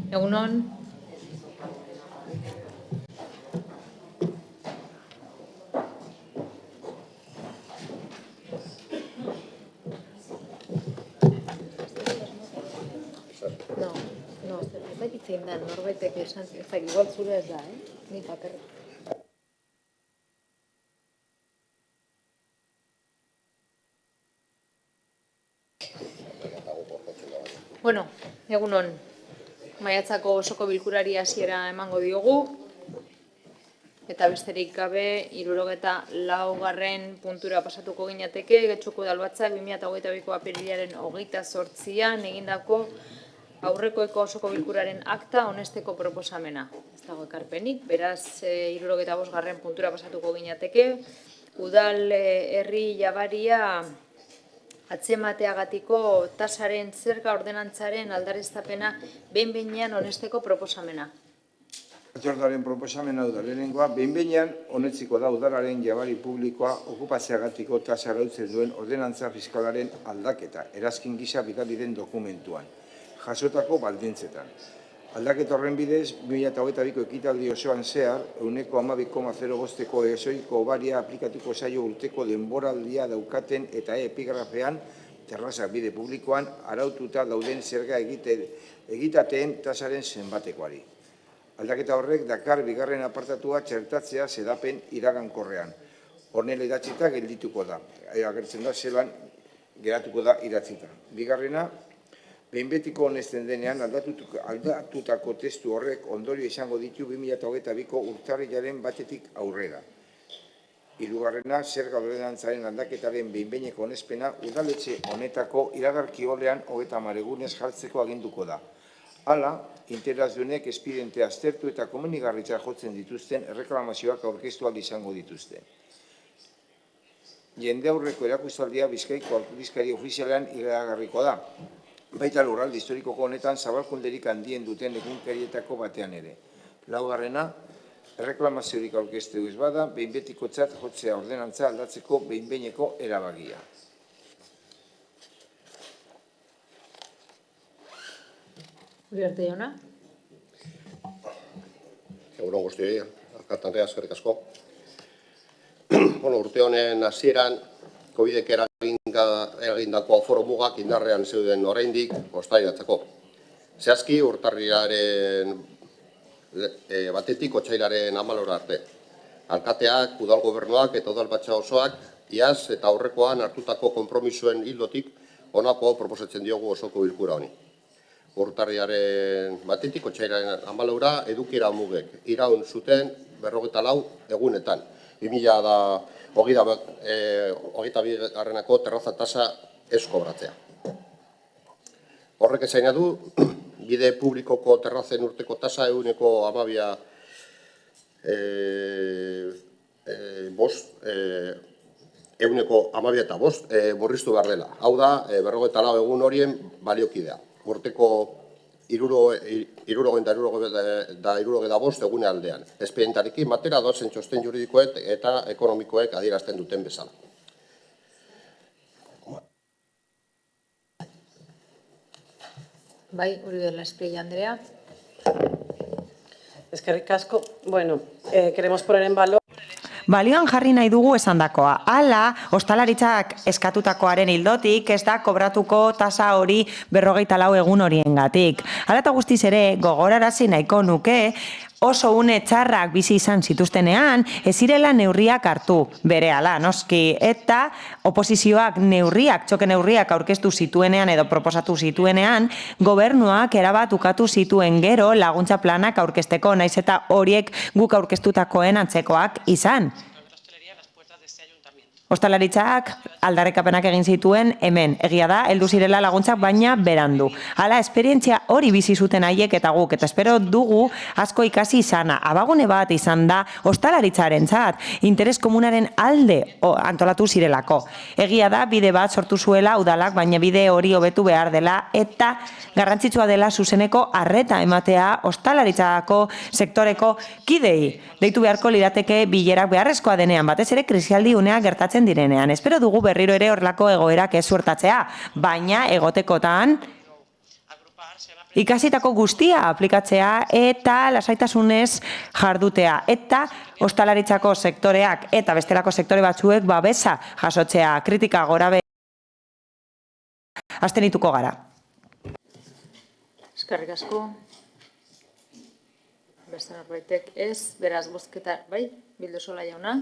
Egunon. No, ez dakit zein da, norbaitek esan, ez dakit, igual zure ez da, Ni bakarrik. Bueno, egunon, maiatzako osoko bilkurari hasiera emango diogu, eta besterik gabe 74. puntura pasatuko ginateke, Getxoko Udalbatzak 2022ko apirilaren 28an egindako aurrekoeko osoko bilkuraren akta onesteko proposamena. Ez dago ekarpenik, beraz 75. puntura pasatuko ginateke, udal herri jabaria atzemateagatiko tasaren zerga ordenantzaren aldarreztapena behin-behinean onesteko proposamena. Batzordearen proposamena da lehenengoa, behin-behinean onetsiko da udalaren jabari publikoa okupatzeagatiko tasa arautzen duen ordenantza fiskalaren aldaketa, erazkin gisa bidali den dokumentuan, jasotako baldintzetan. Aldaketa horren bidez, 2022ko ekitaldi osoan zehar, 12,05ko esoiko baria aplikatuko zaio urteko denboraldia daukaten eta epigrafean, terrazak bide publikoan, araututa dauden zerga egitateen tasaren zenbatekoari. Aldaketa horrek dakar bigarren apartatua txertatzea zedapen iragankorrean. Honela idatzita geldituko da. Agertzen da, zelan geratuko da idatzita. Bigarrena, behin betiko honesten denean aldatutako testu horrek ondorio izango ditu 2022ko urtarrilaren batetik aurrera. Hirugarrena, zerga ordenantzaren aldaketaren behin-behineko onespena udaletxe honetako iragarki olean 30 egunez jartzeko aginduko da. Hala, interesdunek espedientea aztertu eta komenigarritza jotzen dituzten erreklamazioak aurkeztuak izango dituzte. Jende aurreko erakustaldia Bizkaiko aldizkari ofizialean iragarriko da. Baita lurralde historikoko honetan zabalkunderik handien duten egunkarietako batean ere. Laugarrena, erreklamaziorik aurkeztu ez bada, behin betikotzat jotzea ordenantza aldatzeko behin-behineko erabakia. Uriarte jauna. Egunon guztioi, alkatantea, eskerrik asko. Urte honen hasieran, COVID-ek eragindako aforo mugak indarrean zeuden oraindik ostailatzeko. Zehazki, urtarrilaren batetik otsailaren 14 arte. Alkateak, udal gobernuak eta udalbatza osoak, iaz eta aurrekoan hartutako konpromisuen hildotik honako proposatzen diogu osoko bilkura honi. Urtarrilaren batetik otsailaren 14 edukiera mugek iraun zuten 54 egunetan. 2022ko terraza tasa ez kobratzea. Horrek esaina du, bide publikoko terrazen urteko tasa ehuneko 12,5 murriztu behar dela. Hau da, 54 egun horien baliokidea. Urteko 75 egune aldean. Espedientarekin batera doazen txosten juridikoek eta ekonomikoek adierazten duten bezala. Bai, Uribe Lasprilla Andrea. Eskerrik asko. Bueno, queremos poner en valor. Balioan jarri nahi dugu esandakoa. Hala, ostalaritzak eskatutakoaren ildotik ez da kobratuko tasa hori 54 egun horiengatik. Hala eta guztiz ere, gogorarazi nahiko nuke, oso une txarrak bizi izan zituztenean, ez zirela neurriak hartu, berehala, noski, eta oposizioak neurriak, txoke neurriak aurkeztu zituenean edo proposatu zituenean, gobernuak erabat ukatu zituen gero laguntza planak aurkezteko, naiz eta horiek guk aurkeztutakoen antzekoak izan. Ostalaritzak aldarrikapenak egin zituen hemen. Egia da, heldu zirela laguntzak baina berandu. Hala, esperientzia hori bizi zuten haiek eta guk, eta espero dugu asko ikasi izana. Abagune bat izan da ostalaritzaren interes komunaren alde antolatu zirelako. Egia da, bide bat sortu zuela udalak, baina bide hori hobetu behar dela eta garrantzitsua dela zuzeneko arreta ematea ostalaritzako sektoreko kidei. Deitu beharko lirateke bilerak beharrezkoa denean, batez ere krisialdi unea gertatzen direnean. Espero dugu berriro ere horrelako egoerak ez suertatzea, baina egotekotan ikasitako guztia aplikatzea eta lasaitasunez jardutea. Eta ostalaritzako sektoreak eta bestelako sektore batzuek babesa jasotzea, kritika gorabe abstenituko gara. Eskerrik asko. Beste norbaitek ez, beraz bozketa, bai, Bildosola jauna.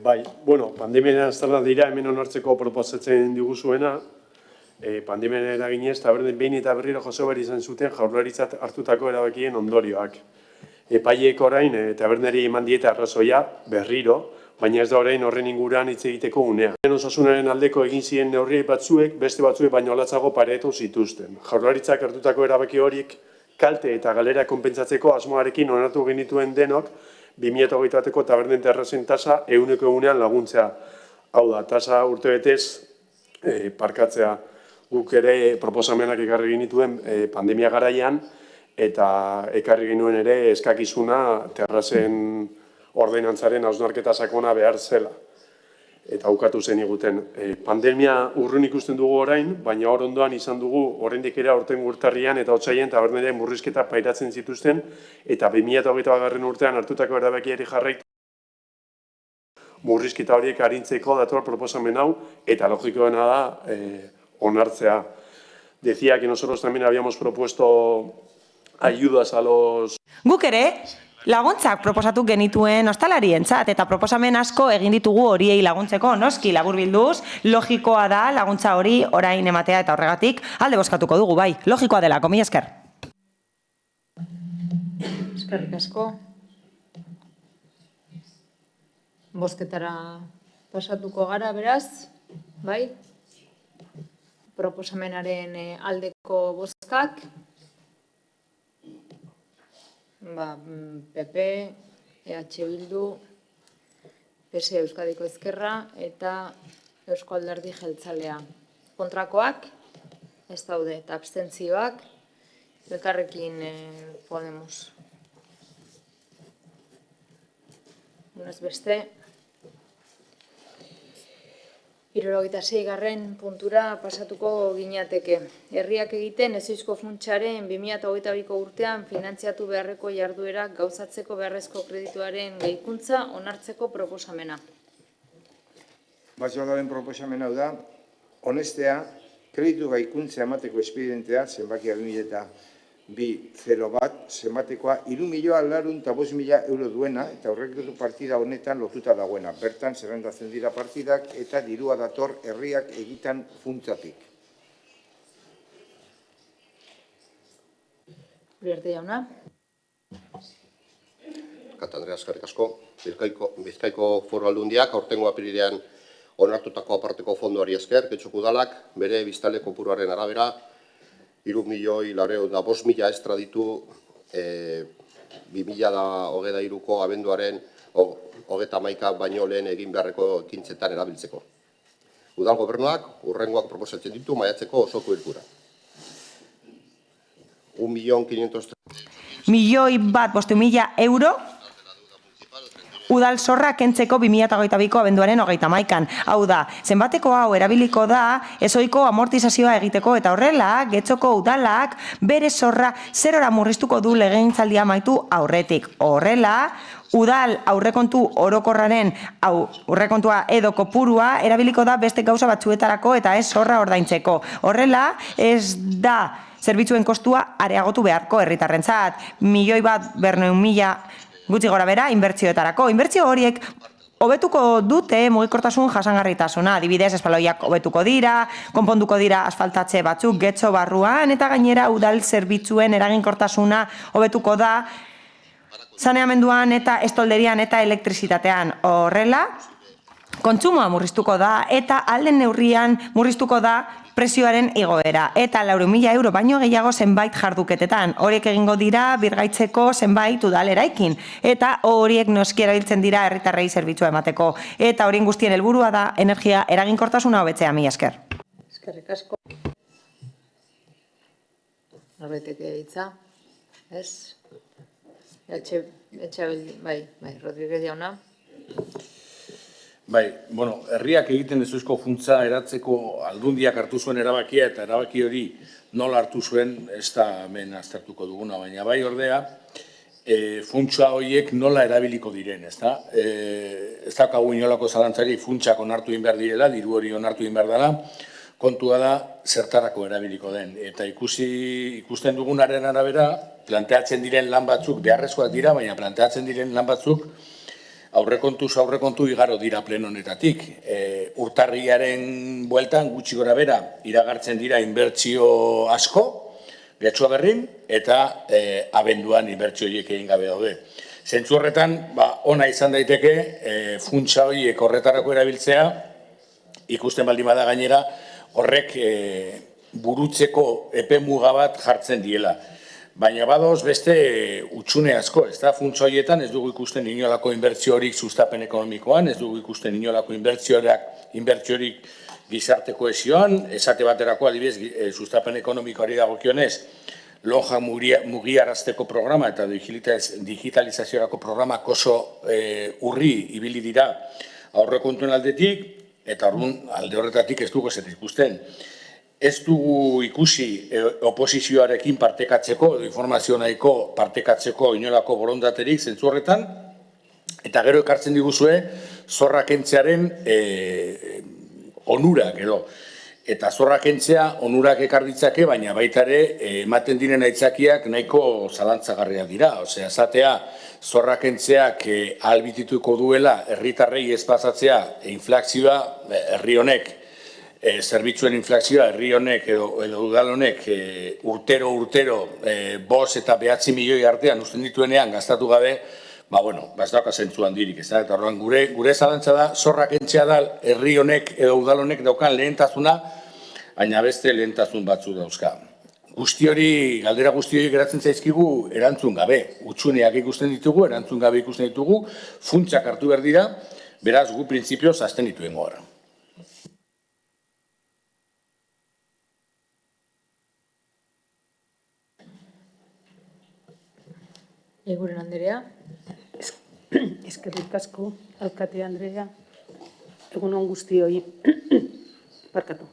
Bai, bueno, pandemiaren aztarnak dira hemen onartzeko proposatzen diguzuena. Pandemiaren eraginez, tabernen behin eta berriro jaso behar izan zuten jaurlaritzat hartutako erabakien ondorioak. Epaileek orain taberneri eman dieta arrazoia berriro, baina ez da orain horren inguruan hitz egiteko unea. Osasunaren aldeko egin ziren neurri batzuek, beste batzuek baino latzago paretu zituzten. Jaurlaritzak hartutako erabaki horiek kalte eta galera konpentsatzeko asmoarekin onartu genituen denok, 2008 bateko tabernen terrazen tasa 100% laguntzea. Hau da, tasa urtebetez parkatzea. Guk ere proposamenak ekarri genituen pandemia garaian, eta ekarri genuen ere eskakizuna terrazen ordenantzaren hausnarketa sakona behar zela. Eta ukatu zen iguten. Pandemia urrun ikusten dugu orain, baina hor ondoan izan dugu oraindik ere aurten urtarrian eta otsailean taberneren murrizketa pairatzen zituzten, eta 2008 urtean hartutako erabakiari jarraitu murrizketa horiek arintzeko dator proposamen hau, eta logikoena da onartzea. Decía que nosotros también habíamos propuesto ayudas a los... Guk ere, laguntzak proposatu genituen ostalarientzat eta proposamen asko egin ditugu horiei laguntzeko, noski laburbilduz, logikoa da laguntza hori orain ematea eta horregatik alde bozkatuko dugu, bai, logikoa delako, mila esker. Eskerrik asko. Bozketara pasatuko gara, beraz, bai? Proposamenaren aldeko bozkak. PP, EH Bildu, PSE Euskadiko Ezkerra eta Eusko Alderdi Jeltzalea. Kontrakoak, ez daude, eta abstentzioak, Elkarrekin Podemos. Unez beste, 76. puntura pasatuko ginateke. Herriak egiten ezoizko funtsaren 2022ko urtean finantziatu beharreko jarduerak gauzatzeko beharrezko kredituaren gehikuntza onartzeko proposamena. Batzordearen proposamena hau da, onestea, kreditu gaikuntza emateko espedientea, zenbakia 2002-01, zenbatekoa 3.000.005.000 euro duena, eta horrek partida honetan lotuta dagoena. Bertan, zerrendatzen dira partidak, eta dirua dator herriak egitan funtzatik. Uriarte jauna. Andrea, eskerrik asko. Bizkaiko Foru Aldundiak aurtengo apirilean onartutako aparteko fondoari esker, Getxoko Udalak bere biztanle kopuruaren arabera 3.405.000 estra ditu 2023ko abenduaren 31 baino lehen egin beharreko ekintzetan erabiltzeko. Udal gobernuak hurrengoak proposatzen ditu maiatzeko osoko bilkura. 1.500.000 euro udal zorra kentzeko 2022ko abenduaren 31an. Hau da, zenbateko hau erabiliko da ezoiko amortizazioa egiteko eta horrela, Getxoko Udalak bere zorra zerora murriztuko du legegintzaldia amaitu aurretik. Horrela, udal aurrekontu orokorraren aurrekontua edo kopurua erabiliko da beste gauza batzuetarako eta ez zorra ordaintzeko. Horrela, ez da zerbitzuen kostua areagotu beharko herritarrentzat. 1.100.000 gutxi gora bera, inbertsioetarako. Inbertsio horiek hobetuko dute mugikortasun jasangarritasuna. Adibidez, espaloiak hobetuko dira, konponduko dira asfaltatze batzuk Getxo barruan, eta gainera udal zerbitzuen eraginkortasuna hobetuko da saneamenduan eta estolderian eta elektrizitatean. Horrela, kontsumoa murriztuko da eta alden neurrian murriztuko da prezioaren igoera. Eta 4.000 euro baino gehiago zenbait jarduketetan. Horiek egingo dira birgaitzeko zenbait udal eraikin. Eta horiek noski erabiltzen dira herritarrei zerbitzua emateko. Eta horien guztien helburua da energia eraginkortasuna hobetzea, mila esker. Eskerrik asko. Norbaitek hitza, ez? Bai, Rodríguez jauna. Bai, bueno, herriak egiten ezoizko funtsa eratzeko aldundiak hartu zuen erabakia eta erabaki hori nola hartu zuen ez da hemen aztertuko duguna, baina bai ordea funtsa horiek nola erabiliko diren, ezta? Ez daukagu inolako zalantzari funtsak onartu egin behar direla, diru hori onartu egin behar dela, kontua da zertarako erabiliko den. Eta ikusten dugunaren arabera, planteatzen diren lan batzuk beharrezkoak dira, baina planteatzen diren lan batzuk aurrekontu igaro dira pleno honetatik. Urtarriaren bueltan gutxi gora bera iragartzen dira inbertsio asko, getxoa berrin, eta abenduan inbertsio horiek egin gabe daude. Zentzu horretan, ona izan daiteke, funtsa horiek horretarako erabiltzea, ikusten baldin bada gainera, horrek burutzeko epe muga bat jartzen diela. Baina badoz beste utxune asko, ez da, funtsa horietan ez dugu ikusten inolako inbertsiorik sustapen ekonomikoan, ez dugu ikusten inolako inbertsiorik gizarte kohesioan, esate baterako adibidez sustapen ekonomikoari dagokionez, lonja mugiarazteko programa eta digitalizaziorako programa oso urri ibili dira aurrekontuen aldetik, eta alde horretatik ez dugu ezer ikusten. Ez dugu ikusi oposizioarekin partekatzeko, edo informazio nahiko partekatzeko inolako borondaterik zentzu horretan, eta gero ekartzen diguzue zorra kentzearen onurak edo. Eta zorra kentzea onurak ekar ditzake, baina baita ere ematen diren aitzakiak nahiko zalantzagarriak dira. Osea, esatea zorra kentzeak ahalbitituko duela herritarrei ez pasatzea inflazioa herri honek, zerbitzuen inflazioa herri honek edo udal honek urtero 5 eta 9 milioi artean uzten dituenean gastatu gabe, ez dauka zentzu handirik, ez da, eta horren gure zalantza da, zorra kentzea da herri honek edo udal honek daukan lehentasuna, baina beste lehentasun batzu dauzka. Galdera guzti hori geratzen zaizkigu erantzun gabe, utxuneak ikusten ditugu, erantzun gabe ikusten ditugu, funtsak hartu behar dira, beraz gu printzipioz azten dituen gora. Eguren Andrea. Eskerrik asko, alkate Andrea, egun on guztioi. Barkatu.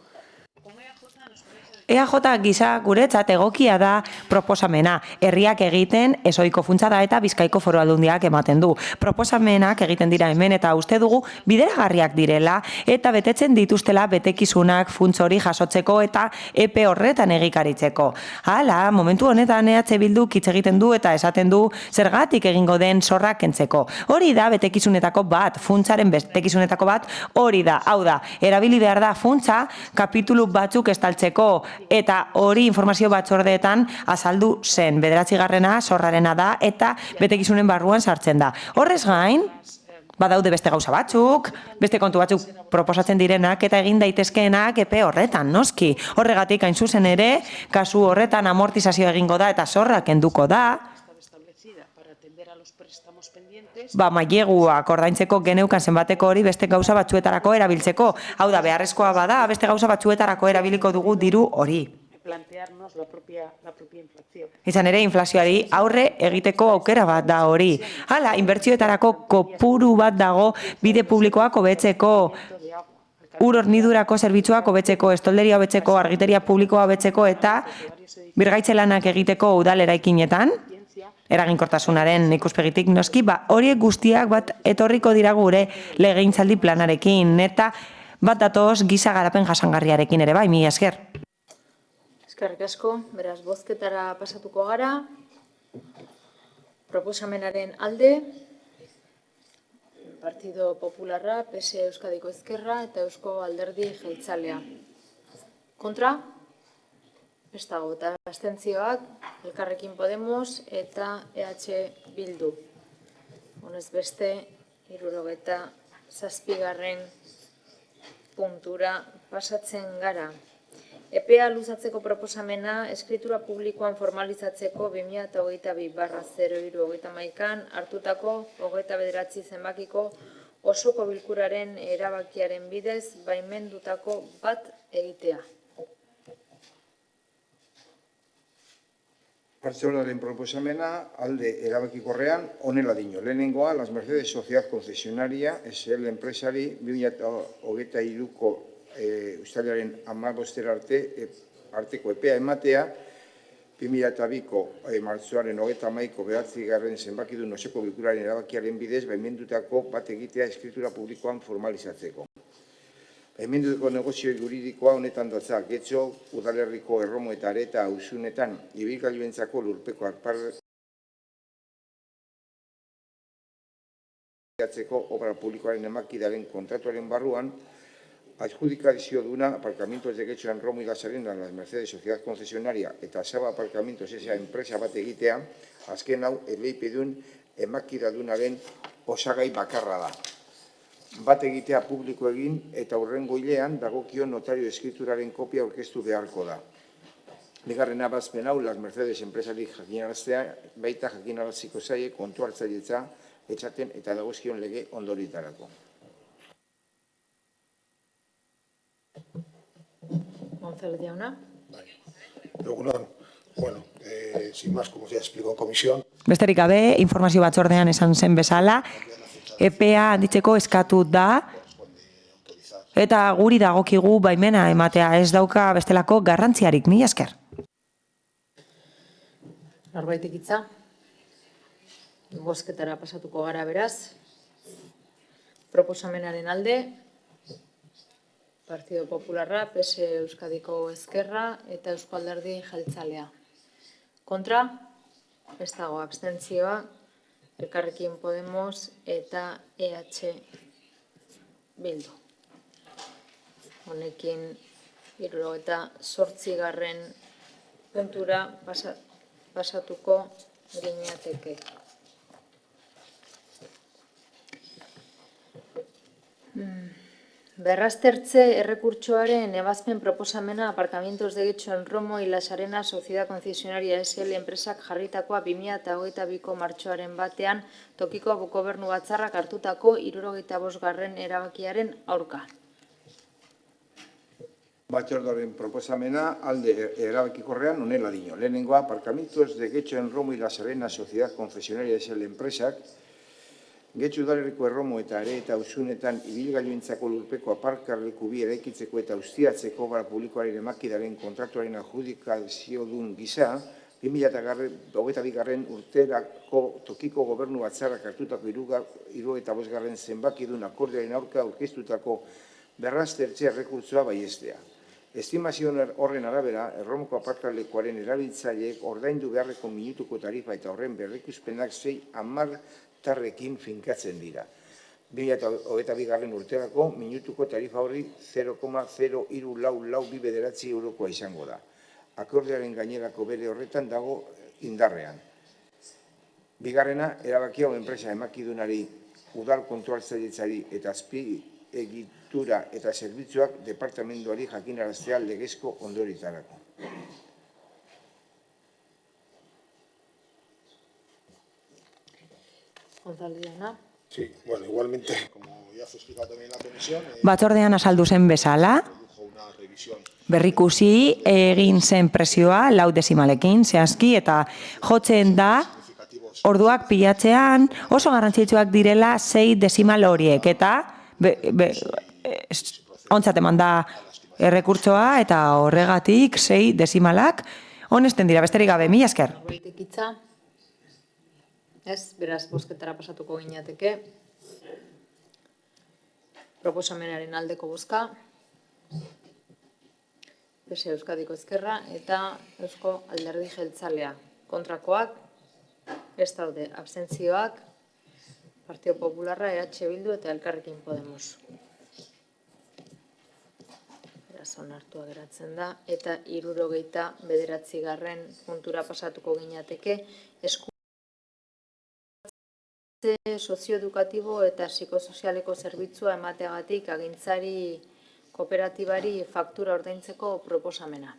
EAJ gisa guretzat egokia da proposamena. Herriak egiten ezoiko funtsa da eta Bizkaiko Foru Aldundiak ematen du. Proposamenak egiten dira hemen eta uste dugu bideragarriak direla eta betetzen dituztela betekizunak funts hori jasotzeko eta epe horretan egikaritzeko. Hala, momentu honetan EH Bilduk hitz egiten du eta esaten du zergatik egingo den zorra kentzeko. Hori da betekizunetako bat, funtsaren betekizunetako bat hori da. Hau da, erabili behar da funtsa kapitulu batzuk estaltzeko eta hori informazio batzordeetan azaldu zen. 9. zorrarena da eta betekizunen barruan sartzen da. Horrez gain, badaude beste gauza batzuk, beste kontu batzuk proposatzen direnak eta egin daitezkeenak epe horretan, noski. Horregatik hain zuzen ere, kasu horretan amortizazio egingo da eta zorra kenduko da. Maileguak ordaintzeko geneukan zenbateko hori beste gauza batzuetarako erabiltzeko. Hau da, beharrezkoa bada, beste gauza batzuetarako erabiliko dugu diru hori. Izan ere, inflazioari aurre egiteko aukera bat da hori. Hala, inbertsioetarako kopuru bat dago bide publikoak hobetzeko, ur hornidurako zerbitzuak hobetzeko, estolderia hobetzeko, argiteria publikoa hobetzeko eta birgaitze lanak egiteko udal eraikinetan, eraginkortasunaren ikuspegitik noski, horiek guztiak bat etorriko dira gure legegintzaldi planarekin, eta bat datoz giza garapen jasangarriarekin ere bai, mila esker. Eskerrik asko, beraz, bozketara pasatuko gara. Proposamenaren alde, Partido Popularra, PSE Euskadiko Ezkerra eta Eusko Alderdi Jeltzalea. Kontra? Ez dago, eta abstentzioak Elkarrekin Podemos eta EH Bildu. Honez beste, 77. puntura pasatzen gara. EPEA luzatzeko proposamena eskritura publikoan formalizatzeko 2022/03/11 hartutako 29 zenbakiko osoko bilkuraren erabakiaren bidez baimendutako bat egitea. Batzordearen proposamena alde erabakikorrean honela dio. Lehenengoa, Las Mercedes Sociedad Concesionaria SL enpresari 2023ko uztailaren 15 arteko epea ematea, 2002ko martxoaren 31ko 9. zenbakidun osoko bilkuraren erabakiaren bidez baimendutako bat egitea eskritura publikoan formalizatzeko. Baimendutako negozio juridikoa honetan datza, Getxo, udalerriko Erromo eta Areta auzunetan ibilgailuentzako lurpeko aparkatzeko obra publikoaren emakidaren kontratuaren barruan, adjudikazio duna Aparcamientos de Getxo en Romo y Las Arenas, Las Mercedes Sociedad Concesionaria eta Saba Aparcamientos esa enpresa bat egitea, azken hau eleipidun emakidadunaren osagai bakarra da. Bat egitea publiko egin eta hurrengo hilean dagokion notario eskrituraren kopia aurkeztu beharko da. Bigarren abazpen hau, Las Mercedes enpresari jakinaraztea, baita jakinaraziko zaie kontu hartzailetza etxaten eta dagozkion lege ondorietarako. González jauna. Egunon, bueno, sin más, como ya explicó en comisión. Besterik gabe, informazio batzordean esan zen bezala, EPEA handitzeko eskatu da, eta guri dagokigu baimena ematea ez dauka bestelako garrantziarik, mila esker. Norbaitek hitza? Bozketara pasatuko gara beraz. Proposamenaren alde, Partido Popularra, PSE Euskadiko Ezkerra eta Eusko Alderdi Jeltzalea. Kontra, ez dago abstentzioa, Elkarrekin Podemos eta EH Bildu. Honekin 78. puntura pasatuko ginateke. Berraztertze errekurtsoaren ebazpen proposamena Aparcamientos de Getxo en Romo y Las Arenas Sociedad Concesionaria SL enpresak jarritakoa 2022ko martxoaren batean tokiko gobernu batzarrak hartutako 75. erabakiaren aurka. Batzordearen proposamena alde erabakikorrean honela dio. Lehenengoa, Aparcamientos de Getxo en Romo y Las Arenas Sociedad Concesionaria SL enpresak Getxo udalerriko Erromo eta Areta auzunetan ibilgailuentzako lurpeko aparkaleku bi eraikitzeko eta ustiatzeko obra publikoaren emakidaren kontratuaren adjudikaziodun gisa 2022 urterako tokiko gobernu batzarrak hartutako 75. zenbakidun akordioaren aurka aurkeztutako berraztertze errekurtsoa baiestea. Estimazio horren arabera, Erromoko aparkalekuaren erabiltzaileek ordaindu beharreko minutuko tarifa eta horren berrikuspenak 6 tarrekin finkatzen dira. 2022 urterako minutuko tarifa horri 0,0344 eurokoa izango da. Akordioaren gainerako bere horretan dago indarrean. Bigarrena, erabaki hau enpresa emakidunari, udal kontroltzailetzari eta azpiegitura eta zerbitzuak departamentuari jakinaraztea legezko ondorietarako. González jauna. Sí, bueno, igualmente, como ya fue explicado también en la comisión, Batzordean azaldu zen bezala, produjo una revisión berrikusi egin zen presioa 4 desimalekin zehazki eta jotzen da orduak pilatzean oso garrantzitsuak direla 6 desimal horiek eta ontzat eman da errekurtsoa eta horregatik 6 desimalak honesten dira besterik gabe, mila esker. Norbaitek hitza? Ez, beraz, bozketara pasatuko ginateke. Proposamenaren aldeko bozka. PSE Euskadiko Ezkerra eta Eusko Alderdi Jeltzalea. Kontrakoak, ez daude abstentzioak, Partido Popularra, EH Bildu eta Elkarrekin Podemos. Beraz, onartua geratzen da, eta 79. puntura pasatuko ginateke, sozioedukatibo eta psikosozialeko zerbitzua emateagatik agintzari kooperatibari faktura ordaintzeko proposamena.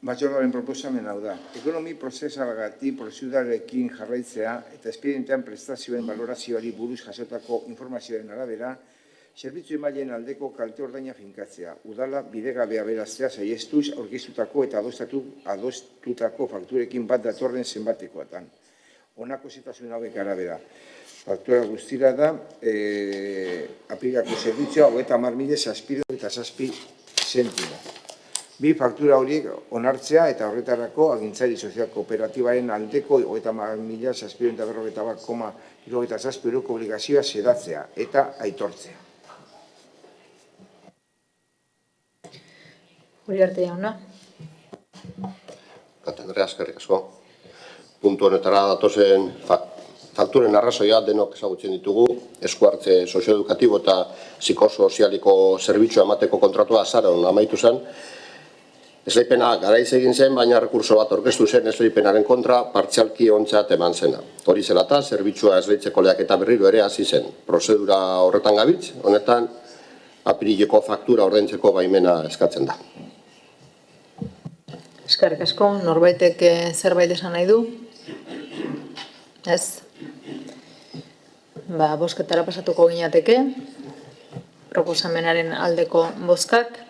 Batzordearen proposamen hau da. Ekonomi prozesalagatik prozedurekin jarraitzea eta espedientean prestazioen valorazioari buruz jasotako informazioaren arabera Zerbitzu emaileen aldeko kalte ordaina finkatzea, udala bidegabea beraztea saihestuz aurkeztutako eta adostutako fakturekin bat datorren zenbatekoatan. Honako zitasun hauek arabera. Faktura guztira da, aplikako zerbitzua 30.707 zentimo. Bi faktura horiek onartzea eta horretarako agintzari sozial kooperatibaren aldeko 30.741,77 euroko obligazioa sedatzea eta aitortzea. Uriarte jauna. Andrea, eskerrik asko. Puntu honetara datozen fakturen arrazoia denok ezagutzen ditugu, eskuhartze sozioedukatibo eta psikosozialiko zerbitzua emateko kontratua azaroan amaitu zen. Esleipena garaiz egin zen, baina rekurso bat aurkeztu zen esleipenaren kontra partzialki ontzat eman zena. Hori zela eta zerbitzua esleitzeko lehiaketa berriro ere hasi zen. Prozedura horretan gabiltz, honetan apirileko faktura ordaintzeko baimena eskatzen da. Eskerrik asko, norbaitek zerbait esan nahi du? Ez? Bozketara pasatuko ginateke. Proposamenaren aldeko bozkak.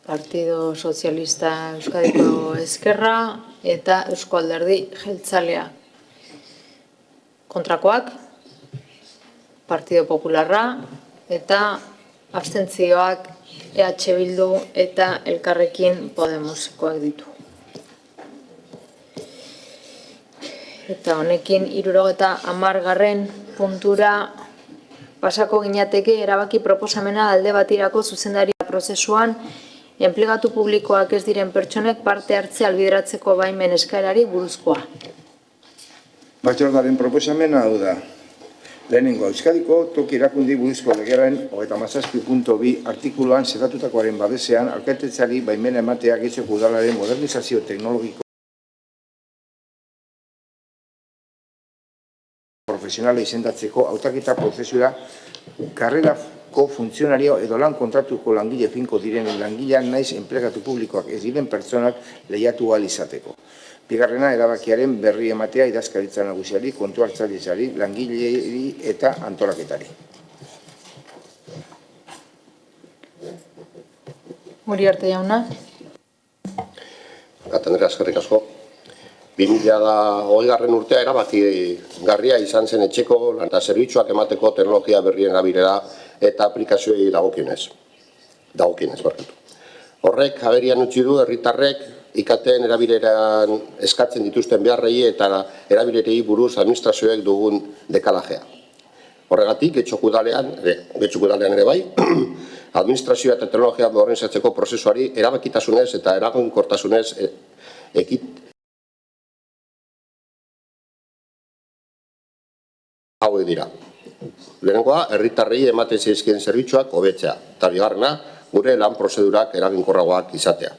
Partido Sozialista Euskadiko Ezkerra eta Eusko Alderdi Jeltzalea. Kontrakoak, Partido Popularra eta abstentzioak EH Bildu eta Elkarrekin Podemosekoak ditu. Eta honekin 70. puntura pasako ginateke erabaki proposamena alde batirako zuzendaria prozesuan enplegatu publikoak ez diren pertsonek parte hartzea albideratzeko baimen eskaerari buruzkoa. Batzordearen proposamena hau da. Lehenengo, Euskadiko toki erakundi buruzko legearen 37.2 artikuluan zedatutakoaren babesean alkatetzari baimena ematea Getxoko udalaren modernizazio teknologiko profesionala izendatzeko hautaketa prozesura karrerako funtzionario edo lan kontratuko langile finko diren langilean naiz enplegatu publikoak ez diren pertsonak lehiatu ahal izateko. Bigarrena, erabakiaren berri ematea idazkaritza nagusiari, kontu hartzaileari, langileari eta antolaketari. Uriarte jauna. Andrea, eskerrik asko. 2020 urtea erabakigarria izan zen etxeko eta zerbitzuak emateko teknologia berrien erabilera eta aplikazioei dagokionez. Horrek agerian utzi du herritarrek ikateen erabileran eskatzen dituzten beharrei eta erabilerei buruz administrazioek dugun dekalajea. Horregatik, Getxoko udalean ere bai, administrazioa eta teknologia modernizatzeko prozesuari erabakitasunez eta eraginkortasunez hauek dira. Lehenengoa, herritarrei ematen zaizkien zerbitzuak hobetzea, eta bigarrena, gure lan prozedurak eraginkorragoak izatea.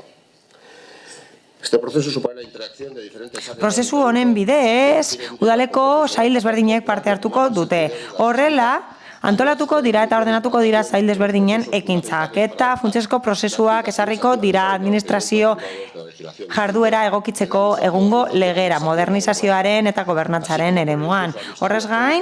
Prozesu honen bidez, udaleko sail desberdinek parte hartuko dute. Horrela, antolatuko dira eta ordenatuko dira sail desberdinen ekintzak eta funtsezko prozesuak ezarriko dira administrazio jarduera egokitzeko egungo legera, modernizazioaren eta gobernantzaren eremuan. Horrez gain,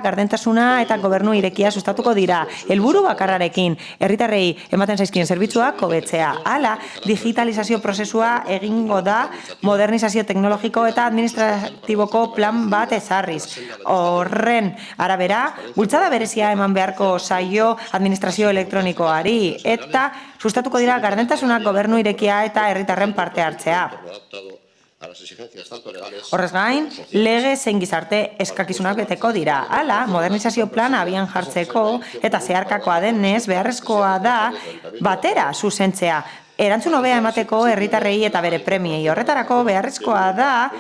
gardentasuna eta gobernu irekia sustatuko dira. Helburu bakarrarekin, herritarrei ematen zaizkien zerbitzuak hobetzea. Hala, digitalizazio prozesua egingo da modernizazio teknologiko eta administratiboko plan bat ezarriz. Horren arabera, bultzada berezia eman beharko zaio administrazio elektronikoari eta sustatuko dira gardentasunak gobernu irekia eta herritarren parte hartzea. Horrez gain, lege zein gizarte eskakizunak beteko dira. Hala, modernizazio plana abian jartzeko eta zeharkakoa denez beharrezkoa da batera zuzentzea. Erantzun hobea emateko herritarrei eta bere premiei. Horretarako beharrezkoa da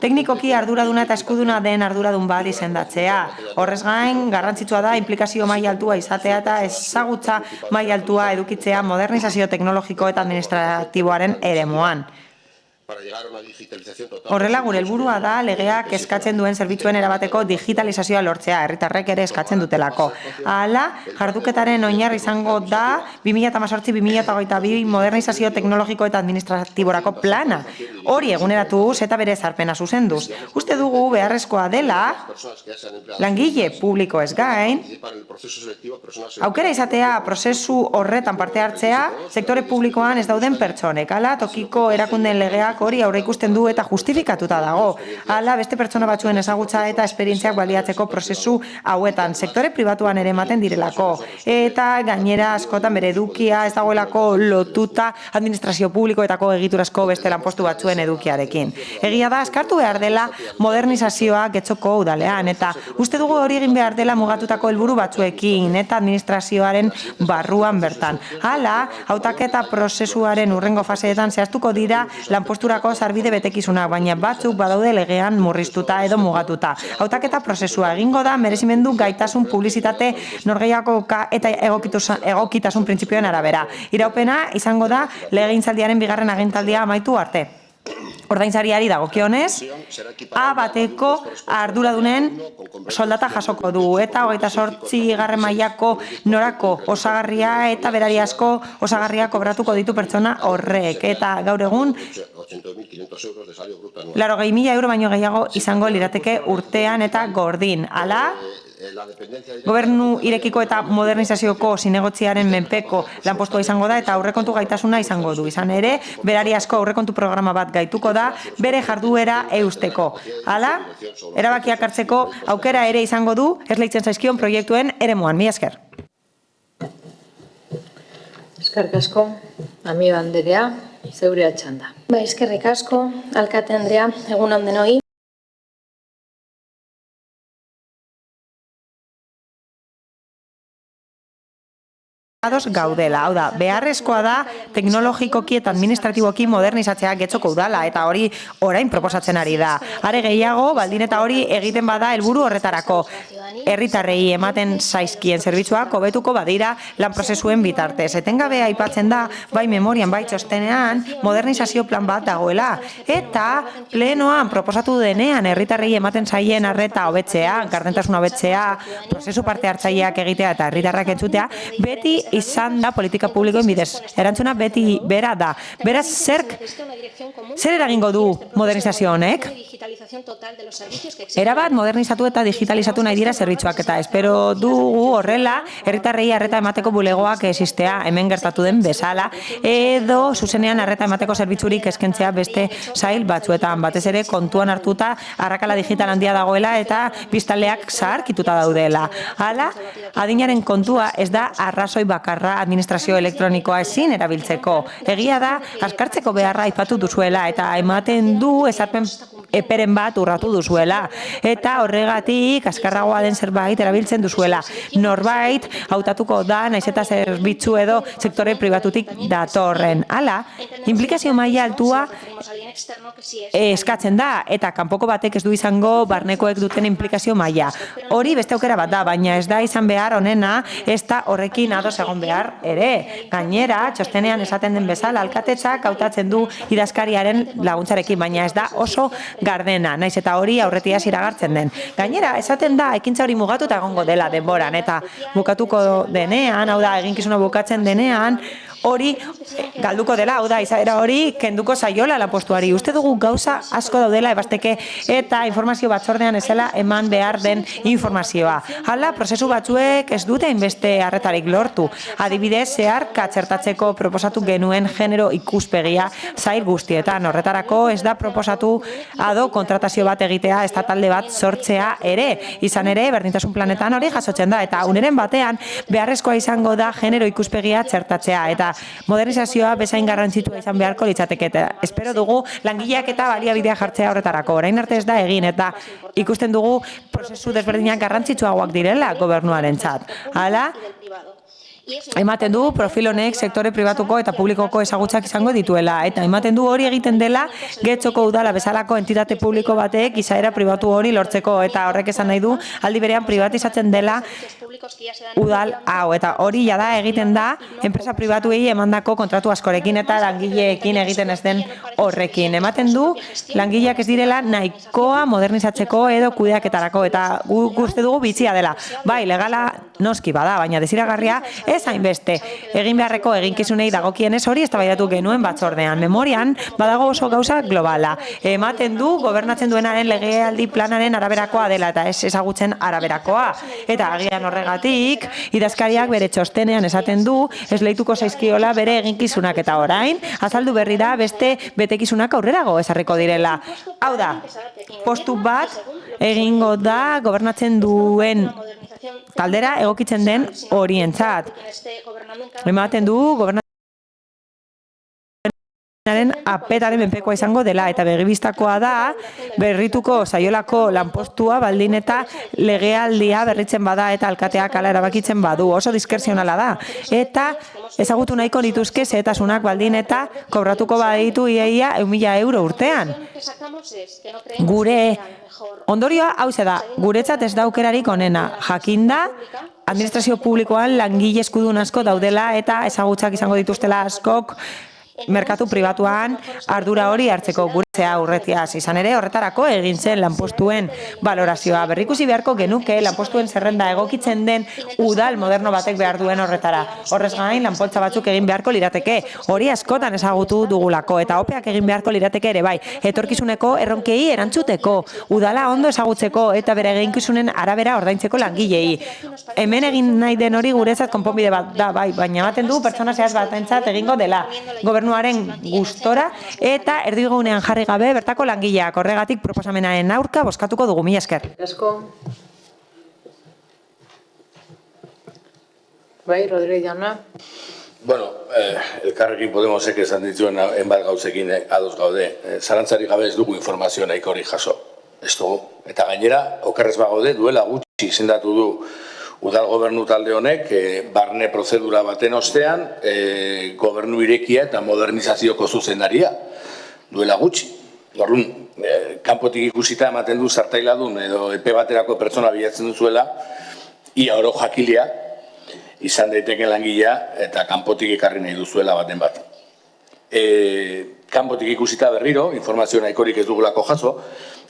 teknikoki arduraduna eta eskuduna den arduradun bat izendatzea. Horrez gain, garrantzitsua da implikazio maila altua izatea eta ezagutza maila altua edukitzea modernizazio teknologiko eta administratiboaren eremuan. Horrela, gure helburua da legeak eskatzen duen zerbitzuen erabateko digitalizazioa lortzea, herritarrek ere eskatzen dutelako. Hala, jarduketaren oinarri izango da 2018-2022 modernizazio teknologiko eta administratiborako plana. hori eguneratuz eta bere ezarpena zuzenduz. Uste dugu beharrezkoa dela langile publiko ez gain, aukera izatea prozesu horretan parte hartzea sektore publikoan ez dauden pertsonek. Hala, tokiko erakundeen legeak hori aurreikusten du eta justifikatuta dago. Hala, beste pertsona batzuen ezagutza eta esperientziak baliatzeko prozesu hauetan sektore pribatuan ere ematen direlako. Eta gainera askotan bere edukia ez dagoelako lotuta administrazio publikoetako egiturazko beste lanpostu batzuen edukiarekin. Egia da, askartu behar dela modernizazioa Getxoko udalean, eta uste dugu hori egin behar dela mugatutako helburu batzuekin eta administrazioaren barruan bertan. Hala, hautaketa prozesuaren hurrengo faseetan zehaztuko dira lanposturako sarbide betekizunak, baina batzuk badaude legean murriztuta edo mugatuta. Hautaketa prozesua egingo da merezimendu gaitasun publizitate norgehiagoka eta egokitasun printzipioen arabera. Iraupena izango da legegintzaldiaren bigarren agintaldia amaitu arte. Ordainsariari dagokionez, A bateko arduradunen soldata jasoko du eta 28. mailako norako osagarria eta berariazko osagarria kobratuko ditu pertsona horrek. Eta gaur egun 80.000 euro baino gehiago izango lirateke urtean eta gordin. Hala, gobernu irekiko eta modernizazioko zinegotziaren menpeko lanpostua izango da eta aurrekontu gaitasuna izango du. Izan ere, berariazko aurrekontu programa bat gaituko da bere jarduera eusteko. Hala, erabakiak hartzeko aukera ere izango du esleitzen zaizkion proiektuen eremuan. Mila esker. Eskerrik asko, Amiba Anderea, zeurea txanda. Eskerrik asko, alkate Andrea, egun on denoi. Gaudela, hau da, beharrezkoa da teknologikoki eta administratiboki modernizatzea Getxoko udala eta hori orain proposatzen ari da. Are gehiago, baldin eta hori egiten bada helburu horretarako. Herritarrei ematen zaizkien zerbitzuak hobetuko badira lan prozesuen bitartez. Etengabe aipatzen da, bai memorian bai txostenean, modernizazio plan bat dagoela. Eta plenoan proposatu denean herritarrei ematen zaien arreta hobetzea, gardentasuna hobetzea, prozesu parte hartzaileak egitea eta herritarrak entzutea, beti izan da politika publikoen bidez. Erantzuna beti bera da. Beraz, zer eragingo du modernizazio honek? Erabat modernizatu eta digitalizatu nahi dira zerbitzuak eta espero dugu horrela herritarrei arreta emateko bulegoak existea hemen gertatu den bezala edo zuzenean arreta emateko zerbitzurik eskentzea beste sail batzuetan. Batez ere kontuan hartuta arrakala digital handia dagoela eta biztanleak zaharkituta daudela. Hala, adinaren kontua ez da arrazoi bakarra administrazio elektronikoa ezin erabiltzeko. Egia da, azkartzeko beharra aipatu duzuela eta ematen du ezarpen eperen bat urratu duzuela. Eta horregatik azkarragoa den zerbait erabiltzen duzuela. Norbait hautatuko da naiz eta zerbitzu edo sektore pribatutik datorren. Hala, inplikazio maila altua eskatzen da eta kanpoko batek ez du izango barnekoek duten inplikazio maila. Hori beste aukera bat da, baina ez da izan behar honena, ez da horrekin ados egon behar ere. Gainera, txostenean esaten den bezala, alkatetzak hautatzen du idazkariaren laguntzarekin, baina ez da oso gardena, naiz eta hori aurretiaz iragartzen den. Gainera, esaten da, ekintza hori mugatuta egongo dela denboran, eta bukatuko denean, hau da, eginkizuna bukatzen denean, hori galduko dela, hau da, izaera hori kenduko zaiola lanpostuari. Uste dugu gauza asko daudela ebasteke eta informazio batzordean ezela eman behar den informazioa. Hala, prozesu batzuek ez dute inbeste arretarik lortu. Adibidez, zeharka txertatzeko proposatu genuen genero ikuspegia zail guztietan. Horretarako ez da proposatu ado kontratazio bat egitea ez da talde bat sortzea ere. Izan ere, berdintasun planetan hori jasotzen da eta uneren batean beharrezkoa izango da genero ikuspegia txertatzea eta modernizazioa bezain garrantzitua izan beharko litzateke eta espero dugu langileak eta baliabidea jartzea horretarako. Orain arte ez da egin eta ikusten dugu prozesu desberdinak garrantzitsuagoak direla gobernuarentzat. Hala, ematen du profil honek sektore pribatuko eta publikoko ezagutzak izango dituela eta ematen du hori egiten dela Getxoko udala bezalako entitate publiko batek izaera pribatu hori lortzeko eta horrek esan nahi du aldi berean privatizatzen dela udal hau eta hori jada egiten da enpresa pribatuei emandako kontratu askorekin eta langileekin egiten ez den horrekin. Ematen du langileak ez direla nahikoa modernizatzeko edo kudeaketarako, eta guk uste dugu bitxia dela. Bai, legala noski bada, baina desiragarria ez hainbeste. Egin beharreko eginkizunei dagokienez hori eztabaidatu genuen batzordean. Memorian badago oso gauza globala. Ematen du gobernatzen duenaren legealdi planaren araberakoa dela eta ez ezagutzen araberakoa. Eta agian horregatik, idazkariak bere txostenean esaten du esleituko zaizkiola bere eginkizunak eta orain, azaldu berri da beste betekizunak aurrerago ezarriko direla. Hau da, postu bat egingo da gobernatzen duen taldera egokitzen den horientzat. Ematen du gobernatzen apetaren menpekoa izango dela eta begibistakoa da berrituko saiolako lanpostua baldin eta legealdia berritzen bada eta alkateak hala erabakitzen badu. Oso diskrezionala da. Eta ezagutu nahiko lituzke xehetasunak baldin eta kobratuko baditu iaia 1.000 euro urtean. Gure ondorioa hauze da, guretzat ez da aukerarik onena. Jakinda, administrazio publikoan langile eskudun asko daudela eta ezagutzak izango dituztela askok merkatu pribatuan ardura hori hartzeko guretzea aurretiaz. Izan ere horretarako egin zen lanpostuen balorazioa. Berrikusi beharko genuke lanpostuen zerrenda egokitzen den udal moderno batek behar duen horretara. Horrez gain lanpoltza batzuk egin beharko lirateke. Hori askotan ezagutu dugulako eta opeak egin beharko lirateke ere bai. Etorkizuneko erronkei erantzuteko, udala ondo ezagutzeko eta bere eginkizunen arabera ordaintzeko langilei. Hemen egin nahi den hori guretzat konponbide bat da bai, baina ematen du pertsona zehaz batentzat egingo dela. Gobernuaren gustora eta erdigunean jarri gabe bertako langileak. Horregatik proposamenaren aurka bozkatuko dugu. Mila esker. Asko. Bai, Rodríguez jauna. Bueno, Elkarrekin Podemosek esan dituen enbat gauzekin ados gaude. Zalantzari gabe ez dugu informazio nahikorik jaso. Ez dugu. Eta gainera, okerrez bagaude duela gutxi izendatu du udal gobernu talde honek barne prozedura baten ostean gobernu irekia eta modernizazioko zuzendaria duela gutxi. Orduan, kanpotik ikusita ematen du zartailadun edo epe baterako pertsona bilatzen duzuela, ia oro jakilea izan daiteken langilea eta kanpotik ekarri nahi duzuela baten bat. Kanpotik ikusita berriro, informazio nahikorik ez dugulako jaso,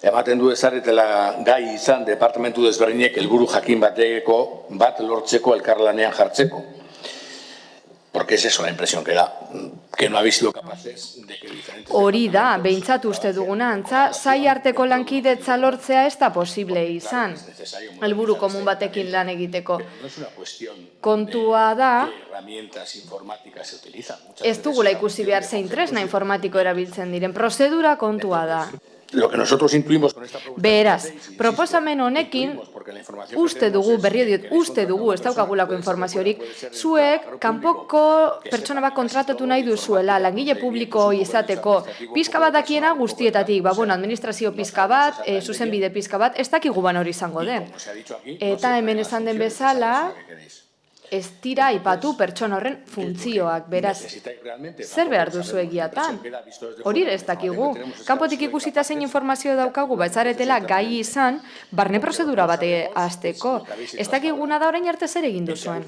ematen du ezaretela gai izan departamentu desberdinek helburu jakin bat lortzeko elkarlanean jartzeko. Porque es eso la impresión que da, que no habéis sido capaces de que diferentes... Hori da, behintzat uste duguna antza, zai arteko lankidetza lortzea ez da posible izan. Helburu komun batekin lan egiteko. Kontua da, ez dugula ikusi behar zein tresna informatiko erabiltzen diren, prozedura kontua da. Lo que nosotros intuimos con esta propuesta... Beraz, proposamen honekin, uste dugu, berrio diot, uste dugu, ez daukagulako informaziorik, zuek, kanpoko pertsona bat kontratatu nahi duzuela, langile publiko izateko, pizka bat dakiena guztietatik, administrazio pizka bat, zuzenbide pizka bat, ez dakigu ban hori izango den. Eta hemen esan den bezala, ez dira aipatu pertsona horren funtzioak, beraz, zer behar duzu egiatan? Hori ez dakigu. Kanpotik ikusita zein informazio daukagu, ezaretela gai izan, barne prozedura bate hasteko. Ez dakiguna da orain arte zer egin duzuen.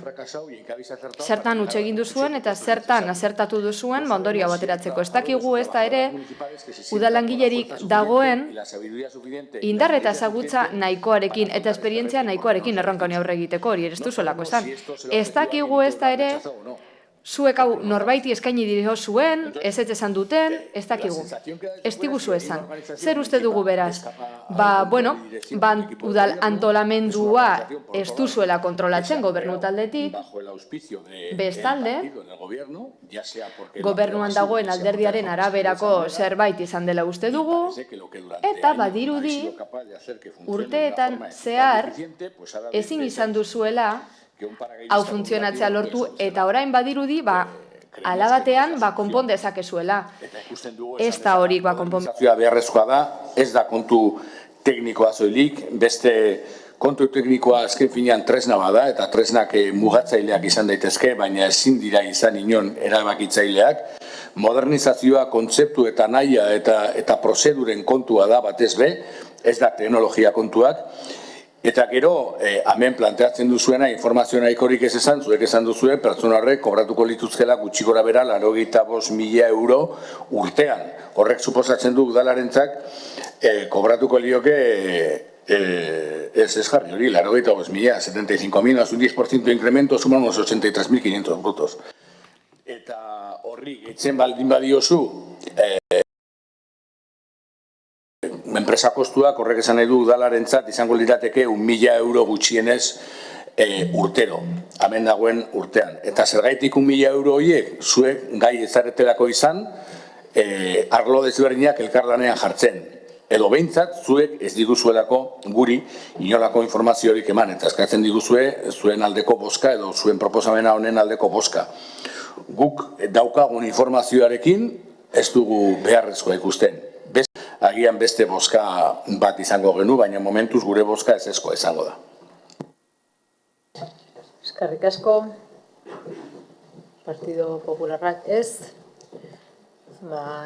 Zertan utxe egin duzuen eta zertan azertatu duzuen, ondorio bateratzeko. Ez dakigu ez da ere, udalangilerik dagoen, indar eta ezagutza nahikoarekin eta esperientzia nahikoarekin erronka honi aurre egiteko, hori ez duzuelako esan. Ez dakigu ez da ere, zuek hau norbaiti eskaini dio zuen, ez esan duten, ez dakigu. Ez diguzu esan. Zer uste dugu beraz? Udal antolamendua ez duzuela kontrolatzen gobernu taldetik, bestalde, gobernuan dagoen alderdiaren araberako zerbait izan dela uste dugu, eta badirudi urteetan zehar ezin izan duzuela hau funtzionatzea lortu, eta orain badirudi, alabatean, konpon dezakezuela. Ez da horik, konpon. Beharrezkoa da, ez da kontu teknikoa zoilik, beste kontu teknikoa azken finean tresna bada, eta tresnak mugatzaileak izan daitezke, baina ezin dira izan inon erabakitzaileak. Modernizazioa, kontzeptu eta nahia eta prozeduren kontua da batez be, ez da teknologia kontuak, Eta gero, hemen planteatzen duzuena, informazio nahikorik ez esan, zuek esan duzue, pertsona horrek kobratuko lituzkela gutxi gora bera 85.000 euro urtean. Horrek suposatzen du udalarentzak kobratuko lioke ez jarri hori, 85.000, 75.000, más un 10% de incremento, suman unos 83.500 brutos. Eta horri, gehitzen baldin badiozu, enpresa kostuak horrek esan nahi du udalarentzat izango lirateke 1.000 euro gutxienez urtero, hemen dagoen urtean. Eta zergaitik 1.000 euro horiek, zuek gai ezaretelako izan, arlo desberdinak elkarlanean jartzen. Edo behintzat, zuek ez diguzuelako guri inolako informaziorik eman, eta eskatzen diguzue zuen aldeko bozka edo zuen proposamena honen aldeko bozka. Guk daukagun informazioarekin ez dugu beharrezkoa ikusten. Agian beste bozka bat izango genu, baina momentuz gure bozka ezezkoa izango da. Eskerrik asko. Partido Popularrak ez.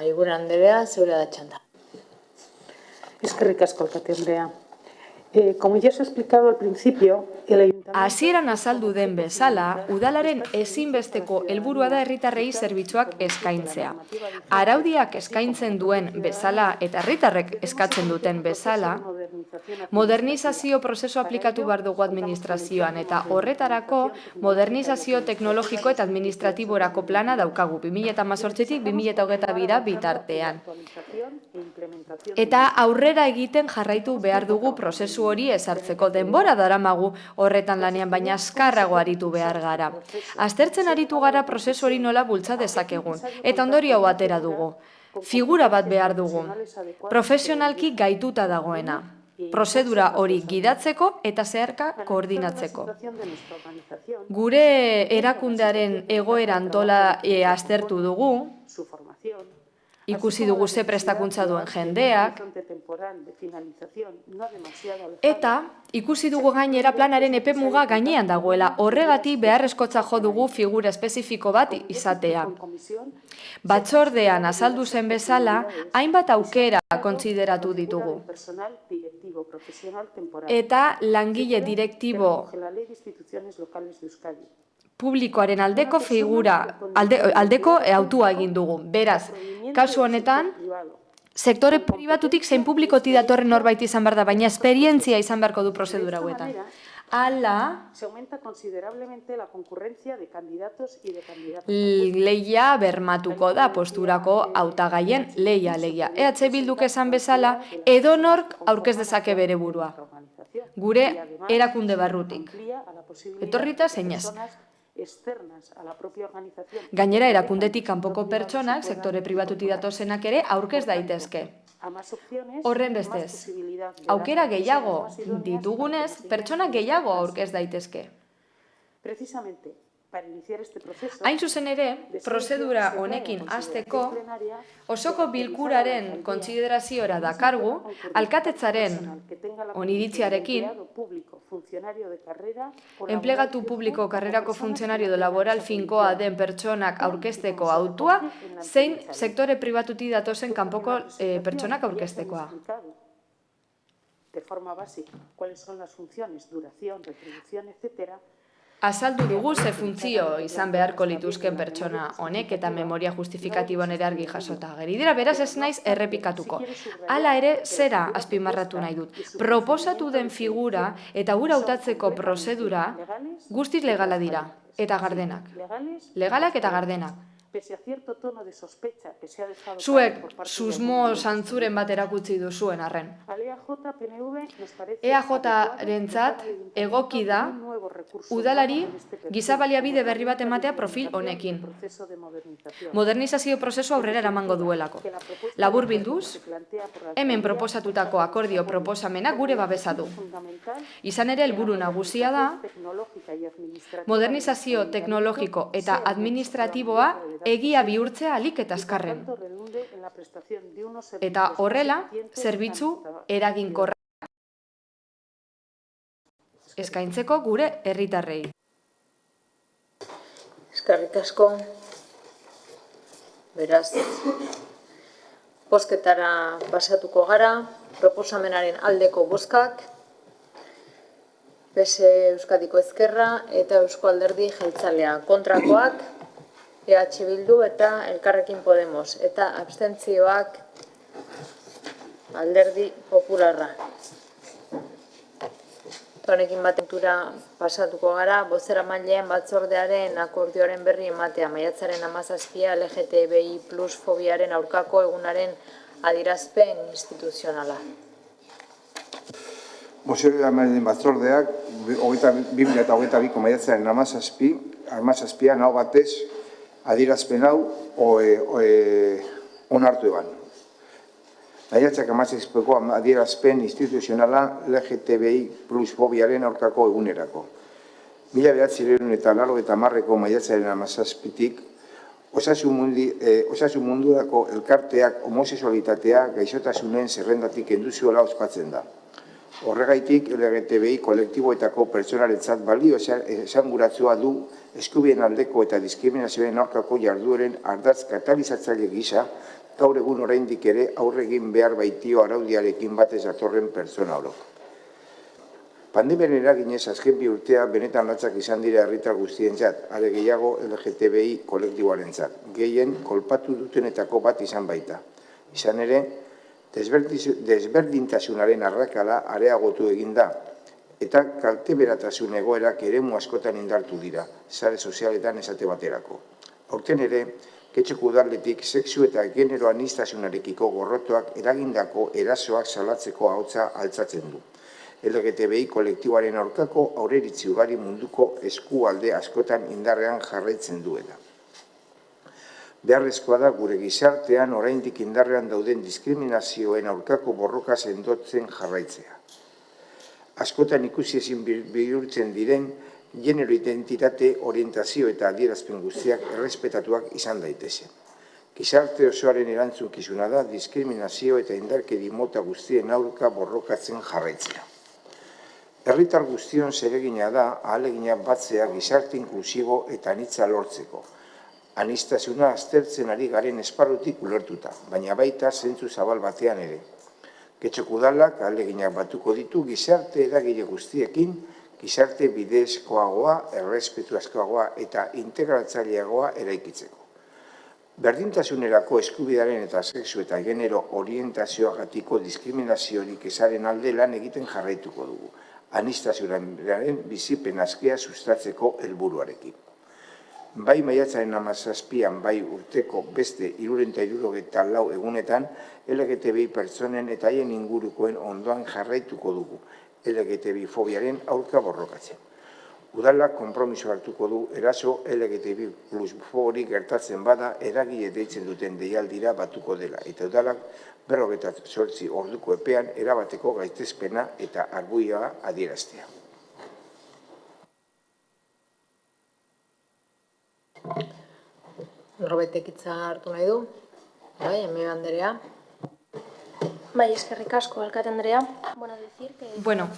Igor Andrea, zeurea da txanda. Eskerrik asko, alkate Andrea. Como ya os he explicado al principio, el ayuntamiento... Hasieran azaldu den bezala, udalaren ezinbesteko helburua da herritarrei zerbitzuak eskaintzea. Araudiak eskaintzen duen bezala eta herritarrek eskatzen duten bezala, modernizazio prozesu aplikatu behar dugu administrazioan eta horretarako modernizazio teknologiko eta administratiborako plana daukagu 2018-tik 2022 bitartean. Eta aurrera egiten jarraitu behar dugu prozesu hori ezartzeko. Denbora daramagu horretan lanean, baina azkarrago aritu behar gara. Aztertzen aritu gara prozesu hori nola bultza dezakegun, eta ondorio hau atera dugu. Figura bat behar dugu, profesionalki gaituta dagoena. Prozedura hori gidatzeko eta zeharka koordinatzeko. Gure erakundearen egoera antola aztertu dugu, ikusi dugu ze prestakuntza duen jendeak, eta ikusi dugu gainera planaren epemuga gainean dagoela, horregatik beharrezkotza jo dugu figura espezifiko bat izatea. Batzordean azaldu zen bezala, hainbat aukera kontsideratu ditugu. Eta langile direktibo publikoaren aldeko figura, aldeko autua egin dugu. Beraz, kasu honetan, sektore pribatutik zein publikoti datorren norbait izan behar da, baina esperientzia izan beharko du prozedura hauetan. Hala, lehia bermatuko da posturako hautagaien lehia. EH Bilduk esan bezala, edonork aurkez dezake bere burua. Gure erakunde barrutik. Etorrita zeinaz. Gainera, erakundetik kanpoko pertsonak, sektore pribatutik datozenak ere, aurkez daitezke. Horren bestez, aukera gehiago ditugunez, pertsona gehiago aurkez daitezke. Hain zuzen ere, prozedura honekin hasteko, osoko bilkuraren kontsiderazioa dakargu, alkatetzaren oniritziarekin, enplegatu publiko karrerako funtzionario edo laboral finkoa den pertsonak aurkezteko autua, zein sektore pribatutik datozen kanpoko pertsonak aurkeztekoa. Azaldu dugu ze funtzio izan beharko lituzken pertsona honek eta memoria justifikatiboan ere argi jasota. Geri dira, beraz ez naiz errepikatuko. Hala ere, zera azpimarratu nahi dut. Proposatu den figura eta hura hautatzeko prozedura guztiz legala dira eta gardenak. Legalak eta gardenak. Zuek susmo zantzuren bat erakutsi duzuen arren. EAJ-rentzat egoki da udalari giza baliabide berri bat ematea profil honekin. Modernizazio prozesu aurrera eramango duelako. Labur bilduz, hemen proposatutako akordio proposamena gure babesa du. Izan ere helburu nagusia da, modernizazio teknologiko eta administratiboa egia bihurtzea alik eta azkarren. Eta horrela, zerbitzu eraginkorra eskaintzeko gure herritarrei. Eskerrik asko. Beraz, bozketara pasatuko gara, proposamenaren aldeko bozkak, PSE Euskadiko Ezkerra eta Eusko Alderdi Jeltzalea. Kontrakoak EH Bildu eta Elkarrekin Podemos. Eta abstentzioak Alderdi Popularra. Honekin batentura pasatuko gara, bozeramaileen batzordearen akordioaren berri ematea. Maiatzaren 17 LGTBI plus fobiaren aurkako egunaren adierazpen instituzionala. Bozeramaileen batzordeak 2022ko maiatzaren 17an hau batez adierazpen hau onartu eban. Maiatzak 17ko adierazpen instituzionala LGTBI plus fobiaren aurkako egunerako. 1980ko maiatzaren 17tik osasun mundurako elkarteak homosexualitatea gaixotasunen zerrendatik kendu zuela ospatzen da. Horregaitik LGTBI kolektiboetako pertsonarentzat balio esanguratsua du eskubideen aldeko eta diskriminazioen aurkako jardueren ardatz katalizatzaile gisa, gaur egun oraindik ere aurre egin behar baitio araudiarekin batez datorren pertsona orok. Pandemiaren eraginez azken 2 urtea benetan latzak izan dira herritar guztientzat, are gehiago LGTBI kolektiboarentzat, gehien kolpatu dutenetako bat izan baita. Izan ere, desberdintasunaren arrakala areagotu egin da, eta kalteberatasun egoerak eremu askotan indartu dira, sare sozialetan esate baterako. Aurten ere, Getxoko udalerritik sexu eta genero aniztasunarekiko gorrotoak eragindako erasoak salatzeko ahotsa altzatzen du. LGTBI kolektiboaren aurkako aurreiritzi ugari munduko eskualde askotan indarrean jarraitzen duela. Beharrezkoa da gure gizartean oraindik indarrean dauden diskriminazioen aurkako borroka sendotzen jarraitzea. Askotan ikusi ezin bihurtzen diren genero identitate, orientazio eta adierazpen guztiak errespetatuak izan daitezen. Gizarte osoaren erantzukizuna da diskriminazio eta indarkeri mota guztien aurka borrokatzen jarraitzea. Herritar guztion zeregina da ahalegina batzea gizarte inklusibo eta anitza lortzeko. Aniztasuna aztertzen ari garen esparrutik ulertuta, baina baita zentzu zabal batean ere. Getxoko udalak ahaleginak batuko ditu gizarte eragile guztiekin, gizarte bidezkoagoa, errespetuazkoagoa eta integratzaileagoa eraikitzeko. Berdintasunerako eskubidearen eta sexu eta genero orientazioagatiko diskriminaziorik ezaren alde lan egiten jarraituko dugu, aniztasunaren bizipen askea sustatzeko helburuarekin. Bai maiatzaren 17an, bai urteko beste 364 egunetan, LGTBI pertsonen eta haien ingurukoen ondoan jarraituko dugu, LGTBI fobiaren aurka borrokatzen. Udalak konpromiso hartuko du eraso LGTBI plus fobori gertatzen bada eragile deitzen duten deialdira batuko dela, eta udalak 48 orduko epean erabateko gaitzespena eta arbuioa adieraztea. Norbetek hitza hartu nahi du? Bai, Eme Anderea. Bai, eskerrik asko, alkate Andrea. Bueno,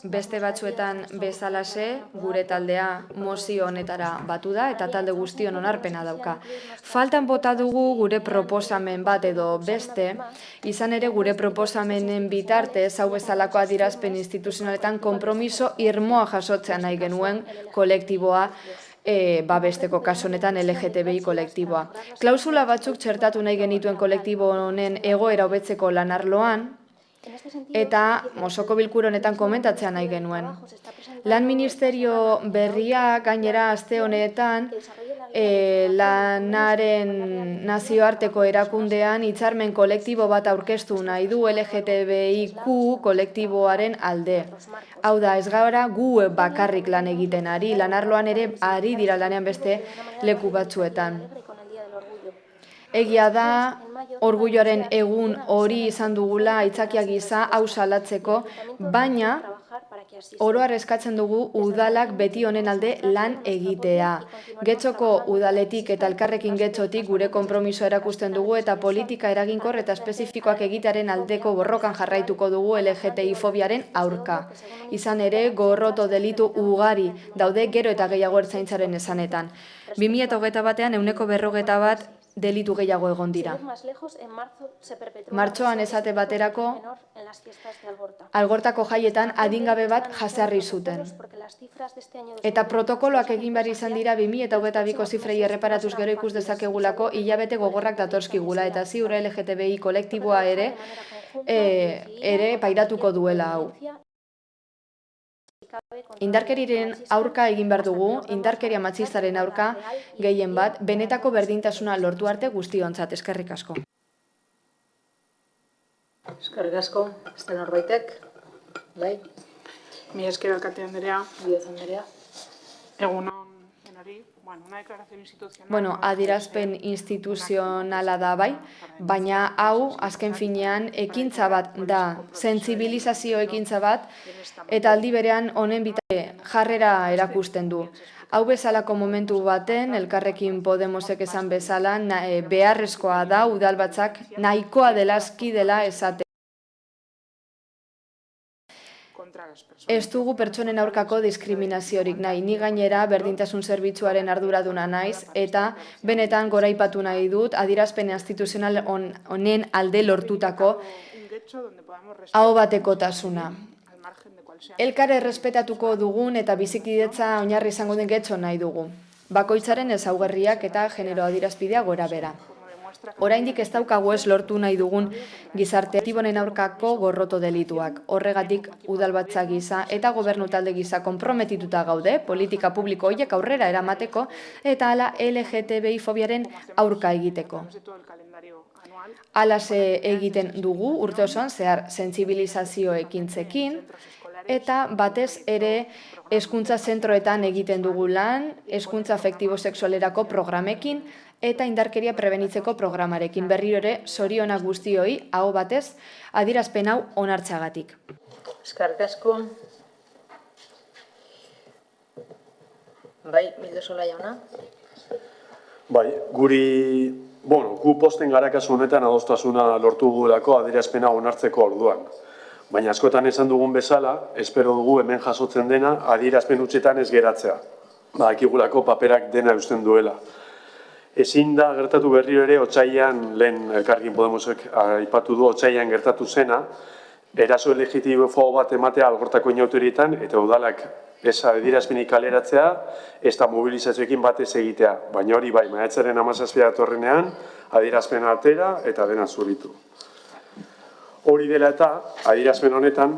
beste batzuetan bezalase, gure taldea mozio honetara batu da eta talde guztion onarpena dauka. Faltan bota dugu gure proposamen bat edo beste, izan ere gure proposamenen bitartez hau bezalako adierazpen instituzionaletan konpromiso irmoa jasotzea nahi genuen kolektiboa, babesteko kasu honetan LGTBI kolektiboa. Klausula batzuk txertatu nahi genituen kolektibo honen egoera hobetzeko lanarloan, eta osoko bilkura honetan komentatzea nahi genuen. Lan ministerio berria gainera aste honetan lanaren nazioarteko erakundean hitzarmen kolektibo bat aurkeztu nahi du LGTBIQ kolektiboaren alde. Hau da, ez gara gu bakarrik lan egiten ari, lanarloan ere ari dira lanean beste leku batzuetan. Egia da, orgulloaren egun hori izan dugula aitzakia gisa hau salatzeko, baina oro har eskatzen dugu udalak beti honen alde lan egitea. Getxoko udaletik eta elkarrekin getxotik gure konpromiso erakusten dugu eta politika eraginkor eta espezifikoak egitearen aldeko borrokan jarraituko dugu LGTBI fobiaren aurka. Izan ere, gorroto delitu ugari daude gero eta gehiago ertzaintzaren esanetan. 2021 141 delitu gehiago egon dira. Martxoan esate baterako, Algortako jaietan adingabe bat jasarri zuten. Eta protokoloak egin behar izan dira 2022ko zifrei erreparatuz gero ikus dezakegulako hilabete gogorrak datorskigula eta ziur LGTBI kolektiboa ere pairatuko duela hau. Indarkeriaren aurka egin behar dugu, indarkeria matxistaren aurka gehien bat, benetako berdintasuna lortu arte guztiontzat. Eskerrik asko. Eskerrik asko, ez da norbaitek, bai? Mi esker alkate Andrea. Bioz Andrea. Egunon denari, una declaración institucional. Bueno, adierazpen instituzionala da bai, baina hau azken finean ekintza bat da, sentsibilizazio ekintza bat, eta aldi berean honen bitartez jarrera erakusten du. Hau bezalako momentu baten, Elkarrekin Podemosek esan bezala, beharrezkoa da udalbatzak nahikoa dela, aski dela esate. Ez dugu pertsonen aurkako diskriminaziorik nahi, ni gainera berdintasun zerbitzuaren arduraduna naiz, eta benetan goraipatu nahi dut adierazpen instituzional honen alde lortutako aho batekotasuna. Elkar errespetatuko dugun eta bizikidetza oinarri izango den getxo nahi dugu. Bakoitzaren ezaugarriak eta genero adierazpidea gora bera. Oraindik ez daukagu ez lortu nahi dugun gizarte aktibonen aurkako gorroto delituak. Horregatik udalbatza gisa eta gobernu talde gisa konprometituta gaude, politika publiko horiek aurrera eramateko eta hala LGTBI fobiaren aurka egiteko. Halase egiten dugu urte osoan zehar sentsibilizazio ekintzekin eta batez ere hezkuntza zentroetan egiten dugu lan, hezkuntza afektibo-sexualerako programekin eta indarkeria prebenitzeko programarekin. Berriro ere, zorionak guztioi, aho batez, adierazpen hau onartzeagatik. Eskerrik asko. Bai, Mildesola jauna. Bai, gu posten gara kasu honetan adostasuna lortu dugulako adierazpena onartzeko orduan. Baina askotan esan dugun bezala, espero dugu hemen jasotzen dena adierazpen hutsetan ez geratzea. Badakigulako paperak dena eusten duela. Ezin da gertatu berriro ere otsailean, lehen Elkarrekin Podemosek aipatu du otsailean gertatu zena, eraso legitimo bat ematea Algortako inauterietan eta udalak ez adierazpenik kaleratzea, ez da mobilizazioekin batez egitea. Baina hori bai, maiatzaren 17 datorrenean adierazpena atera eta dena zuritu. Hori dela eta, adierazpen honetan,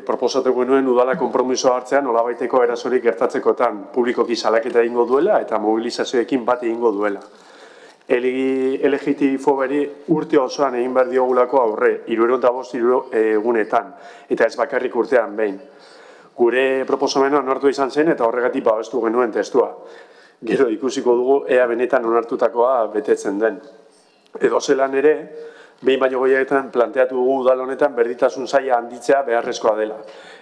proposatuko nuen udala konpromisoa hartzean nolabaiteko erasorik gertatzekotan publikoki salaketa egingo duela eta mobilizazioekin bat egingo duela. LGTBI urte osoan egin behar diogulako aurre, 75 egunetan, eta ez bakarrik urtean behin. Gure proposamena onartu izan zen eta horregatik babestu genuen testua. Gero ikusiko dugu ea benetan onartutakoa betetzen den. Edo zelan ere, behin baino gehiagetan planteatu dugu udal honetan berdintasun saila handitzea beharrezkoa dela.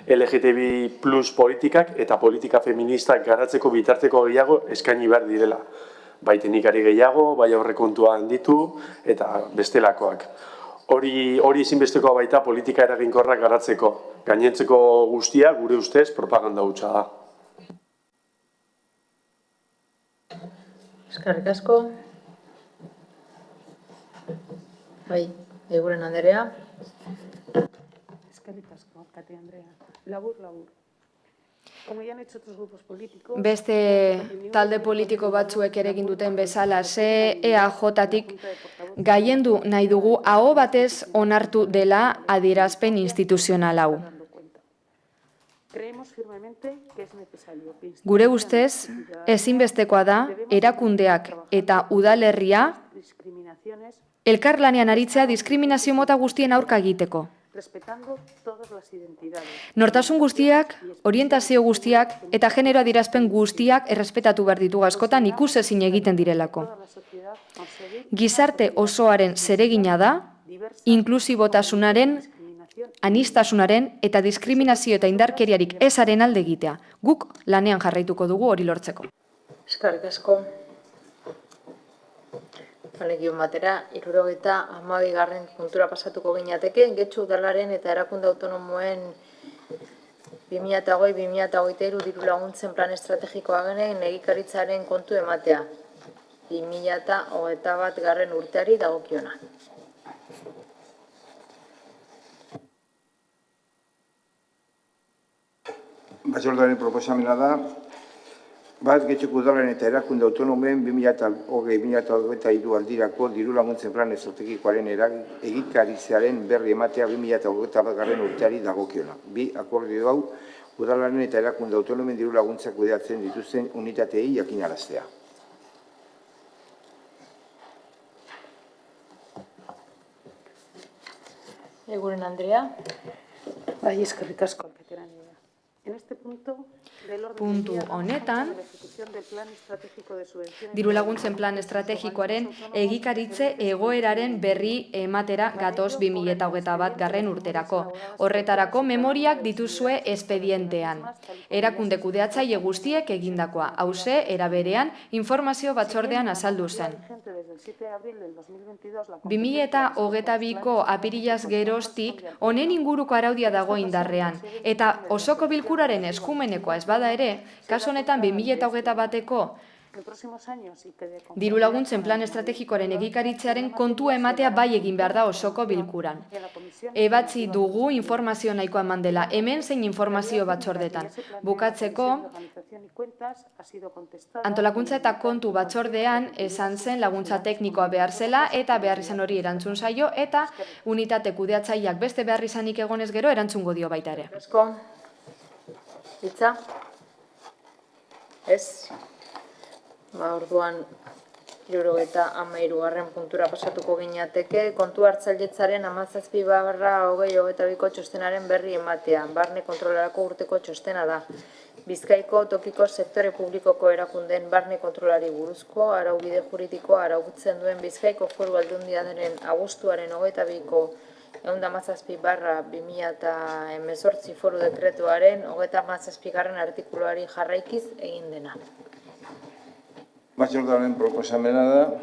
LGTBI plus politikak eta politika feministak garatzeko bitarteko gehiago eskaini behar direla. Bai teknikari gehiago, bai aurrekontua handitu eta bestelakoak. Hori ezinbestekoa baita politika eraginkorrak garatzeko. Gainentzeko guztia gure ustez propaganda hutsa da. Eskerrik asko. Bai, Eguren Andrea. Eskerrik asko, Kate Andrea. Labur. Como ya han hecho otros grupos políticos... Beste talde politiko batzuek ere egin duten bezala, EAJ-tik gaiendu nahi dugu aho batez onartu dela adierazpen instituzional hau. Gure ustez, ezinbestekoa da erakundeak eta udalerria elkarlanean aritzea diskriminazio mota guztien aurka egiteko. Nortasun guztiak, orientazio guztiak eta genero adierazpen guztiak errespetatu behar ditu askotan ikusezin egiten direlako. Gizarte osoaren zeregina da, inklusibotasunaren, anistasunaren eta diskriminazio eta indarkeriarik ezaren alde egitea. Guk lanean jarraituko dugu hori lortzeko. Eskerrik asko. Honekin batera, 72. puntura pasatuko gineateke, Getxo udalaren eta erakunde autonomoen 2020-2023 diru laguntzen plan estrategikoa genen egikaritzaren kontu ematea. 2021 urteari dagokiona. Batzordearen proposamena da, bat Getxoko udalaren eta erakunde autonomoen 2020-2023 aldirako diru laguntzen plan estrategikoaren egikaritzearen berri ematea 2021 urteari dagokiona. Bi, akordio hau udalaren eta erakunde autonomen diru laguntzak kudeatzen dituzten unitateei jakinaraztea. Eguren Andrea. Bai, eskerrik asko, Alkate Andrea. En este punto, puntu honetan, diru laguntzen plan estrategikoaren egikaritze egoeraren berri ematera gatoz 2021 urterako. Horretarako memoriak dituzue espedientean. Erakunde kudeatzaile guztiek egindakoa. Hauxe, era berean, informazio batzordean azaldu zen. 2022ko apirilaz geroztik honen inguruko araudia dago indarrean. Eta osoko bilkuraren eskumenekoa ez bada ere, kasu honetan 2021ko diru laguntzen plan estrategikoaren egikaritzearen kontua ematea bai egin behar da osoko bilkuran. Ebatzi dugu informazio nahikoa eman dela, hemen zein informazio batzordetan. Bukatzeko, antolakuntza eta kontu batzordean esan zen laguntza teknikoa behar zela eta behar izan hori erantzun zaio eta unitate kudeatzaileak beste behar izanik egonez gero erantzungo dio baita ere. Itza? Ez? Orduan, 73. puntura pasatuko gineateke, kontu hartzailetzaren 17/2022ko txostenaren berri ematea. Barne kontrolarako urteko txostena da. Bizkaiko tokiko sektore publikoko erakundeen barne kontrolari buruzko araubide juridikoa arautzen duen Bizkaiko Foru Aldundiaren abuztuaren 22ko 117/2018 foru dekretuaren 37. artikuluari jarraikiz egin dena. Batzordearen proposamena da,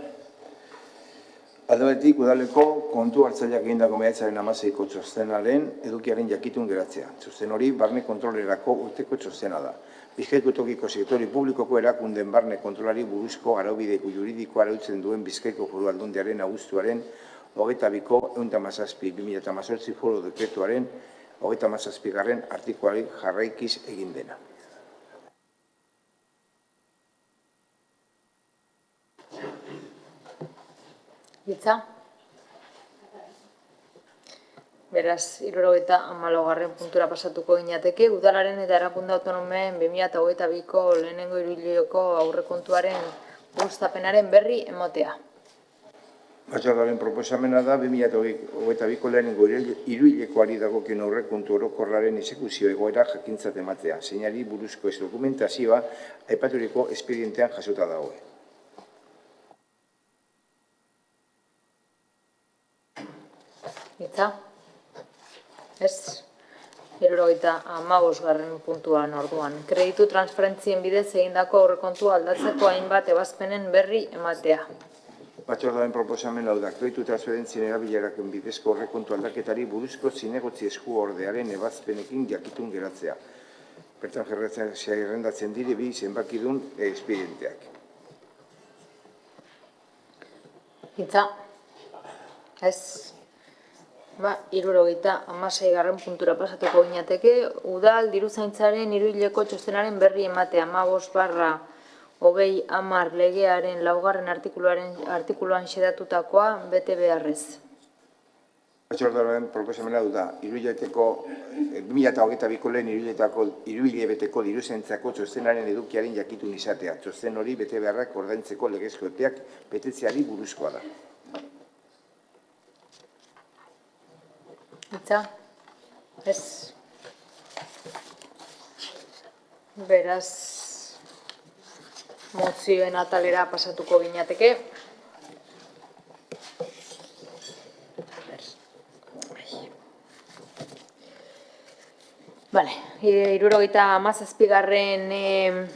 alde batetik udaleko kontu hartzaileak egindako maiatzaren 16ko txostenaren edukiaren jakitun geratzea. Txosten hori barne kontrolerako urteko txostena da. Bizkaiko tokiko sektori publikoko erakunden barne kontrolari buruzko araubide juridikoa arautzen duen Bizkaiko Foru Aldundiaren abuztuaren 22ko 117/2018 foru dekretuaren 37. artikuluari jarraikiz egin dena. Itza? Beraz, 74. puntura pasatuko gineateke, udalaren eta erakunde autonomen 2022ko lehenengo hiruhileko aurrekontuaren gustapenaren berri emotea. Batzordearen proposamena da 2022ko lehenengo hiruhilekoari dagokion aurrekontu orokorraren exekuzio egoera jakintzat ematea. Zeinari buruzko ez dokumentazioa aipaturiko espedientean jasota dago. Itza? Ez? 75. puntuan orduan. Kreditu transferentzien bidez egindako aurrekontua aldatzeko hainbat ebazpenen berri ematea. Batzordearen proposamena hau da, kreditu transferentzien erabileraken bidezko aurrekontu aldaketari buruzko zinegotzi esku ordearen ebazpenekin jakitun geratzea. Bertan zerrendatzen dire bi zenbakidun espedienteak. Itza? Ez? 76. puntura pasatuko gineateke, udal diruzaintzaren hiruhileko txostenaren berri ematea 15/2010 legearen 4. artikuluan xedatutakoa bete beharrez. Batzordearen proposamena du da, 2022ko lehen hiruhilebeteko diruzaintzako txostenaren edukiaren jakitun izatea. Txosten hori bete beharrak ordaintzeko legezko epeak betetzeari buruzkoa da. Itza? Ez? Beraz, mozioen atalera pasatuko gineateke. Bale, 77.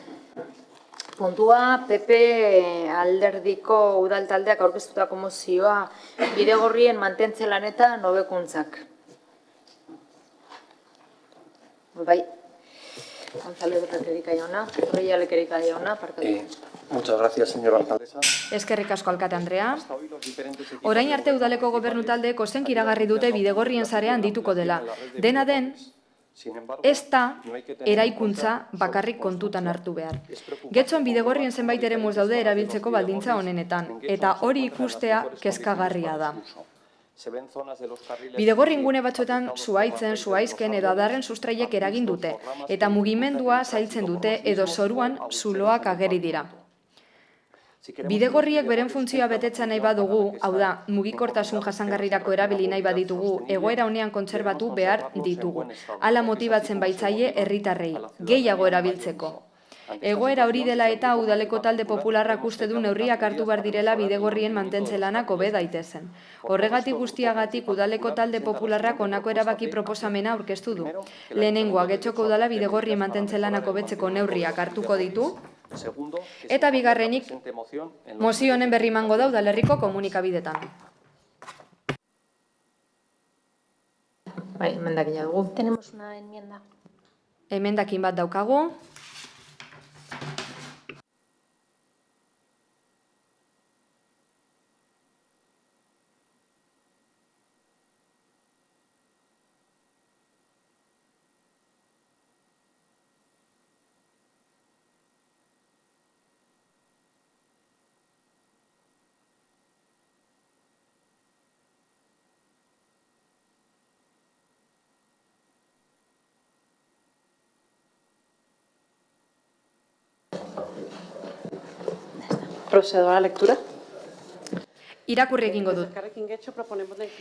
puntua, PP alderdiko udal taldeak aurkeztutako mozioa bidegorrien mantentze lanetan hobekuntzak. Bai. González Rekerika jauna, Reialek Erika jauna, parkatu. Muchas gracias, señora alcaldesa. Eskerrik asko alkate Andrea. Orain arte udaleko gobernu taldeek ozenki iragarri dute bidegorrien sarea handituko dela. Dena den, ez da eraikuntza bakarrik kontutan hartu behar. Getxon bidegorrien zenbait eremuz daude erabiltzeko baldintza honenetan, eta hori ikustea kezkagarria da. Bidegorri ingune batzuetan zuhaitzen, zuhaizken edo adarren sustraiek eragin dute, eta mugimendua zailtzen dute edo zoruan zuloak ageri dira. Bidegorriek beren funtzioa betetzen nahi badugu, hau da, mugikortasun jasangarrirako erabili nahi baditugu, egoera honean kontserbatu behar ditugu. Hala motibatzen baitzaie herritarrei, gehiago erabiltzeko. Egoera hori dela eta udaleko talde popularrak uste du neurriak hartu behar direla bidegorrien mantentze lanak hobe daitezen. Horregatik guztiagatik udaleko talde popularrak honako erabaki proposamena aurkeztu du. Lehenengoa, Getxoko udala bidegorrien mantentze lanak hobetzeko neurriak hartuko ditu, eta bigarrenik, mozio honen berri emango da udalerriko komunikabidetan. Bai, emendakina dugu. Tenemos una enmienda. Emendakin bat daukagu. Procedo a la lectura. Irakurri egingo dut.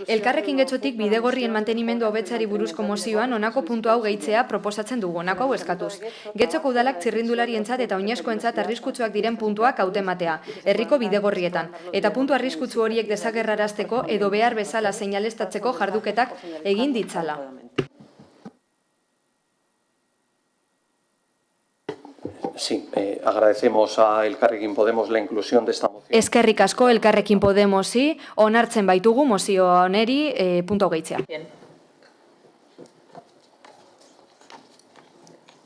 Elkarrekin Getxotik bidegorrien mantenimendu hobetzari buruzko mozioan honako puntu hau gehitzea proposatzen dugu, honako hau eskatuz. Getxoko udalak txirrindularientzat eta oinezkoentzat arriskutsuak diren puntuak hautematea, herriko bidegorrietan, eta puntu arriskutsu horiek desagerrarazteko edo behar bezala seinaleztatzeko jarduketak egin ditzala. Sí, agradecemos a Elkarrekin Podemos la inclusión de esta moción. Eskerrik asko Elkarrekin Podemosi, onartzen baitugu mozio honeri puntu gehitzea.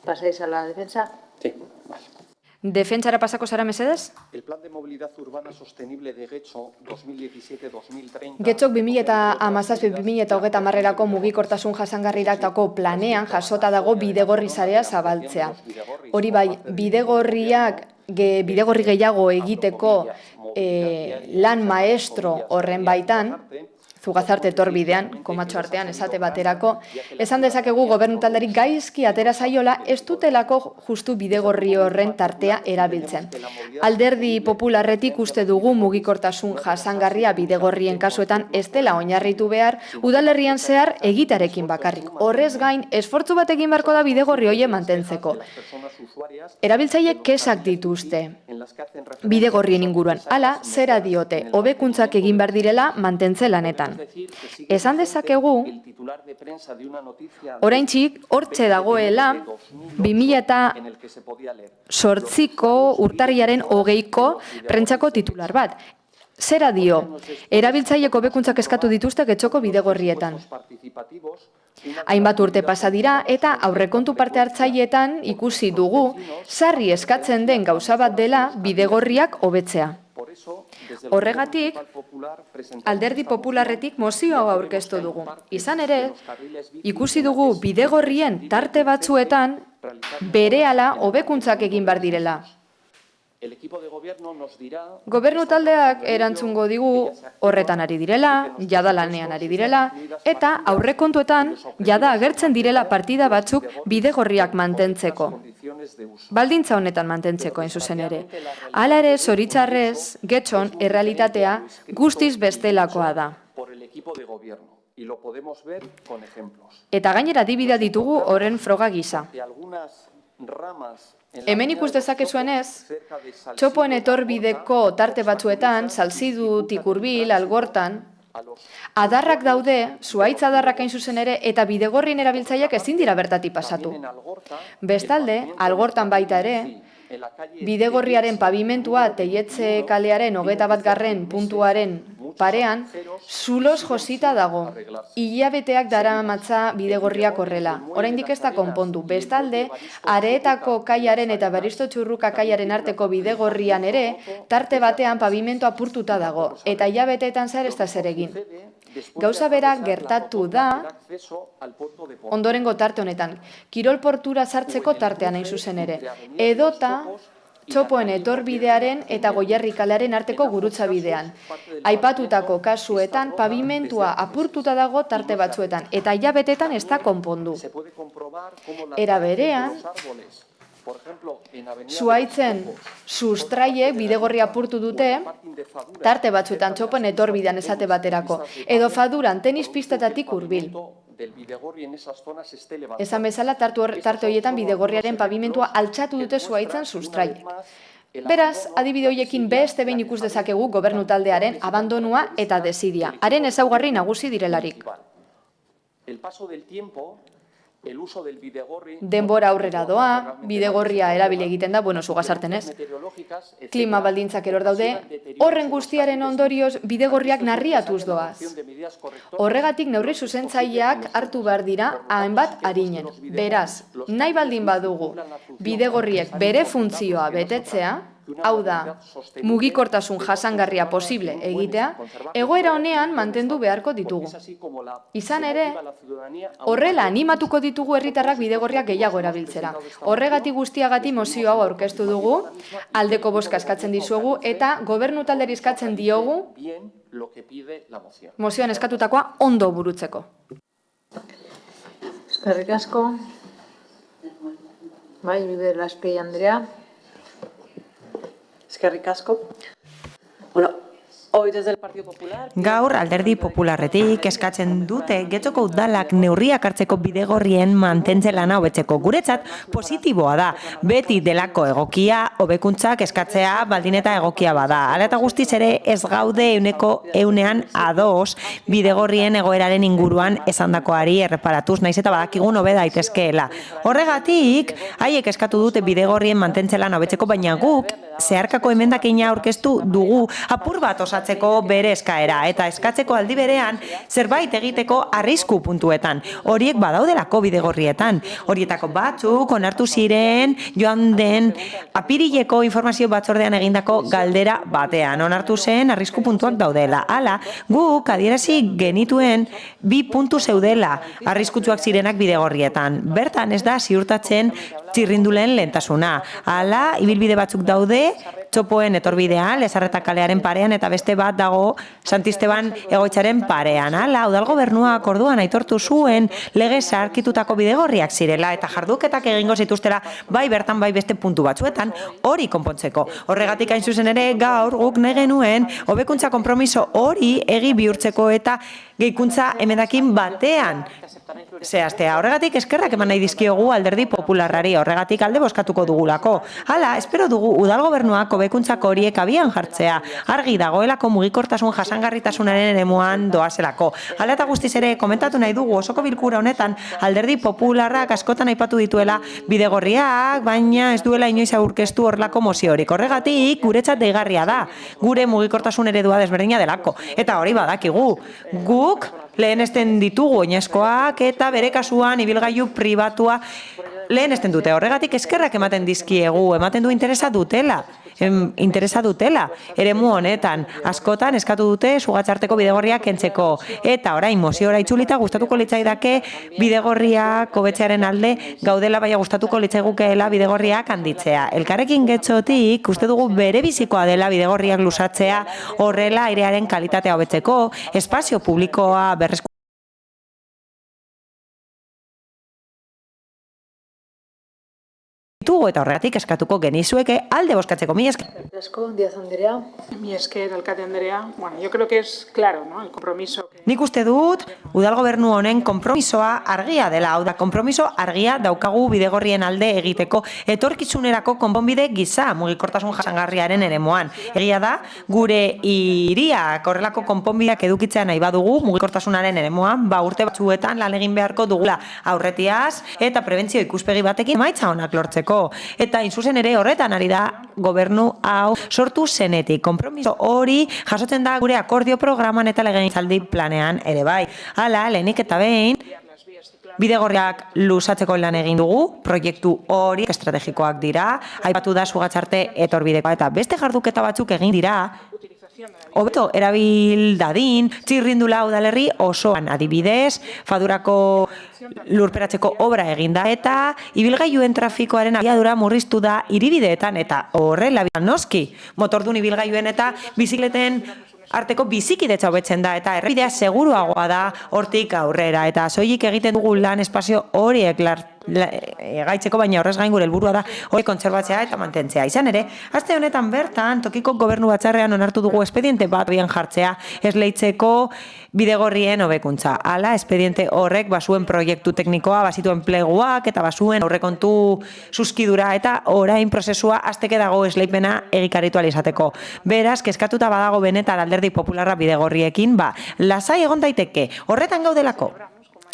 ¿Pasáis a la defensa? Sí, vale. Defentsara pasako zara mesedez? El Plan de Movilidad Urbana Sostenible de Getxo 2017-2030... Getxok 2017-2030 mugikortasun jasangarriratako planean jasota dago bidegorri sarea zabaltzea. Hori bai, bidegorri gehiago egiteko lan maestro horren baitan, Zugazarte etorbidean, komatxo artean esate baterako, esan dezakegu gobernu talderik gaizki atera zaiola ez dutelako justu bidegorri horren tartea erabiltzen. Alderdi popularretik uste dugu mugikortasun jasangarria bidegorrien kasuetan ez dela oinarritu behar udalerrian zehar egitarekin bakarrik. Horrez gain, esfortzu bat egin beharko da bidegorri hoie mantentzeko. Erabiltzaileek kesak dituzte bidegorrien inguruan. Hala, zera diote, hobekuntzak egin behar direla mantentze lanetan. Esan dezakegu, oraintzik hortxe dagoela 2008ko urtarrilaren 20ko prentsako titular bat. Zera dio, erabiltzaileek hobekuntzak eskatu dituzte Getxoko bidegorrietan. Hainbat urte pasa dira eta aurrekontu parte hartzaileetan ikusi dugu sarri eskatzen den gauza bat dela bidegorriak hobetzea. Horregatik, alderdi popularretik mozio hau aurkeztu dugu. Izan ere, ikusi dugu bidegorrien tarte batzuetan berehala hobekuntzak egin behar direla. Gobernu taldeak erantzungo digu horretan ari direla, jada lanean ari direla, eta aurrekontuetan jada agertzen direla partida batzuk bidegorriak mantentzeko. Baldintza honetan mantentzeko, zuzen ere. Hala ere, zoritzarrez, Getxon errealitatea guztiz bestelakoa da. Eta gainera adibidea ditugu horren froga gisa. Hemen ikus dezakezuenez, txopoen etorbideko tarte batzuetan, Salzidutik hurbil, Algortan, adarrak daude, zuhaitz adarrak hain zuzen ere, eta bidegorrien erabiltzaileak ezin dira bertatik pasatu. Bestalde, Algortan baita ere, Bidegorriaren pavimentua Teietze kalearen 21. puntuaren parean, zuloz josita dago. Hilabeteak daramatza bidegorriak horrela. Oraindik ez da konpondu. Bestalde, Areetako kaiaren eta Baristo Txurruka kaiaren arteko bidegorrian ere, tarte batean pavimentua apurtuta dago, eta hilabeteetan zer ez da zer egin. Gauza bera gertatu da ondorengo tarte honetan, kirol portura sartzeko tartean hain zuzen ere, edota Txopoen etorbidearen eta Goierri kalearen arteko gurutza bidean. Aipatutako kasuetan pavimentua apurtuta dago tarte batzuetan, eta hilabetetan ez da konpondu. Era berean, Zuhaitzen sustraiek bidegorri apurtu dute tarte batzuetan Txopoen etorbidean esate baterako, edo Faduran tenis pistetatik hurbil. Esan bezala, tarte horietan bidegorriaren pavimentua altxatu dute Zuhaitzen sustraiek. Beraz, adibide horiekin beste behin ikus dezakegu gobernu taldearen abandonua eta desidia, haren ezaugarri nagusi direlarik. Denbora aurrera doa, bidegorria erabili egiten da, zugasarten ez. Klima baldintzak eror daude, horren guztiaren ondorioz bidegorriak narriatuz doaz. Horregatik neurri zuzentzaileak hartu behar dira hainbat arinen. Beraz, nahi baldin badugu bidegorriek bere funtzioa betetzea, hau da, mugikortasun jasangarria posible egitea, egoera honean mantendu beharko ditugu. Izan ere, horrela animatuko ditugu herritarrak bidegorriak gehiago erabiltzera. Horregatik guztiagatik mozio hau aurkeztu dugu, aldeko bozka eskatzen dizuegu eta gobernu talderi eskatzen diogu mozioan eskatutakoa ondo burutzeko. Eskerrik asko. Bai, Bide Laskei Andrea. Eskerrik asko. Bueno, hoy desde el Partido Popular... Gaur Alderdi Popularretik eskatzen dute Getxoko udalak neurriak hartzeko bidegorrien mantentze lana hobetzeko. Guretzat positiboa da, beti delako egokia, hobekuntzak eskatzea baldin eta egokia bada. Hala eta guztiz ere ez gaude 100% ados bidegorrien egoeraren inguruan esandakoari erreparatuz, naiz eta badakigun hobe daitezkeela. Horregatik, haiek eskatu dute bidegorrien mantentze lana hobetzeko, baina guk zeharkako emendakina aurkeztu dugu apur bat osatzeko bere eskaera eta eskatzeko aldi berean zerbait egiteko arrisku puntuetan. Horiek badaudelako bidegorrietan. Horietako batzuk onartu ziren joan den apirileko informazio batzordean egindako galdera batean. Onartu zen arrisku puntuak daudela. Hala, guk adierazi genituen 2 puntu zeudela arriskutsuak zirenak bidegorrietan. Bertan ez da ziurtatzen txirrindulen lehentasuna. Hala, ibilbide batzuk daude, Txopoen etorbidean, Lezarreta kalearen parean, eta beste bat dago Santisteban egoitzaren parean. Hala, udal gobernuak orduan aitortu zuen lege zaharkitutako bidegorriak zirela, eta jarduketak egingo zituztela bai bertan bai beste puntu batzuetan hori konpontzeko. Horregatik hain zuzen ere gaur guk nahi genuen hobekuntza konpromiso hori egi bihurtzeko eta gehikuntza emendakin batean zehaztea. Horregatik eskerrak eman nahi dizkiogu Alderdi Popularrari, horregatik alde bozkatuko dugulako. Hala, espero dugu udal gobernuak hobekuntzak horiek abian jartzea. Argi dagoelako mugikortasun jasangarritasunaren eremuan doazelako. Hala eta guztiz ere komentatu nahi dugu osoko bilkura honetan Alderdi Popularrak askotan aipatu dituela bidegorriak, baina ez duela inoiz aurkeztu horrelako moziorik. Horregatik guretzat deigarria da. Gure mugikortasun eredua desberdina delako. Eta hori badakigu. Guk lehenesten ditugu oinezkoak eta bere kasuan ibilgailu pribatua lehenesten dute. Horregatik eskerrak ematen dizkiegu, ematen du interesa dutela. Eremu honetan askotan eskatu dute sugatzarteko bidegorriak kentzeko eta orain moziora itzulita gustatuko litzaidake bidegorriak hobetzearen alde gaudela, baina gustatuko litzaigukeela bidegorriak handitzea. Elkarrekin Getxotik uste dugu bere bizikoa dela bidegorriak luzatzea, horrela airearen kalitatea hobetzeko, espazio publikoa berresku eta horregatik eskatuko genizueke alde bozkatzeko. Mila esker. Díaz Andrea. Mila esker, alkate Andrea. Bueno, yo creo que es claro, ¿no? El compromiso. Nik uste dut, udal gobernu honen konpromisoa argia dela, hau da, konpromiso argia daukagu bidegorrien alde egiteko etorkizunerako konponbide gisa mugikortasun jasangarriaren eremuan. Egia da, gure hiriak horrelako konponbideak edukitzea nahi badugu mugikortasunaren eremuan, urte batzuetan lan egin beharko dugula aurretiaz eta prebentzio ikuspegi batekin emaitza onak lortzeko. Eta inzuzen ere horretan ari da gobernu hau sortu zenetik. Konpromiso hori jasotzen da gure akordio programan eta legegintzaldi planean ere bai. Hala, lehenik eta behin, bidegorriak luzatzeko lan egin dugu, proiektu hori estrategikoak dira, aipatu da Sugatzarte etorbidekoa eta beste jarduketa batzuk egin dira, hobeto erabil dadin, Txirrindula udalerri osoan adibidez, Fadurako lurperatzeko obra eginda eta ibilgailuen trafikoaren abiadura murriztu da hiribideetan eta horrela noski motordun ibilgailuen eta bizikleten arteko bizikidetza hobetzen da eta errepidea seguruagoa da hortik aurrera eta soilik egiten dugu lan espazio horiek gaitzeko, baina horrez gain gure helburua da hori kontserbatzea eta mantentzea. Izan ere, aste honetan bertan tokiko gobernu batzarrean onartu dugu espediente bat bien jartzea esleitzeko bidegorrien hobekuntza. Hala, espediente horrek basuen proiektu teknikoa, basitu enpleguak eta basuen aurrekontu zuzkidura eta orain prozesua hasteke dago esleipena egikaritu ahal izateko. Beraz, kezkatuta badago benetan Alderdi Popularra bidegorriekin, lasai egon daiteke, horretan gaudelako.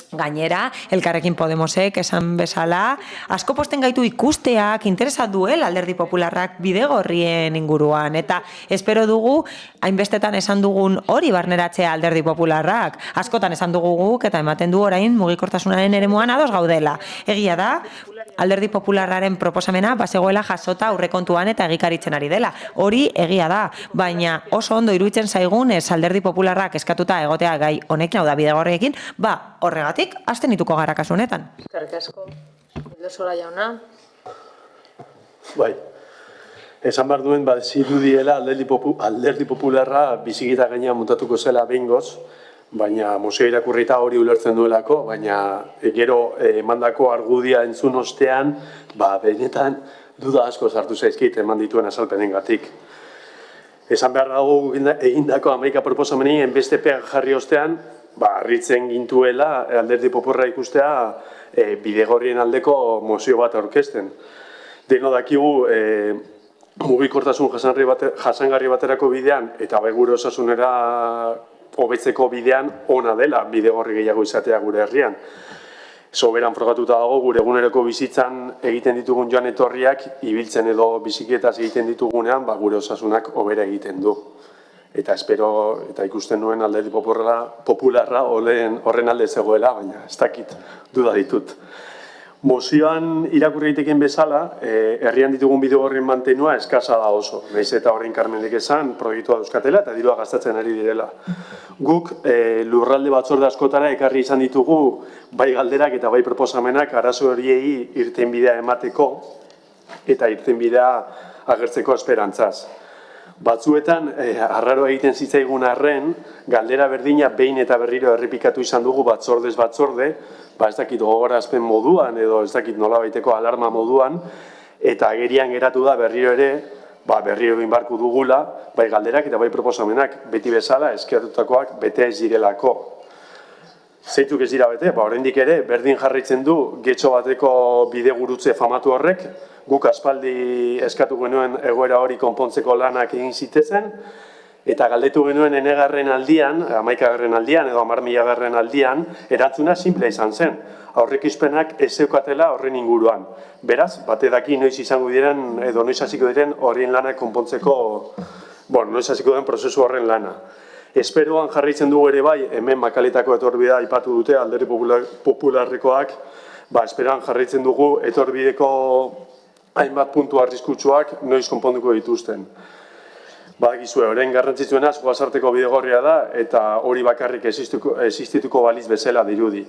Gainera, Elkarrekin Podemosek esan bezala, asko posten gaitu ikusteak interesa duel Alderdi Popularrak bidegorrien inguruan eta espero dugu hainbestetan esan dugun hori barneratzea Alderdi Popularrak. Askotan esan dugu guk eta ematen du orain mugikortasunaren eremuan ados gaudela. Egia da, Alderdi Popularraren proposamena bazegoela jasota aurrekontuan eta egikaritzen ari dela. Hori egia da, baina oso ondo iruditzen zaigunez Alderdi Popularrak eskatuta egotea gai honekin, hau da bidegorriekin, horregatik hasten dituko gara kasu honetan. Eskerrik asko. Aldezora jauna. Bai. Esan behar duen, zirudiela Alderdi Popularra bizikita gainean muntatuko zela behingoz, baina museo irakurrita hori ulertzen duelako, baina gero emandako argudia entzun ostean, benetan duda asko sartu zaizkit eman dituen azalpenengatik. Esan behar dago egindako 11 proposameni enbestepean jarri ostean, harritzen gintuela Alderdi Popularra ikustea bidegorrien aldeko mozio bat aurkezten. Deno dakigu mugikortasun jasangarri baterako bidean eta gure osasunera hobetzeko bidean ona dela bidegorri gehiago izatea gure herrian. Soberan frogatuta dago gure eguneroko bizitzan egiten ditugun joan etorriak ibiltzen edo bizikletaz egiten ditugunean gure osasunak hobera egiten du. Eta espero eta ikusten nuen Alderdi Popularra horren alde zegoela, baina ez dakit duda ditut. Mozioan irakurri egiteken bezala, herrian ditugun bidegorrien mantenua eskasa da oso. Nahiz eta horrein Karmenek esan, proiektua dauzkatela eta dirua gastatzen ari direla. Guk lurralde batzorde askotara ekarri izan ditugu bai galderak eta bai proposamenak arazo horiei irtenbidea emateko eta irtenbidea agertzeko esperantzaz. Batzuetan, arraro egiten zitzaigun arren, galdera berdina behin eta berriro errepikatu izan dugu batzordez batzorde, ez dakit gogorazpen moduan edo ez dakit nolabaiteko alarma moduan, eta agerian geratu da berriro ere, berriro egin barku dugula, bai galderak eta bai proposamenak beti bezala eskiatutakoak bete ez direlako. Zeitzuk ez dira bete, oraindik ere, berdin jarraitzen du getxo bateko bidegurutze famatu horrek, guk aspaldi eskatu genuen egoera hori konpontzeko lanak egin zitezen, eta galdetu genuen enegarren aldian, 11garren aldian edo 10.000garren aldian, erantzuna simplea izan zen. Aurreikispenak ez zeukatela horren inguruan. Beraz, bate daki noiz izango diren edo noiz hasiko diren horien lanak konpontzeko, noiz hasiko den prozesu horren lana. Esperoan jarraitzen dugu ere bai, hemen Makaletako etorbidea aipatu dute Alderdi Popularrekoak, esperoan jarraitzen dugu etorbideko hainbat puntu arriskutsuak noiz konponduko dituzten. Badakizue, orain garrantzitsuena Sugatzarteko bidegorria da eta hori bakarrik existituko baliz bezala dirudi.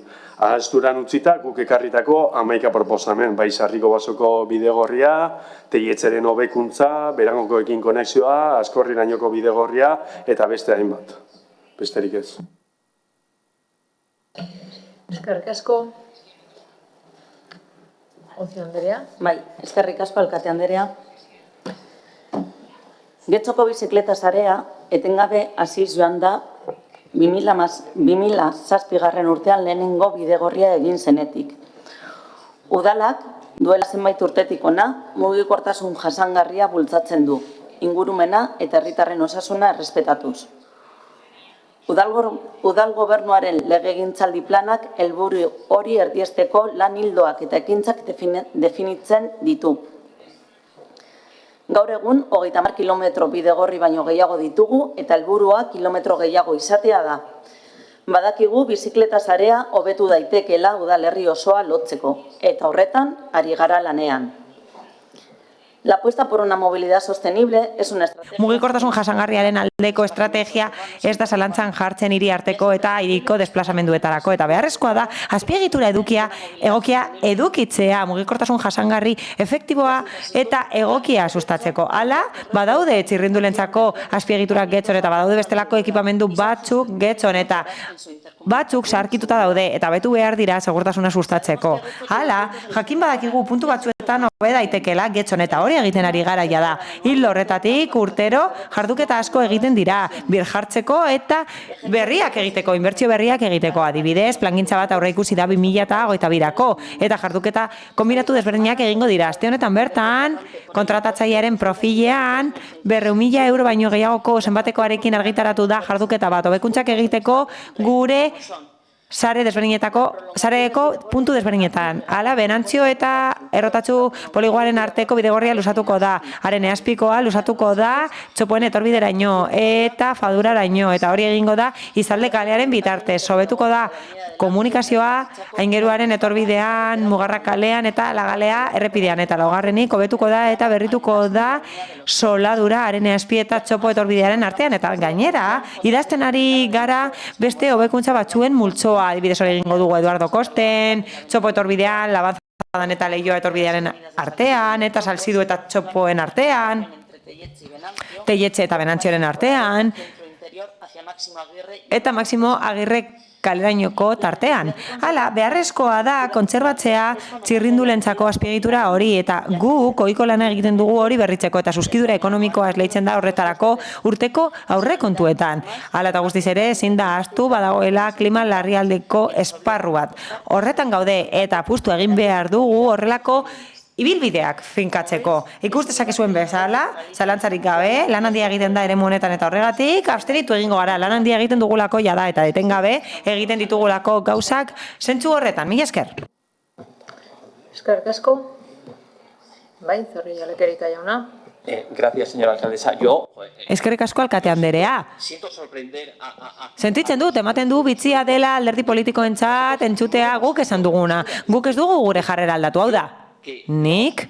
Ahazturan utzita guk ekarritako 11 proposamen, bai Sarriko basoko bidegorria, Teietzeren hobekuntza, Berangokoekin konexioa, Askorrirainoko bidegorria eta beste hainbat. Besterik ez. Eskerrik asko. Ocio Andrea. Bai, eskerrik asko alkate Andrea. Getxoko bizikleta sarea etengabe hasiz joan da 2007 urtean lehenengo bidegorria egin zenetik. Udalak duela zenbait urtetik hona mugikortasun jasangarria bultzatzen du, ingurumena eta herritarren osasuna errespetatuz. Udal gobernuaren legegintzaldi planak helburu hori erdiesteko lan ildoak eta ekintzak definitzen ditu. Gaur egun, 30 kilometro bidegorri baino gehiago ditugu eta helburua kilometro gehiago izatea da. Badakigu bizikleta sarea hobetu daitekeela udalerri osoa lotzeko, eta horretan ari gara lanean. La apuesta por una movilidad sostenible es una estrategia... Mugikortasun jasangarriaren aldeko estrategia ez da zalantzan jartzen hiri arteko eta hiriko desplazamenduetarako, eta beharrezkoa da azpiegitura egokia edukitzea mugikortasun jasangarri efektiboa eta egokia sustatzeko. Hala, badaude txirrindulentzako azpiegiturak Getxon eta badaude bestelako ekipamendu batzuk Getxon eta batzuk sarkituta daude eta betu behar dira segurtasuna sustatzeko. Hala, jakin badakigu puntu batzuetan hobe daitekeela Getxon eta hori egiten ari garaia da. Ildo horretatik urtero jarduketa asko egiten dira, birjartzeko eta berriak egiteko, inbertsio berriak egiteko. Adibidez, plangintza bat aurreikusi da 2022ko eta jarduketa kombinatu desberdinak egingo dira. Aste honetan bertan, kontratatzailearen profilean 400.000 euro baino gehiagoko zenbatekoarekin argitaratu da jarduketa bat. Hobekuntzak egiteko gure sareko puntu desberdinetan. Hala, Benantzio eta Errotatzu poligoaren arteko bidegorria lusatuko da. Haren Eazpikoa lusatuko da Txopoen etorbideraino eta Faduraraino. Eta hori egingo da Izalde kalearen bitartez. Hobetuko da komunikazioa Aingeruaren etorbidean, Mugarra kalean eta Lagalea errepidean. Eta laugarrenik hobetuko da eta berrituko da Soladura Haren Eazpi eta Txopo etorbidearen artean. Eta gainera, idazten ari gara beste hobekuntza batzuen multzoa. Adibidez hori egingo dugu Eduardo Kosten, Txopo etorbidean, Labanzadan eta Leioa etorbidearen artean, eta Salzidu eta Txopoen artean, Telletxe eta Benantzioren artean, eta Maximo Agirre kalerainoko tartean. Hala, beharrezkoa da kontserbatzea txirrindulentzako azpiegitura hori eta guk ohiko lana egiten dugu hori berritzeko eta zuzkidura ekonomikoa esleitzen da horretarako urteko aurrekontuetan. Hala eta guztiz ere ezin da ahaztu badagoela klima larrialdeko esparru bat. Horretan gaude eta apustu egin behar dugu horrelako ibilbideak finkatzeko. Ikus dezakezuen bezala, zalantzarik gabe, lan handia egiten da eremu honetan eta horregatik, abstenitu egingo gara, lan handia egiten dugulako jada eta detengabe egiten ditugulako gauzak zentzu horretan. Mila esker. Eskerrik asko. Bai, Zorrilla Lekerika jauna. Gracias, señora alcaldesa. Yo... Eskerrik asko alkate anderea. Sentitzen dut, ematen du bitzia dela alderdi politikoentzat entzutea guk esan duguna. Guk ez dugu gure jarrera aldatu, hau da. Nik,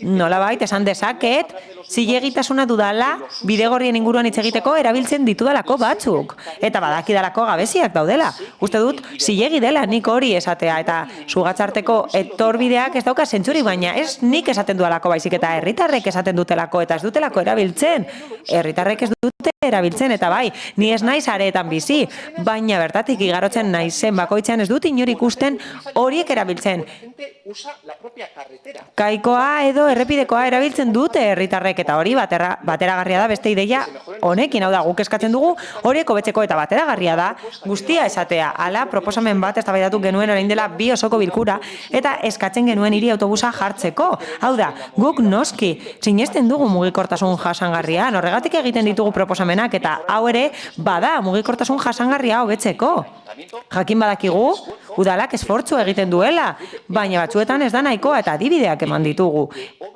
nolabait esan dezaket, zilegitasuna dudala bidegorrien inguruan hitz egiteko erabiltzen ditudalako batzuk. Eta badakidalako gabeziak daudela. Uste dut, zilegi dela nik hori esatea eta zugatzarteko etorbideak ez dauka zentzurik, baina ez nik esaten dudalako baizik eta herritarrek esaten dutelako eta ez dutelako erabiltzen. Herritarrek ez dute erabiltzen eta bai, ni ez naiz areetan bizi, baina bertatik igarotzen naizen bakoitzean ez dut inor ikusten horiek erabiltzen. Kaikoa edo errepidekoa erabiltzen dute herritarrek eta hori bateragarria da beste ideia honekin, hau da guk eskatzen dugu horiek hobetzeko eta bateragarria da guztia esatea. Hala, proposamen bat eztabaidatu genuen orain dela 2 osoko bilkura eta eskatzen genuen hiri autobusa jartzeko. Hau da, guk noski sinesten dugu mugikortasun jasangarrian, horregatik egiten ditugu proposamenak eta hau ere bada mugikortasun jasangarria hobetzeko. Jakin badakigu, udalak esfortzu egiten duela, baina batzuetan ez da nahikoa eta adibideak eman ditugu.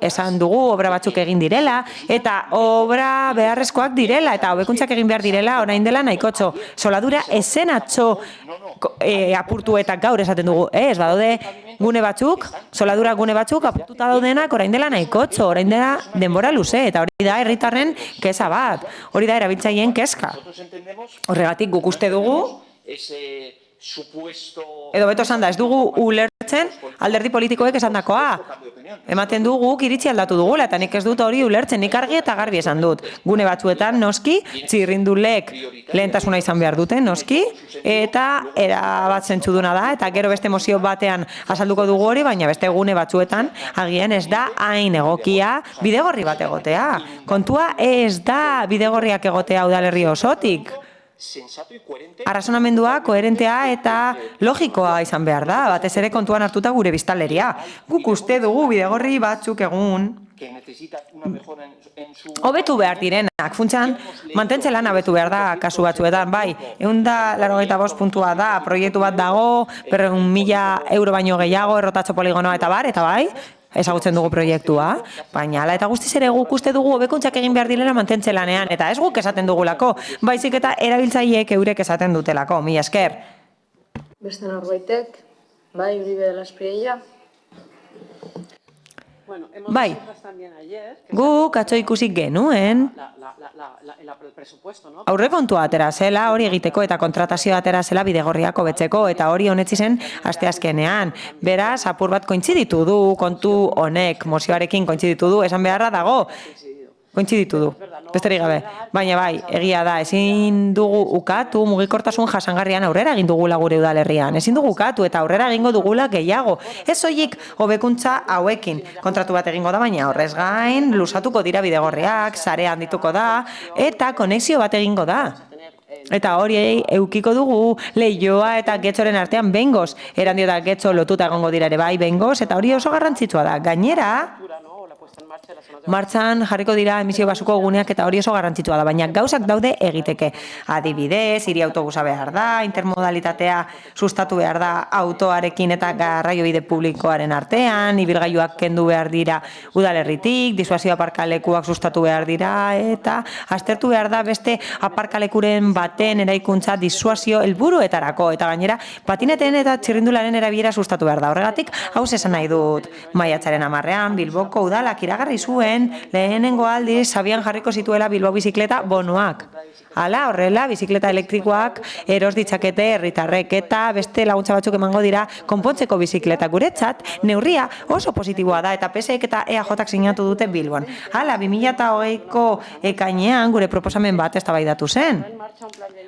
Esan dugu obra batzuk egin direla eta obra beharrezkoak direla eta hobekuntzak egin behar direla orain dela nahikotxo. Soladura esenatxo apurtu eta gaur esaten dugu. Ez, badaude gune batzuk, soladura gune batzuk apurtuta daudenak orain dela nahikotxo, orain dela denbora luze eta hori da herritarren keza bat, hori da erabiltzaileen kezka. Horregatik guk uste dugu, edo beto esan da, ez dugu ulertzen alderdi politikoek esandakoa. Ematen du guk iritzi aldatu dugula eta nik ez dut hori ulertzen, nik argi eta garbi esan dut. Gune batzuetan noski, txirrindulek lehentasuna izan behar dute, noski, eta erabat zentzuduna da, eta gero beste mozio batean azalduko dugu hori, baina beste gune batzuetan agian ez da hain egokia bidegorri bat egotea. Kontua ez da bidegorriak egotea udalerri osotik. Arrazonamendua koherentea eta logikoa izan behar da, batez ere kontuan hartuta gure biztanleria. Guk uste dugu bidegorri batzuk egun hobetu behar direnak, funtsan mantentze lan hobetu behar da kasu batzuetan, bai, 185 puntua da, proiektu bat dago, 400.000 euro baino gehiago, errotatxo poligonoa eta bar, eta bai, ezagutzen dugu proiektua, baina hala eta guztiz ere guk uste dugu hobekuntzak egin behar direla mantentze lanean, eta ez guk esaten dugulako, baizik eta erabiltzaileek eurek esaten dutelako, mila esker. Beste norbaitek, bai, Uribe de la Espriella. Bai, guk atzo ikusi genuen aurrekontua atera zela hori egiteko eta kontratazioa atera zela bidegorriak hobetzeko eta hori honetzi zen asteazkenean. Beraz, apur bat kointziditu du, kontu honek mozioarekin kointziditu du, esan beharra dago. Kointziditu du, besterik gabe. Baina bai, egia da, ezin dugu ukatu mugikortasun jasangarrian aurrera egin dugula gure udalerrian. Ezin dugu ukatu eta aurrera egingo dugula gehiago. Ez soilik hobekuntza hauekin. Kontratu bat egingo da, baina horrez gain, luzatuko dira bidegorriak, sarea handituko da, eta konexio bat egingo da. Eta hori eukiko dugu Leioa eta Getxoren artean behingoz. Erandio da Getxo lotuta egongo dira ere bai behingoz, eta hori oso garrantzitsua da. Gainera, martxan jarriko dira emisio basuko guneak eta hori oso garrantzitsua da, baina gauzak daude egiteke. Adibidez, hiri autobusa behar da, intermodalitatea sustatu behar da autoarekin eta garraiobide publikoaren artean, ibilgailuak kendu behar dira udalerritik, disuasio aparkalekuak sustatu behar dira eta aztertu behar da beste aparkalekuren baten eraikuntza disuasio helburuetarako eta gainera patineten eta txirrindularen erabilera sustatu behar da. Horregatik, hau esan nahi dut, maiatzaren 10ean Bilboko udalak iragarri zuen lehenengo aldiz Sabian jarriko zituela Bilbao bizikleta bonuak. Hala, horrela, bizikleta elektrikoak eros ditzakete herritarrek eta beste laguntza batzuk emango dira konpontzeko bizikleta guretzat, neurria oso positiboa da eta PSek eta EAJak sinatu dute Bilbon. Hala, 2020ko ekainean gure proposamen bat eztabaidatu zen.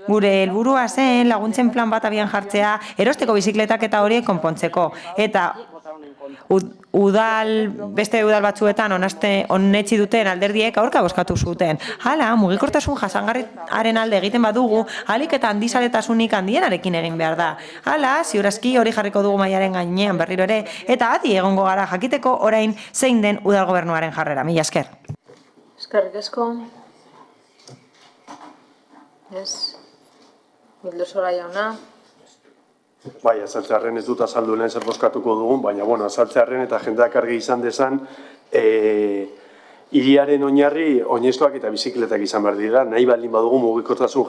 Gure helburua zen laguntzen plan bat abian jartzea erosteko bizikletak eta horiek konpontzeko. Eta beste udal batzuetan onetsi duten alderdiek aurka bozkatu zuten. Hala, mugikortasun jasangarriaren alde egiten badugu, ahalik eta handizaletasunik handienarekin egin behar da. Hala, ziurazki hori jarriko dugu mailaren gainean berriro ere, eta adi egongo gara jakiteko orain zein den udal gobernuaren jarrera. Mila esker. Eskerrik asko. Ez. Bildosora jauna. Bai, azaltzearren ez dut azaldu lehen zer bozkatuko dugun, baina, bueno, azaltzearren eta jendeak argi izan dezan, hiriaren oinarri oinezkoak eta bizikletak izan behar dira, nahi baldin badugu mugikortasun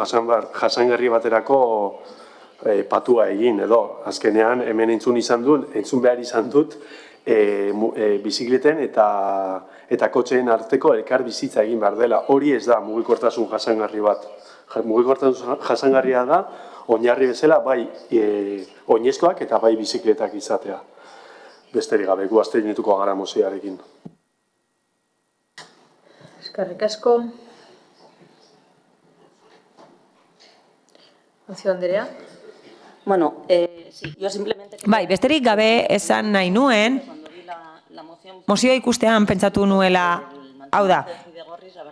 jasangarri baterako patua egin, edo, azkenean hemen entzun behar izan dut, bizikleten eta kotxeen arteko elkar bizitza egin behar dela. Hori ez da mugikortasun jasangarri bat. Mugikortasun jasangarria da, oinarri bezala bai oinezkoak eta bai bizikletak izatea. Besterik gabe, gu abstenituko gara mozioarekin. Eskerrik asko. Anzio Andrea. Bueno, sí, yo simplemente... Bai, besterik gabe esan nahi nuen, mozioa ikustean pentsatu nuela, hau da,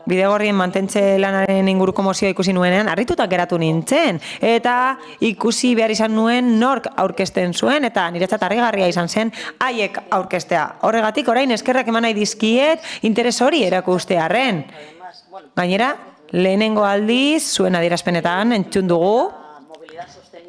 bidegorrien mantentze lanaren inguruko mozioa ikusi nuenean, harritutak geratu nintzen, eta ikusi behar izan nuen nork aurkezten zuen, eta niretzat harrigarria izan zen haiek aurkeztea. Horregatik, orain eskerrak eman nahi dizkiet interes hori erakustearren. Gainera, lehenengo aldiz, zuen adierazpenetan entzun dugu,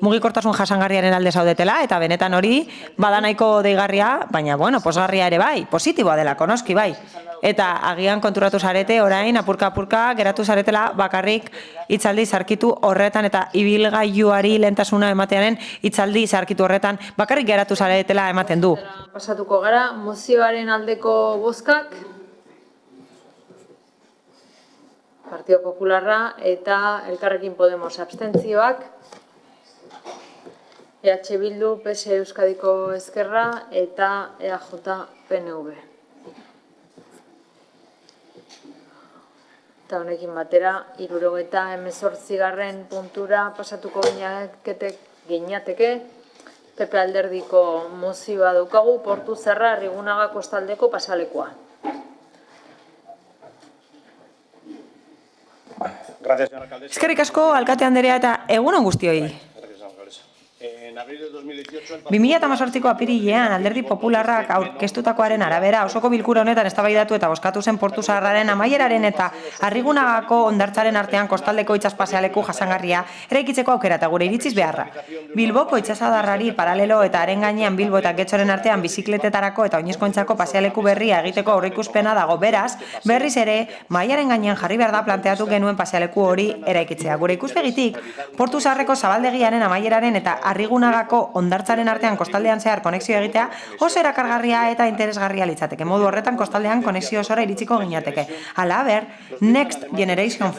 mugikortasun jasangarriaren alde zaudetela, eta benetan hori badanaiko deigarria, baina, bueno, posgarria ere bai, positiboa dela, konoski bai. Eta agian konturatu zarete, orain, apurka-apurka, geratu zaretela bakarrik hitzaldi zarkitu horretan, eta ibilgailuari lehentasuna ematearen hitzaldi zarkitu horretan bakarrik geratu zaretela ematen du. Pasatuko gara, mozioaren aldeko bozkak, Partido Popularra eta Elkarrekin Podemos abstentzioak, EH Bildu, PS Euskadiko Ezkerra eta EAJ PNV. Eta honekin batera, 78. puntura pasatuko ginateke, PP alderdiko mozioa daukagu, Portu Zerra Arrigunaga kostaldeko pasalekoa. Eskerrik asko, alkate Andrea, eta egunon guztioi. 2018ko apirilean Alderdi Popularrak aurkeztutakoaren arabera osoko bilkura honetan eztabaidatu eta bozkatu zen Portu Zaharraren amaieraren eta Arrigunagako hondartzaren artean kostaldeko itsaspasealeku jasangarria eraikitzeko aukera eta gure iritziz beharra. Bilboko itsasadarrari paralelo eta haren gainean Bilbo eta Getxoren artean bizikletetarako eta oinezkoentzako pasealeku berria egiteko aurreikuspena dago, beraz, berriz ere mahaiaren gainean jarri behar da planteatu genuen pasealeku hori eraikitzea. Gure ikuspegitik, Portu Zaharreko zabaldegiaren amaieraren eta Arrigunagako hondartzaren artean kostaldean zehar konexio egitea oso erakargarria eta interesgarria litzateke. Modu horretan kostaldean konexio osora iritsiko ginateke. Halaber, Next Generation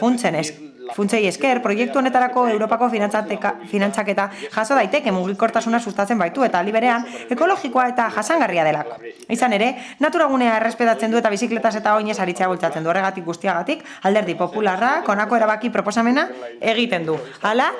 funtsei esker, proiektu honetarako Europako finantzaketa jaso daiteke mugikortasuna sustatzen baitu eta aldi berean ekologikoa eta jasangarria delako. Izan ere, naturagunea errespetatzen du eta bizikletaz eta oinez aritzea bultzatzen du. Horregatik guztiagatik, Alderdi Popularrak honako erabaki proposamena egiten du. Hala,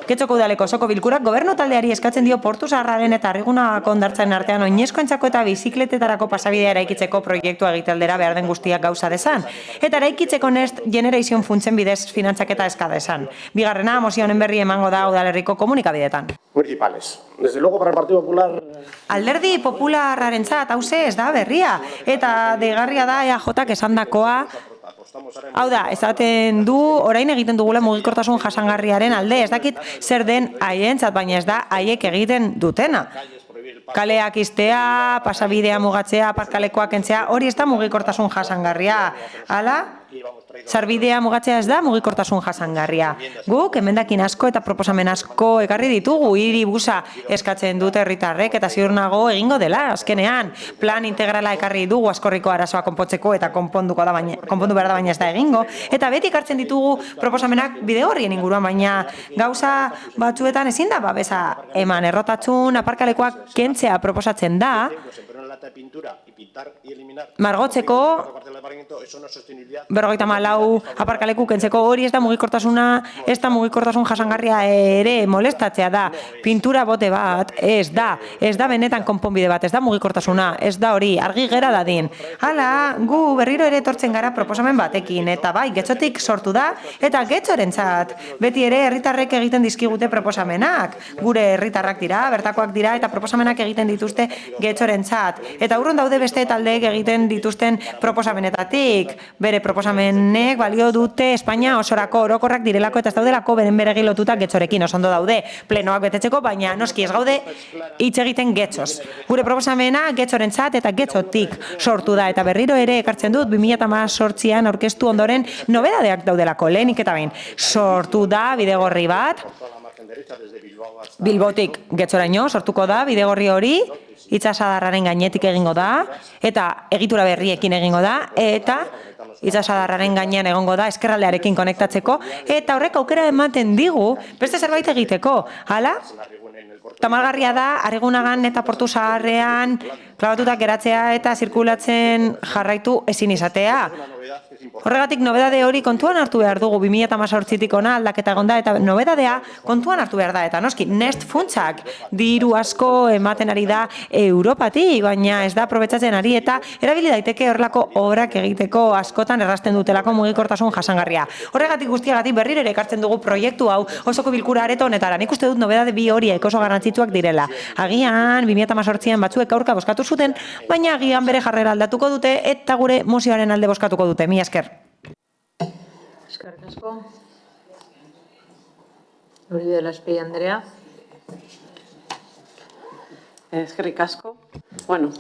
Getxoko udaleko osoko bilkurak gobernu taldeari eskatzen dio Portu Zaharraren eta Arrigunagako hondartzaren artean oinezkoentzako eta bizikletetarako pasabidea eraikitzeko proiektua egitealdera behar den guztiak gauza dezan. Eta eraikitzeko Next Generation funtsen bidez finantzaketa eska dezan. Bigarrena, mozio honen berri emango da udalerriko komunikabideetan. Municipales. Desde luego para el Partido Popular... Alderdi Popularrarentzat hauze ez da berria eta deigarria da EAJak esandakoa. Hau da, esaten du, orain egiten dugula mugikortasun jasangarriaren alde, ez dakit zer den haientzat, baina ez da haiek egiten dutena. Kaleak iztea, pasabidea mugatzea, aparkalekoak kentzea, hori ez da mugikortasun jasangarria. Hala? Sarbidea mugatzea ez da mugikortasun jasangarria. Guk emendakin asko eta proposamen asko ekarri ditugu, hiri busa eskatzen dute herritarrek eta ziur nago egingo dela. Azkenean, plan integrala ekarri dugu askorriko arazoa konpontzeko eta konpondu behar da baina ez da egingo. Eta beti ekartzen ditugu proposamenak bide horrien inguruan, baina gauza batzuetan ezin da babesa eman errotatzun aparkalekoak kentzea proposatzen da. Margotzeko 54 aparkaleku kentzeko hori ez da mugikortasuna, ez da mugikortasun jasangarria ere molestatzea da. Pintura bote bat, ez da benetan konponbide bat, ez da mugikortasuna, ez da hori, argi gera dadin. Hala, gu berriro ere etortzen gara proposamen batekin, eta bai, Getxotik sortu da, eta Getxorentzat. Beti ere herritarrek egiten dizkigute proposamenak. Gure herritarrak dira, bertakoak dira, eta proposamenak egiten dituzte Getxorentzat. Eta urrun daude beste taldeek egiten dituzten proposamenetatik. Bere proposamenek balio dute Espainia osorako orokorrak direlako eta ez daudelako beren beregi lotuta Getxorekin oso ondo daude plenoak betetzeko, baina noski ez gaude hitz egiten Getxoz. Gure proposamena Getxorentzat eta Getxotik sortu da eta berriro ere ekartzen dut 2018an aurkeztu ondoren nobedadeak daudelako. Lehenik eta behin sortu da bidegorri bat Bilbotik Getxoraino sortuko da bidegorri hori, itsasadarraren gainetik egingo da eta egitura berriekin egingo da eta itsasadarraren gainean egongo da ezkerraldearekin konektatzeko eta horrek aukera ematen digu beste zerbait egiteko. Hala? Tamalgarria da Arrigunagan eta Portu Zaharrean klabatutak geratzea eta zirkulatzen jarraitu ezin izatea. Horregatik nobedade hori kontuan hartu behar dugu 2018tik ona aldaketa egonda eta nobedadea kontuan hartu behar da eta noski Next funtsak diru asko ematen ari da Europatik, baina ez da aprobetxatzen ari eta erabili daiteke horrelako obrak egiteko askotan errazten dutelako mugikortasun jasangarria. Horregatik guztiagatik berriro ere ekartzen dugu proiektu hau osoko bilkura areto honetara. Nik uste dut nobedade bi horiek oso garrantzitsuak direla. Agian 2018an batzuek aurka bozkatu zuten, baina agian bere jarrera aldatuko dute eta gure mozioaren alde bozkatuko dute. Mila esker. Eskerrik asko. Uribe Laspi Andrea. Eskerrik asko. Bueno,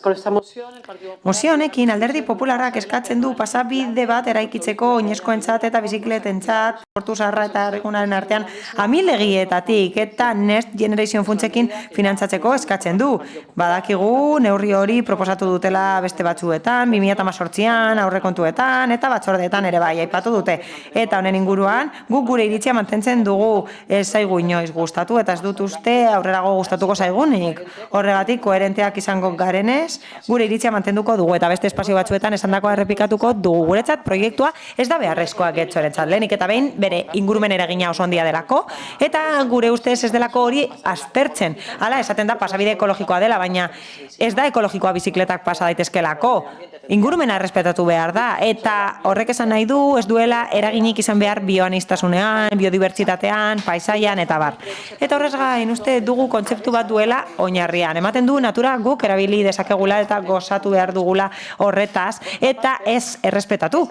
con esta moción el Partido Popular... Mozio honekin Alderdi Popularrak eskatzen du pasabide bat eraikitzeko oinezkoentzat eta bizikletentzat Portu Zaharra eta Arrigunaren artean amilegietatik eta Next Generation funtsekin finantzatzeko eskatzen du. Badakigu neurri hori proposatu dutela beste batzuetan, 2018an, aurrekontuetan eta batzordeetan ere bai aipatu dute. Eta honen inguruan guk gure iritzia mantentzen dugu, ez zaigu inoiz gustatu eta ez dut uste aurrerago gustatuko zaigunik. Horregatik koherenteak izango garenez, gure iritzia mantenduko dugu eta beste espazio batzuetan esandakoa errepikatuko dugu. Guretzat proiektua ez da beharrezkoa Getxorentzat. Lehenik eta behin bere ingurumen eragina oso handia delako eta gure ustez ez delako hori aztertzen. Hala esaten da pasabide ekologikoa dela, baina ez da ekologikoa bizikletak pasa daitezkelako. ingurumena errespetatu behar da, eta horrek esan nahi du ez duela eraginik izan behar bioaniztasunean, biodibertsitatean, paisaian eta bar. Eta horrez gain uste dugu kontzeptu bat duela oinarrian. Ematen du natura guk erabili dezakegula eta gozatu behar dugula horretaz, eta ez errespetatu.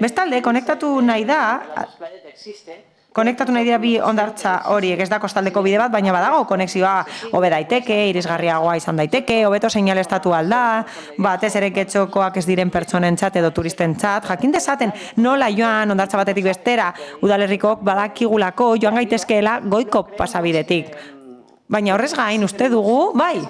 Bestalde, konektatu nahi dira bi hondartza horiek, ez da kostaldeko bide bat, baina badago konexioa hobe daiteke, irisgarriagoa izan daiteke, hobeto seinaleztatu alda, batez ere getxokoak ez diren pertsonentzat edo turistentzat, jakin dezaten nola joan hondartza batetik bestera, udalerrikok badakigulako joan gaitezkeela goiko pasabidetik. Baina horrez gain uste dugu, bai,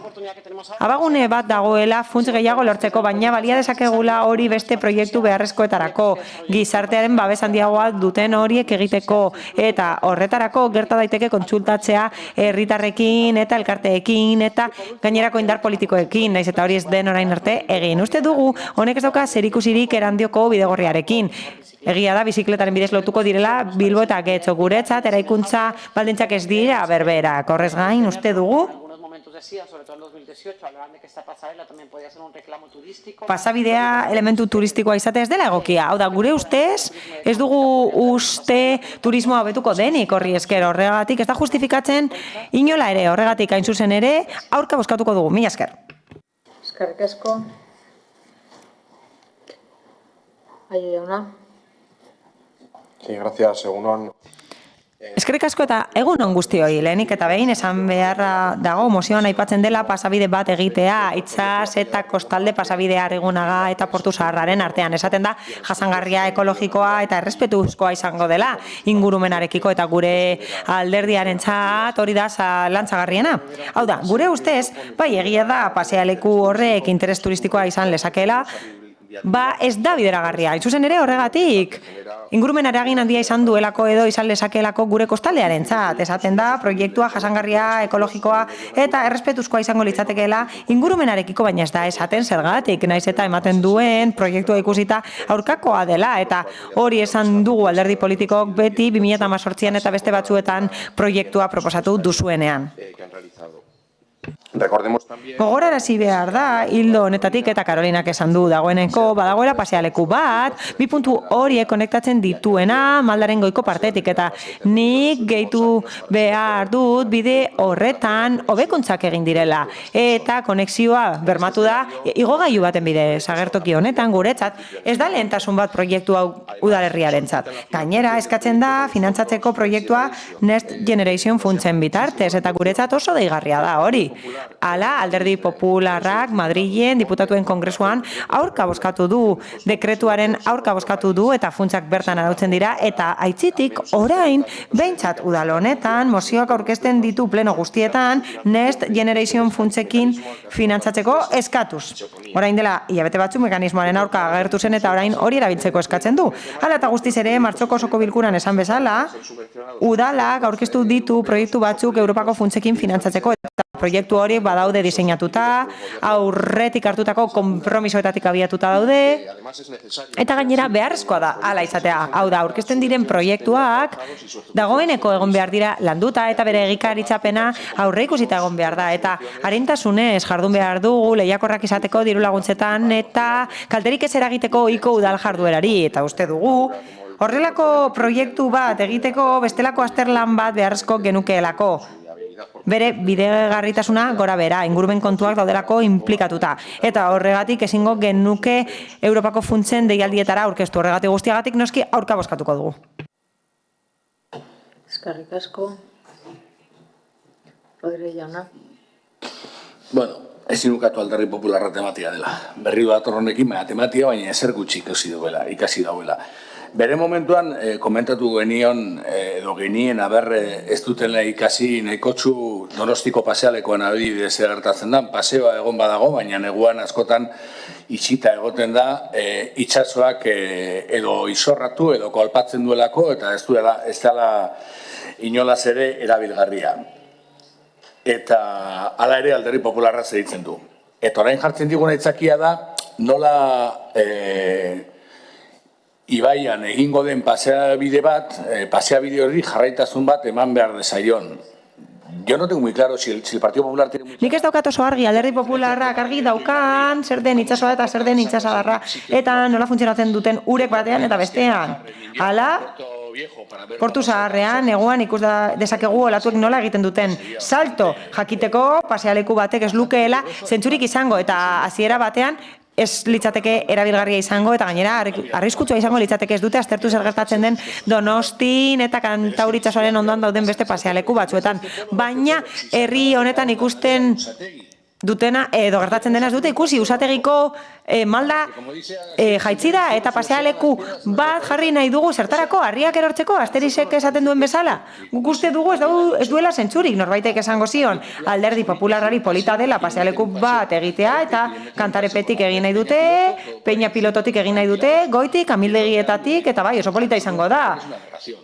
abagune bat dagoela funts gehiago lortzeko, baina balia dezakegula hori beste proiektu beharrezkoetarako, gizartearen babes handiagoa duten horiek egiteko, eta horretarako gerta daiteke kontsultatzea herritarrekin eta elkarteekin eta gainerako indar politikoekin, naiz eta hori ez den orain arte egin. Uste dugu, honek ez dauka zerikusirik Erandioko bidegorriarekin. Egia da, bizikletaren bidez lotuko direla Bilbo eta Getxo, guretzat eraikuntza baldintzak ez dira berberak. Horrez gain, uste dugu, pasabidea elementu turistikoa izate ez dela egokia. Hau da, gure ustez, ez dugu uste turismoa hobetuko denik horri esker. Horregatik, ez da justifikatzen inola ere, horregatik hain zuzen ere, aurka bozkatuko dugu. Mila esker. Eskerrik asko. Aio jauna. Sí, gracias, egunon. Eskerrik asko eta egun on guztioi, lehenik eta behin esan beharra dago mozioan aipatzen dela pasabide bat egitea, itsas eta kostalde pasabidea Arrigunaga eta Portu Zaharraren artean. Esaten da, jasangarria, ekologikoa eta errespetuzkoa izango dela ingurumenarekiko eta gure alderdiarentzat hori da zalantzagarriena. Hau da, gure ustez, bai egia da pasealeku horrek interes turistikoa izan lezakeela, ba ez da bideragarria. Zuzen ere horregatik, ingurumen eragin handia izan duelako edo izan lezakeelako gure kostaldearentzat. Esaten da, proiektua jasangarria, ekologikoa eta errespetuzkoa izango litzatekeela ingurumenarekiko, baina ez da esaten zergatik, naiz eta ematen duen proiektua ikusita aurkakoa dela, eta hori esan dugu alderdi politikok beti 2018an eta beste batzuetan proiektua proposatu duzuenean. Gogorarazi behar da, hildo honetatik eta Karolinak esan du dagoeneko, badagoela pasealeku bat, bi puntu horiek konektatzen dituena Maldaren goiko partetik, eta nik gehitu behar dut bide horretan hobekuntzak egin direla. Eta konexioa bermatu da, igogailu baten bidez, agertoki honetan guretzat, ez da lehentasun bat proiektu hau udalerriarentzat. Gainera, eskatzen da, finantzatzeko proiektua Next Generation funtsen bitartez, eta guretzat oso deigarria da hori. Hala, alderdi popularrak Madrilen diputatuen kongresuan aurka bozkatu du, dekretuaren aurka bozkatu du eta funtsak bertan arautzen dira, eta aitzitik orain behintzat udal honetan mozioak aurkezten ditu pleno guztietan Next Generation funtsekin finantzatzeko eskatuz. Orain dela hilabete batzu mekanismoaren aurka agertu zen eta orain hori erabiltzeko eskatzen du. Hala eta guztiz ere martxoko osoko bilkuran esan bezala, udalak aurkeztu ditu proiektu batzuk Europako funtsekin finantzatzeko eta proiektu hori badaude diseinatuta, aurretik hartutako konpromisoetatik abiatuta daude, eta gainera beharrezkoa da hala izatea. Hau da, aurkezten diren proiektuak dagoeneko egon behar dira landuta eta bere egikaritzapena aurreikusita egon behar da, eta arintasunez jardun behar dugu lehiakorrak izateko diru laguntzetan eta kalterik ez eragiteko ohiko udal jarduerari, eta uste dugu horrelako proiektu bat egiteko bestelako azterlan bat beharrezko genukeelako. Bere bidegarritasuna gora bera, ingurumen kontuak daudelako implikatuta. Eta horregatik ezingo genuke Europako funtsen deialdietara aurkeztu. Horregatik guztiagatik noski aurka bozkatuko dugu. Eskerrik asko. Rodríguez jauna. Bueno, ezin ukatu alderdi popularra tematia dela. Berri bat honekin tematia, baina ezer gutxi ikasi dauela. Bere momentuan, komentatu genion, edo genien, ez dutela ikasi nahikotxu Donostiko pasealekoan adibidez gertatzen da, paseoa egon badago, baina neguan askotan itxita egoten da, itsasoak edo izorratu edo kolpatzen duelako, eta ez dela inolaz ere erabilgarria. Eta hala ere alderdi popularra zeditzen du. Eta orain jartzen diguna aitzakia da, nola Ibaian egingo den paseabide bat, paseabide hori jarraitasun bat eman behar desaion. yo no tengo muy claro si el Partido Popular tiene... Nik ez daukat oso argi, Alderdi Popularrak argi daukan, zer den itsasoa eta zer den itsasadarra, eta nola funtzionatzen duten urek batean eta bestean. Hala, Portu Zaharrean, neguan ikus dezakegu olatuek nola egiten duten salto jakiteko pasealeku batek ez lukeela zentzurik izango, eta hasiera batean ez litzateke erabilgarria izango, eta gainera arriskutsua izango litzateke, ez dute aztertu zer gertatzen den Donostin eta Kantauri itsasoaren ondoan dauden beste pasealeku batzuetan. Baina herri honetan ikusten dutena, edo gertatzen dena ez dute ikusi, usategiko malda jaitzira eta pasealeku bat jarri nahi dugu zertarako, harriak erortzeko, Asterisek esaten duen bezala. Guk uste dugu ez duela zentzurik, norbaitek esango zion, Alderdi Popularrari polita dela pasealeku bat egitea, eta Kantarepetik egin nahi dute, Peña Pilototik egin nahi dute, Goitik, Amildegietatik, eta bai, oso polita izango da.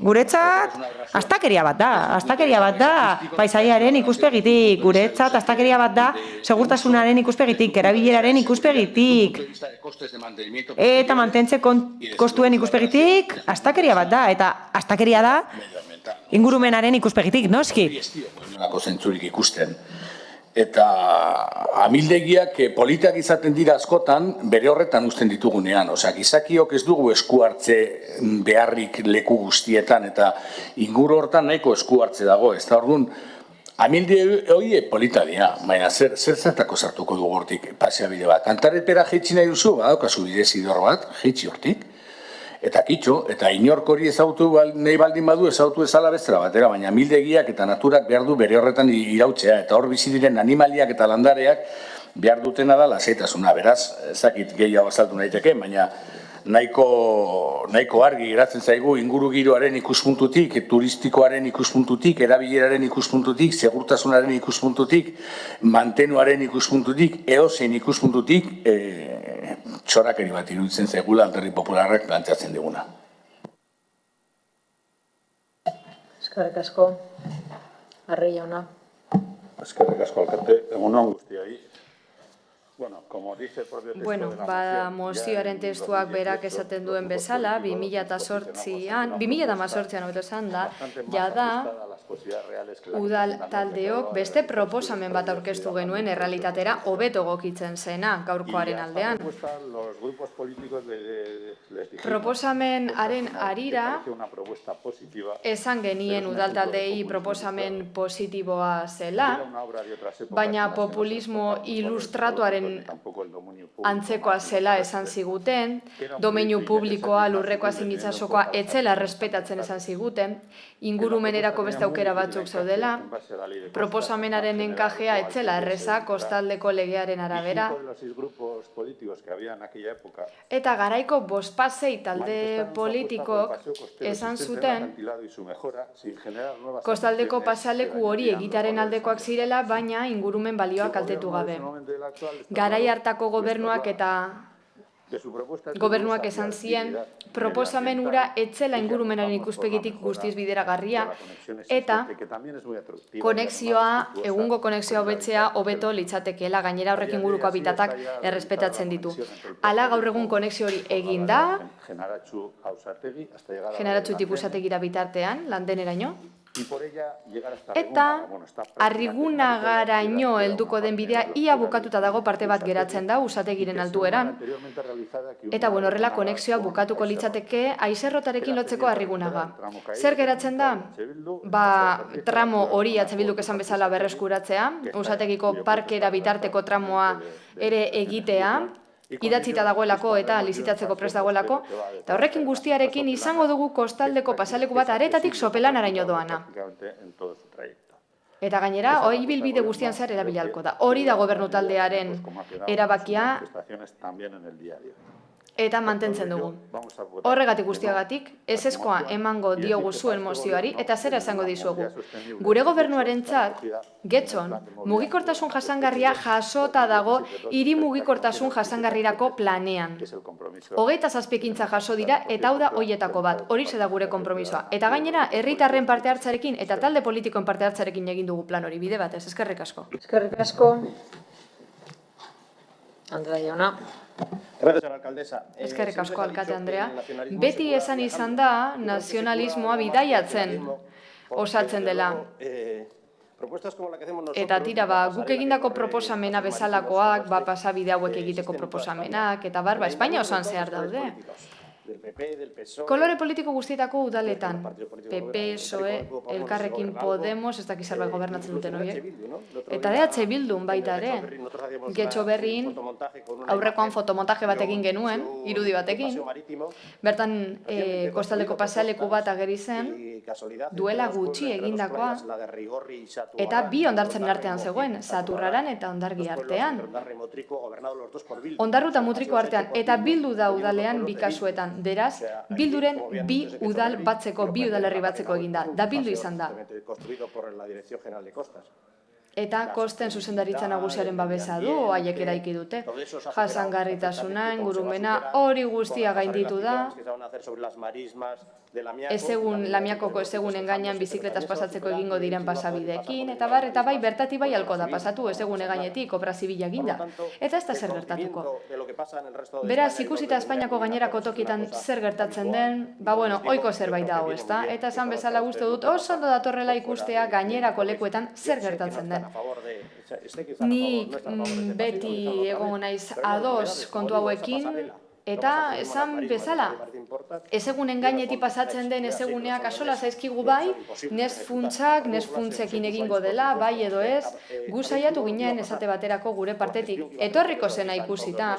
Guretzat, astakeria bat da, paisaiaren ikuspegitik, guretzat, astakeria bat da, segurtasunaren ikuspegitik, erabileraren ikuspegitik, eta mantentze kostuen ikuspegitik, astakeria bat da, eta astakeria da ingurumenaren ikuspegitik, noski? Nolako zentzurik ikusten. Eta amildegiak politak izaten dira askotan, bere horretan uzten ditugunean. Osea, gizakiok ez dugu esku hartze beharrik leku guztietan, eta inguru hortan nahiko esku hartze dago. Ez da orduan, amilde hori polita dira, baina zertako sartuko dugu hortik paseabide bat. Kantarepera jeitsi nahi duzu, badaukazu bidezidor bat, jeitsi hortik, eta kitxo, eta inork hori ezautu nahi baldin badu ezautu ezala bestera batera, baina amildegiak eta naturak behar du bere horretan irautzea, eta hor bizi diren animaliak eta landareak behar dutena da lasaitasuna. Beraz, ezakit gehiago azaltu naiteke, baina nahiko argi geratzen zaigu ingurugiroaren ikuspuntutik, turistikoaren ikuspuntutik, erabileraren ikuspuntutik, segurtasunaren ikuspuntutik, mantenuaren ikuspuntutik, edozein ikuspuntutik, txorakeri bat iruditzen zaigula Alderdi Popularrak planteatzen diguna. Eskerrik asko, Arrei jauna. Eskerrik asko, alkate, egunon guztiai. Mozioaren testuak berak esaten duen bezala, 2018an hobeto esan da, jada udal taldeok beste proposamen bat aurkeztu genuen errealitatera hobeto egokitzen zena gaurkoaren aldean. Proposamenaren harira esan genien udal taldeei proposamen positiboa zela, baina populismo ilustratuaren antzekoa zela esan ziguten, domeinu publikoa, lurrekoa zein itsasokoa etzela errespetatzen esan ziguten, ingurumenerako beste aukera batzuk zaudela, proposamenaren enkajea etzela erreza kostaldeko legearen arabera, eta garaiko bospasei talde politikok esan zuten kostaldeko pasaleku hori egitearen aldekoak zirela, baina ingurumen balioak kaltetu gabe. Garai hartako gobernuak esan zien proposamen hura etzela ingurumenaren ikuspegitik guztiz bideragarria, eta egungo konexioa hobetzea hobeto litzatekeela, gainera horrek inguruko habitatak errespetatzen ditu. Hala gaur egun konexio hori egin da, Generatxutik Usategira bitartean, Landeneraino, eta Arrigunagaraino helduko den bidea ia bukatuta dago, parte bat geratzen da Usategiren altueran, eta horrela konexioa bukatuko litzateke Aizerrotarekin lotzeko Arrigunaga. Zer geratzen da? Tramo hori Bilduk esan bezala berreskuratzea, Usategiko parkera bitarteko tramoa ere egitea, idatzita dagoelako eta lizitatzeko prest dagoelako, eta horrekin guztiarekin izango dugu kostaldeko pasaleku bat Aretatik Sopelanaraino doana. Eta gainera, hori bilbide guztian zehar erabilialko da. Hori da gobernu taldearen erabakia eta mantentzen dugu. Horregatik guztiagatik, ezezkoa emango diogu zuen mozioari, eta zera esango dizuegu. Gure gobernuarentzat, Getxon, mugikortasun jasangarria jasota dago hiri mugikortasun jasangarrirako planean. 27 ekintza jaso dira, eta hau da hoietako bat, hori da gure konpromisoa. Eta gainera, herritarren parte hartzarekin eta talde politikoen parte hartzarekin egin dugu plan hori, bide batez, eskerrik asko. Eskerrik asko, Andrea jauna. Eskerrik asko, alkate Andrea. Beti esan izan da nazionalismoa bidaiatzen osatzen dela. Eta tira, guk egindako proposamena bezalakoak, pasabide hauek egiteko proposamenak, eta Espainia osoan zehar daude. Kolore politiko guztietako udaletan, PP, PSOE, Elkarrekin Podemos, ez dakiz zerbait gobernatzen duten horiek, eta EH Bildun baita ere. Getxo berrin, aurrekoan fotomontaje bat egin genuen, irudi batekin, bertan kostaldeko pasealeku bat ageri zen, duela gutxi egindakoa, eta bi hondartzen artean zegoen, Saturraran eta Hondargi artean. Hondarru eta Mutriko artean, eta Bildu da udalean bi kasuetan. Beraz, Bilduren bi udal batzeko, bi udalerri batzeko eginda, da Bildu izan da. Eta kosten zuzendaritza nagusiaren babesa du, haiek eraiki dute. Jasangarritasuna, ingurumena, hori guztia gainditu da. Lamiakoko ezegunen gainean bizikletaz pasatzeko egingo diren pasabideekin, eta bai bertati bai halko da pasatu ezegune gainetik obra zibila eginda. Eta ez da zer gertatuko. Beraz, ikusita Espainiako gainerako tokietan zer gertatzen den, ohiko zerbait dago, ezta? Eta esan bezala uste dut oso ondo datorrela ikustea gainerako lekuetan zer gertatzen den. Nik beti egon naiz ados kontu hauekin, eta esan bezala, ezegunen gainetik pasatzen den ezeguneak asola zaizkigu bai, nes funtsekin egingo dela, bai edo ez, gu saiatu ginen esate baterako gure partetik. Etorriko zena ikusita,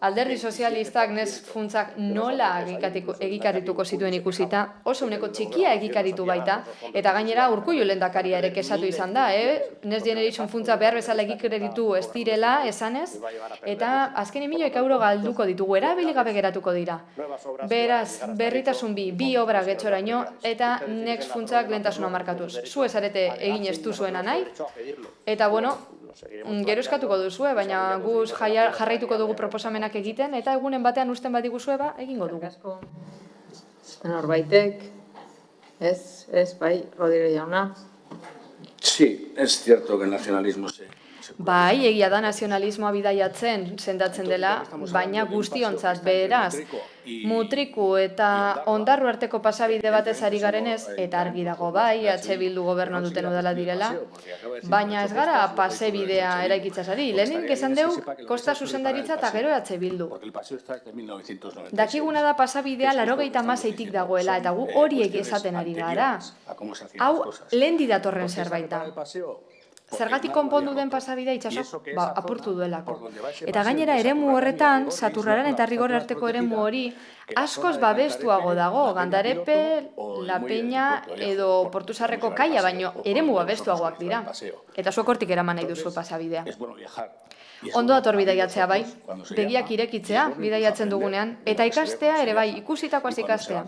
Alderdi Sozialistak nes funtsak nola egikarituko zituen ikusita, oso uneko txikia egikaritu baita, eta gainera Urkullu lehendakaria ere kexatu izan da, Next Generation funtsa behar bezala egikaritu ez direla, esanez, eta azken €1.000.000 galduko ditugu, erabili gabe geratuko dira. Beraz, berritasun bi obra getxoraino, eta Next funtsak lehentasuna markatuz. Zu ez arete egin ez duzuena nahi, eta gero eskatuko duzue, baina guz jarraituko dugu proposamenak egiten, eta egunen batean usten badiguzue, egingo dugu. Norbaitek, ez, bai, Rodríguez jauna. Sí, es cierto que el nacionalismo Bai, egia da nazionalismoa bidaiatzen sendatzen dela, baina guztiontzat beraz. Mutriku eta Hondarru arteko pasabide batez ari garenez, eta argi dago bai, Bildu gobernuan duten udala direla, baina ez gara pasebidea eraikitzaz ari. Lehenik esan deu, kosta zuzendaritza eta gero Bildu. Dakiguna da pasabidea 96tik dagoela, eta gu horiek esaten ari gara. Hau, lehen datorren zerbait da. Zergatik konpondu den pasabidea itxasok apurtu duelako. Eta gainera eremu horretan, Saturraran eta Rigor arteko eremu hori, askoz babestuago dago, Gandarepe, La Peña edo Portusarreko kaia, baino eremu babestuagoak dira. Eta zuek hortik eraman nahi duzu pasabidea. Ondo dator bidaiatzea bai, begiak irekitzea bidaiatzen dugunean, eta ikastea ere bai, ikusitakoaz ikastea.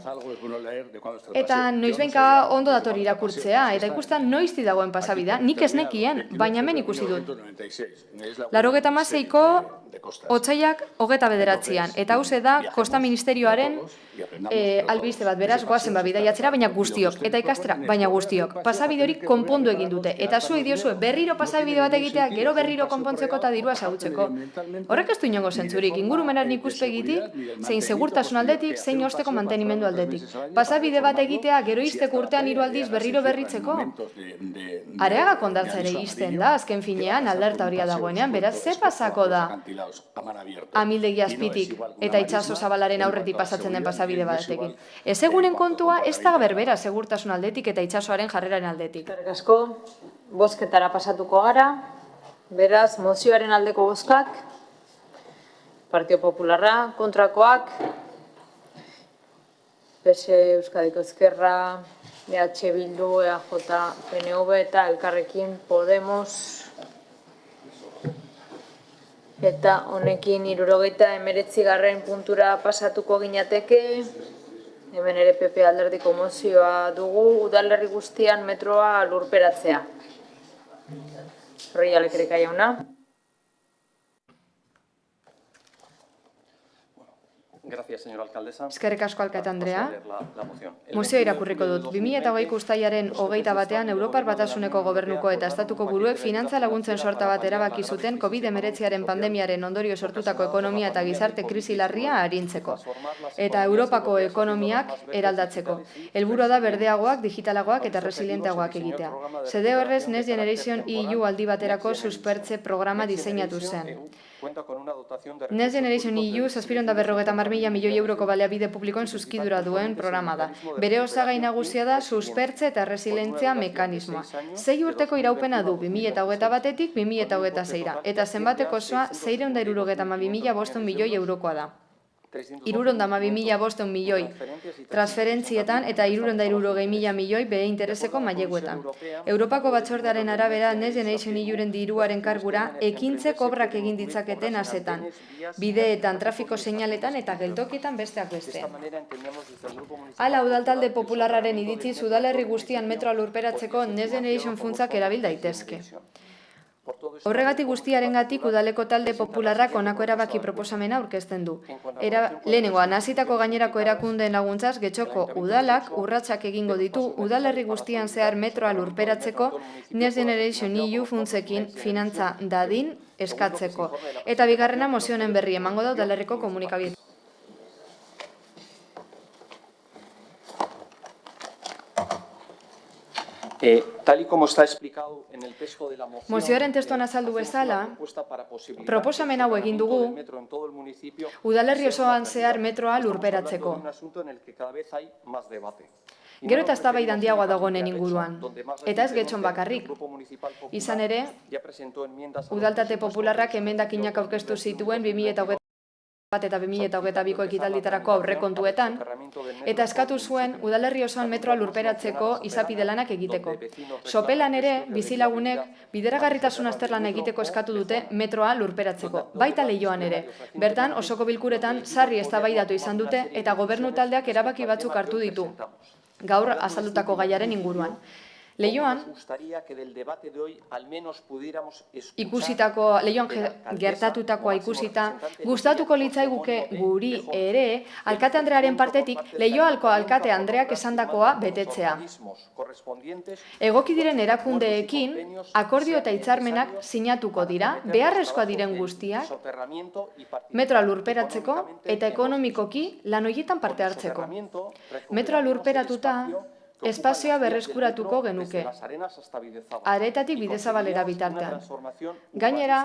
Eta noizbenka ondo dator irakurtzea, eta ikusten noizti dagoen pasabidea, nik ez nekien, baina hemen ikusi dut. 96ko otsaiak 29an, eta hauze da Kosta Ministerioaren albiste bat, beraz, goazen bidaiatzera, baina guztiok, eta ikastera, baina guztiok. Pasabide hori konpondu egin dute, eta zuek diozue berriro pasabide bat egitea, gero berriro konpontzeko eta dirua zagutzeko. Horrek ez du inongo zentzurik, ingurumenaren ikuspegitik, zein segurtasun aldetik, zein osteko mantenimendu aldetik. Pasabide bat egitea, gero izteko urtean 3 aldiz berriro berritzeko. Areaga kondartza ere izten da, azken finean, alerta horia dagoenean, beraz, ze pasako da Amildegi azpitik eta itxaso zabalaren aurretik pasatzen den pasabide batekin. Ezegunen kontua ez da berbera segurtasun aldetik eta itxasoaren jarreraren aldetik. Eskerrik asko, bozketara pasatuko gara. Beraz, mozioaren aldeko bozkak, Partio Popularra, kontrakoak, PS Euskadiko Ezkerra, EH Bildu, EAJ, PNV eta Elkarrekin Podemos. Eta honekin 79. puntura pasatuko ginateke. Hemen ere PP alderdiko mozioa dugu, udalerri guztian metroa lurperatzea. Horri alekereka jauna. Gracias, señora alcaldesa. Eskerrik asko, alkate Andrea. La moción. Mozioa irakurriko dut. 2008 uztailaren 21 Europar Batasuneko Gobernuko eta Estatuko buruek finantza laguntzen sorta bat erabaki zuten COVID-19 pandemiaren ondorio sortutako ekonomia eta gizarte krisi larria arintzeko eta Europako ekonomiak eraldatzeko. Helburua da berdeagoak, digitalagoak eta resilienteagoak egitea. Xede horrez, Next Generation EU aldi baterako suspertze programa diseinatu zen. Next Generation EU 750.000 milioi euroko baliabide publikoen zuzkidura duen programa da. Bere osagai nagusia da suspertze eta resilientzia mekanismoa. 6 urteko iraupena du 2021-etik 2026ra eta zenbateko osoa 672.500 milioi eurokoa da. 312.500 milioi transferentzietan eta 360.000 milioi behe intereseko maileguetan. Europako batzordearen arabera Next Generation EUren diruaren kargura ekintzek obrak egin ditzaketen asetan, bideetan, trafiko seinaletan eta geltokietan besteak beste. Hala, udaltalde popularraren iritziz udalerri guztian metroa lurperatzeko Next Generation funtsak erabil daitezke. Horregatik guztiarengatik udaleko talde popularrak honako erabaki proposamena aurkezten du. Lehenengoa, nazitako gainerako erakundeen laguntzaz, Getxoko udalak urratsak egingo ditu udalerri guztian zehar metroa lurperatzeko Next Generation EU funtsekin finantza dadin eskatzeko. Eta bigarrena, mozionen berri emango da udalerriko komunikabide. Tal y como está explicado en el texto de la moción, Mozioaren testuan azaldu bezala, proposamen hau egin dugu udalerri osoan zehar metroa lurperatzeko. Gero eta eztabaida handiagoa dago honen inguruan, eta ez Getxon bakarrik. Izan ere, udaltate popularrak emendakinak aurkeztu zituen 2021 eta 2022ko ekitalditarako aurrekontuetan, eta eskatu zuen udalerri osoan metroa lurperatzeko izapide lanak egiteko. Sopelan ere, bizilagunek bideragarritasun azterlan egiteko eskatu dute metroa lurperatzeko, baita Leioan ere. Bertan, osoko bilkuretan sarri eztabaidatu izan dute eta gobernu taldeak erabaki batzuk hartu ditu, gaur azaldutako gaiaren inguruan. Leioan Leioan gertatutakoa ikusita, gustatuko litzaiguke guri ere, alkate Andrearen partetik, Leioako alkate Andreak esandakoa betetzea. Egoki diren erakundeekin, akordio eta hitzarmenak sinatuko dira, beharrezkoa diren guztiak, metroa lurperatzeko eta ekonomikoki lan horietan parte hartzeko. Metroa lurperatuta, espazioa berreskuratuko genuke, aretatik bidezabalera bitartean. Gainera,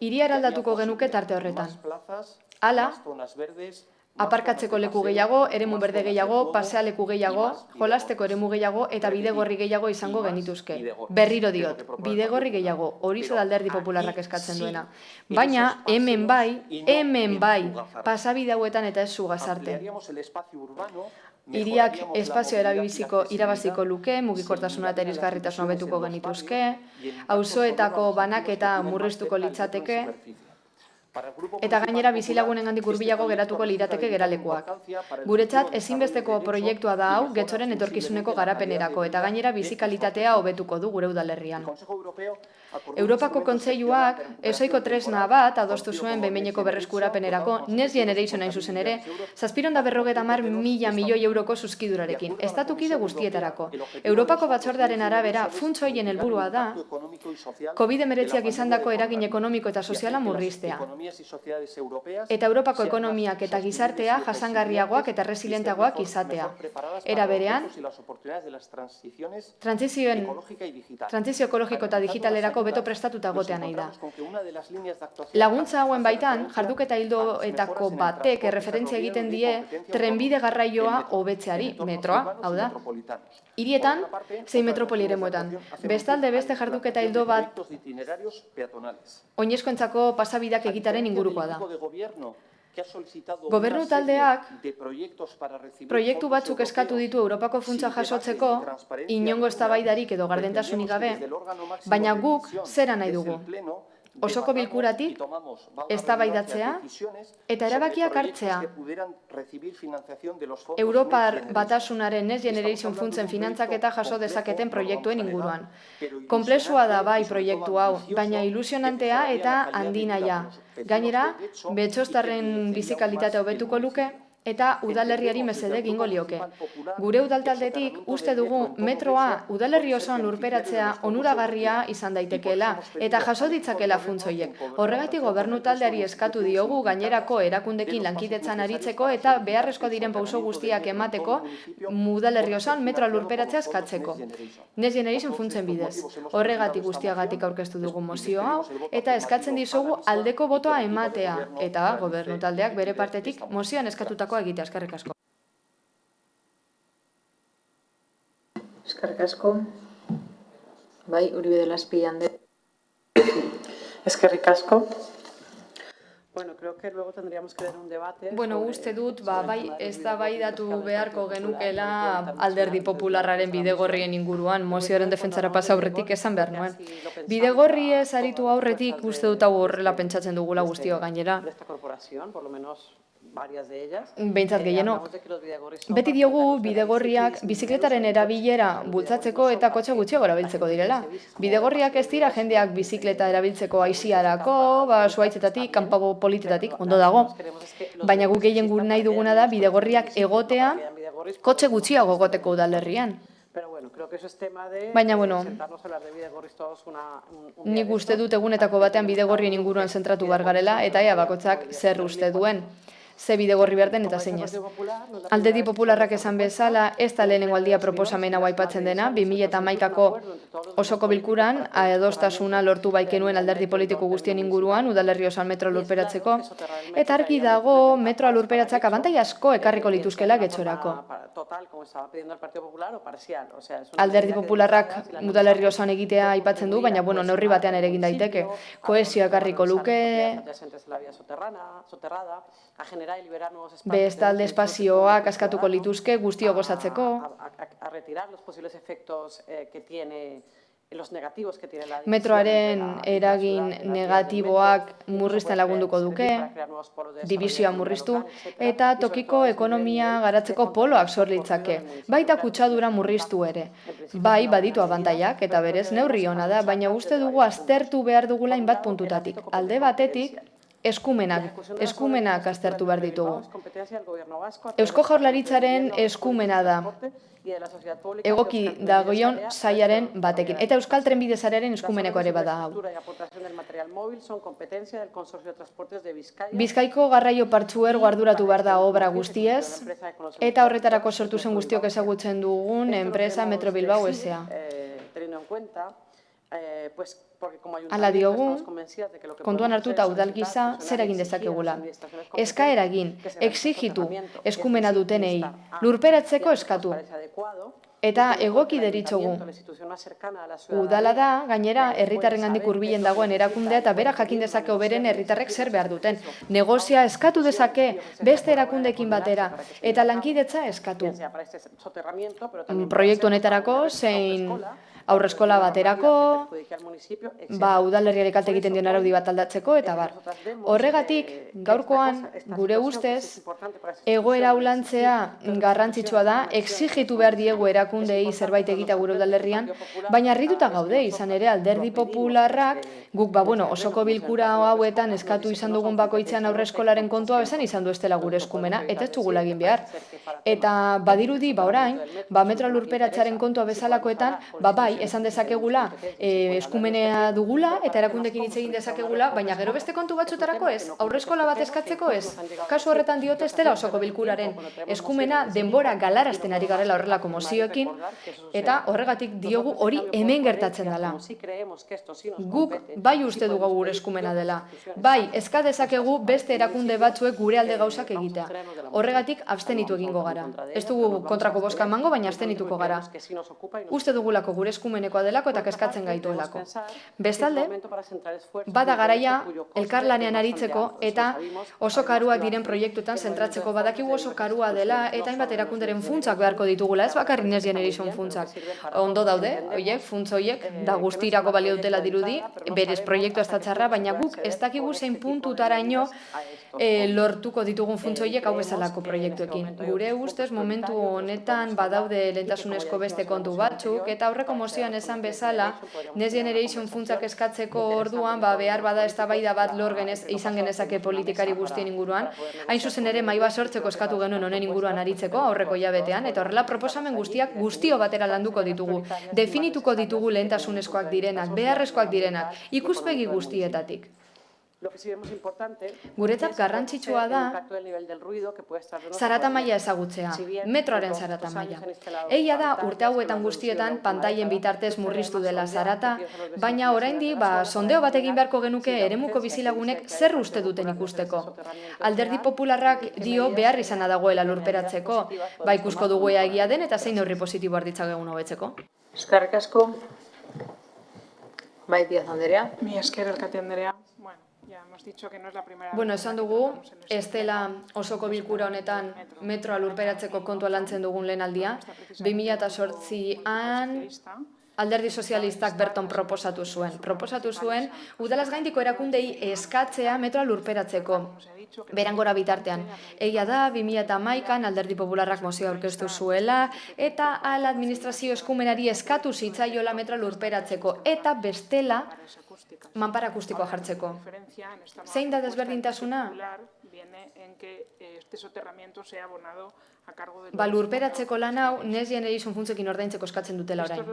hiria eraldatuko genuke tarte horretan. Hala, aparkatzeko leku gehiago, eremu berde gehiago, pasealeku gehiago, jolasteko eremu gehiago eta bidegorri gehiago izango genituzke. Berriro diot, bidegorri gehiago, hori da Alderdi Popularrak eskatzen duena. Baina, hemen bai, pasabide hauetan eta ez zugazarte. Hiriak espazio irabaziko luke, mugikortasuna eta irisgarritasuna hobetuko genituzke, auzoetako banaketa murriztuko litzateke, eta gainera bizilagunengandik hurbilago geratuko lirateke geralekuak. Guretzat ezinbesteko proiektua da hau Getxoren etorkizuneko garapenerako eta gainera bizikalitatea hobetuko du gure udalerrian. Europako Kontseiluak ezoiko tresna bat adostu zuen behin-behineko berreskurapenerako Next Generation hain zuzen ere, 750.000 milioi euroko zuzkidurarekin, estatukide guztietarako. Europako batzordearen arabera funts horien helburua da COVID-19ak izandako eragin ekonomiko eta soziala murriztea. Eta Europako ekonomiak eta gizartea jasangarriagoak eta resilienteagoak izatea. Era berean, trantsizio ekologiko eta digitalerako beto prestatuta egotea nahi da. Laguntza hauen baitan, jarduketa ildoetako batek erreferentzia egiten die trenbide garraioa hobetzeari, metroa, hau da. Hirietan, zein metropoli eremuetan. Bestalde beste jarduketa ildo bat oinezkoentzako pasabideak egitaren ingurukoa da. Gobernu taldeak proiektu batzuk eskatu ditu Europako funtsa jasotzeko, inongo eztabaidarik edo gardentasunik gabe, baina guk zera nahi dugu. Osoko bilkuratik, eztabaidatzea eta erabakiak hartzea. Europar Batasunaren Next Generation funtsen finantzaketa jaso dezaketen proiektuen inguruan. Konplexua da bai proiektu hau, baina ilusionantea eta handinaia. Gainera, betxostarren bizikalitatea hobetuko luke eta udalerriari mesede egingo lioke. Gure udaltaldetik uste dugu metroa udalerri osoan lurperatzea onuragarria izan daitekeela eta jaso ditzakela funts horiek. Horregatik gobernu taldeari eskatu diogu gainerako erakundekin lankidetzan aritzeko eta beharrezko diren pauso guztiak emateko udalerri osoan metroa lurperatzea eskatzeko. Next Generation funtsen bidez. Horregatik guztiagatik aurkeztu dugu mozio hau eta eskatzen dizugu aldeko botoa ematea eta gobernu taldeak bere partetik mozioan eskatutako egitea. Eskerrik asko. Eskerrik asko. Bai, Uribe de las Pillandes. Eskerrik asko. Bueno, creo que luego tendríamos que dar un debate. Bueno, uste dut, bai, eztabaidatu beharko genukela Alderdi Popularraren bidegorrien inguruan, mozioaren defentsara pasa aurretik esan behar nuen. Bidegorriez aritu aurretik uste dut hau horrela pentsatzen dugula guztio gainera. Behintzat gehieno. Beti diogu bidegorriak bizikletaren erabilera bultzatzeko eta kotxe gutxiago erabiltzeko direla. Bidegorriak ez dira jendeak bizikleta erabiltzeko aiziarako, zuhaitzetatik, kanpo polititatik, ondo dago. Baina guk gehien gure nahi duguna da bidegorriak egotea kotxe gutxiago egoteko udalerrian. Baina, bueno, nik uste dut egunetako batean bidegorrien inguruan zentratu behar garela eta ea bakotzak zer uste duen. Ze bidegorri behar den eta zeinez. Alderdi Popularrak esan bezala, ez da lehenengo aldia proposamen hau aipatzen dena, 2011ko osoko bilkuran, adostasuna lortu baikenuen alderdi politiko guztien inguruan, udalerri osoan metro lurperatzeko, eta argi dago metroa lurperatzak abantai asko ekarriko lituzkela getxorako. Alderdi Popularrak udalerri osoan egitea aipatzen du, baina neurri batean ere egin daiteke. Kohesioa ekarriko luke, bestalde espazioak askatuko lituzke guztio gozatzeko, metroaren eragin negatiboak murrizten lagunduko duke, dibisioa murriztu, eta tokiko ekonomia garatzeko poloak sorlitzake, baita kutsadura murriztu ere. Bai, baditu abantaiak eta berez neurri ona da, baina uste dugu aztertu behar dugula hainbat puntutatik. Alde batetik, eskumenak aztertu behar ditugu. Eusko Jaurlaritzaren eskumena da, egoki dagoion sailaren batekin. Eta Euskal Trenbide Sarearen eskumeneko ere bada hau. Bizkaiko garraio partzuergo arduratu behar da obra guztiez, eta horretarako sortu zen guztiok ezagutzen dugun enpresa Metro Bilbao S.A. Hala diogu, kontuan hartuta udal gisa, zer egin dezakegula. Eskaera egin, exigitu, eskumena dutenei, lurperatzeko eskatu. Eta egoki deritzogu. Udala da, gainera, herritarrengandik hurbilen dagoen erakundea eta bera jakin dezakeo beren herritarrek zer behar duten. Negozia eskatu dezake beste erakundekin batera eta lankidetza eskatu. Proiektu honetarako zein aurreskola baterako, udalerriari kalte egiten dion araudi bat aldatzeko, eta bar. Horregatik, gaurkoan, gure ustez, egoera ulantzea garrantzitsua da, exigitu behar diegu erakundei zerbait egita gure udalerrian, baina harrituta gaude, izan ere, Alderdi Popularrak, guk, osoko bilkura hauetan eskatu izan dugun bakoitzean aurreskolaren kontua bezan izan du ez dela gure eskumena, eta ez dugula egin behar. Eta badirudi, orain, metroa lurperatzearen kontua bezalakoetan, bai, esan dezakegula eskumenea dugula eta erakundekin hitz egin dezakegula, baina gero beste kontu batzutarako ez, aurreskola bat eskatzeko ez. Kasu horretan diote ez dela osoko bilkuraren eskumena denbora galarazten ari garela horrelako mozioekin, eta horregatik diogu hori hemen gertatzen dela. Guk bai uste dugu gure eskumena dela. Bai, eska dezakegu beste erakunde batzuek gure alde gauzak egitea. Horregatik abstenitu egingo gara. Ez dugu kontrako bozka emango, baina abstenituko gara. Uste dugulako gure eskumenekoa delako eta kezkatzen gaituelako. Bestalde, bada garaia elkarlanean aritzeko eta oso karuak diren proiektuetan zentratzeko, badakigu oso karua dela eta hainbat erakunderen funtsak beharko ditugula, ez bakarrik Next Generation funtsak. Ondo daude, funtz horiek, da guztirako balio dutela dirudi, berez proiektu ez da txarra, baina guk ez dakigu zein puntutaraino lortuko ditugun funtz horiek hau bezalako proiektuekin. Gure ustez momentu honetan badaude lehentasunezko beste kontu batzuk eta aurreko mozioan esan bezala, Next Generation funtsak eskatzeko orduan, behar bada eztabaida bat izan genezake politikari guztien inguruan. Hain zuzen ere, mahai bat sortzeko eskatu genuen honen inguruan aritzeko, aurreko hilabetean, eta horrela proposamen guztiak guztio batera landuko ditugu. Definituko ditugu lehentasunezkoak direnak, beharrezkoak direnak, ikuspegi guztietatik. Guretzat garrantzitsua da zarata maila ezagutzea, metroaren zarata maila. Egia da, urte hauetan guztietan pantailen bitartez murriztu dela zarata, baina oraindik sondeo bat egin beharko genuke eremuko bizilagunek zer uste duten ikusteko. Alderdi Popularrak dio behar izana dagoela lurperatzeko, ikusko dugu ea egia den eta zein neurri positibo ditzakegun hobetzeko. Eskerrik asko. Bai, Díaz Andrea. Mi esker, Alkate Andrea. Bueno, esan dugu, ez dela osoko bilkura honetan metroa lurperatzeko kontua lantzen dugun lehen aldia. 2008an Alderdi Sozialistak berton proposatu zuen. Proposatu zuen, udalaz gaindiko erakundei eskatzea metroa lurperatzeko. Berangora bitartean. Egia da, 2011an Alderdi Popularrak mozioa aurkeztu zuela, eta al administrazio eskumenari eskatu zitzaiola metroa lurperatzeko, eta bestela manpara akustikoa jartzeko. Zein da desberdintasuna? Lurperatzeko lan hau Next Generation funtsekin ordaintzeko eskatzen dutela orain.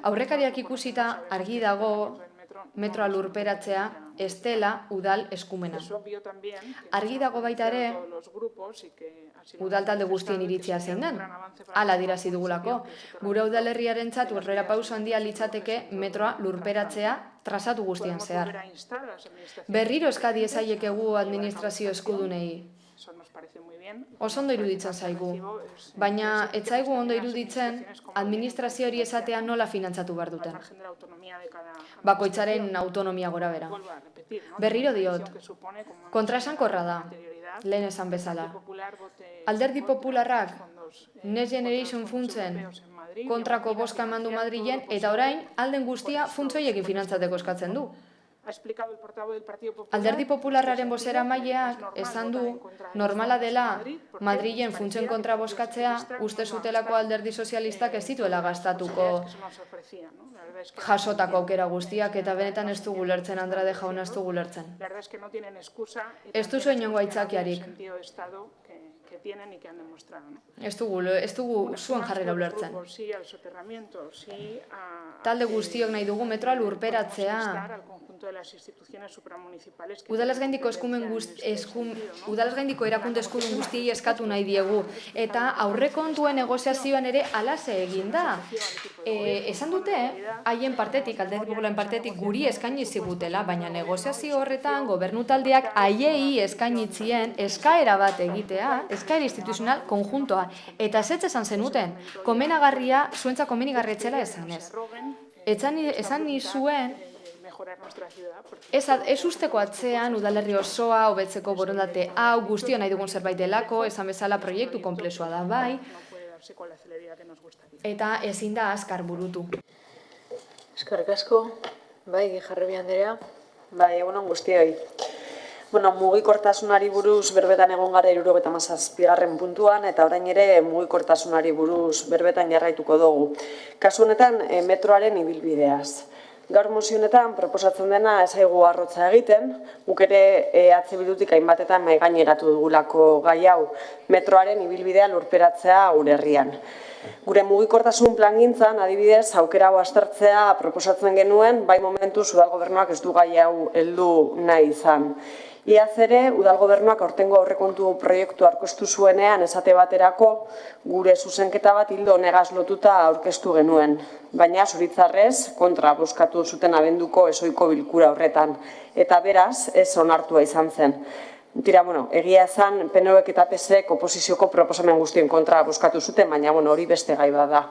Aurrekariak ikusita argi dago metroa lurperatzea ez dela udal eskumena. Argi dago baita ere udal talde guztien iritzia zein den. Hala adierazi dugulako. Gure udalerriarentzat aurrera pauso handia litzateke metroa lurperatzea trazatu guztian zehar. Berriro eska diezaiekegu administrazio eskudunei. Oso ondo iruditzen zaigu, baina ez zaigu ondo iruditzen administrazio hori esatea nola finantzatu behar duten. Bakoitzaren autonomia gora bera. Berriro diot, kontraesankorra da, lehen esan bezala. Alderdi Popularrak Next Generation funtsen kontrako bozka eman du Madrilen, eta orain alden guztia funtsoiekin finantzateko eskatzen du. Alderdi Popularraren bozeramaileak esan du normala dela Madrilen funtsen kontra bozkatzea uste zutelako Alderdi Sozialistak ez zituela gastatuko jasotako aukera guztiak, eta benetan ez dugu lertzen, Andrade jauna, ez dugu lertzen. Ez duzu inongo aitzakiarik. Ez dugu zuen jarrera ulertzen. Talde guztiok nahi dugu metroa lurperatzea. Udalaz gaindiko erakunde eskudun guztiei eskatu nahi diegu. Eta aurrekontuen negoziazioan ere alase egin da. Esan dute, haien partetik, Alderdi Popularren partetik guri eskaini zigutela, baina negoziazio horretan gobernu taldeak haiei eskainitzien eskaera bat egitea, eskaera instituzional konjuntoa. Eta ez esan zenuten, komenagarria, zuentza komenigarretzela esan ez. Esan nizuen, ez usteko atzean udalerri osoa hobetzeko borondate hau guztio nahi dugun zerbait delako, esan bezala proiektu konplexua da bai, eta ezin da azkar burutu. Eskerrik asko, bai, Jarrebi Andrea. Bai, egunon guztioi. Mugikortasunari buruz berbetan egon gara 77. puntuan, eta orain ere mugikortasunari buruz berbetan jarraituko dugu. Kasu honetan, metroaren ibilbideaz. Gaur mozionetan proposatzen dena ez zaigu arrotza egiten, guk ere EH Bildutik hainbatetan mahai gaineratu dugulako gai hau, metroaren ibilbidea lurperatzea gure herrian. Gure mugikortasun plangintzan, adibidez, aukera hau aztertzea proposatzen genuen, bai momentuz udal gobernuak ez du gai hau heldu nahi izan. Iaz ere, udal gobernuak aurtengo aurrekontu proiektu aurkeztu zuenean esate baterako gure zuzenketa bat ildo honegaz lotuta aurkeztu genuen. Baina, zoritzarrez, kontra bozkatu zuten abenduko ezoiko bilkura horretan. Eta beraz, ez onartua izan zen. Tira, egia esan, PNVek eta PSek oposizioko proposamen guztien kontra bozkatu zuten, baina hori beste gai bada.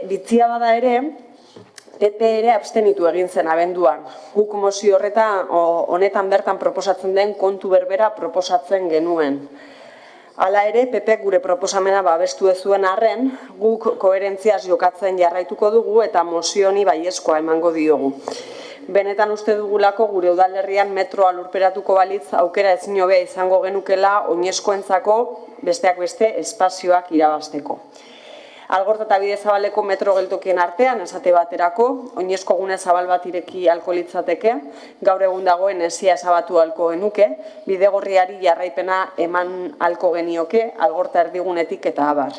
Bitzia bada ere, PP ere abstenitu egin zen abenduan. Guk mozio honetan bertan proposatzen den kontu berbera proposatzen genuen. Hala ere, PP gure proposamena babestu ez zuen arren, guk koherentziaz jokatzen jarraituko dugu eta mozio honi baiezkoa emango diogu. Benetan uste dugulako gure udalerrian metroa lurperatuko balitz aukera ezin hobea izango genukela oinezkoentzako besteak beste espazioak irabazteko. Algorta eta Bidezabaleko metro geltokien artean, esate baterako, oinezko gune zabal bat ireki ahalko litzateke, gaur egun dagoen esia ezabatu ahalko genuke, bidegorriari jarraipena eman ahalko genioke, Algorta erdigunetik eta abar.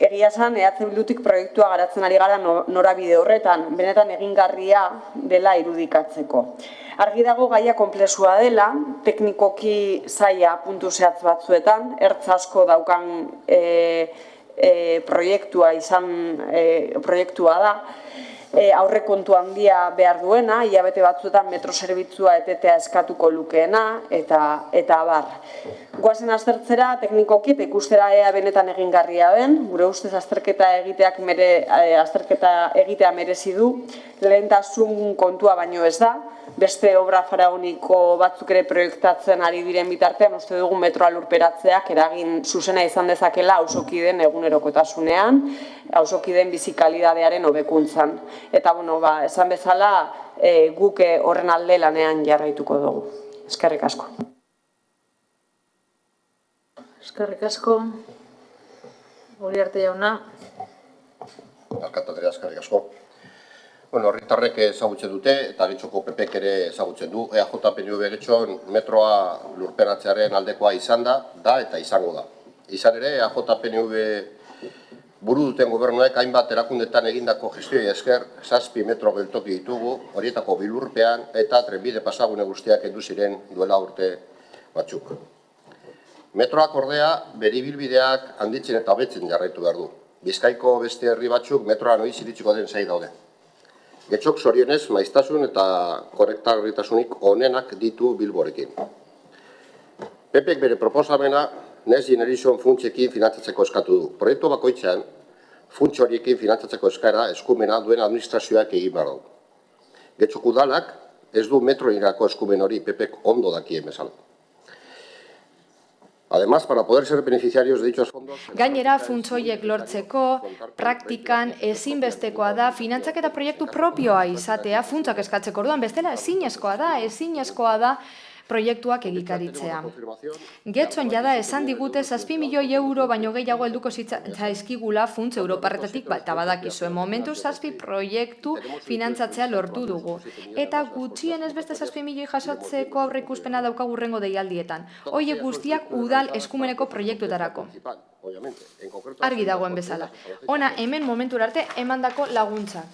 Egia esan, EH Bildutik proiektua garatzen ari gara norabide horretan, benetan egingarria dela irudikatzeko. Argi dago gaia konplexua dela, teknikoki zaila puntu zehatz batzuetan, ertz asko daukan proiektua da, aurrekontu handia behar duena, hilabete batzuetan metro zerbitzua etetea eskatuko lukeena, eta abar. Goazen aztertzera teknikoki eta ikustera ea benetan egingarria den, gure ustez azterketa egitea merezi du, lehentasun kontua baino ez da, beste obra faraoniko batzuk ere proiektatzen ari diren bitartean, uste dugu metroa lurperatzeak eragin zuzena izan dezakela auzokideen egunerokotasunean, auzokideen bizikalidadearen hobekuntzan. Eta, esan bezala, guk horren alde lanean jarraituko dugu. Eskerrik asko. Eskerrik asko. Uriarte jauna. Alkate Andrea, eskerrik asko. Herritarrek ezagutzen dute eta Getxoko PPk ere ezagutzen du. EAJ-PNV Getxon metroa lurperatzearen aldekoa izan da eta izango da. Izan ere, EAJ-PNV buru duten gobernuek hainbat erakundetan egindako gestioi esker 7 metro geltoki ditugu, horietako bilurpean eta trenbide pasagune guztiak heldu ziren duela urte batzuk. Metroak ordea bere ibilbideak handitzen eta hobetzen jarraitu behar du. Bizkaiko beste herri batzuk metroa noiz iritsiko den zain daude. Getxok zorionez maiztasun eta korrektagarritasunik onenak ditu Bilborekin. PPek bere proposamena Next Generation funtsekin finantzatzeko eskatu du. Proiektu bakoitzean, funts horiekin finantzatzeko eskaera eskumena duen administrazioak egin behar du. Getxok udalak ez du metroirako eskumen hori PPek ondo dakien bezala. Además, para poder ser beneficiarios de dichos fondos... Gainera, funts horiek lortzeko, praktikan ezinbestekoa da finantzaketa proiektu propioa izatea, funtsak eskatzeko orduan, bestela ezinezkoa da proiektuak egikaritzea. Getxon jada esan digute 7 milioi euro baino gehiago helduko zaizkigula funts europarretatik eta badakizue momentu 7 proiektu finantzatzea lortu dugu. Eta gutxienez beste 7 milioi jasotzeko aurreikuspena daukagu hurrengo deialdietan. Horiek guztiak udal eskumeneko proiektuetarako. Argi dagoen bezala. Ona hemen momentura arte emandako laguntzak.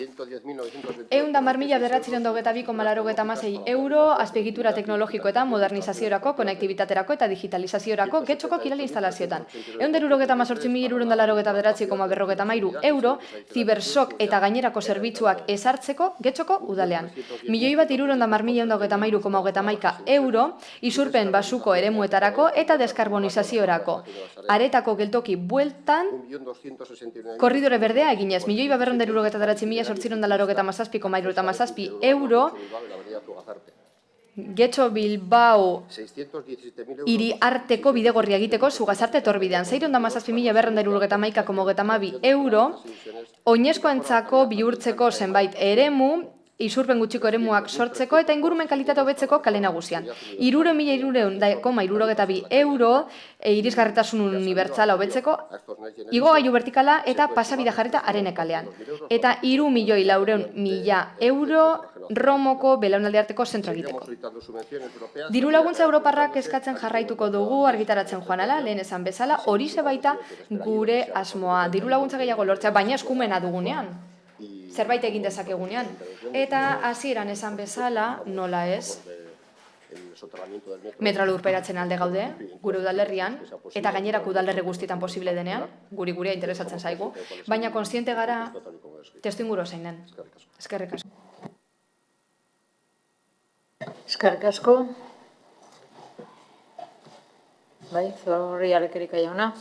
110.922,86 euro azpiegitura teknologikoetan, modernizazioerako, konektibitaterako eta digitalizaziorako Getxoko kirol instalazioetan. 178.999,53 euro Zibersok eta gainerako zerbitzuak ezartzeko Getxoko udalean. 1.310.993,31 euro isurpen basuko eremuetarako eta deskarbonizaziorako. Aretako geltoki bueltan korridore berdea eginez. 1.497.897,37 euro Getxo Bilbao hiri arteko bidegorria egiteko Zugazarte etorbidean. 617.291,32 euro oinezkoentzako bihurtzeko zenbait eremu isurpen gutxiko eremuak sortzeko eta ingurumen kalitatea hobetzeko kale nagusian. 3.300,62 euro irisgarritasun unibertsala hobetzeko, igogailu vertikala eta pasabide jarreta Arene kalean. Eta 3.400.000 euro Romoko belaunaldi arteko zentro egiteko. Diru laguntza Europarrak eskatzen jarraituko dugu argitaratzen joan ala, lehen esan bezala, horixe baita gure asmoa. Diru laguntza gehiago lortzea, baina eskumena dugunean. Zerbait egin dezakegunean. Eta hasieran esan bezala, nola ez, metroa lurperatzen alde gaude, gure udalerrian, eta gainerako udalerri guztietan posible denean, gurea interesatzen zaigu, baina kontziente gara testuinguru zein den. Eskerrik asko. Eskerrik asko. Bai, Zorri Alekerika jauna.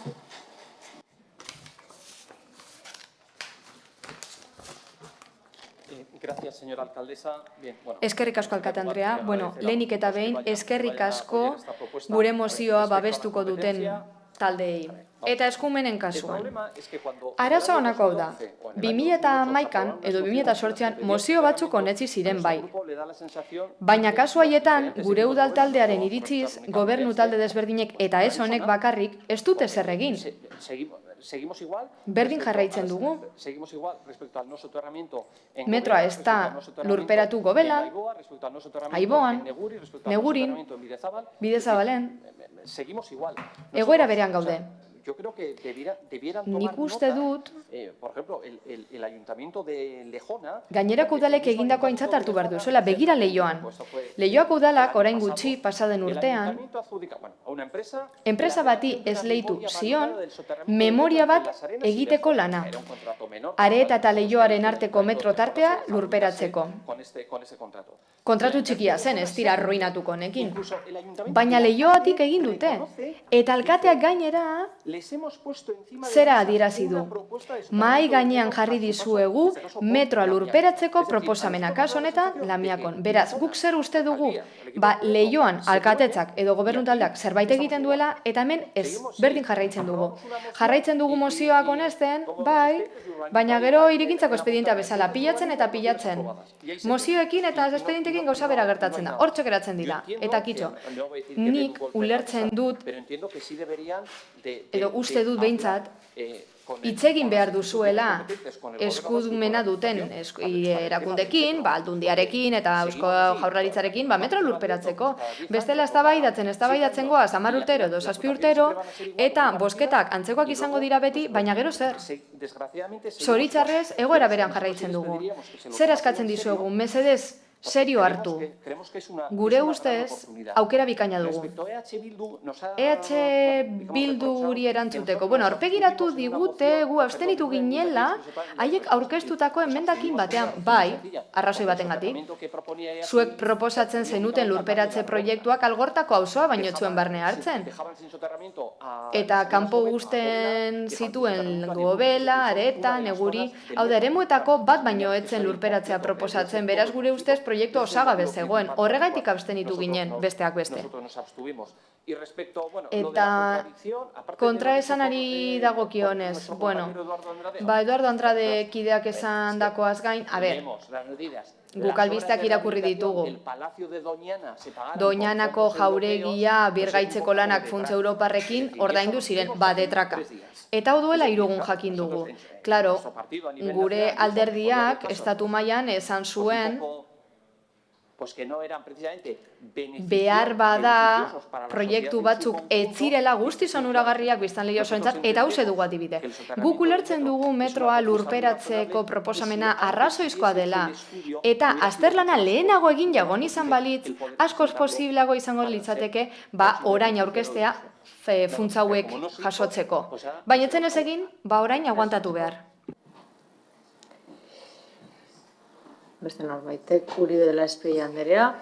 Eskerrik asko, alkate Andrea. Lehenik eta behin, eskerrik asko gure mozioa babestuko duten taldeei. Eta eskumenen kasuan. Arazoa honako hau da. 2011an edo 2008an mozio batzuk onetsi ziren bai. Baina kasu haietan, gure udal taldearen iritziz, gobernu talde desberdinek eta ez honek bakarrik ez dute zer egin. seguimos igual. Berdin jarraitzen dugu. Seguimos igual respecto al no soterramiento. Metroa ez da lurperatu gobelan, Aiboan, Negurin, Bidezabalen, seguimos igual. egoera berean gaude. Yo creo que debieran tomar Nik uste dut, por ejemplo, el ayuntamiento de Lejona... gainerako udalek egindako aintzat hartu behar duzuela, begira Leioan. Leioako udalak orain gutxi pasaden urtean, enpresa bati esleitu zion memoria bat egiteko lana. Areta eta Leioaren arteko metro tartea lurperatzeko. Kontratu txikia zen, ez dira arruinatuko honekin. Baina Leioatik egin dute. Eta alkateak gainera zera adierazi du. Mahai gainean jarri dizuegu metroa lurperatzeko proposamena, kasu honetan Lamiakon. Beraz, guk zer uste dugu? Leioan alkatetzak edo gobernutaldeak zerbait egiten duela, eta hemen ez, berdin jarraitzen dugu. Jarraitzen dugu mozioak honesten, bai, baina gero irigintzako espedientea bezala, pilatzen eta pilatzen. Mozioekin eta espedientekin gauza bera gertatzen da, hortxo geratzen dira. Eta kitxo, nik ulertzen dut, edo uste dut behintzat, hitz egin behar duzuela eskudumena duten erakundekin, aldundiarekin eta Eusko Jaurlaritzarekin metro lurperatzeko. Bestela eztabaidatzen goaz 10 urtero edo 7 urtero, eta bozketak antzekoak izango dira beti, baina gero zer? Zoritxarrez, egoera berean jarraitzen dugu. Zer askatzen dizuegu, mesedez, serio hartu. Gure ustez, aukera bikaina dugu. EH Bilduri erantzuteko. Aurpegiratu digute, gu abstenitu ginela, haiek aurkeztutako emendakin batean, bai, arrazoi batengatik. Zuek proposatzen zenuten lurperatze proiektuak Algortako auzoa baino zuen barne hartzen. Eta kanpo guzten zituen Gobela, Areta, Neguri, hau da, eremuetako bat baino etzen lurperatzea proposatzen, beraz gure ustez proiektu osagabe zegoen, horregaitik abstenitu ginen, besteak beste. Eta kontraesanari dagokionez, Eduardo Andrade kideak esan dakoaz gain, guk albisteak irakurri ditugu. Doñanako jauregia birgaitzeko lanak funtze Europarrekin ordaindu ziren, badetraka. Eta hau duela 3 egun jakin dugu. Klaro, gure alderdiak estatu mailan esan zuen behar bada proiektu batzuk ez zirela guztiz onuragarriak biztanle osoentzat, eta hau dugu adibide. Guk ulertzen dugu metroa lurperatzeko proposamena arrazoizkoa dela, eta azterlana lehenago egin jagon izan balitz, askoz posibleago izango litzateke, orain aurkeztea funtsa hauek jasotzeko. Baina etzen ez egin, orain aguantatu behar. Beste norbaitek, Uribe de la Espriella Anderea.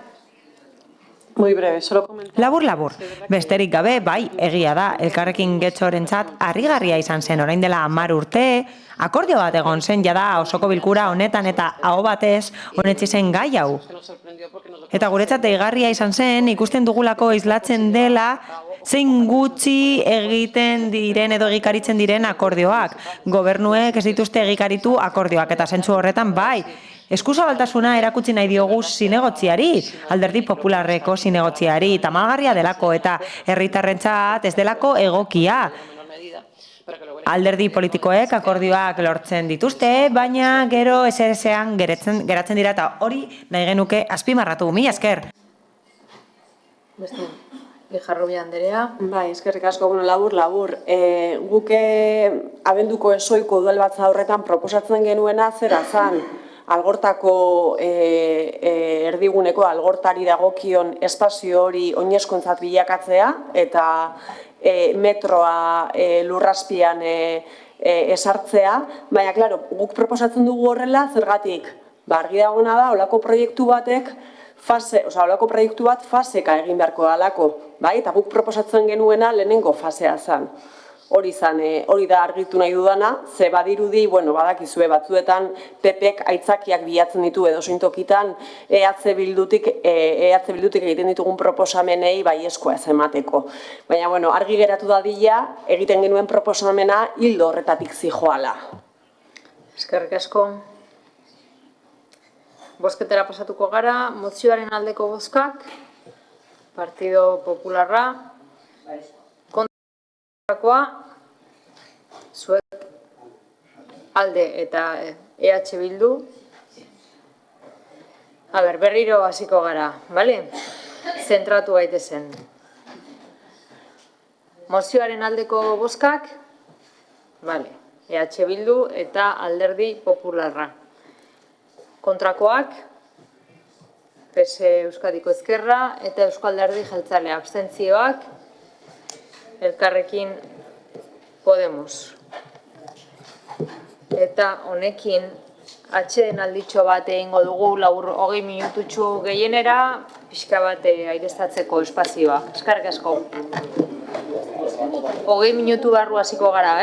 Muy breve, solo comentar... Labur, besterik gabe, bai, egia da, Elkarrekin Getxorentzat harrigarria izan zen orain dela 10 urte, akordio bat egon zen jada osoko bilkura honetan eta aho batez honetzi zen gai hau. Eta guretzat deigarria izan zen, ikusten dugulako islatzen dela, zein gutxi egiten diren edo egikaritzen diren akordioak. Gobernuek ez dituzte egikaritu akordioak, eta zentzu horretan bai, eskuzabaltasuna erakutsi nahi diogu zinegotziari, Alderdi Popularreko zinegotziari, tamalgarria delako eta herritarrentzat ez delako egokia. Alderdi politikoek akordioak lortzen dituzte, baina gero esean geratzen dira eta hori nahi genuke azpimarratu. Mila esker. Lejarrobia Anderea. Bai, eskerrik asko, labur. Guke abenduko esoiko udalbatza horretan proposatzen genuena zera zan, Algortako erdiguneko Algortari dagokion espazio hori oinezkoentzat bilakatzea eta metroa lurrazpian esartzea, baina, klaro, guk proposatzen dugu horrela, zergatik, argi dagoena da, olako proiektu batek, olako proiektu bat faseka egin beharko dalako, bai, eta guk proposatzen genuena lehenengo fasea zen. Hori da argitu nahi dudana, ze badirudi, badakizue batzuetan PPek aitzakiak bilatzen ditu edo sointokitan EH Bildutik egiten ditugun proposamenei baiezkoa ez emateko. Baina, argi geratu dadila, egiten genuen proposamena hildo horretatik zijoala. Eskerrik asko. Bozketera pasatuko gara, mozioaren aldeko bozkak, Partido Popularra, kontrakoa, zuek ALDE eta EH Bildu. Berriro hasiko gara, bale? Zentratu gaitezen. Mozioaren aldeko bozkak, bale, EH Bildu eta Alderdi Popularra. Kontrakoak, PSE Euskadiko Ezkerra eta Euskal Alderdi Jeltzalea. Abstentzioak, Elkarrekin Podemos. Eta honekin atxeden alditxo bat egingo dugu, 20 minututxu gehienera, pixka bat aireztatzeko espazioa. Eskerrik asko. 20 minutu barru hasiko gara,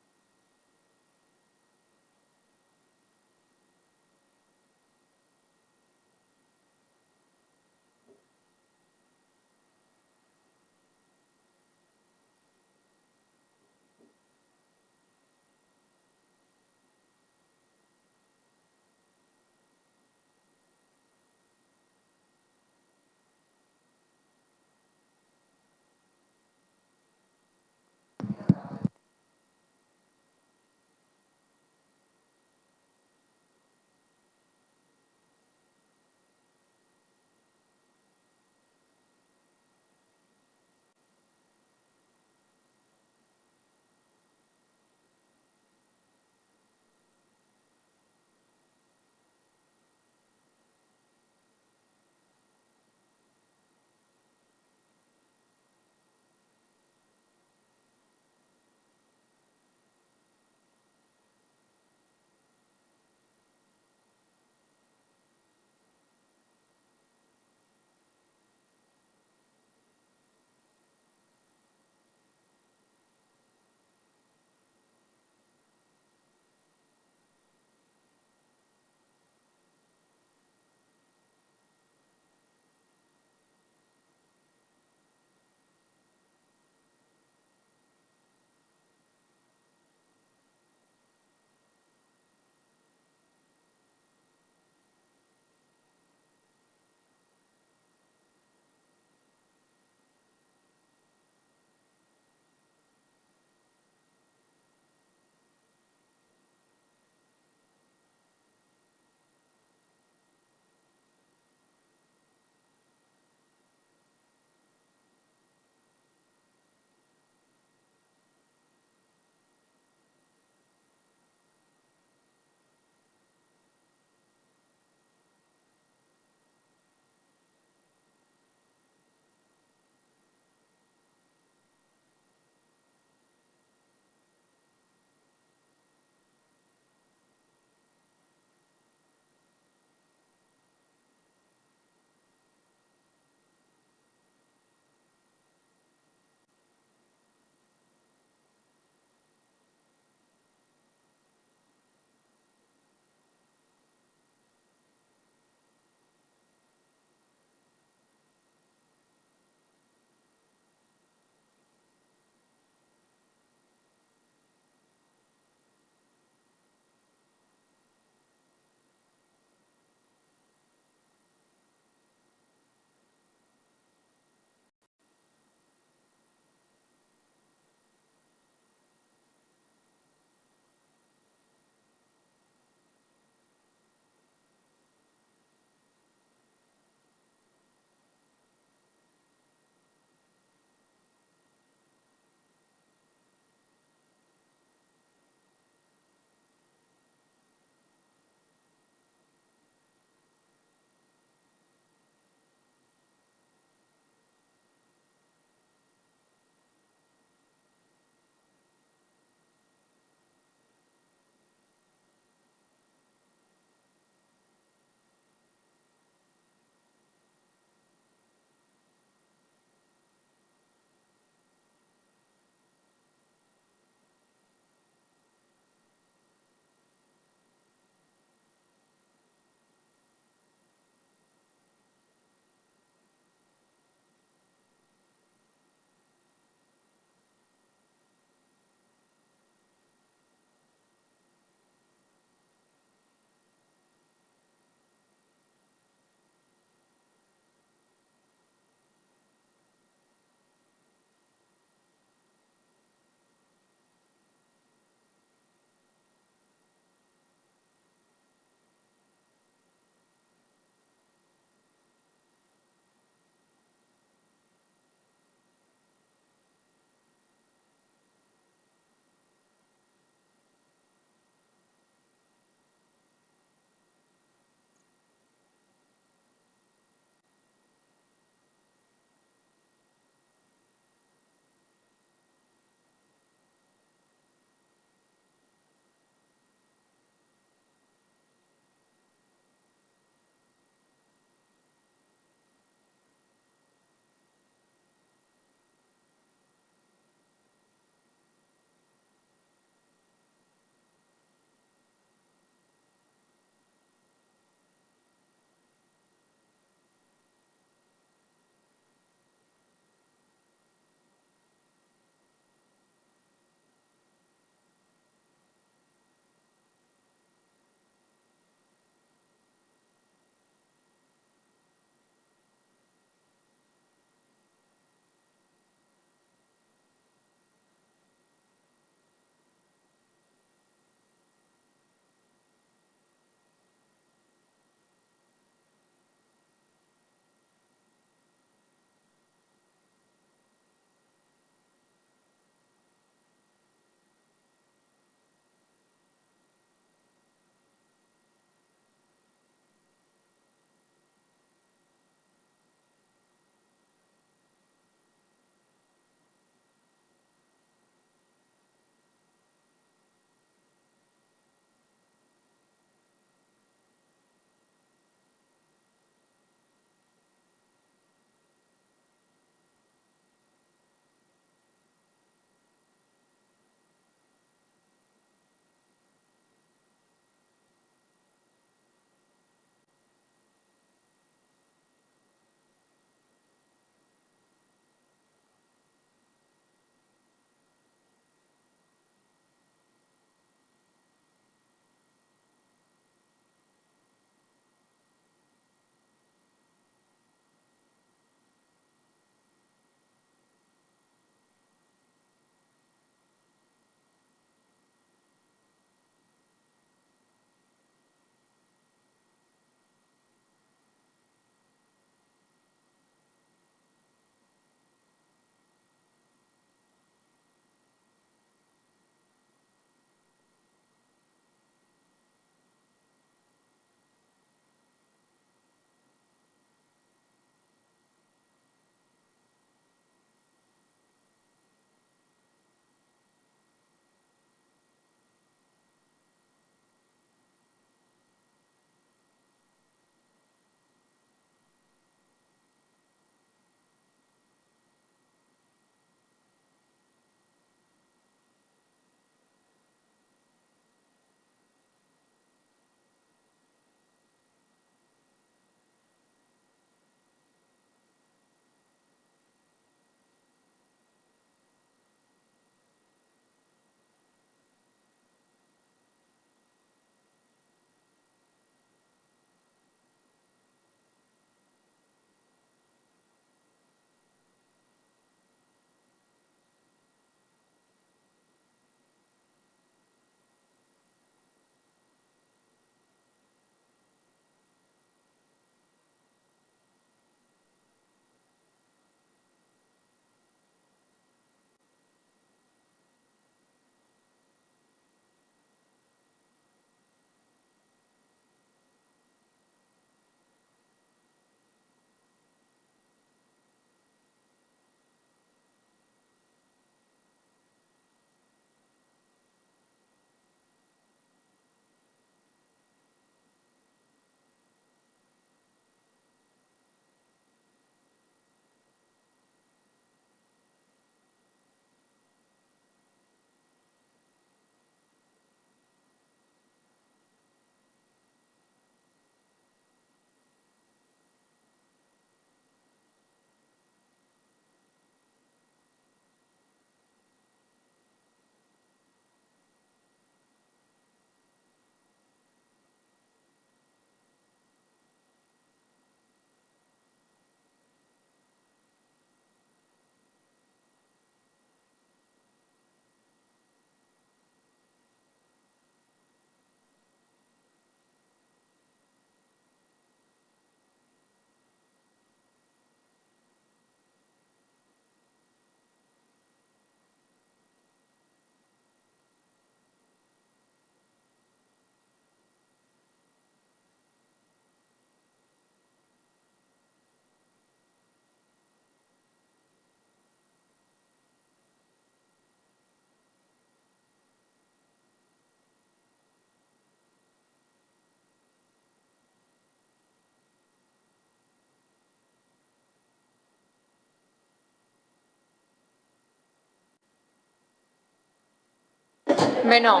Beno.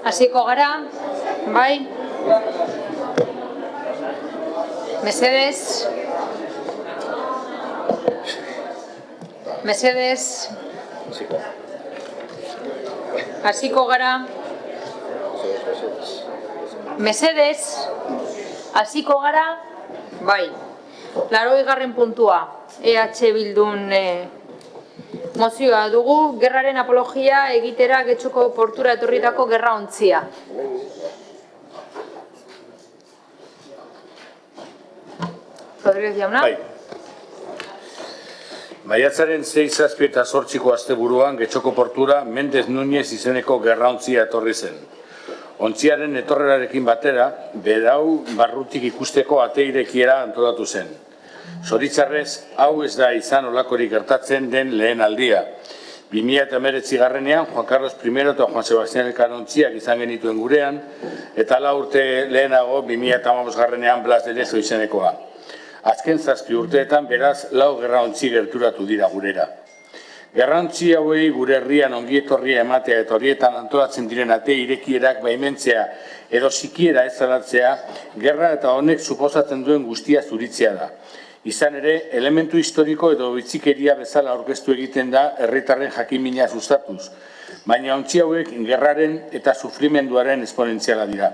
Hasiko gara, bai? Mesedez. Mesedez. Hasiko gara. Mesedez. Hasiko gara, bai. 80. puntua. EH Bildun mozioa dugu, gerraren apologia egitera Getxoko portura etorritako gerraontzia. Rodríguez jauna. Bai. Maiatzaren 6, 7 eta 8 asteburuan Getxoko portura Mendez Núñez izeneko gerraontzia etorri zen. Ontziaren etorrerarekin batera, berau barrutik ikusteko ate irekiera antolatu zen. Zoritzarrez, hau ez da izan olakorik gertatzen den lehen aldia. 2019 Juan Carlos I eta Juan Sebastián Elkano ontziak izan genituen gurean, eta 4 urte lehenago 2015 Blas de Lezo izenekoa. Azken 7 urteetan beraz 4 gerraontzi gerturatu dira gurera. Gerraontzi hauei gure herrian ongietorria ematea eta horietan antolatzen diren ate irekierak baimentzea edo sikiera ez zalatzea, gerra eta honek suposatzen duen guztia zuritzea da. Izan ere, elementu historiko edo bitzikeria bezala aurkeztu egiten da herritarren jakimina sustatuz, baina ontzi hauek gerraren eta sufrimenduaren esponentziala dira.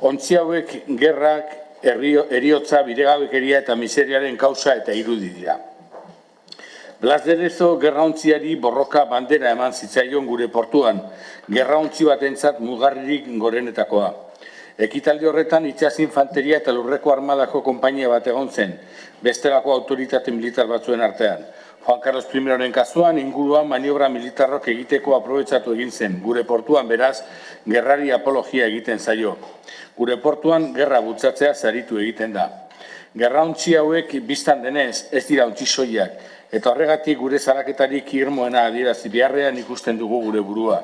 Ontzi hauek gerrak, heriotza, bidegabekeria eta miseriaren kausa eta irudi dira. Blas de Lezo gerraontziari borroka bandera eman zitzaion gure portuan, gerraontzi batentzat mugarririk gorenetakoa. Ekitaldi horretan itsas infanteria eta lurreko armadako konpainia bat egon zen, bestelako autoritate militar batzuen artean. Juan Carlos I kasuan inguruan maniobra militarrok egiteko aprobetxatu egin zen, gure portuan beraz gerrari apologia egiten zaio. Gure portuan gerra bultzatzea saritu egiten da. Gerraontzi hauek biztan denez ez dira ontzi soilak, eta horregatik gure salaketarik irmoena adierazi beharrean ikusten dugu gure burua.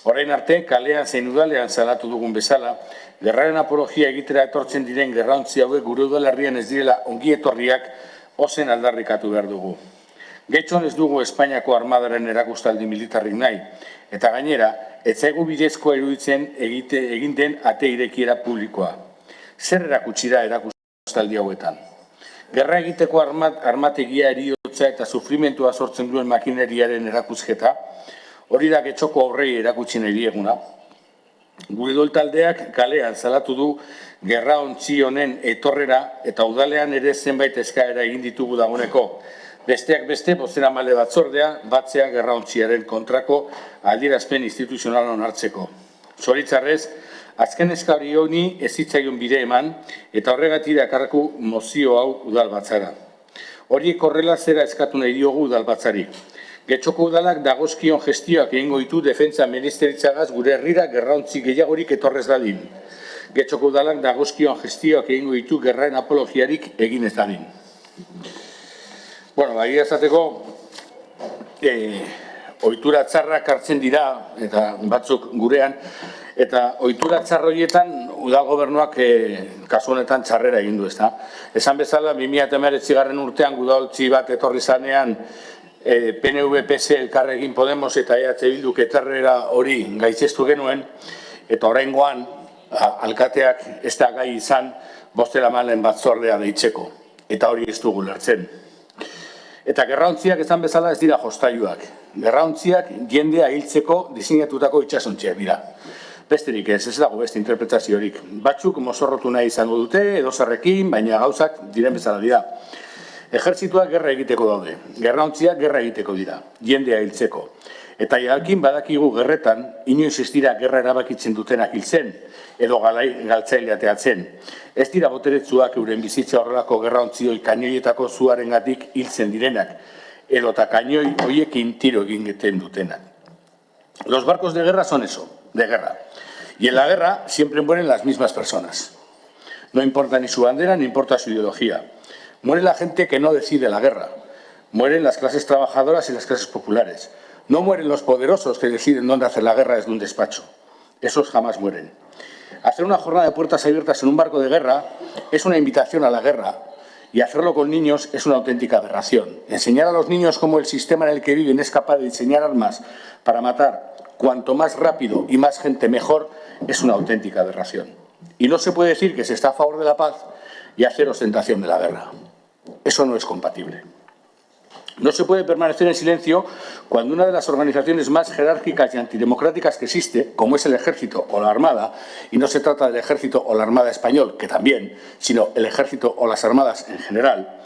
Orain arte, kalean zein udalean salatu dugun bezala, gerraren apologia egitera etortzen diren gerraontzi hauek gure udalerrian ez direla ongi etorriak ozen aldarrikatu behar dugu. Getxon ez dugu Espainiako armadaren erakustaldi militarrik nahi, eta gainera, ez zaigu bidezkoa iruditzen egin den ate irekiera publikoa. Zer erakutsira erakustaldi hauetan? Gerra egiteko armategia eriotza eta sufrimentua sortzen duen makineriaren erakusketa, hori da Getxoko aurrei erakutsi nahi dieguna. Gure doltaldeak kalean salatu du gerraontzi honen etorrera eta udalean ere zenbait eskaera egin ditugu dagoeneko. Besteak beste, bozeramale batzordea batzea gerraontziaren kontrako adierazpen instituzional onartzeko. Zoritzarrez, azken eskari honi ez zitzaion bide eman eta horregatik dakarreko mozio hau udalbatzara. Horiek horrela zera eskatu nahi diogu udalbatzari. Getxoko udalak dagozkion gestioak egingo ditu defentsa ministeritzagaz gure herrira gerraontzi gehiagorik etorrez dadin. Getxoko udalak dagozkion gestioak egingo ditu gerraen apologiarik egin ez dadin. Bueno, egia esateko, ohitura txarrak hartzen dira, eta batzuk gurean, eta ohitura txar horietan udal gobernuak kasu honetan txarrera egin du, ezta. Esan bezala, 2019 urtean udaltzi bat etorri zanean PNV, PS, Elkarrekin Podemos eta EH Bilduk etorrera hori gaitzestu genuen, eta oraingoan alkateak ez da gai izan bozeramalen batzordea deitzeko, eta hori ez dugu lertzen. Eta gerraontziak esan bezala ez dira jostailuak. Gerraontziak jendea hiltzeko diseinatutako itsasontziak dira. Besterik ez dago beste interpretaziorik. Batzuk mozorrotu nahi izango dute, edozerrekin, baina gauzak diren bezala dira. Ejertzituak gerra egiteko daude. Gerraontziak gerra egiteko dira, jendea hiltzeko. Eta jakin badakigu gerretan, inoiz ez dira gerra erabakitzen dutenak hiltzen, edo galtzaileateatzen. Ez dira boteretsuak euren bizitza horrelako gerraontzioi kainoietako zuarengatik hiltzen direnak, edo eta kainoi hoiekin tiro egiten dutenak. Los barcos de guerra son eso, de guerra. Y en la guerra siempre mueren las mismas personas. No importa ni su bandera, ni importa su ideología. Muere la gente que no decide la guerra. Mueren las clases trabajadoras y las clases populares. No mueren los poderosos que deciden dónde hacer la guerra desde un despacho. Esos jamás mueren. Hacer una jornada de puertas abiertas en un barco de guerra es una invitación a la guerra Y hacerlo con niños es una auténtica aberración. Enseñar a los niños cómo el sistema en el que viven es capaz de diseñar armas para matar cuanto más rápido y más gente mejor es una auténtica aberración. Y no se puede decir que se está a favor de la paz y hacer ostentación de la guerra. Eso no es compatible. No se puede permanecer en silencio cuando una de las organizaciones más jerárquicas y antidemocráticas que existe, como es el Ejército o la Armada, y no se trata del Ejército o la Armada español, que también, sino el Ejército o las Armadas en general,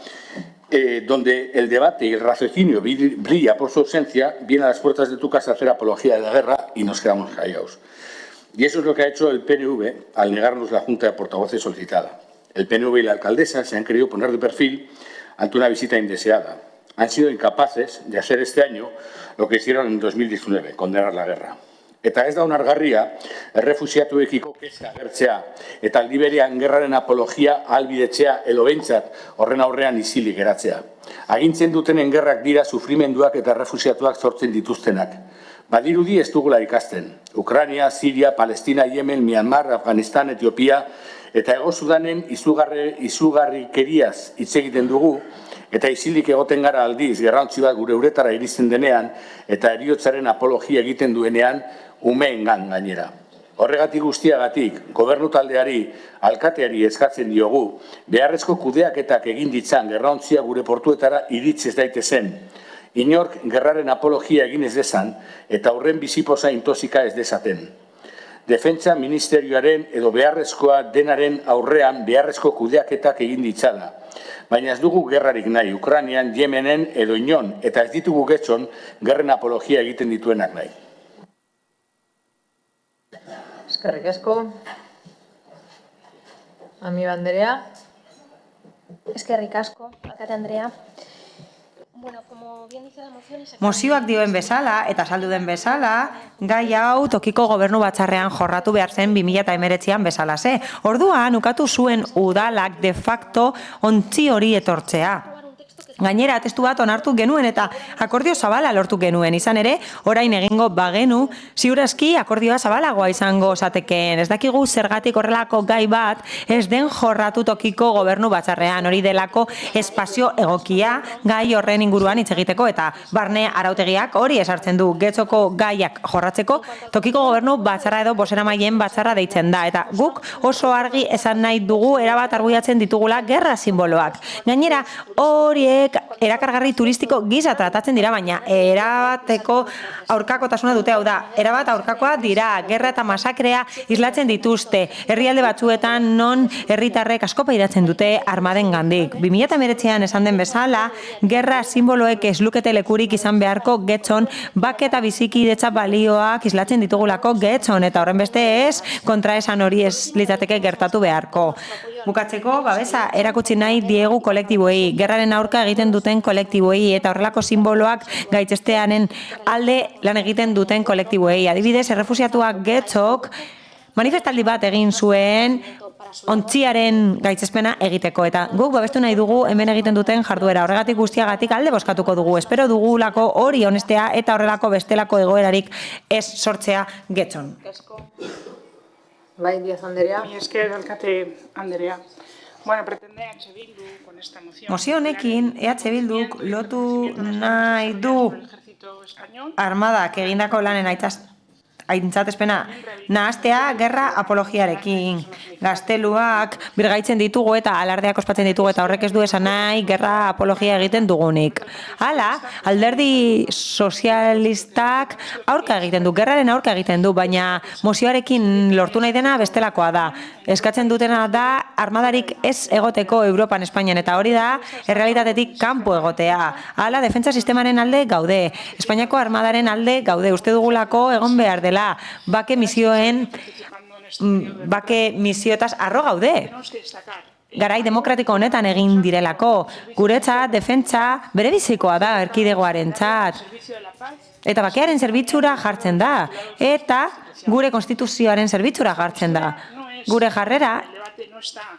donde el debate y el raciocinio brilla por su ausencia, viene a las puertas de tu casa a hacer apología de la guerra y nos quedamos callados. Y eso es lo que ha hecho el PNV al negarnos la Junta de Portavoces solicitada. El PNV y la alcaldesa se han querido poner de perfil ante una visita indeseada. Han sido incapaces de hacer este año lo que hicieron en 2019, condenar la guerra. Eta ez da onargarria, errefuxiatuekiko kezka agertzea, eta aldi berean gerraren apologia ahalbidetzea edo behintzat horren aurrean isilik geratzea. Agintzen dutenen gerrak dira sufrimenduak eta errefuxiatuak sortzen dituztenak. Badirudi ez dugula ikasten. Ukraina, Siria, Palestina, Yemen, Myanmar, Afganistan, Etiopia eta Hego Sudanen izugarrikeriaz hitz egiten dugu, eta isilik egoten gara aldiz, gerrantzi bat gure uretara iristen denean, eta heriotzaren apologia egiten duenean, umeengan gainera. Horregatik guztiagatik, gobernu taldeari, alkateari eskatzen diogu, beharrezko kudeaketak egin ditzan gerrantzia gure portuetara iritz ez daitezen. Inork gerraren apologia egin ez dezan, eta horren bizipoza intosika ez dezaten. Defentsa ministerioaren edo beharrezkoa denaren aurrean beharrezko kudeaketak egin ditzala. Baina ez dugu gerrarik nahi, Ukrainian, Yemenen edo inon, eta ez ditugu getxon gerren apologia egiten dituenak nahi. Eskerrik asko. Amiba Andrea. Eskerrik asko, alkate Andrea. Bueno, como bien dice la moción... Mozioak dioen bezala, eta saldu den bezala, gai hau tokiko gobernu batzarrean jorratu behar zen 2019an bezala ze. Orduan, ukatu zuen udalak de facto ontzi hori etortzea. Gainera, testu bat onartu genuen eta akordio zabala lortu genuen. Izan ere, orain egingo bagenu, ziurazki akordioa zabalagoa izango zatekeen. Ez dakigu zergatik horrelako gai bat ez den jorratu tokiko gobernu batzarrean. Hori delako espazio egokia gai horren inguruan hitz egiteko eta barne arautegiak hori esartzen du. Getxoko gaiak jorratzeko tokiko gobernu batzarra edo bozeramaileen batzarra deitzen da. Eta guk oso argi esan nahi dugu erabat argudiatzen ditugula gerra simboloak. Gainera, horiek erakargarri turistiko gisa tratatzen dira, baina erabateko aurkakotasuna dute, hau da, erabat aurkakoa dira, gerra eta masakrea islatzen dituzte, herrialde batzuetan non herritarrek asko pairatzen dute armaden gandik. 2019an esan den bezala, gerra simboloek ez lukete lekurik izan beharko getxon, bake eta bizikidetza balioak islatzen ditugulako getxon, eta horren beste ez, kontraesan hori ez litzateke gertatu beharko. Bukatzeko, babesa, erakutsi nahi diegu kolektiboei, gerraren aurka egiten duten kolektiboei eta horrelako simboloak gaitzestearen alde lan egiten duten kolektiboei. Adibidez, errefusiatuak getxok manifestaldi bat egin zuen ontziaren gaitzespena egiteko eta guk babestu nahi dugu hemen egiten duten jarduera. Horregatik guztiagatik alde bozkatuko dugu. Espero dugulako hori honestea eta horrelako bestelako egoerarik ez sortzea getxon. Bai, Díaz Andrea. Mi esker, alkate Andrea. Bueno, pretende EH Bildu con esta moción. Mozio honekin EH Bilduk lotu nahi du armadak egindako lanen aintzatespena nahastea gerra apologiarekin. Gazteluak birgaitzen ditugu eta alardeak ospatzen ditugu eta horrek ez du esan nahi gerra apologia egiten dugunik. Hala, alderdi sozialistak aurka egiten du, gerraren aurka egiten du, baina mozioarekin lortu nahi dena bestelakoa da. Eskatzen dutena da armadarik ez egoteko Europan, Espainian, eta hori da errealitatetik kanpo egotea. Hala, defentsa sistemaren alde gaude, Espainiako armadaren alde gaude, uste dugulako egon behar dela. Bake misioetaz arro gaude. Garai demokratiko honetan egin direlako. Guretzat, defentsa bere bizikoa da erkidegoarentzat. Eta bakearen zerbitzura jartzen da. Eta gure konstituzioaren zerbitzura jartzen da. Gure jarrera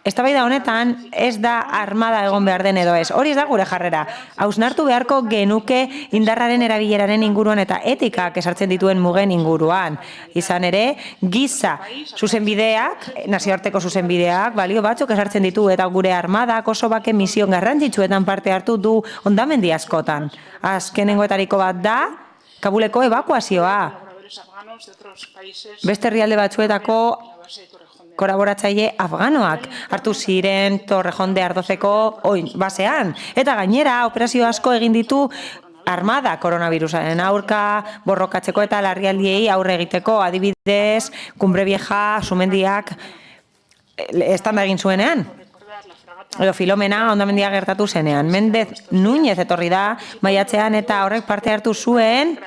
eztabaida honetan ez da armada egon behar den edo ez. Hori ez da gure jarrera. Hausnartu beharko genuke indarraren erabileraren inguruan eta etikak esartzen dituen mugen inguruan. Izan ere, giza zuzenbideak, nazioarteko zuzenbideak, balio batzuk esartzen ditu eta gure armadak oso bake misio garrantzitsuetan parte hartu du hondamendi askotan. Azkenengoetariko bat da, Kabuleko ebakuazioa. Beste herrialde batzuetako kolaboratzaile afganoak hartu ziren Torrejon de Ardozeko basean. Eta gainera, operazio asko egin ditu armada koronavirusaren aurka, borrokatzeko eta larrialdiei aurre egiteko, adibidez, Cumbre Vieja, Sumendiak, estanda egin zuenean. Edo Filomena hondamendia gertatu zenean. Mendez Núñez etorri da maiatzean eta horrek parte hartu zuen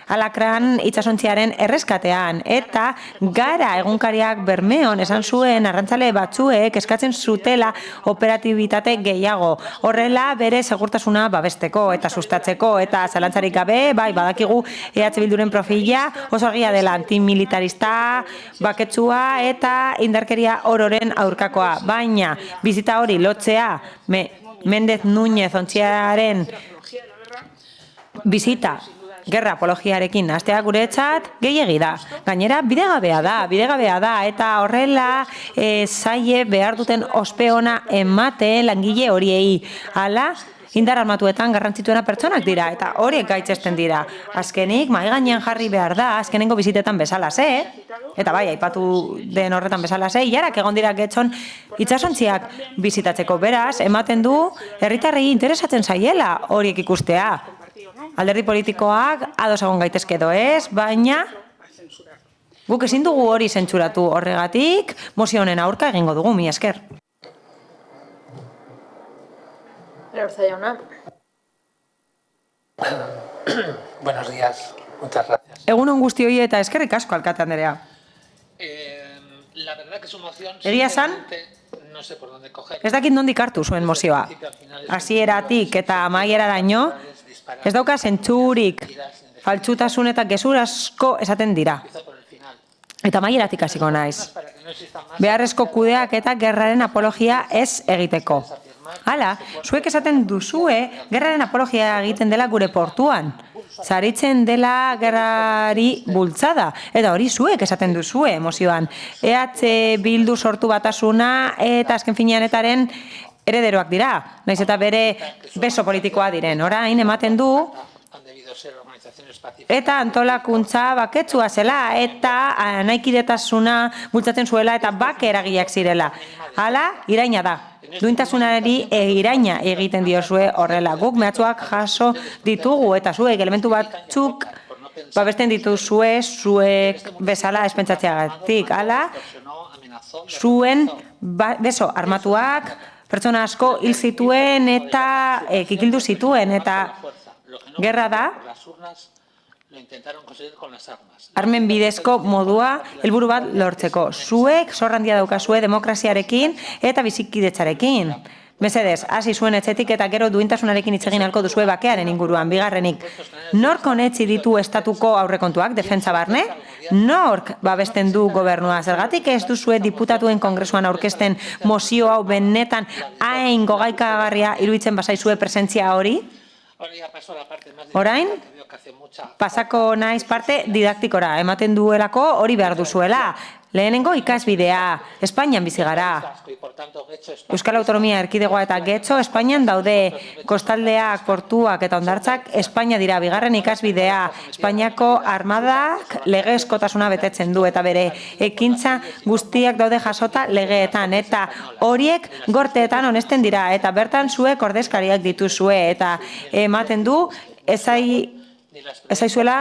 Alakran itsasontziaren erreskatean. Eta Gara egunkariak Bermeon esan zuen arrantzale batzuek eskatzen zutela operatibitate gehiago. Horrela bere segurtasuna babesteko eta sustatzeko eta zalantzarik gabe, bai badakigu EH Bilduren profila oso argia dela antimilitarista, baketsua eta indarkeria ororen aurkakoa. Baina bizita hori lotzea Mendez Núñez ontziaren bizita gerra apologiarekin hastea guretzat gehiegi da. Gainera, bidegabea da, eta horrela zaie behar duten ospe ona ematen langile horiei. Hala, indar armatuetan garrantzituena pertsonak dira, eta horiek gaitzesten dira. Azkenik, mahai gainean jarri behar da, azkenengo bizitetan bezalase, eta bai, aipatu den horretan bezalase, hilarak egon dira getxon itsasontziak bizitatzeko. Beraz, ematen du, herritarrei interesatzen zaiela horiek ikustea. Alderdi politikoak ados egon gaitezke edo ez, baina guk ezin dugu hori zentsuratu horregatik, mozio honen aurka egingo dugu, mila esker. Eraurtza jauna. Buenos días, muchas gracias. Egun on guztioi eta eskerrik asko, alkate Andrea. La verdad que su moción... Egia esan, no sé por dónde coger. ez dakit nondik hartu zuen mozioa. Hasieratik eta amaieraino, ez dauka zentzurik, faltsutasun eta gezur asko esaten dira. Eta amaieratik hasiko naiz. Beharrezko kudeak eta gerraren apologia ez egiteko. Hala, zuek esaten duzue gerraren apologia egiten dela gure portuan. Zaritzen dela gerrari bultzada. Eta hori zuek esaten duzue emozioan. EH Bildu sortu batasuna eta azken fineanetaren herederoak dira. Naiz eta bere beso politikoa diren. Orain ematen du eta antolakuntza baketsua zela eta nahikotasuna bultzatzen zuela eta bake eragileak zirela. Hala, iraina da. Duintasunari iraina egiten diozue horrela. Guk mehatxuak jaso ditugu eta zuek elementu batzuk babesten dituzue zuek bezala espentsatzeagatik. Hala, zuen beso armatuak pertsona asko hil zituen eta kikildu zituen eta gerra da armen bidezko modua helburu bat lortzeko. Zuek zorrandia daukazue demokraziarekin eta bizikidetzarekin. Mesedez, hasi zuen etxetik eta gero duintasunarekin hitz egin ahalko duzue bakearen inguruan. Bigarrenik, nork onetsi ditu estatuko aurrekontuak, defentsa barne? Nork babesten du gobernua? Zergatik ez duzue diputatuen kongresuan aurkezten mozio hau benetan hain gogaikagarria iruditzen bazaizue presentzia hori? Orain, pasako naiz parte didaktikora, ematen duelako hori behar duzuela. Lehenengo ikasbidea, Espainian bizi gara. Euskal Autonomia Erkidegoa eta Getxo Espainian daude, kostaldeak, portuak eta hondartzak Espainia dira. Bigarren ikasbidea, Espainiako armadak legezkotasuna betetzen du eta bere ekintza guztiak daude jasota legeetan eta horiek gorteetan onesten dira eta bertan zuek ordezkariak dituzue eta ematen du ezaizuela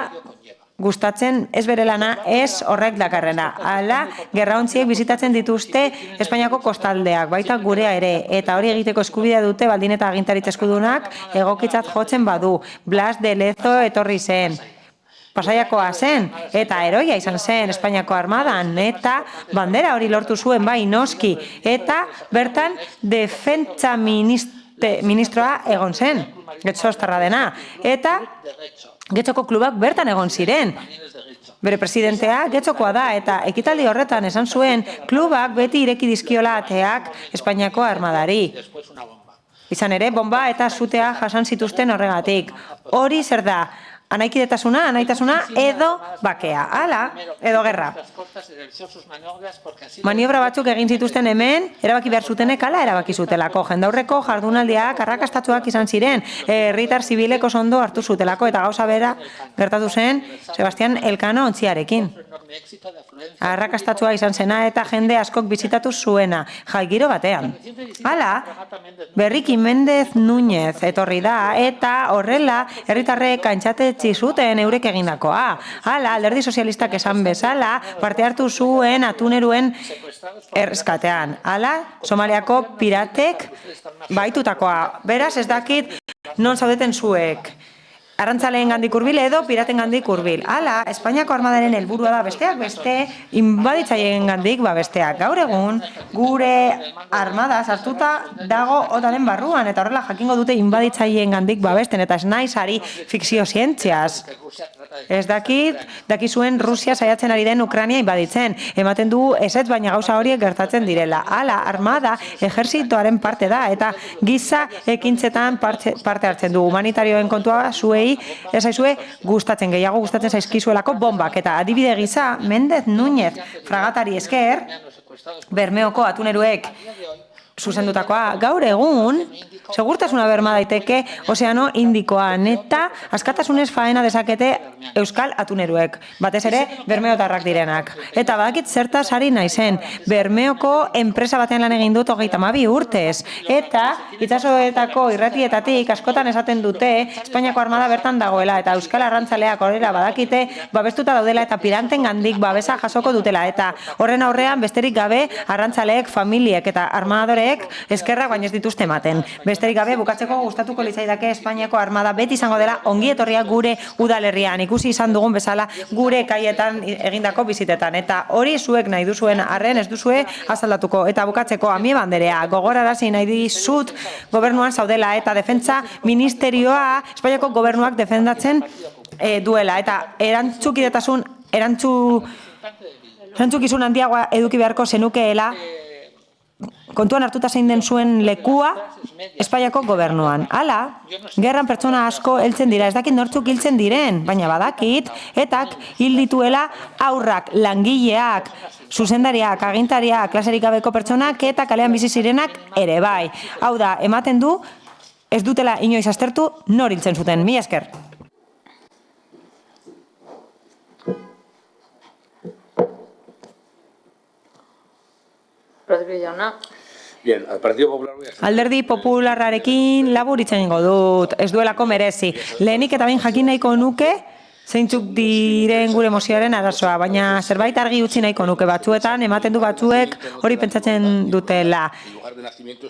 gustatzen ez bere lana, ez horrek dakarrena. Hala, gerraontziek bizitatzen dituzte Espainiako kostaldeak, baita gurea ere, eta hori egiteko eskubidea dute baldin eta agintaritza eskudunak egokitzat jotzen badu. Blas de Lezo etorri zen. Pasaiakoa zen, eta heroia izan zen Espainiako armadan, eta bandera hori lortu zuen bai noski, eta bertan defentsa ministroa egon zen, Getxo Ostarra dena, eta Getxoko klubak bertan egon ziren. Bere presidentea getxokoa da eta ekitaldi horretan esan zuen klubak beti ireki dizkiola ateak Espainiako armadari. Izan ere, bomba eta sutea jasan zituzten horregatik. Hori zer da? Anaitasuna edo bakea. Hala, edo gerra. Maniobra batzuk egin zituzten hemen, erabaki behar zutenek ala erabaki zutelako. Jendaurreko jardunaldiak arrakastatsuak izan ziren, herritar zibileko ondo hartu zutelako eta gauza bera gertatu zen Sebastián Elkano ontziarekin. Arrakastatsua izan zena eta jende askok bizitatu zuena, jaigiro batean. Hala, Berriki Mendez Núñez etorri da eta horrela herritarrek kantxatetzi zuten eurek egindakoa. Hala, Alderdi Sozialistak esan bezala parte hartu zuen atuneruen erreskatean. Hala, Somaliako piratek baitutakoa. Beraz, ez dakit non zaudeten zuek. Arrantzaleen gandik hurbil edo piraten gandik hurbil. Hala, Espainiako armadaren helburua da besteak beste, inbaditzaileen gandik besteak. Gaur egun, gure armada sartuta dago OTANen barruan, eta horrela jakingo dute inbaditzaileen gandik babesten, eta ez naiz ari fikzio zientziaz. Ez dakizuen Rusia saiatzen ari den Ukraina inbaditzen. Ematen du ezetz, baina gauza horiek gertatzen direla. Hala, armada ejerzitoaren parte da, eta giza ekintzetan parte hartzen du. Humanitarioen kontua zuei ez zaizue gustatzen, gehiago gustatzen zaizkizuelako bombak. Eta adibide gisa, Mendez Núñez fragatari esker, Bermeoko atuneruek zuzendutakoa gaur egun, segurtasuna berma daiteke Ozeano Indikoan eta askatasunez faena dezakete euskal atuneruek, batez ere bermeotarrak direnak. Eta badakit zertaz ari naizen, Bermeoko enpresa batean lan egin dut 32 urtez, eta itsasoetako irratietatik askotan esaten dute Espainiako armada bertan dagoela, eta euskal arrantzaleak horrela badakite babestuta daudela eta piranten gandik babesa jasoko dutela, eta horren aurrean besterik gabe arrantzaleek, familiek eta armadore eskerrak baino ez dituzte ematen. Besterik gabe, bukatzeko gustatuko litzaidake Espainiako armada beti izango dela ongi etorria gure udalerrian. Ikusi izan dugun bezala gure kaietan egindako bizitetan. Eta hori zuek nahi duzuen arren ez duzue azaldatuko. Eta bukatzeko Amie Banderea, gogorarazi nahi dizut gobernuan zaudela eta defentsa ministerioa Espainiako gobernuak defendatzen duela. Eta erantzukizun handiagoa eduki beharko zenukeela kontuan hartuta zein den zuen lekua Espainiako gobernuan. Hala, gerran pertsona asko heltzen dira, ez dakit nortzuk hiltzen diren, baina badakit, etak hil dituela aurrak, langileak, zuzendariak, agintariak, klaserik gabeko pertsonak eta kalean bizi zirenak ere bai. Hau da, ematen du, ez dutela inoiz aztertu nor hiltzen zuten. Mila esker. Bien, al Partido Popular... Alderdi Popularrarekin labur hitz egingo dut, ez duelako merezi. Lehenik eta bain jakin nahiko nuke, zeintzuk diren gure mozioaren arazoa, baina zerbait argi utzi nahiko nuke batzuetan, ematen du batzuek hori pentsatzen dutela.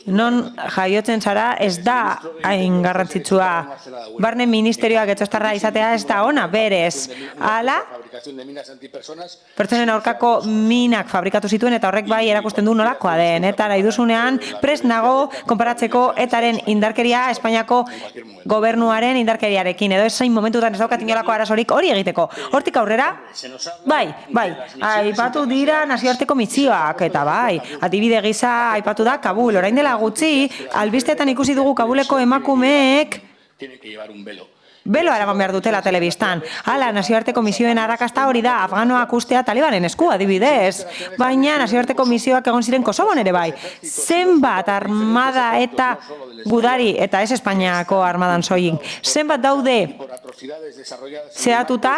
Non jaiotzen zara ez da hain garrantzitsua. Barne ministerioak etxostarra izatea ez da ona, berez. Hala, pertsonen aurkako minak fabrikatu zituen eta horrek bai erakusten du nolakoa den. Eta nahi duzunean prest nago konparatzeko etaren indarkeria Espainiako gobernuaren indarkeriarekin. Edo esain momentutan ez daukat inolako arazorik hori egiteko. Hortik aurrera, bai, aipatu dira nazioarteko misioak, eta bai, adibide gisa aipatu da Kabul. Orain dela gutxi, albistetan ikusi dugu Kabuleko emakumeek beloa eraman behar dutela telebistan. Hala, nazioarteko misioen arrakasta hori da, afganoak ustea Talibanen esku, adibidez. Baina nazioarteko misioak egon ziren Kosovon ere bai. Zenbat armada eta gudari, eta ez Espainiako armadan soilik, zenbat daude zehatuta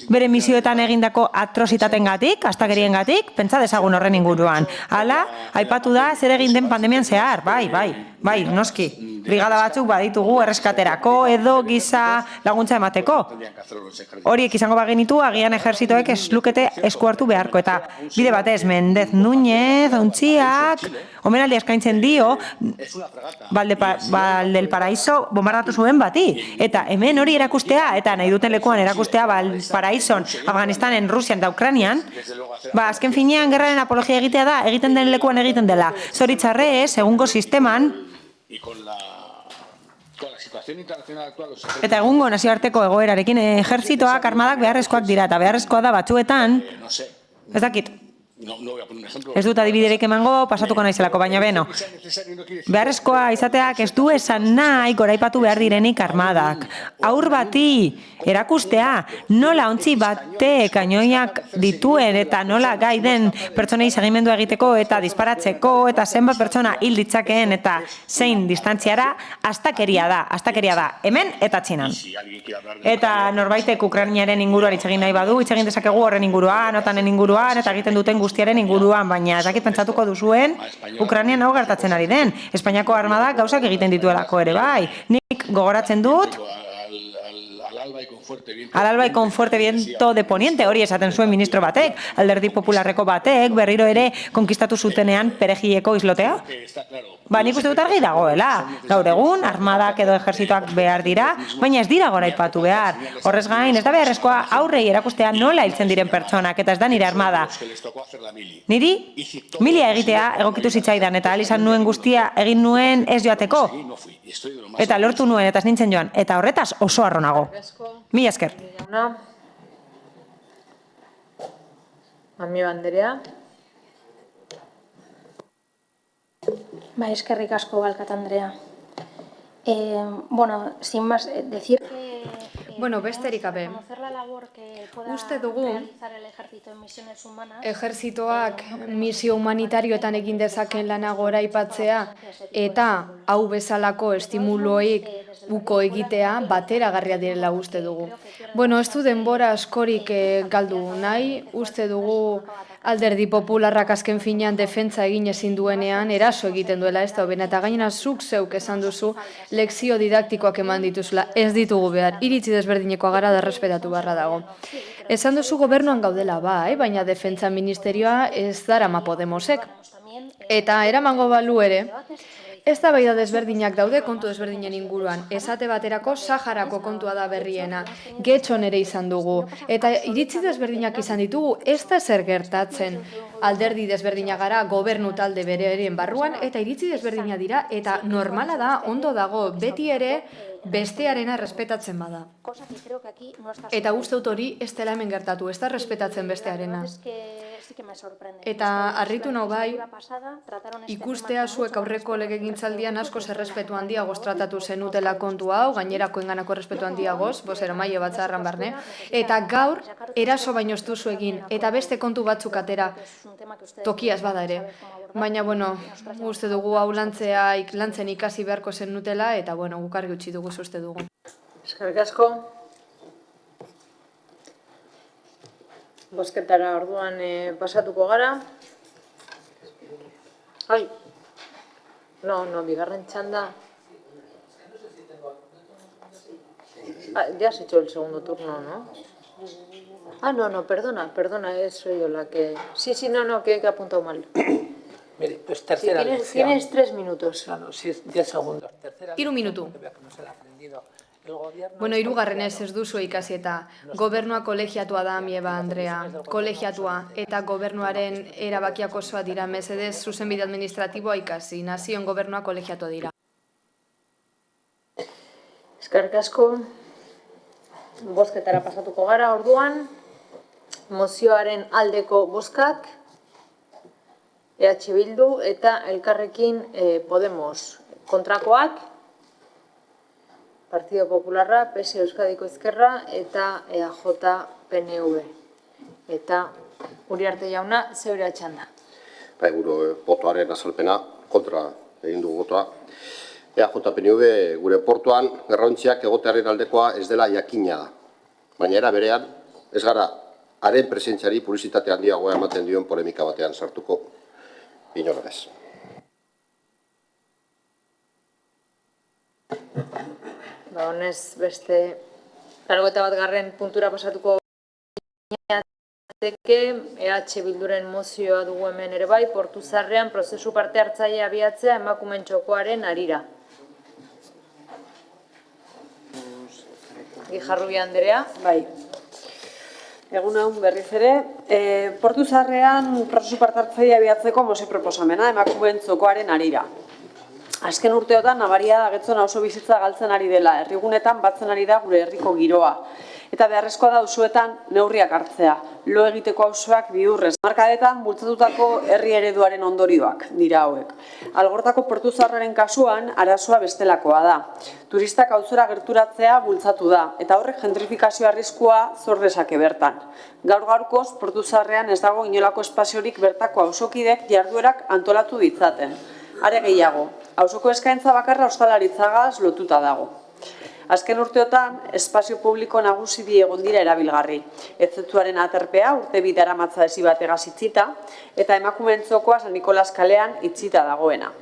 bere misioetan egindako atrozitatengatik, astakeriengatik, pentsa dezagun horren inguruan. Hala, aipatu da zer egin den pandemian zehar, bai, noski. Brigada batzuk baditugu erreskaterako edo giza laguntza emateko. Horiek izango bagenitu, agian ejerzitoek ez lukete esku hartu beharko. Eta bide batez, Mendez Núñez, ontziak, omenaldi eskaintzen dio, Valdelparaiso bombardatu zuen bati. Eta hemen hori erakustea, eta nahi duten lekuan erakustea Valparaison, Afganistanen, Rusian eta Ukrainian, azken finean gerraren apologia egitea da, egiten den lekuan egiten dela. Zoritxarrez, egungo sisteman, Eta egungo nazioarteko egoerarekin ejertzitoak, armadak beharrezkoak dira, eta beharrezkoa da batzuetan, ez dakit, ez dut adibiderik emango, pasatuko naizelako, baina beno. Beharrezkoa izateak ez du esan nahi goraipatu behar direnik armadak. Aur bati, erakustea, nola ontzi batek ainoiak dituen eta nola gai den pertsonei segimendua egiteko eta disparatzeko eta zenbat pertsona hil ditzakeen eta zein distantziara, astakeria da, hemen eta Txinan. Eta norbaitek Ukrainaren inguruan hitz egin nahi badu, hitz egin dezakegu horren inguruan, otanen inguruan, eta egiten duten guztiaren inguruan, baina ezakit pentsatuko duzuen, Ukrainian hau gertatzen ari den. Espainiako armadak gauzak egiten dituelako ere bai. Nik gogoratzen dut, al alba y con fuerte viento de poniente, hori esaten zuen ministro batek, Alderdi Popularreko batek, berriro ere konkistatu zutenean perejileko islotea. Ba, nik uste dut argi dagoela. Gaur egun, armadak edo ejertzitoak behar dira, baina ez dira goraipatu behar. Horrez gain, ez da beharrezkoa aurrei erakustea nola hiltzen diren pertsonak, eta ez da nire armada. Niri, milia egitea egokitu zitzaidan, eta izan nuen guztia egin nuen ez joateko. Eta lortu nuen, eta ez nintzen joan, eta horretaz oso harronago. Mila esker. Mami Banderea. Bai, eskerrik asko, Alkate Andrea. Bueno, sin más, decir que... Bueno, besterik gabe. Uste dugu ejertzitoak misio humanitarioetan egin dezaken lana goraipatzea eta hau bezalako estimuloik uko egitea bateragarria direla uste dugu. Bueno, ez du denbora askorik galdu nahi, uste dugu Alderdi Popularrak azken finean defentsa egin ezin duenean eraso egiten duela ez da hobena, eta gainera zuk zeuk esan duzu lekzio didaktikoak eman dituzula, ez ditugu behar, iritzi desberdinekoa gara da respetatu barra dago. Esan duzu gobernuan gaudela bai, baina defentsa ministerioa ez darama Podemosek. Eta eramango balu ere, eztabaida desberdinak daude kontu desberdinen inguruan. Esate baterako Saharako kontua da berriena. Getxon ere izan dugu. Eta iritzi desberdinak izan ditugu, ez da zer gertatzen. Alderdi desberdina gara gobernu talde bereren barruan, eta iritzi desberdina dira, eta normala da, ondo dago, beti ere bestearena respetatzen bada. Eta uste dut hori ez dela hemen gertatu, ez da respetatzen bestearena. Eta harritu nau bai, ikustea zuek aurreko legegintzaldian asko errespetu handiagoz tratatu zenutela kontu hau, gainerakoenganako errespetu handiagoz, bozero maile batzarran barne, eta gaur eraso baino ez duzu egin, eta beste kontu batzuk atera tokiaz bada ere. Baina, bueno, uste dugu hau lantzen ikasi beharko zenutela, eta, bueno, guk argi utzi dugu uste dugu. Eskerrik asko. Bozketara orduan pasatuko gara. Ai, no, bigarren txanda. Ya has hecho el segundo turno, ¿no? Ah, no, perdona, es soy yo la que... Sí, no, que he apuntado mal. Mire, pues tercera lección. Tienes 3 minutos. Claro, sí, 10 segundos. Tercera 3 minutu. Bueno, hirugarrenez ez duzu ikasi eta gobernua kolegiatua da, Mieba Andrea. Kolegiatua eta gobernuaren erabakiak osoa dira, mesedez zuzenbide administratiboa ikasi, nazioen gobernua kolegiatua dira. Eskerrik asko. Bozketara pasatuko gara orduan. Mozioaren aldeko bozkak, EH Bildu eta Elkarrekin Podemos kontrakoak, Partido Popularra, PS Euskadiko Ezkerra eta EAJ PNV. Eta Uriarte jauna, zeure atxanda. Bai, gure botoaren azalpena kontra egin du botoa. EAJ PNV gure portuan garrantziak egotearen aldekoa ez dela jakina da. Baina era berean, ez gara haren presentziari publizitate handiagoa ematen dion polemika batean sartuko. Inora bez. Honez beste 81. puntura pasatuko ginateke, EH Bilduren mozioa dugu hemen ere bai, Portu Zaharrean prozesu parte hartzailea abiatzea emakumeen txokoaren harira. Gijarrubia Andrea. Bai. Egun hau berriz ere, Portu Zaharrean prozesu parte hartzailea abiatzeko mozio proposamena emakumeen txokoaren harira. Azken urteotan nabaria da Getxon auzo bizitza galtzen ari dela, herrigunetan batzen ari da gure herriko giroa. Eta beharrezkoa da auzoetan neurriak hartzea, lo egiteko auzoak bihurrez. Markadetan bultzatutako herri ereduaren ondorioak dira hauek. Algortako portu zaharraren kasuan arazoa bestelakoa da. Turistak auzora gerturatzea bultzatu da, eta horrek gentrifikazio arriskua zor dezake bertan. Gaur-gaurkoz, portu zaharrean ez dago inolako espaziorik bertako auzokidek jarduerak antolatu ditzaten. Are gehiago, auzoko eskaintza bakarra ostalaritzagaz lotuta dago. Azken urteotan, espazio publiko nagusi bi egon dira erabilgarri. Etzetuaren aterpea urte bi daramatza ezi bategaz itxita, eta emakumeen txokoa San Nikolas kalean itxita dagoena.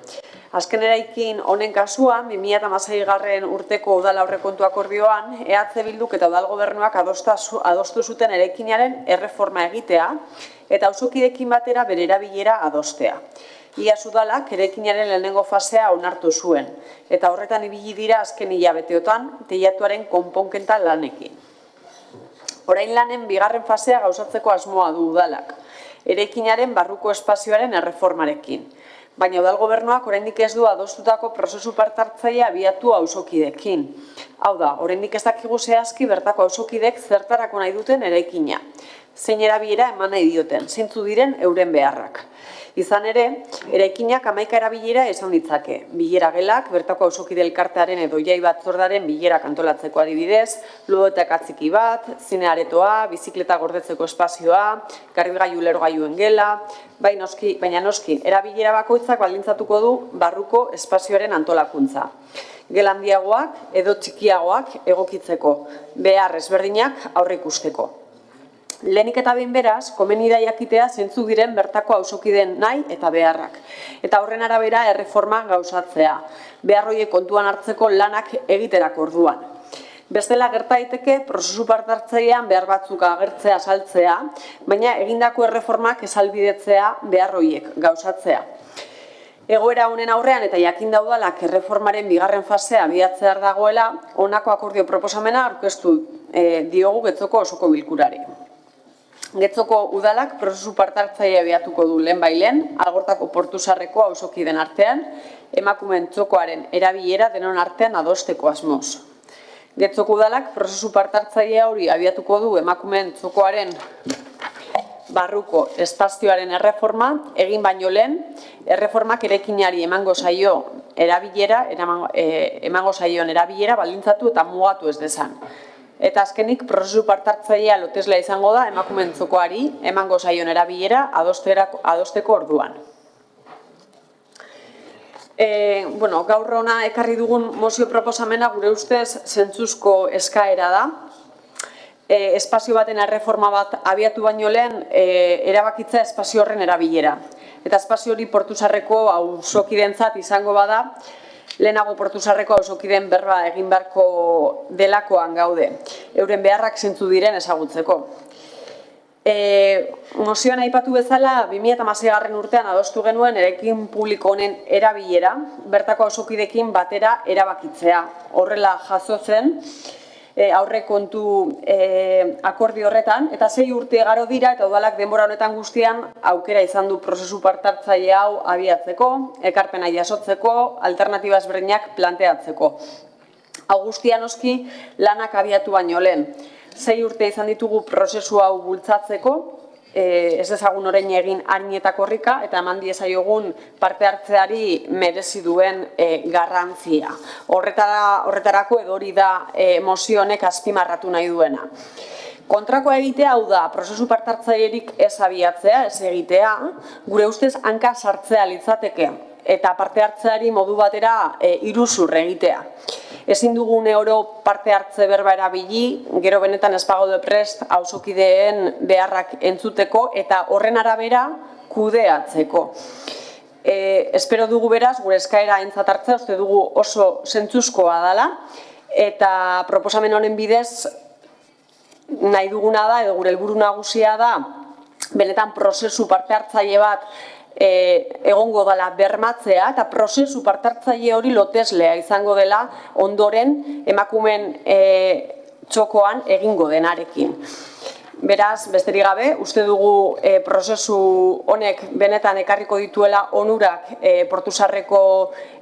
Azken eraikin honen kasuan, 2016 urteko udal aurrekontu akordioan, EH Bilduk eta udal gobernuak adostu zuten eraikinaren erreforma egitea, eta auzokideekin batera bere erabilera adostea. Iaz udalak eraikinaren lehenengo fasea onartu zuen, eta horretan ibili dira azken hilabeteotan teilatuaren konponketa lanekin. Orain lanen bigarren fasea gauzatzeko asmoa du udalak, eraikinaren barruko espazioaren erreformarekin. Baina udal gobernuak oraindik ez du adostutako prozesu parte-hartzailea abiatu auzokideekin. Hau da, oraindik ez dakigu zehazki bertako auzokidek zertarako nahi duten eraikina. Zein erabilera eman nahi dioten, zintzu diren euren beharrak. Izan ere, eraikinak 11 erabilera esan ditzake. Bilera gelak, bertako auzokide elkartearen edo jai batzordaren bilerak antolatzeko adibidez, ludoteak atziki bat, zine aretoa, bizikleta gordetzeko espazioa, garbigailu lergailuen gela, baina noski, erabilera bakoitzak baldintzatuko du barruko espazioaren antolakuntza. Gela handiagoak edo txikiagoak egokitzeko, behar ezberdinak aurreikusteko. Lehenik eta behin beraz, komeni da jakitea zentzu diren bertako auzokideen nahi eta beharrak. Eta horren arabera erreforma gauzatzea, behar horiek kontuan hartzeko lanak egiterako orduan. Bestela gerta daiteke prozesu parte-hartzailean behar batzuk agertzea saltzea, baina egindako erreformak esalbidetzea behar horiek gauzatzea. Egoera honen aurrean eta jakin daudalak erreformaren bigarren fasea abiatzear dagoela, honako akordio proposamena aurkeztu diogu Getxoko osoko bilkurari. Getxoko udalak prozesu parte-hartzailea abiatuko du lehenbailen, Algortako portu zaharreko auzokideen artean, emakumeen txokoaren erabilera denon artean adosteko asmoz. Getxoko udalak prozesu parte-hartzailea hori abiatuko du emakumeen txokoaren barruko espazioaren erreforma, egin baino lehen, erreformak eraikinari emango zaion erabilera baldintzatu eta mugatu ez dezan. Eta azkenik, prozesu parte-hartzailea loteslea izango da emakumeen txokoari emango zaion erabilera adosteko orduan. Gaur hona ekarri dugun mozio proposamena gure ustez zentzuzko eskaera da. Espazio baten erreforma bat abiatu baino lehen erabakitza espazio horren erabilera. Eta espazio hori portu zaharreko auzokideentzat izango bada, lehenago portu zaharreko auzokideen berba egin beharko delakoan gaude, euren beharrak zentzu diren ezagutzeko. Mozioan aipatu bezala, 2016 urtean adostu genuen eraikin publiko honen erabilera, bertako auzokideekin batera erabakitzea. Horrela jaso zen aurrekontu akordio horretan, eta 6 urte igaro dira eta udalak denbora honetan guztian aukera izan du prozesu parte-hartzaile hau abiatzeko, ekarpena jasotzeko, alternatiba ezberdinak planteatzeko. Hau guztia noski lanak abiatu baino lehen. 6 urte izan ditugu prozesu hau bultzatzeko, ez ezagun orain egin harin eta korrika, eta eman diezaiogun parte hartzeari merezi duen garrantzia. Horretarako edo hori da mozio honek azpimarratu nahi duena. Kontrakoa egitea hau da, prozesu parte hartzailerik ez abiatzea, ez egitea, gure ustez hanka sartzea litzateke, eta parte hartzeari modu batera iruzur egitea. Ezin dugu oro parte hartze berba erabili, gero benetan ez bagaude prest auzokideen beharrak entzuteko eta horren arabera kudeatzeko. Espero dugu beraz, gure eskaera aintzat hartzea, uste dugu oso zentzuzkoa dela, eta proposamen honen bidez nahi duguna da, edo gure helburu nagusia da, benetan prozesu parte hartzaile bat egongo dela bermatzea eta prozesu parte hartzaile hori loteslea izango dela ondoren emakumeen txokoan egingo denarekin. Beraz, besterik gabe, uste dugu prozesu honek benetan ekarriko dituela onurak Portusarreko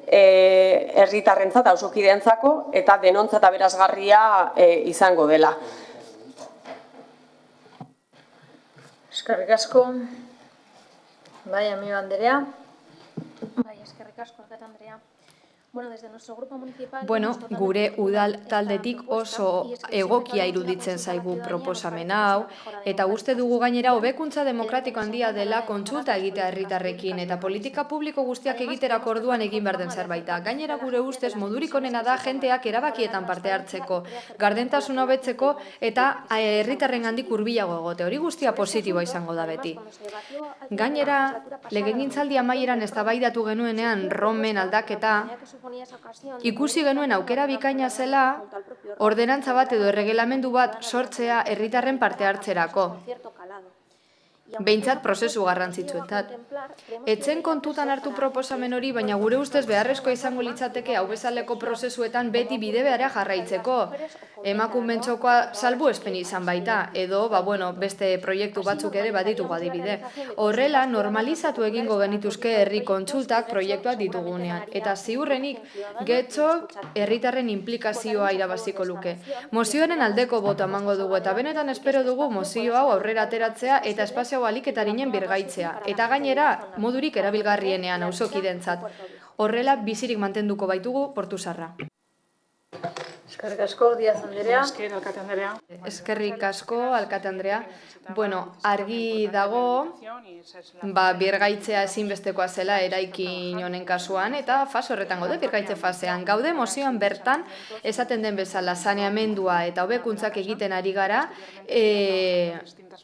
herritarrentzat, auzokideentzako, eta denontzat aberasgarria izango dela. Eskerrik asko. Bai, Amiba Andrea. Bai, eskerrik asko, Alkate Andrea. Bueno, desde nuestro grupo municipal... Bueno, gure udal taldetik oso egokia iruditzen zaigu proposamen hau, eta uste dugu gainera hobekuntza demokratiko handia dela kontsulta egitea herritarrekin eta politika publiko guztiak egiterako orduan egin behar den zerbait da. Gainera gure ustez modurik onena da jenteak erabakietan parte hartzeko, gardentasuna hobetzeko eta herritarren handik hurbilago egote. Hori guztia positiboa izango da beti. Gainera, legegintzaldi amaieran eztabaidatu genuenean Romen aldaketa, ikusi genuen aukera bikaina zela ordenantza bat edo erregelamendu bat sortzea herritarren parte hartzerako. Behintzat prozesu garrantzitsuetat. Etzen kontutan hartu proposamen hori, baina gure ustez beharrezkoa izango litzateke hau bezaleko prozesuetan beti bide beharra jarraitzeko. Emakumentxokoa salbuespen izan baita, edo beste proiektu batzuk ere baditugu adibide. Horrela, normalizatu egingo genituzke herri kontsultak proiektuak ditugunean, eta ziurrenik getxok herritarren implikazioa irabaziko luke. Mozioaren aldeko boto emango dugu, eta benetan espero dugu mozio hau aurrera ateratzea eta espazio aliketarinen birgaitzea, eta gainera modurik erabilgarrienean auzokidentzat. Horrela bizirik mantenduko baitugu Portusarra. Eskerrik asko, Diaz Andrea. Eskerrik asko, Alkate Andrea. Bueno, argi dago, birgaitzea ezinbestekoa zela eraikin honen kasuan, eta fase horretan gaude, birgaitze fasean. Gaude mozioan bertan, esaten den bezala, saneamendua eta hobekuntzak egiten ari gara,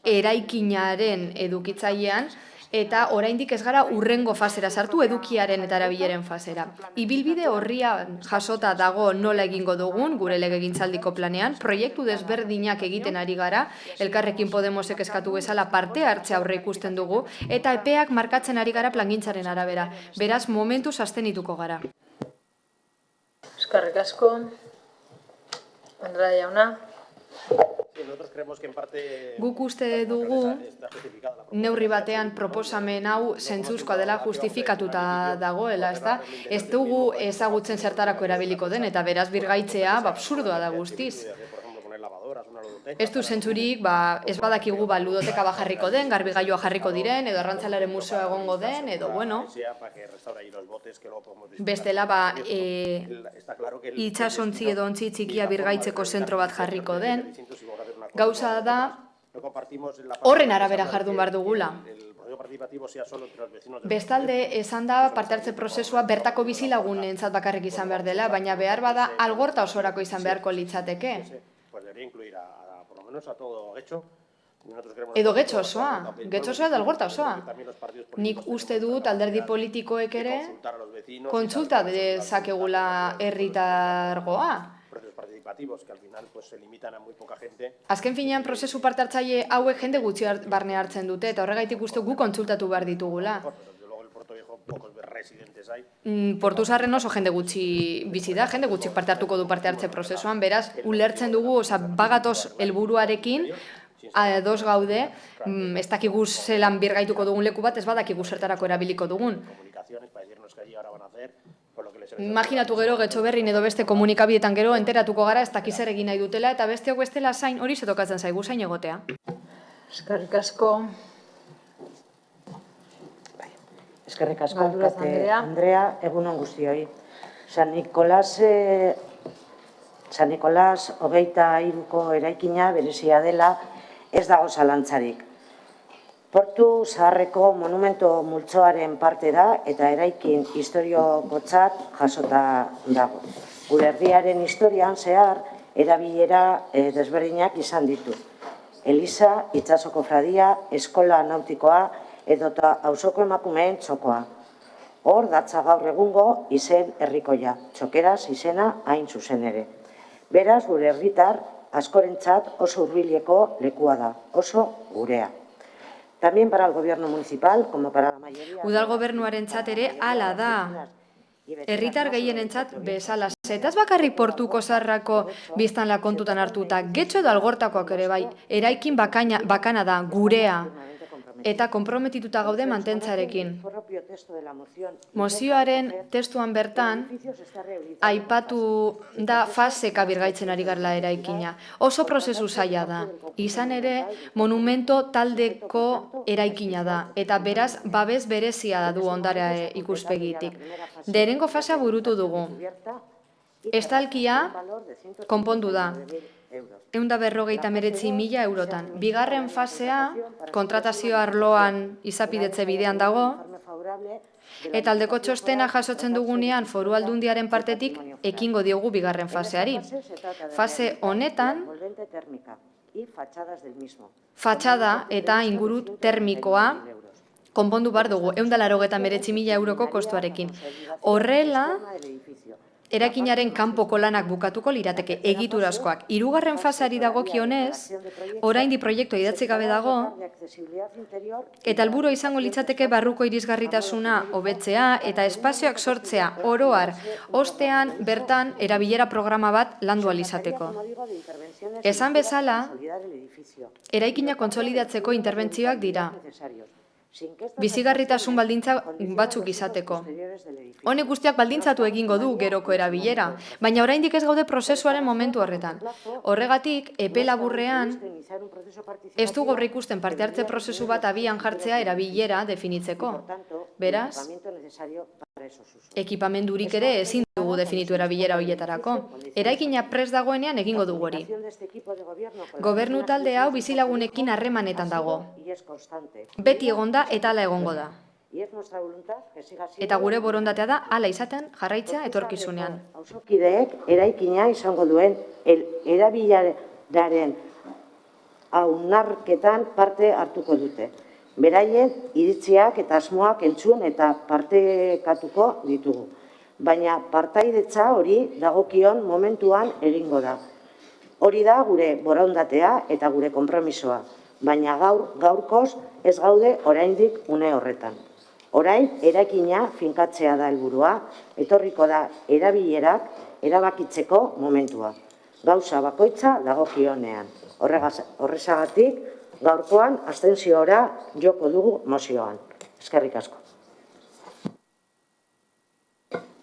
eraikinaren edukitzailean, eta oraindik ez gara urrengo fasera sartu edukiaren eta erabileren fasera. Ibilbide horrian jasota dago nola egingo dugun, gure legegintzaldiko planean, proiektu desberdinak egiten ari gara, Elkarrekin Podemosek eskatu bezala parte hartzea aurre ikusten dugu, eta epeak markatzen ari gara plangintzaren arabera. Beraz, momentuz abstenituko gara. Eskerrik asko. Andrea jauna. Guk uste dugu neurri batean proposamen hau zentzuzkoa dela justifikatuta dagoela, ezta? Ez dugu ezagutzen zertarako erabiliko den, eta beraz birgaitzea absurdoa da guztiz. Ez du zentzurik, ez badakigu ludoteka jarriko den, garbigailua jarriko diren, edo arrantzalaren museoa egongo den, edo bestela itxasontzi edo ontzi txikia birgaitzeko zentro bat jarriko den. Gauza da, horren arabera jardun behar dugula. Bestalde, esan da parte hartze prozesua bertako bizilagunentzat bakarrik izan behar dela, baina behar bada algorta osorako izan beharko litzateke. Edo getxo osoa edo algorta osoa. Nik uste dut alderdi politikoek ere kontsulta dezakegula herritargoa. Azken finean prozesu parte hartzaile hauek jende gutxi barne hartzen dute, eta horregaitik uste gu kontsultatu behar ditugula. Portusarren oso jende gutxi bizi da, jende gutxi parte hartuko du parte hartze prozesuan, beraz, ulertzen dugu, bagatoz helburuarekin, ados gaude, ez dakigu zelan birgaituko dugun leku bat, ez badakigu zertarako erabiliko dugun. Imaginatu gero, Getxoberrin edo beste komunikabietan gero, enteratuko gara, ez dakiz ere egin nahi dutela, eta besteok bestela zain, hori zetokatzen zaigu zain egotea. Eskerrik asko. Eskerrik asko, Alkate Andrea, egunon guztioi. San Nikolas 23ko eraikina berezia dela ez dago zalantzarik. Portu Zaharreko monumentu multzoaren parte da eta eraikin historiokotzat jasota dago. Gure herriaren historian zehar erabilera desberdinak izan ditu. Eliza, itsasoko fradia, eskola nautikoa edota auzoko emakumeen txokoa. Hor datza gaur egungo izen herrikoia, txokeraz izena hain zuzen ere. Beraz, gure herritar askorentzat oso hurbileko lekua da, oso gurea. También para el gobierno municipal, como para la mayoría... Udal gobernuarentzat ere hala da. Herritar gehienentzat bezala. Zetaz bakarrik Portuko Zaharrako biztanla kontutan hartuta, Getxo edo Algortakoak ere bai, eraikin bakana da, gurea, eta konprometituta gaude mantentzarekin. Mozioaren testuan bertan, aipatu da faseka birgaitzen ari garela eraikina. Oso prozesu zaila da. Izan ere, monumento taldeko eraikina da, eta beraz, babes berezia da du ondare ikuspegitik. Lehenengo fasea burutu dugu. Estalkia konpondu da. 159.000 eurotan. Bigarren fasea kontratazio arloan izapidetze bidean dago, eta aldeko txostena jasotzen dugunean Foru Aldundiaren partetik ekingo diogu bigarren faseari. Fase honetan, fatxada eta inguru termikoa konpondu bar dugu, 189.000 euroko kostuarekin. Horrela, erakinaren kanpoko lanak bukatuko lirateke egiturazkoak. Hirugarren faseari dagokionez, oraindik proiektua idatzi gabe dago, eta helburua izango litzateke barruko irisgarritasuna hobetzea eta espazioak sortzea oroar ostean bertan erabilera programa bat landu ahal izateko. Esan bezala, eraikina kontsolidatzeko interbentzioak dira. Bizigarritasun baldintza batzuk izateko. Honek guztiak baldintzatu egingo du geroko erabilera, baina oraindik ez gaude prozesuaren momentu horretan. Horregatik, epe laburrean, ez du gaur ikusten parte hartze prozesu bat abian jartzea erabilera definitzeko. Beraz, ekipamendurik ere ezin dugu definitu erabilera horietarako. Eraikina prest dagoenean egingo dugu hori. Gobernu talde hau bizilagunekin harremanetan dago. Beti egonda eta hala egongo da. Eta gure borondatea da hala izaten jarraitzea etorkizunean. Auzokideek eraikina izango duen erabileraren hausnarketan parte hartuko dute. Beraien iritziak eta asmoak entzun eta partekatuko ditugu. Baina partaidetza hori dagokion momentuan egingo da. Hori da gure borondatea eta gure konpromisoa. Baina gaurkoz ez gaude oraindik une horretan. Orain, eraikina finkatzea da helburua, etorriko da erabilerak erabakitzeko momentua. Gauza bakoitza dagokionean. Horrezagatik, gaurkoan abstentziora joko dugu mozioan. Eskerrik asko.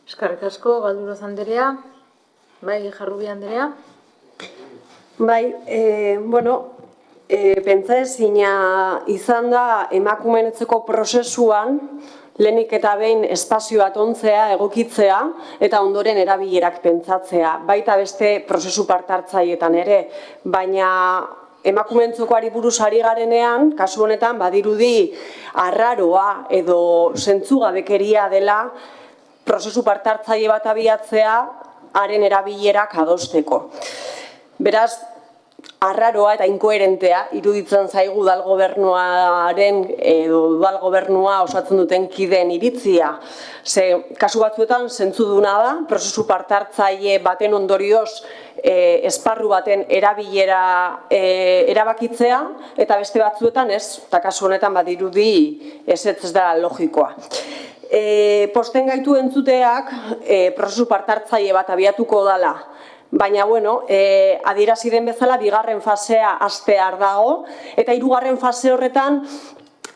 Eskerrik asko, Galduroz Anderea. Bai, Jarrubi Anderea. Bai, pentsaezina izan da emakumeenetzeko prozesuan lehenik eta behin espazio bat ontzea, egokitzea eta ondoren erabilerak pentsatzea. Baita beste prozesu partartzaietan ere, baina emakumeentzokoari buruz ari garenean, kasu honetan badirudi arraroa edo zentzugabekeria dela prozesu partartzaile bat abiatzea haren erabilerak adosteko. Beraz, arraroa eta inkoherentea iruditzen zaigu udal gobernuaren edo udal gobernua osatzen duten kideen iritzia. Ze kasu batzuetan zentzuduna da, prozesu partartzaile baten ondorioz esparru baten erabilera erabakitzea, eta beste batzuetan ez, eta kasu honetan badirudi ez da logikoa. Posten gaitu entzuteak prozesu partartzaile bat abiatuko dela, baina, adierazi den bezala, bigarren fasea hastear dago, eta hirugarren fase horretan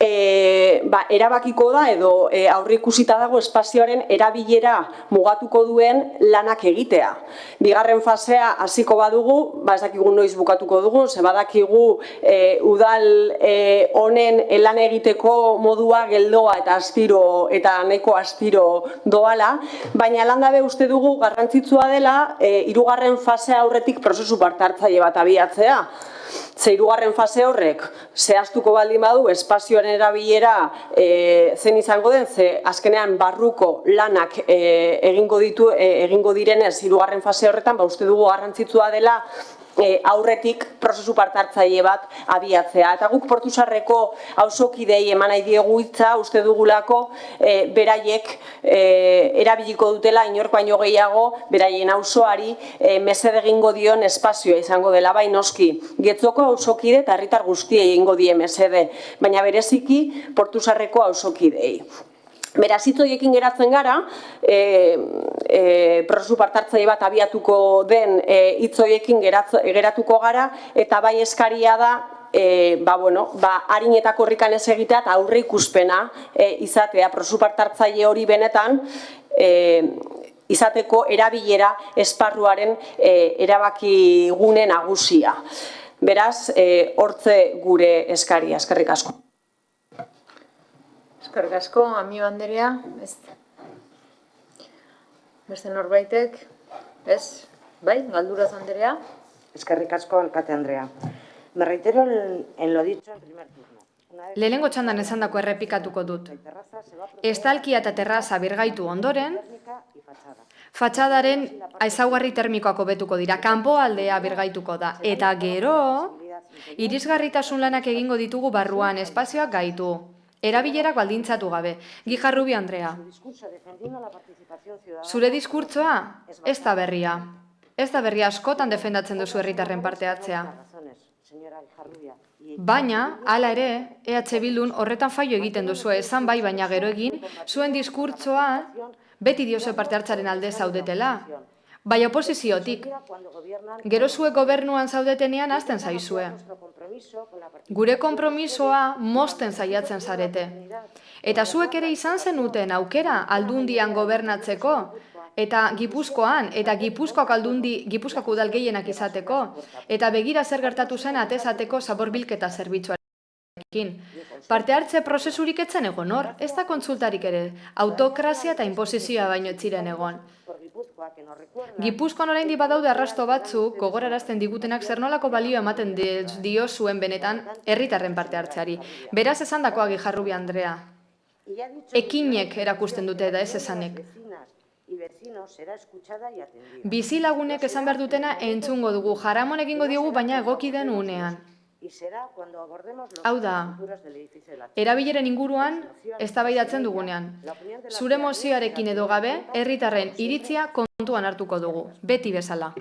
erabakiko da edo aurreikusita dago espazioaren erabilera mugatuko duen lanak egitea. Bigarren fasea hasiko badugu, ez dakigu noiz bukatuko dugu, ze badakigu udal honen lan egiteko modua geldoa eta astiro eta nahiko astiro doala, baina landabe uste dugu garrantzitsua dela hirugarren fasea aurretik prozesu partartzaile bat abiatzea. Ze hirugarren fase horrek zehaztuko baldin badu espazioaren erabilera zen izango den, ze azkenean barruko lanak egingo direnez hirugarren fase horretan, uste dugu garrantzitsua dela aurretik prozesu partartzaile bat abiatzea. Eta guk Portusarreko auzokidei eman nahi diegu hitza, uste dugulako beraiek erabiliko dutela inork baino gehiago beraien auzoari mesede egingo dion espazioa izango dela, bai noski. Getzoko auzokide eta herritar guztiei egingo die mesede, baina bereziki Portusarreko auzokidei. Beraz, hitz horiekin geratzen gara, prozesu parte-hartzaile bat abiatuko den hitz horiekin geratuko gara, eta bai eskaria da, harin eta korrikan ez egitea eta aurre ikuspena izatea, prozesu parte-hartzaile hori benetan izateko erabilera esparruaren erabaki gune nagusia. Beraz, hortze gure eskaria, eskerrik asko. Eskerrik asko, Amio Anderea, beste norbaitek, ez? Bai, Galduraz Anderea. Eskerrik asko, alkate Andrea. Me reitero en lo dicho en primer turno. Lehenengo txandan esandako errepikatuko dut. Estalkia eta terraza birgaitu ondoren, fatxadaren ezaugarri termikoak hobetuko dira, kanpoaldea birgaituko da. Eta gero, irisgarritasun lanak egingo ditugu barruan, espazioak gaitu. Erabilerak baldintzatu gabe. Gijarrubi Andrea. Zure diskurtsoa ez da berria. Ez da berria askotan defendatzen duzu herritarren parte hartzea. Baina, hala ere, EH Bildun horretan faio egiten duzu esan bai, baina gero egin, zuen diskurtsoa beti diozue parte hartzaren alde zaudetela. Bai oposiziotik. Gero zuek gobernuan zaudetenean hasten zaizue. Gure konpromisoa mozten saiatzen zarete. Eta zuek ere izan zenuten aukera aldundian gobernatzeko, eta Gipuzkoan, eta Gipuzkoako udal gehienak izateko, eta begira zer gertatu zen atezateko zaborbilketa zerbitzuarekin. Parte hartze prozesurik etzen egon hor, ez da kontsultarik ere, autokrazia eta inposizioa baino ez ziren egon. Gipuzkoan oraindik badaude arrasto batzuk gogorarazten digutenak zer nolako balio ematen dio zuen benetan herritarren parte hartzeari. Beraz esandakoa Gijarrubi Andrea. Ekinek erakusten dute eta ez esanek. Bizilagunek esan behar dutena entzungo dugu, jaramon egingo diogu baina egoki den unean. Hau da, erabileren inguruan eztabaidatzen dugunean. Zure mozioarekin edo gabe, herritarren iritzia kontuan hartuko dugu, beti bezala.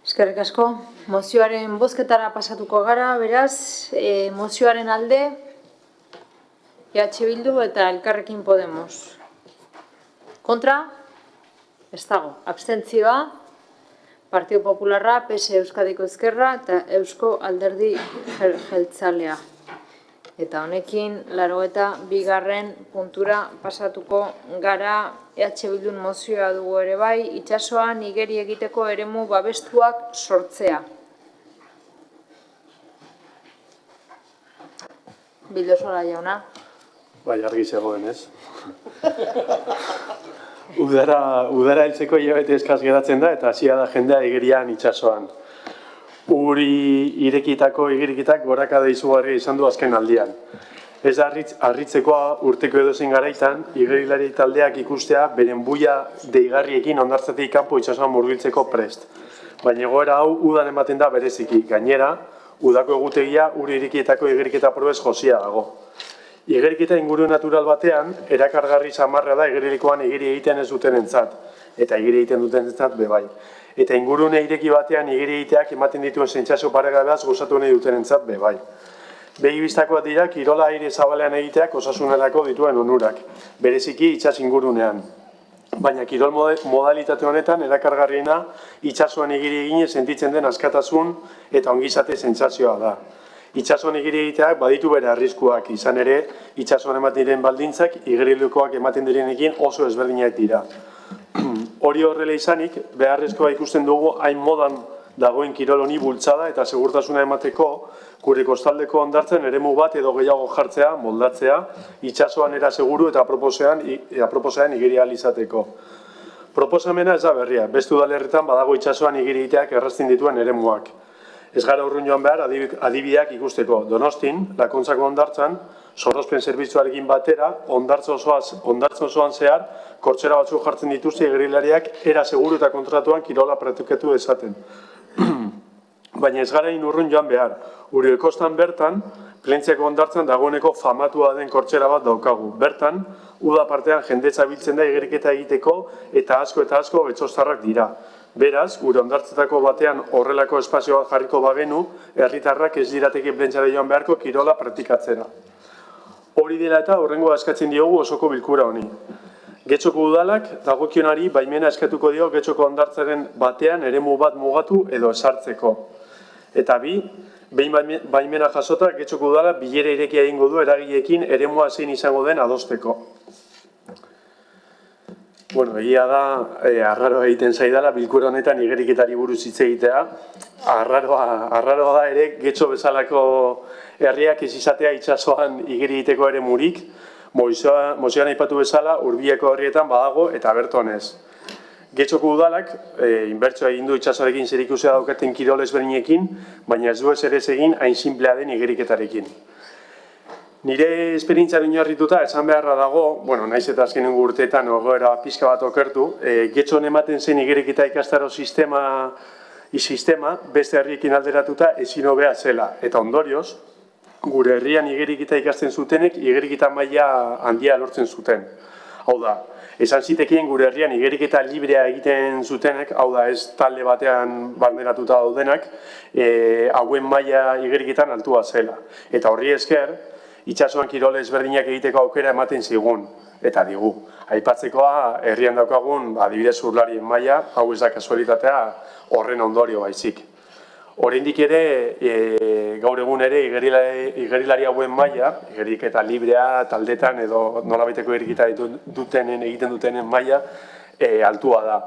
Eskerrik asko, mozioaren bozketara pasatuko gara, beraz, mozioaren alde, EH Bildu eta Elkarrekin Podemos. Kontra? Ez dago, abstentzioa. Partido Popularra, PS Euskadiko Ezkerra eta Eusko Alderdi Jeltzalea. Eta honekin, 82. puntura pasatuko gara EH Bildun mozioa dugu ere bai, itsasoan igeri egiteko eremu babestuak sortzea. Bildosola jauna. Bai, argi zegoen, ez? Udara heltzeko hilabete eskaz geratzen da eta hasia da jendea igerian itsasoan. Uri irekitako igerikitak gorakada izugarria izan du azken aldian. Ez da harritzekoa urteko edozein garaitan, igerilari taldeak ikustea beren buia deigarriekin hondartzatik kanpo itsasoan murgiltzeko prest. Baina egoera hau udan ematen da bereziki. Gainera, udako egutegia uri irekietako igeriketa probez josia dago. Igeriketa inguru natural batean, erakargarri samarra da igerilikoan igeri egiten ez duten entzat, eta igeri egiten duten entzat bebai. Eta ingurune ireki batean igeri egiteak ematen dituen sentsazio paregabaz gozatu nahi duten entzat bebai. Begi bistakoak dira, kirola aire zabalean egiteak osasunerako dituen onurak, bereziki itsas ingurunean. Baina kirol modalitate honetan erakargarriena itsasoan igeri eginez sentitzen den askatasun eta ongizate sentsazioa da. Itsasoan igeri egiteak baditu bere arriskuak, izan ere, itsasoan ematen diren baldintzak igerilikoak ematen direnekin oso ezberdinak dira. Hori horrela izanik, beharrezkoa ikusten dugu hain modan dagoen kirol honi bultzada eta segurtasuna emateko gure kostaldeko hondartzen eremu bat edo gehiago jartzea, moldatzea, itsasoan era seguru eta aproposean igeri ahal izateko. Proposamena ez da berria, beste udalerritan badago itsasoan igeri egiteak errazten dituen eremuak. Ez gara urrun joan behar adibideak ikusteko. Donostin, Lakontzako hondartzan, sorospen zerbitzuarekin batera, hondartza osoan zehar, kortxera batzuk jartzen dituzte igerilariak era seguru eta kontratuan kirola praktiketu dezaten. Baina ez gara urrun joan behar. Uribe kostan bertan, Plentziako hondartzan dagoeneko famatua den kortxera bat daukagu. Bertan, uda partean jendetza biltzen da igeriketa egiteko eta asko betxostarrak dira. Beraz, gure hondartzetako batean horrelako espazio bat jarriko bagenu, herritarrak ez dirateke plentzara joan beharko kirola praktikatzera. Hori dela eta horrengoa eskatzen diogu osoko bilkura honi. Getxoko udalak dagokionari baimena eskatuko dio Getxoko hondartzaren batean eremu bat mugatu edo esartzeko. Eta bi, behin baimena jasota Getxoko udala bilera irekia egingo du eragileekin eremua zein izango den adosteko. Bueno, egia da, arraroa egiten zaidala, bilkura honetan igeriketari buruz hitz egitea. Arraroa da ere, Getxo bezalako herriak ez izatea itsasoan igeri egiteko ere murik. Mozioan aipatu bezala, Urbiako herrietan badago eta berton ez. Getxoko udalak, inbertsioa egin du itsasoarekin zerikusia daukaten kirol ezberdinekin, baina ez du ezer ez egin hain sinplea den igeriketarekin. Nire esperientziaren oinarrituta esan beharra dago, naiz eta azkenengo urteetan egoera pixka bat okertu, Getxon ematen zen igeriketa ikastaro sistema beste herriekin alderatuta ezin hobea zela. Eta ondorioz, gure herrian igeriketa ikasten zutenek igeriketa maila handia lortzen zuten. Hau da, esan zitekien gure herrian igeriketa librea egiten zutenek, hau da ez talde batean barneratuta daudenak, hauen maila igeriketan altua zela. Eta horri esker, itsasoan kirol ezberdinak egiteko aukera ematen zigun, eta digu. Aipatzekoa, herrian daukagun, adibidez urlarien maila, hau ez da kasualitatea horren ondorio baizik. Oraindik ere, gaur egun ere, igerilari hauen maila, igeriketa librea, taldetan edo nolabaiteko igeriketa egiten dutenen maila, altua da.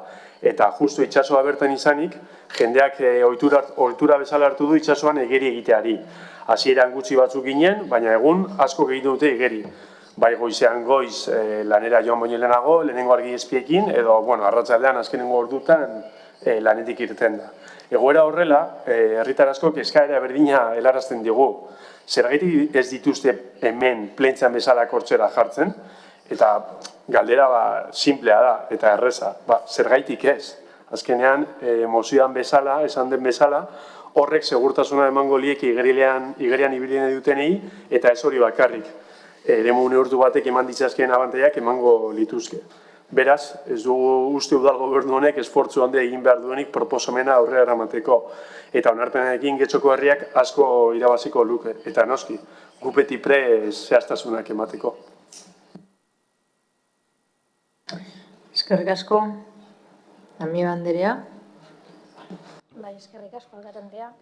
Eta justu itsasoa bertan izanik, jendeak ohitura bezala hartu du itsasoan igeri egiteari. Hasieran gutxi batzuk ginen, baina egun asko egiten dute igeri. Bai goizean goiz lanera joan baino lehenago, lehenengo argi espiekin, edo arratsaldean azkenengo ordutan lanetik irten da. Egoera horrela, herritar askok eskaera berdina helarazten digu. Zergatik ez dituzte hemen plentzan bezala kortxera jartzen, eta galdera simplea da, eta erreza. Zergatik ez? Azkenean, mozioan bezala, esan den bezala, horrek segurtasuna emango liek igerian ibilien dutenei, eta ez hori bakarrik. Eremu neurtu batek eman ditzazkeen abantaiak emango lituzke. Beraz, ez dugu uste udal gobernu honek esfortzu handia egin behar duenik proposamena aurrera eramateko. Eta onarpenarekin Getxoko herriak asko irabaziko luke. Eta noski, gupeti zehaztasunak emateko. Eskerrik asko, Amiba Anderea. Bai, eskerrik asko, Alkate Andrea.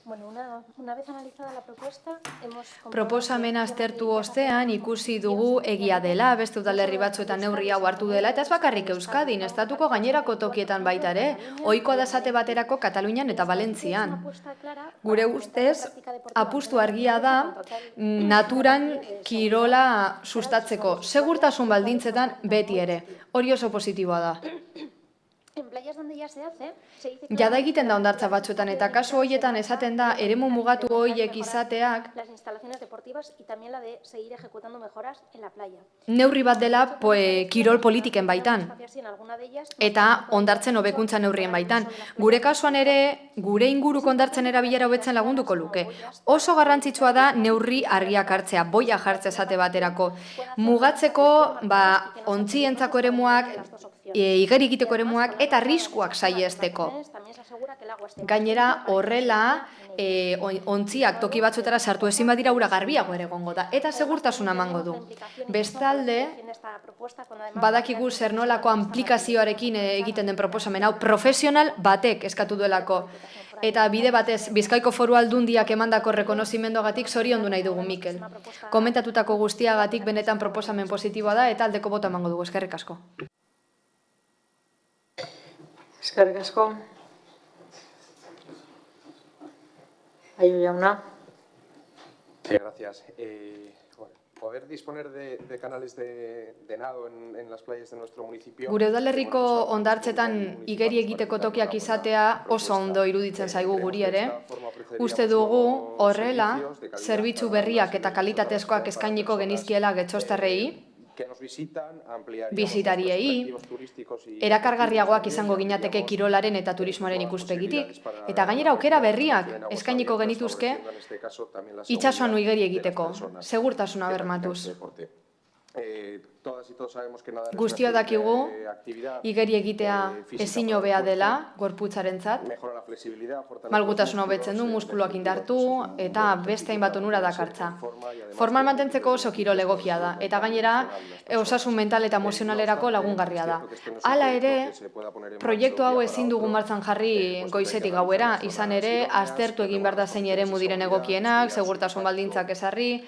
Bueno, una vez analizada la propuesta, hemos... Proposamena aztertu ostean ikusi dugu egia dela, beste udalerri batzuetan neurri hau hartu dela, eta ez bakarrik Euskadin, estatuko gainerako tokietan baita ere, ohikoa da esate baterako Katalunian eta Valentzian. Gure ustez, apustu argia da naturan kirola sustatzeko, segurtasun baldintzetan beti ere, hori oso positiboa da. Jada egiten da hondartza batzuetan eta kasu horietan esaten da eremu mugatu horiek izateak neurri bat dela kirol politiken baitan eta hondartzen hobekuntza neurrien baitan. Gure kasuan ere, gure inguruko hondartzen erabilera hobetzen lagunduko luke. Oso garrantzitsua da neurri argiak hartzea, boia jartzea esate baterako. Mugatzeko, ontzientzako eremuak, igeri egiteko eremuak eta arriskuak saihesteko. Gainera, horrela, ontziak toki batzuetara sartu ezin badira ura garbiago ere egongo da, eta segurtasuna emango du. Bestalde, badakigu zer nolako aplikazioarekin egiten den proposamen hau profesional batek eskatu duelako. Eta bide batez, Bizkaiko Foru Aldundiak emandako rekonozimenduagatik zoriondu nahi dugu, Mikel. Komentatutako guztiagatik benetan proposamen positiboa da eta aldeko bota emango dugu. Eskerrik asko. Eskerrik asko. Aio jauna. Sí, gracias. Poder disponer de canales de nado en las playas de nuestro municipio. Gure udalerriko hondartzetan igeri egiteko tokiak izatea oso ondo iruditzen zaigu guri ere. Uste dugu horrela zerbitzu berriak eta kalitatezkoak eskainiko genizkiela getxostarrei, bisitariei, erakargarriagoak izango ginateke kirolaren eta turismoaren ikuspegitik, eta gainera aukera berriak eskainiko genituzke itsasoan igeri egiteko, segurtasuna bermatuz. Guztio dakigu, igeri egitea ezin hobea dela gorputzarentzat. Malgutasuna hobetzen du, muskuluak indartu eta beste hainbat onura dakartza. Formal mantentzeko oso kirol egokia da eta gainera osasun mental eta emozionalerako lagungarria da. Hala ere, proiektu hau ezin dugu martxan jarri goizetik gauera, izan ere aztertu egin behar da zein eremu diren egokienak, segurtasun baldintzak ezarri,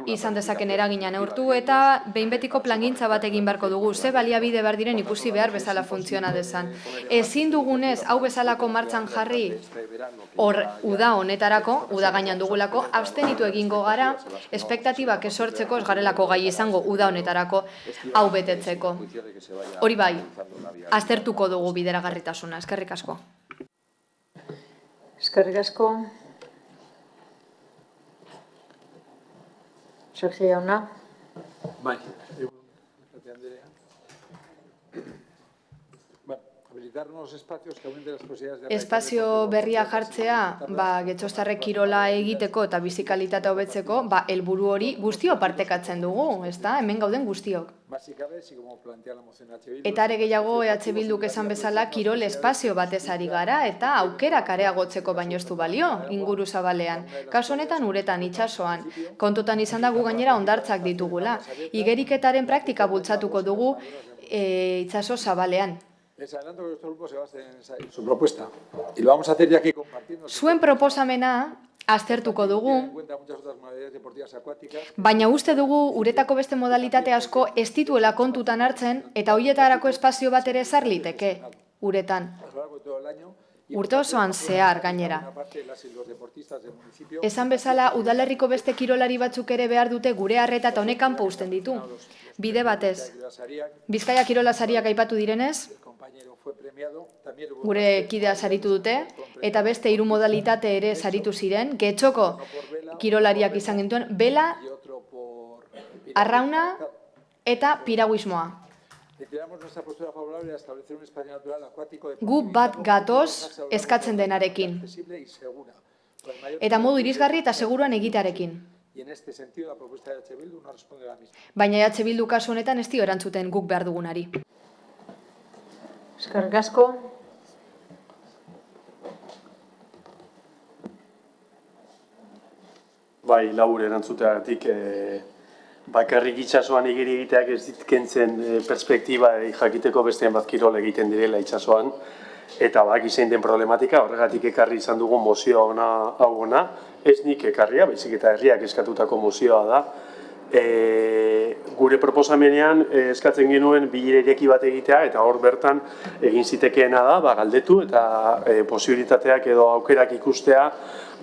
izan dezaken eragina neurtu eta behin betiko plangintza bat egin beharko dugu, ze baliabide behar diren ikusi behar bezala funtziona dezan. Ezin dugunez, hau bezalako martxan jarri, hor uda honetarako, uda gainan dugulako, abstenitu egingo gara, espektatibak esortzeko ez garelako gai izango uda honetarako hau betetzeko. Hori bai, aztertuko dugu bideragarritasuna, eskerrik asko. Eskerrik asko. Sergio jauna. Bai, Andrea. Espazio berria jartzea, getxostarrek kirola egiteko eta bizikalitatea hobetzeko, helburu hori guztio partekatzen dugu, ezta? Hemen gauden guztiok. Eta are gehiago EH Bilduk esan bezala kirol espazio batez ari gara eta aukerak areagotzeko baino ez du balio inguru zabalean. Kasu honetan uretan, itsasoan, kontutan izan da gu gainera hondartzak ditugula. Igeriketaren praktika bultzatuko dugu itsaso zabalean. Zuen proposamena aztertuko dugu, baina uste dugu uretako beste modalitate asko ez dituela kontutan hartzen eta horietarako espazio bat ere ezar liteke uretan. Urte osoan zehar gainera. Esan bezala, udalerriko beste kirolari batzuk ere behar dute gure arreta eta honek kanpo uzten ditu. Bide batez. Bizkaia kirola sariak aipatu direnez, gure kidea saritu dute, eta beste 3 modalitate ere saritu ziren, getxoko kirolariak izan gintuen, bela, arrauna eta piraguismoa. Gu bat gatoz eskatzen denarekin. Eta modu irisgarri eta seguruan egitearekin. Baina EH Bildu kasu honetan ez dio erantzuten guk behar dugunari. Eskerrik asko. Bai, labur erantzuteagatik bakarrik itsasoan igeri egiteak ez ditkentzen perspektiba jakiteko bestean bat kirol egiten direla itsasoan eta bak izain den problematika, horregatik ekarri izan dugu mozioa hau ez nik ekarria, baizik eta herriak eskatutako mozioa da. Gure proposamenean eskatzen genuen bilera ireki bat egitea eta hor bertan egin zitekeena da galdetu eta posibilitateak edo aukerak ikustea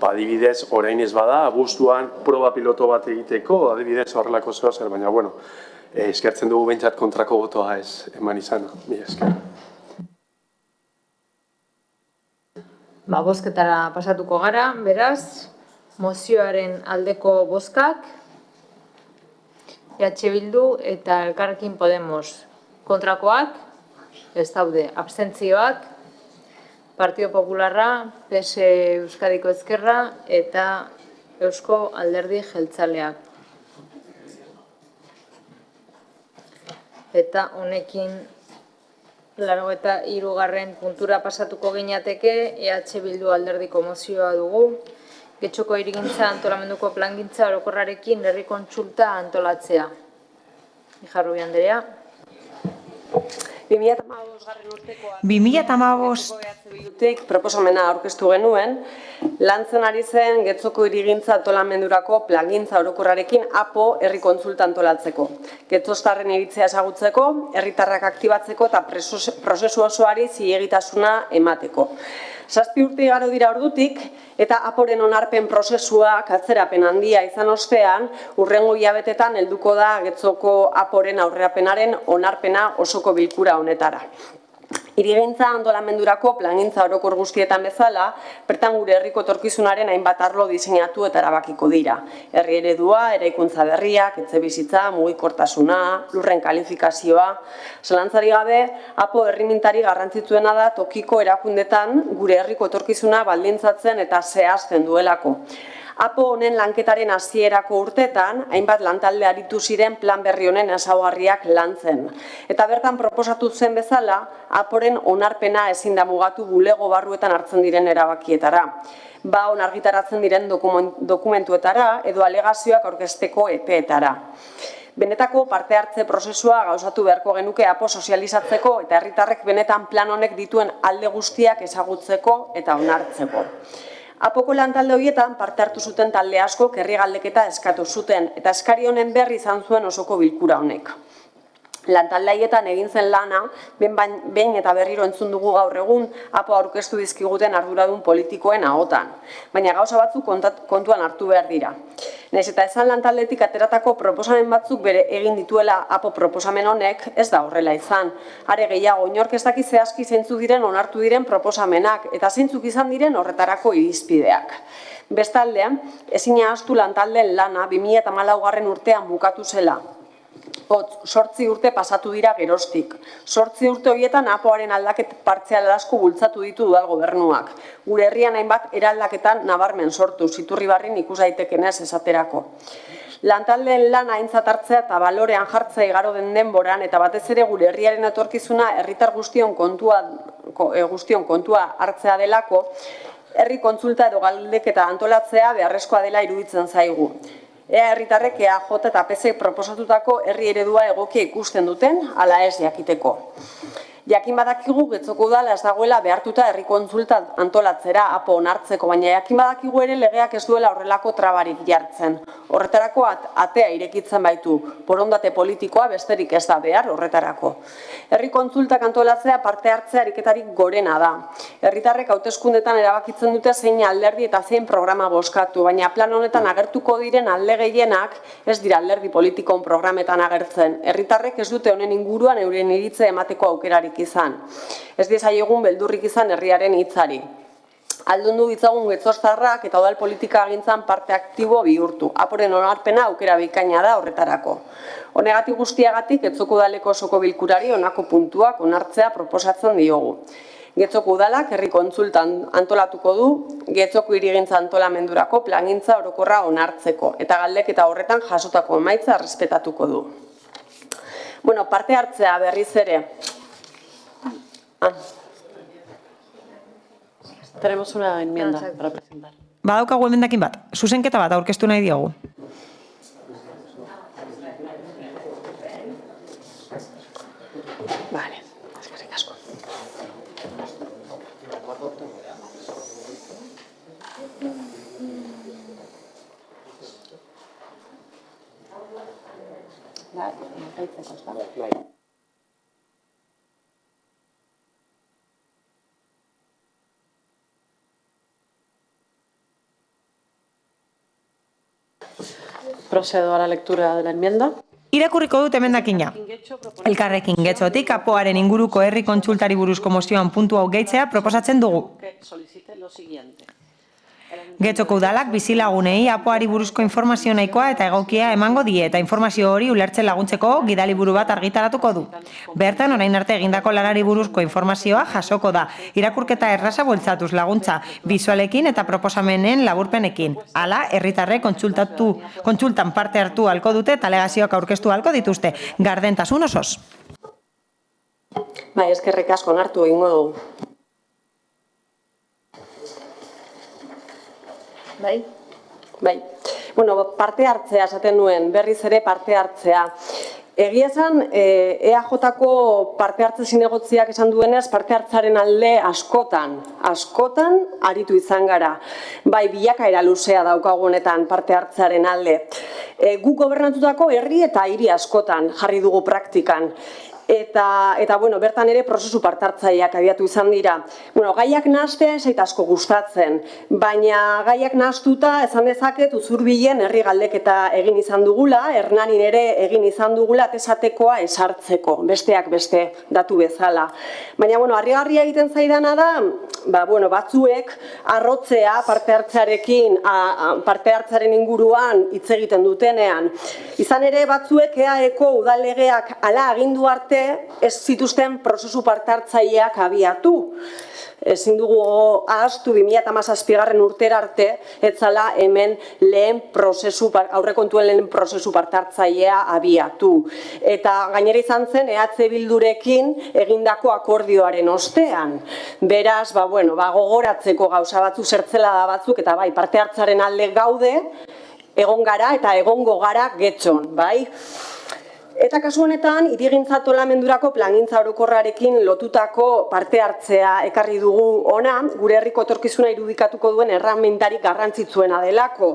adibidez orain ez bada abuztuan proba piloto bat egiteko adibidez horrelako zer, baina bueno, eskertzen dugu behintzat kontrako botoa ez eman izana. Mila esker. Bozketara pasatuko gara, beraz, mozioaren aldeko bozkak, EH Bildu eta Elkarrekin Podemos kontrakoak, ez daude abstentzioak, Partido Popularra, PS Euskadiko Ezkerra eta Eusko Alderdi Jeltzaleak. Eta honekin 83. puntura pasatuko ginateke, EH Bildu alderdiko mozioa dugu, Getxoko hirigintza antolamenduko plangintza orokorrarekin herri kontsulta antolatzea. Ijarrubi Andrea. 2015 proposamena aurkeztu genuen, lantzen ari zen Getxoko hirigintza antolamendurako plangintza orokorrarekin APO herri kontsulta antolatzeko. Getxostarren iritzia ezagutzeko, herritarrak aktibatzeko eta prozesu osoari zilegitasuna emateko. 7 urte igaro dira ordutik eta APOren onarpen prozesuak atzerapen handia izan ostean, hurrengo hilabetetan helduko da Getxoko APOren aurrerapenaren onarpena osoko bilkura honetara. Hirigintza antolamendurako plangintza orokor guztietan bezala, bertan gure herriko etorkizunaren hainbat arlo diseinatu eta erabakiko dira. Herri eredua, eraikuntza berriak, etxebizitza, mugikortasuna, lurren kalifikazioa. Zalantzari gabe, APO herrimintari garrantzitsuena da tokiko erakundetan gure herriko etorkizuna baldintzatzen eta zehazten duelako. APO honen lanketaren hasierako urtetan, hainbat lantalde aritu ziren plan berri honen ezaugarriak lantzen. Eta bertan proposatu zen bezala, APOren onarpena ezin da mugatu bulego barruetan hartzen diren erabakietara. Ba onargitaratzen diren dokumentuetara edo alegazioak aurkezteko epeetara. Benetako parte hartze prozesua gauzatu beharko genuke APO sozializatzeko eta herritarrek benetan plan honek dituen alde guztiak ezagutzeko eta onartzeko. APOko lantalde horietan parte hartu zuten talde asko herri galdeketa eskatu zuten eta eskari honen berri izan zuen osoko bilkura honek. Lantalde haietan egin zen lana, behin eta berriro entzun dugu gaur egun, APO aurkeztu dizkiguten arduradun politikoen ahotan. Baina gauza batzuk kontuan hartu behar dira. Nahiz eta esan lantaldetik ateratako proposamen batzuk bere egin dituela APO proposamen honek, ez da horrela izan. Are gehiago, inork ez daki zehazki zeintzuk diren onartu diren proposamenak eta zeintzuk izan diren horretarako irizpideak. Bestalde, ezin ahaztu lantaldeen lana 2014 urtean bukatu zela. 8 urte pasatu dira geroztik. 8 urte horietan APOaren aldaket partzial asko bultzatu ditu udal gobernuak. Gure herrian hainbat eraldaketan nabarmen sortu, Iturribarrin ikus daitekenez esaterako. Lantaldeen lana aintzat hartzea eta balorean jartzea igaro den denboran eta batez ere gure herriaren etorkizuna herritar guztion kontua hartzea delako, herri kontsulta edo galdeketa antolatzea beharrezkoa dela iruditzen zaigu. Ea herritarrek EAJ eta PC proposatutako herri eredua egokia ikusten duten, ala ez jakiteko. Jakin badakigu Getxoko udala ez dagoela behartuta herri kontsulta antolatzera APO onartzeko, baina jakin badakigu ere legeak ez duela horrelako trabarik jartzen. Horretarako atea irekitzen baitu, borondate politikoa besterik ez da behar horretarako. Herri kontsultak antolatzea parte hartzea ariketarik gorena da. Herritarrek hauteskundetan erabakitzen dute zein alderdi eta zein programa bozkatu, baina plan honetan agertuko diren alde gehienak ez dira alderdi politikon programetan agertzen. Herritarrek ez dute honen inguruan euren iritze emateko aukerarik izan. Ez diezaiegun beldurrik izan herriaren hitzari. Aldundu ditzagun Getxoztarrak eta udal politika agintzan parte aktibo bihurtu. APOren onarpena aukera bikaina da horretarako. Honegatik guztiagatik Getxoko udaleko osoko bilkurari honako puntuak onartzea proposatzen diogu. Getxoko udalak herri kontsultan antolatuko du, Getxoko hirigintza antolamendurako plangintza orokorra onartzeko eta galdeketa horretan jasotako emaitza errespetatuko du. Bueno, parte hartzea berriz ere. Tenemos una enmienda para presentar. Badaukagu emendakin bat, zuzenketa bat aurkeztu nahi diogu. Vale, eskerrik asko. Procedo a la lectura de la enmienda. Irakurriko dut emendakina. Elkarrekin Getxotik APOaren inguruko herri kontsultari buruzko mozioan puntu hau gehitzea proposatzen dugu. Getxoko udalak bizilagunei APOari buruzko informazio nahikoa eta egokia emango die eta informazio hori ulertzen laguntzeko gidaliburu bat argitaratuko du. Bertan orain arte egindako lanari buruzko informazioa jasoko da. Irakurketa erraza bultzatuz laguntza bisualekin eta proposamenen laburpenekin. Hala, herritarrek kontsultan parte hartu halko dute eta alegazioak aurkeztu halko dituzte. Gardentasun osoz. Bai, eskerrik asko onartu egingo dugu. Bai. Bai. Bueno, parte hartzea esaten nuen, berriz ere parte hartzea. Egia esan, EAJ-ko parte hartze zinegotziak esan duenez, parte hartzaren alde askotan aritu izan gara. Bai, bilakaera luzea daukagu honetan parte hartzearen alde. Guk gobernatutako herri eta hiri askotan jarri dugu praktikan. Eta bueno, bertan ere prozesu partartzaileak abiatu izan dira. Bueno, gaiak nahastea ez zait asko gustatzen, baina gaiak nahastuta esan dezaket Uzurbilen herri galdeketa egin izan dugula, Hernanin ere egin izan dugula tesatekoa esartzeko, besteak beste datu bezala. Baina bueno, harrigarria egiten zaidana da, batzuek arrotzea parte hartzearen inguruan hitz egiten dutenean. Izan ere batzuek EAeko udallegeak hala agindu arte ez zituzten prozesu parte hartzaileak abiatu. ezin dugu ahaztu 2017 urtera arte, etzala hemen aurrekontuen lehen prozesu partartzailea abiatu. Eta gainera izan zen EH Bildurekin egindako akordioaren ostean. Beraz, gogoratzeko gauza batzuk zertzelada batzuk, eta bai, parte hartzaren alde gaude, egon gara eta egongo gara getxon, bai? Eta kasu honetan, hirigintza antolamendurako plangintza orokorrarekin lotutako parte hartzea ekarri dugu ona, gure herriko etorkizuna irudikatuko duen erremintarik garrantzitsuena delako.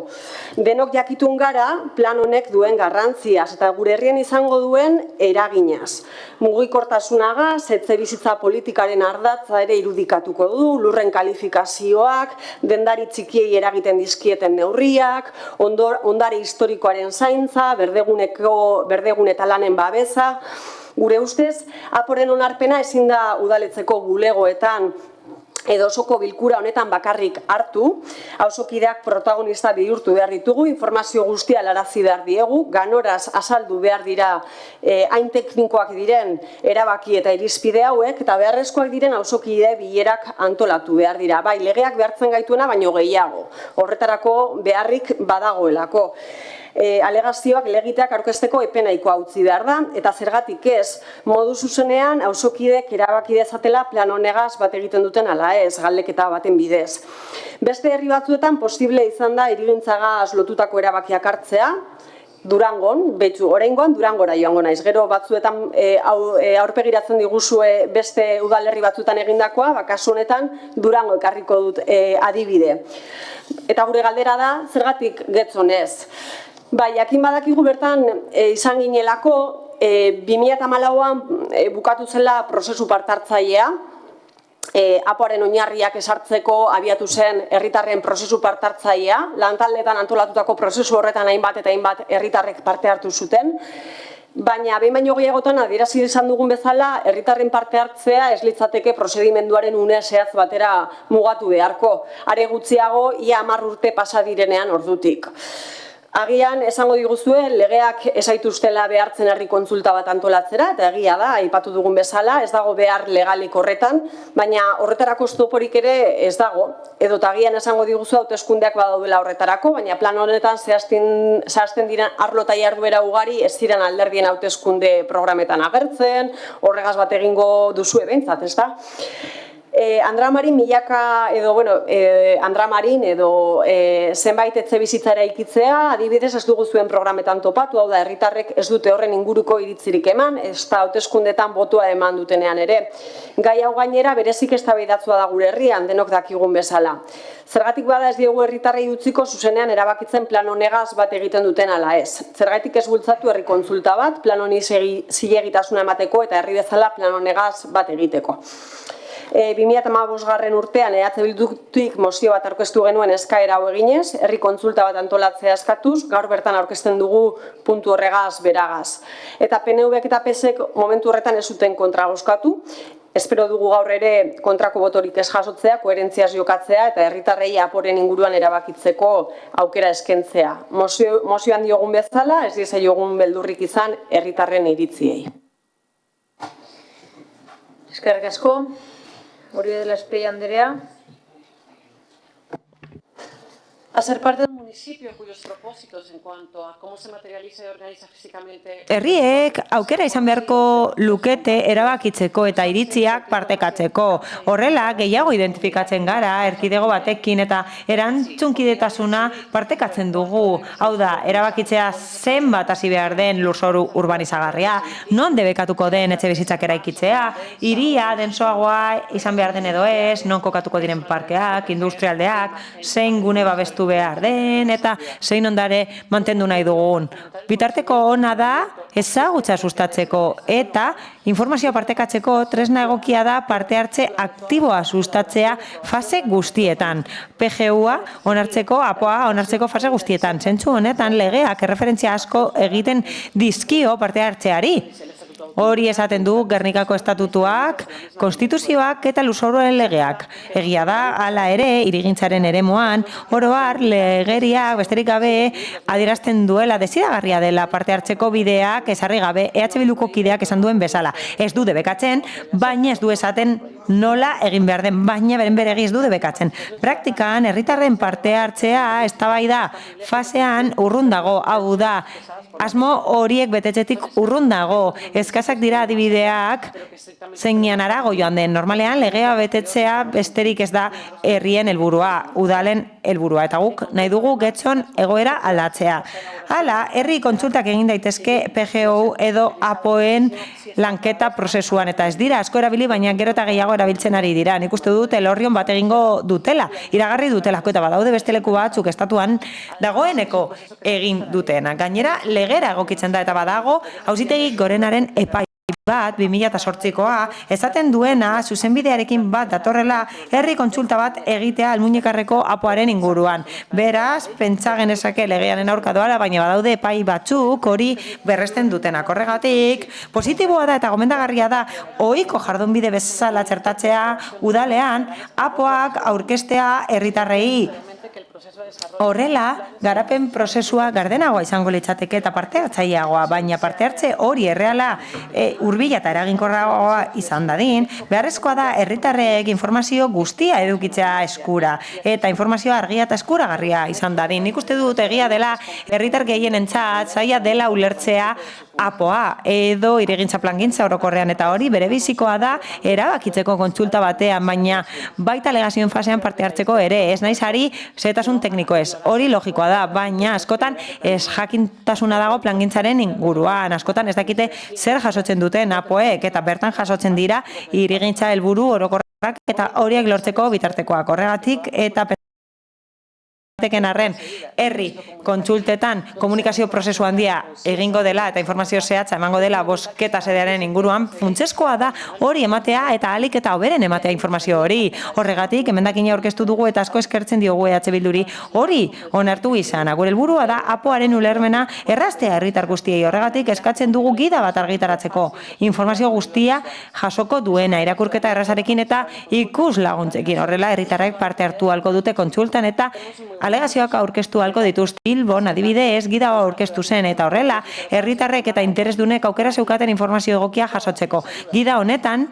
Denok jakitun gara plan honek duen garrantziaz eta gure herrien izango duen eraginaz. Mugikortasunagaz, etxebizitza politikaren ardatza ere irudikatuko du, lurren kalifikazioak, dendari txikiei eragiten dizkieten neurriak, ondare historikoaren zaintza, berdegune eta lanen babesa. Gure ustez, aporen onarpena ezin da udaletzeko bulegoetan edo osoko bilkura honetan bakarrik hartu, auzokideak protagonista bihurtu behar ditugu, informazio guztia helarazi behar diegu, ganoraz azaldu behar dira hain teknikoak diren erabaki eta irizpide hauek, eta beharrezkoak diren auzokide bilerak antolatu behar dira. Bai, legeak behartzen gaituena, baino gehiago. Horretarako beharrik badagoelako. Alegazioak legiteak aurkezteko epenaikoa utzi behar da, eta zergatik ez, modu zuzenean auzokidek erabaki dezatela plan honegaz bat egiten duten ala ez, galdeketa baten bidez. Beste herri batzuetan posible izan da hirigintzagaz lotutako erabakiak hartzea, Durangon, oraingoan Durangora joango naiz, gero batzuetan aurpegiratzen diguzue beste udalerri batzuetan egindakoa, kasu honetan Durango ekarriko dut adibide. Eta gure galdera da, zergatik getxon ez? Bai, jakin badakigu bertan izan ginelako, 2014an bukatu zela prozesu partartzailea, apoaren oinarriak esartzeko abiatu zen herritarren prozesu partartzailea, lantaldeetan antolatutako prozesu horretan hainbat eta hainbat herritarrek parte hartu zuten, baina behin baino gehiagotan adierazi izan dugun bezala, herritarren parte hartzea ez litzateke prozedimenduaren une zehatz batera mugatu beharko, are gutxiago ia 10 urte pasa direnean ordutik. Agian, esango diguzue, legeak esaituztela behartzen herri kontsulta bat antolatzera, eta egia da, aipatu dugun bezala, ez dago behar legalik horretan, baina horretarako oztoporik ere ez dago. Edo agian esango diguzu hauteskundeak badaudela horretarako, baina plan honetan zehazten diren arlo eta jarduera ugari ez ziren alderdien hauteskunde programetan agertzen, horregaz bat egingo duzue behintzat, ez da? Andramarin milaka edo, Andramarin edo zenbait etxe bizitzara ikitzea, adibidez ez dugu zuen programetan topatu, hau da, herritarrek ez dute horren inguruko iritzirik eman, ez da hauteskundetan botua eman dutenean ere. Gai hau gainera berezik eztabaidatua da gure herrian, denok dakigun bezala. Zergatik bada ez diegu herritarrei utziko zuzenean erabakitzen plan honegaz bat egiten duten ala ez. Zergatik ez bultzatu herri kontsulta bat, plan honi zilegitasuna emateko eta herri bezala plan honegaz bat egiteko. 2015 urtean EH Bildutik mozio bat aurkeztu genuen eskaera hau eginez, herri kontsulta bat antolatzea eskatuz, gaur bertan aurkezten dugu puntu horregaz beragaz. Eta PNVk eta PSek momentu horretan ez zuten kontra bozkatu, espero dugu gaur ere kontrako botorik ez jasotzea, koherentziaz jokatzea eta herritarrei aporen inguruan erabakitzeko aukera eskentzea. Mozioan diogun bezala, ez diezaiogun beldurrik izan herritarren iritziei. Eskerrik asko. Oribe de la Espriella Andrea. A ser parte del municipio cuyos propósitos en cuanto a cómo se materializa y organiza físicamente... Herriek aukera izan beharko lukete erabakitzeko eta iritziak partekatzeko. Horrela, gehiago identifikatzen gara, erkidego batekin eta erantzunkidetasuna partekatzen dugu. Hau da, erabakitzea zenbat hasi behar den lurzoru urbanizagarria, non debekatuko den etxe bizitzak eraikitzea, hiria densoagoa izan behar den edo ez, non kokatuko diren parkeak, industrialdeak, zein gune babestu behar den eta zein ondare mantendu nahi dugun. Bitarteko ona da ezagutza sustatzeko eta informazioa partekatzeko tresna egokia da parte hartze aktiboa sustatzea fase guztietan. PGUa onartzeko, APOa onartzeko fase guztietan. Zentzu honetan legeak erreferentzia asko egiten dizkio parte hartzeari. Hori esaten du Gernikako estatutuak, konstituzioak eta lurzoruaren legeak. Egia da, hala ere, hirigintzaren eremuan, oro har legeriak besterik gabe adierazten duela desiragarria dela parte hartzeko bideak ezarri gabe EH Bilduko kideak esan duen bezala. Ez du debekatzen, baina ez du esaten nola egin behar den, baina beren beregi ez du debekatzen. Praktikan, herritarren parte hartzea, eztabaida fasean urrun dago, hau da, asmo horiek betetzetik urrun dago, eskazak dira adibideak zeinean arago joan den. Normalean, legea betetzea besterik ez da herrien helburua, udalen helburua, eta guk nahi dugu getxon egoera aldatzea. Hala, herri kontsultak egin daitezke PGO edo APOen lanketa prozesuan, eta ez dira asko erabili, baina gero eta gehiago erabiltzen ari dira. Nik uste dut elorrion bat egingo dutela, iragarri dutelako, eta badaude beste leku batzuk estatuan dagoeneko egin dutena. Gainera, legera egokitzen da eta badago, auzitegi gorenaren epai bat, 2008koa, esaten duena zuzenbidearekin bat datorrela herri kontsulta bat egitea almuñekarreko APOaren inguruan. Beraz, pentsa genezake legearen aurka doala, baina badaude epai batzuk hori berresten dutenak. Horregatik, positiboa da eta gomendagarria da ohiko jardunbide bezala txertatzea udalean APOak aurkeztea herritarrei. Horrela, garapen prozesua gardenagoa izango litzateke eta parte hartzaileagoa, baina parte hartze hori erreala hurbila eta eraginkorragoa izan dadin, beharrezkoa da herritarrek informazio guztia edukitzea eskura eta informazioa argia eta eskuragarria izan dadin. Nik uste dut egia dela herritar gehienentzat zaila dela ulertzea APOa edo hirigintza plangintza orokorrean, eta hori bere bizikoa da erabakitzeko kontsulta batean, baina baita alegazioen fasean parte hartzeko ere, ez naiz ari zehetasun tekniko ez. Hori logikoa da, baina askotan ez jakintasuna dago plangintzaren inguruan, askotan ez dakite zer jasotzen duten APOek, eta bertan jasotzen dira hirigintza helburu orokorrak eta horiek lortzeko bitartekoak. Horregatik eta teken arren herri kontsultetan komunikazio prozesu handia egingo dela eta informazio zehatza emango dela bozketa sedearen inguruan, funtsezkoa da hori ematea eta ahalik eta hoberen ematea informazio hori. Horregatik, emendakina aurkeztu dugu eta asko eskertzen diogu EH Bilduri hori onartu izana. Gure helburua da APOaren ulermena erraztea herritar guztiei. Horregatik eskatzen dugu gida bat argitaratzeko. Informazio guztia jasoko duena, irakurketa errazarekin eta ikus laguntzekin. Horrela, herritarrek parte hartu halko dute kontsultan eta alegazioak aurkeztu halko dituzte. Bilbon adibidez gida aurkeztu zen eta horrela herritarrek eta interesdunek aukera zeukaten informazio egokia jasotzeko. Gida honetan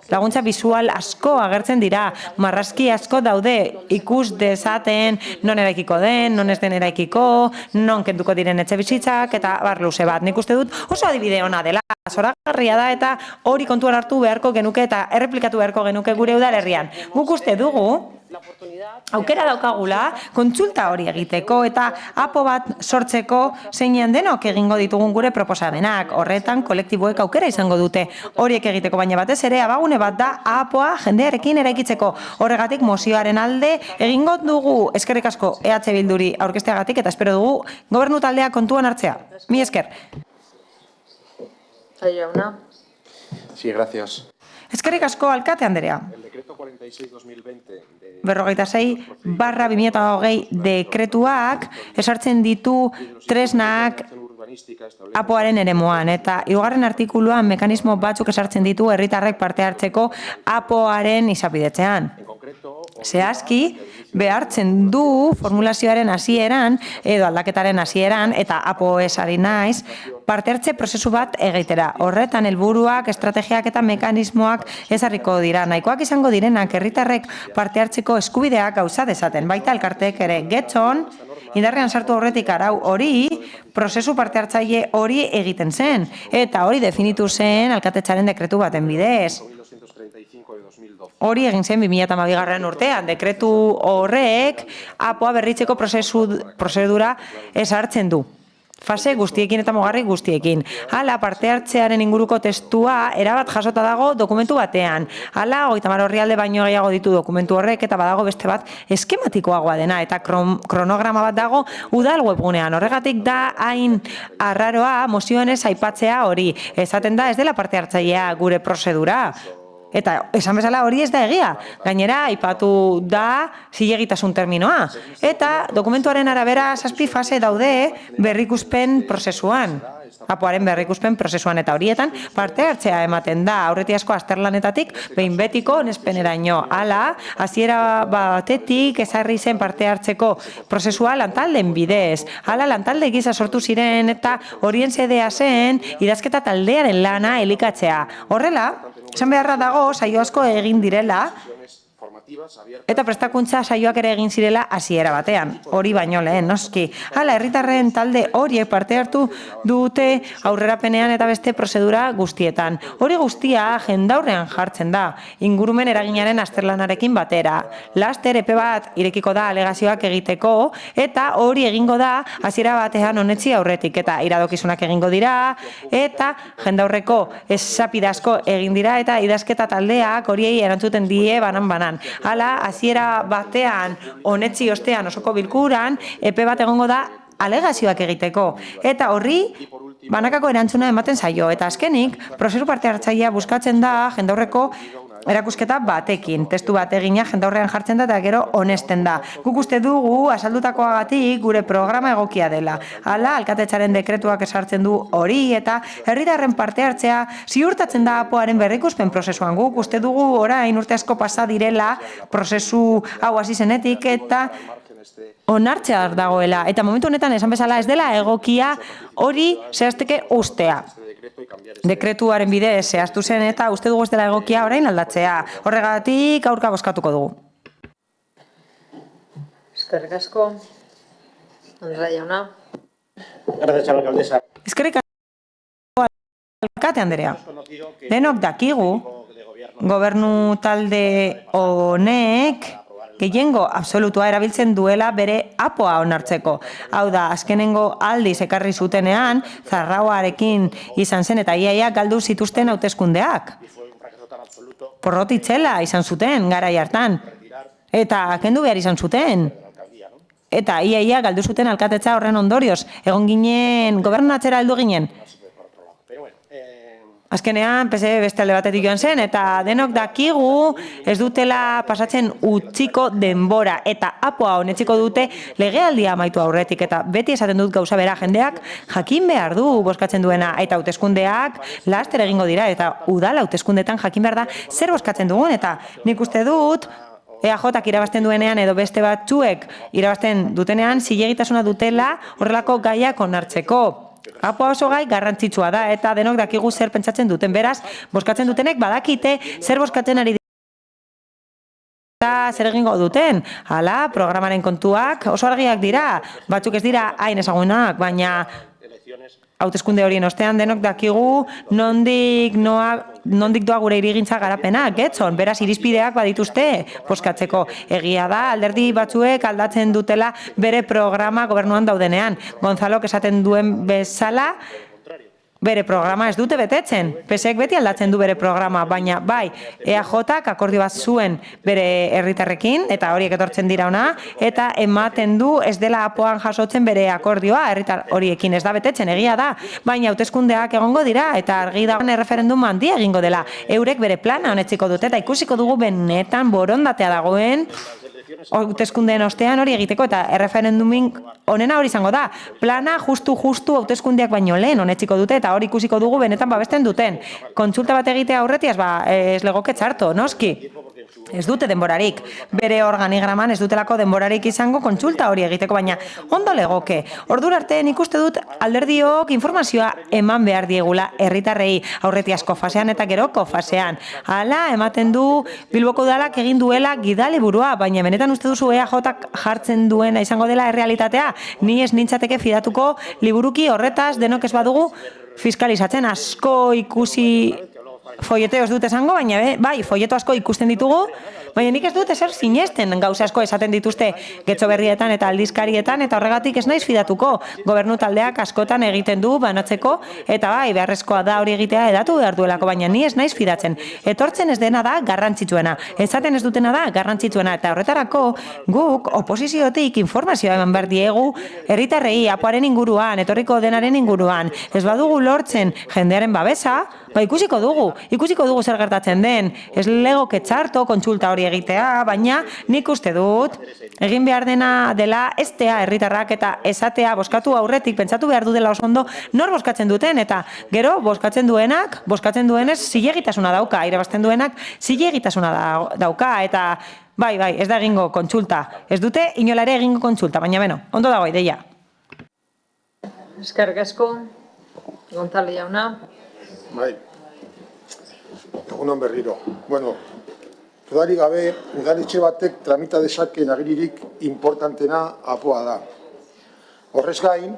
laguntza bisual asko agertzen dira, marrazki asko daude ikus dezaten non eraikiko den, non ez den eraikiko, non kenduko diren etxe bizitzak eta bar luze bat. Nik uste dut oso adibide ona dela, zoragarria da eta hori kontuan hartu beharko genuke eta erreplikatu beharko genuke gure udalerrian. Guk uste dugu aukera daukagula kontsulta hori egiteko eta APO bat sortzeko zeinean denok egingo ditugun gure proposamenak. Horretan kolektiboek aukera izango dute horiek egiteko, baina batez ere abagune bat da APOa jendearekin eraikitzeko. Horregatik mozioaren alde egingo dugu. Eskerrik asko EH Bilduri aurkezteagatik eta espero dugu gobernu taldea kontuan hartzea. Mi esker. Sí, gracias. Eskerrik asko alkate Andrea. El decreto 46/2020 46/2020 dekretuak esartzen ditu tresnak APOaren eremuan eta hirugarren artikuluan mekanismo batzuk esartzen ditu herritarrek parte hartzeko APOaren izapidetzean. Zehazki, behartzen du formulazioaren hasieran edo aldaketaren hasieran eta APO esari naiz parte hartze prozesu bat egitera. Horretan helburuak, estrategiak eta mekanismoak ezarriko dira. Nahikoak izango direnak herritarrek parte hartzeko eskubideak gauza dezaten. Baita elkarteek ere getxon, indarrean sartu horretik arau hori, prozesu parte hartzaile hori egiten zen. Eta hori definitu zen alkatetzaren dekretu baten bidez. Hori egin zen 2012 urtean, dekretu horrek APOa berritzeko prozedura ezartzen du. Fase guztiekin eta mugarri guztiekin. Hala, parte hartzearen inguruko testua erabat jasota dago dokumentu batean. Hala, 30 orrialde baino gehiago ditu dokumentu horrek eta badago beste bat eskematikoagoa dena eta kronograma bat dago udal webgunean. Horregatik da hain arraroa mozioenez aipatzea hori. Esaten da ez dela parte hartzailea gure prozedura. Eta esan bezala hori ez da egia. Gainera, aipatu da zilegitasun terminoa. Eta dokumentuaren arabera 7 fase daude berrikuspen prozesuan. APOaren berrikuspen prozesuan eta horietan parte hartzea ematen da. Aurreti asko azterlanetatik behin betiko nespeneraino. Hala, hasiera batetik ezarri zen parte hartzeko prozesua lantalden bidez. Hala, lantalde gisa sortu ziren eta horien xedea zen idazketa taldearen lana elikatzea. Horrela, Esan beharra dago, saio asko egin direla, eta prestakuntza saioak ere egin zirela hasiera batean, hori baino lehen, noski. Hala, herritarren talde horiek parte hartu dute aurrerapenean eta beste prozedura guztietan. Hori guztia jendaurrean jartzen da, ingurumen eraginaren azterlanarekin batera. Laster epe bat irekiko da alegazioak egiteko, eta hori egingo da hasiera batean onetzi aurretik, eta iradokizunak egingo dira, eta jendaurreko esapidazko egin dira, eta idazketa taldeak horiei erantzuten die banan-banan. Hala, hasiera batean, onetzi ostean osoko bilkuran, epe bat egongo da alegazioak egiteko. Eta horri, banakako erantzuna ematen zaio. Eta azkenik, prozesu parte hartzailea buskatzen da jendaurreko erakusketa batekin. Testu bat egina jendaurrean jartzen da eta gero onesten da. Guk uste dugu, azaldutakoagatik gure programa egokia dela. Hala, alkatetzaren dekretuak esartzen du hori eta herritarren parte hartzea ziurtatzen da APOaren berrikuspen prozesuan. Guk uste dugu orain urte asko pasa direla prozesu hau hasi zenetik eta onartzea dagoela. Eta momentu honetan esan bezala ez dela egokia hori zehazteke ustea. Dekretuaren bidez zehaztu zen eta uste dugu ez dela egokia orain aldatzea. Horregatik aurka bozkatuko dugu. Eskerrik asko. Andrea jauna. Eskerrik asko alkate Andrea. Denok dakigu gobernu talde honek gehiengo absolutua erabiltzen duela bere APOa onartzeko. Hau da, azkenengo aldiz ekarri zutenean, Zarraoarekin izan zen eta iaia galdu zituzten hauteskundeak. Porrotitzela izan zuten, garai hartan. Eta kendu behar izan zuten. Eta iaia galdu zuten alkatetza horren ondorioz. Egon ginen, gobernatzera heldu ginen. Azkenean, PSE beste alde batetik joan zen, eta denok dakigu ez dutela pasatzen utziko denbora, eta APOa honetziko dute legealdia amaitu aurretik, eta beti esaten dut gauza bera jendeak jakin behar du bozkatzen duena, eta hauteskundeak laster egingo dira, eta udal hauteskundetan jakin behar da zer bozkatzen dugun, eta nik uste dut EAJak irabazten duenean edo beste batzuek irabazten dutenean zilegitasuna dutela horrelako gaiak onartzeko. APOa oso gai garrantzitsua da eta denok dakigu zer pentsatzen duten. Beraz, bozkatzen dutenek badakite zer bozkatzen ari eta zer egingo duten. Hala, programaren kontuak oso argiak dira. Batzuk ez dira hain ezagunak, baina hauteskunde horien ostean denok dakigu nondik doa gure hirigintza garapena, Getxon, beraz irizpideak badituzte bozkatzeko. Egia da, alderdi batzuek aldatzen dutela bere programa gobernuan daudenean. Gonzalok esaten duen bezala, bere programa ez dute betetzen. PSek beti aldatzen du bere programa, baina bai, EAJak akordio bat zuen bere herritarrekin, eta horiek etortzen dira ona, eta ematen du ez dela APOan jasotzen bere akordioa, herritar horiekin ez da betetzen, egia da, baina hauteskundeak egongo dira, eta argi dagoen erreferendum handia egingo dela. Eurek bere plana honetziko dute, eta ikusiko dugu benetan borondatea dagoen, hauteskundeen ostean hori egiteko eta erreferendumin honena hori izango da. Plana justu hauteskundeak baino lehen honetziko dute eta hori ikusiko dugu benetan babesten duten. Kontsulta bat egitea aurretiaz ez legoke txarto, noski. Ez dute denborarik. Bere organigraman ez dutelako denborarik izango kontsulta hori egiteko, baina ondo legoke. Ordura arte nik uste dut alderdiok informazioa eman behar diegula herritarrei aurretiazko fasean eta geroko fasean. Hala, ematen du Bilboko udalak egin duela gidaliburua, baina benetan uste duzu EAJak jartzen duena izango dela errealitatea. Ni ez nintzateke fidatuko liburuki horretaz denok ez badugu fiskalizatzen asko ikusi folleteo ez dut esango, baina bai, folleto asko ikusten ditugu, baina nik ez dut ezer sinesten gauza asko esaten dituzte Getxo berrietan eta aldizkarietan, eta horregatik ez naiz fidatuko. Gobernu taldeak askotan egiten du banatzeko, eta bai, beharrezkoa da hori egitea edatu behar duelako, baina ni ez naiz fidatzen. Etortzen ez dena da garrantzitsuena, esaten ez dutena da garrantzitsuena, eta horretarako guk oposiziotik informazioa eman behar diegu herritarrei APOaren inguruan, etorriko denaren inguruan. Ez badugu lortzen jendearen babesa, ba ikusiko dugu zer gertatzen den. Ez legoke txarto kontsulta hori egitea, baina nik uste dut egin behar dena dela estea herritarrak eta esatea bozkatu aurretik pentsatu behar du dela oso ondo nor bozkatzen duten, eta gero bozkatzen duenez zilegitasuna dauka, irabazten duenak zilegitasuna dauka, eta bai, ez da egingo kontsulta. Ez dute inolare egingo kontsulta, baina beno, ondo dago ideia. Eskerrik asko, Gonzalo jauna. Bai. Egunon berriro. Bueno, dudarik gabe, udaletxe batek tramita dezakeen agiririk importantena APOa da. Horrez gain,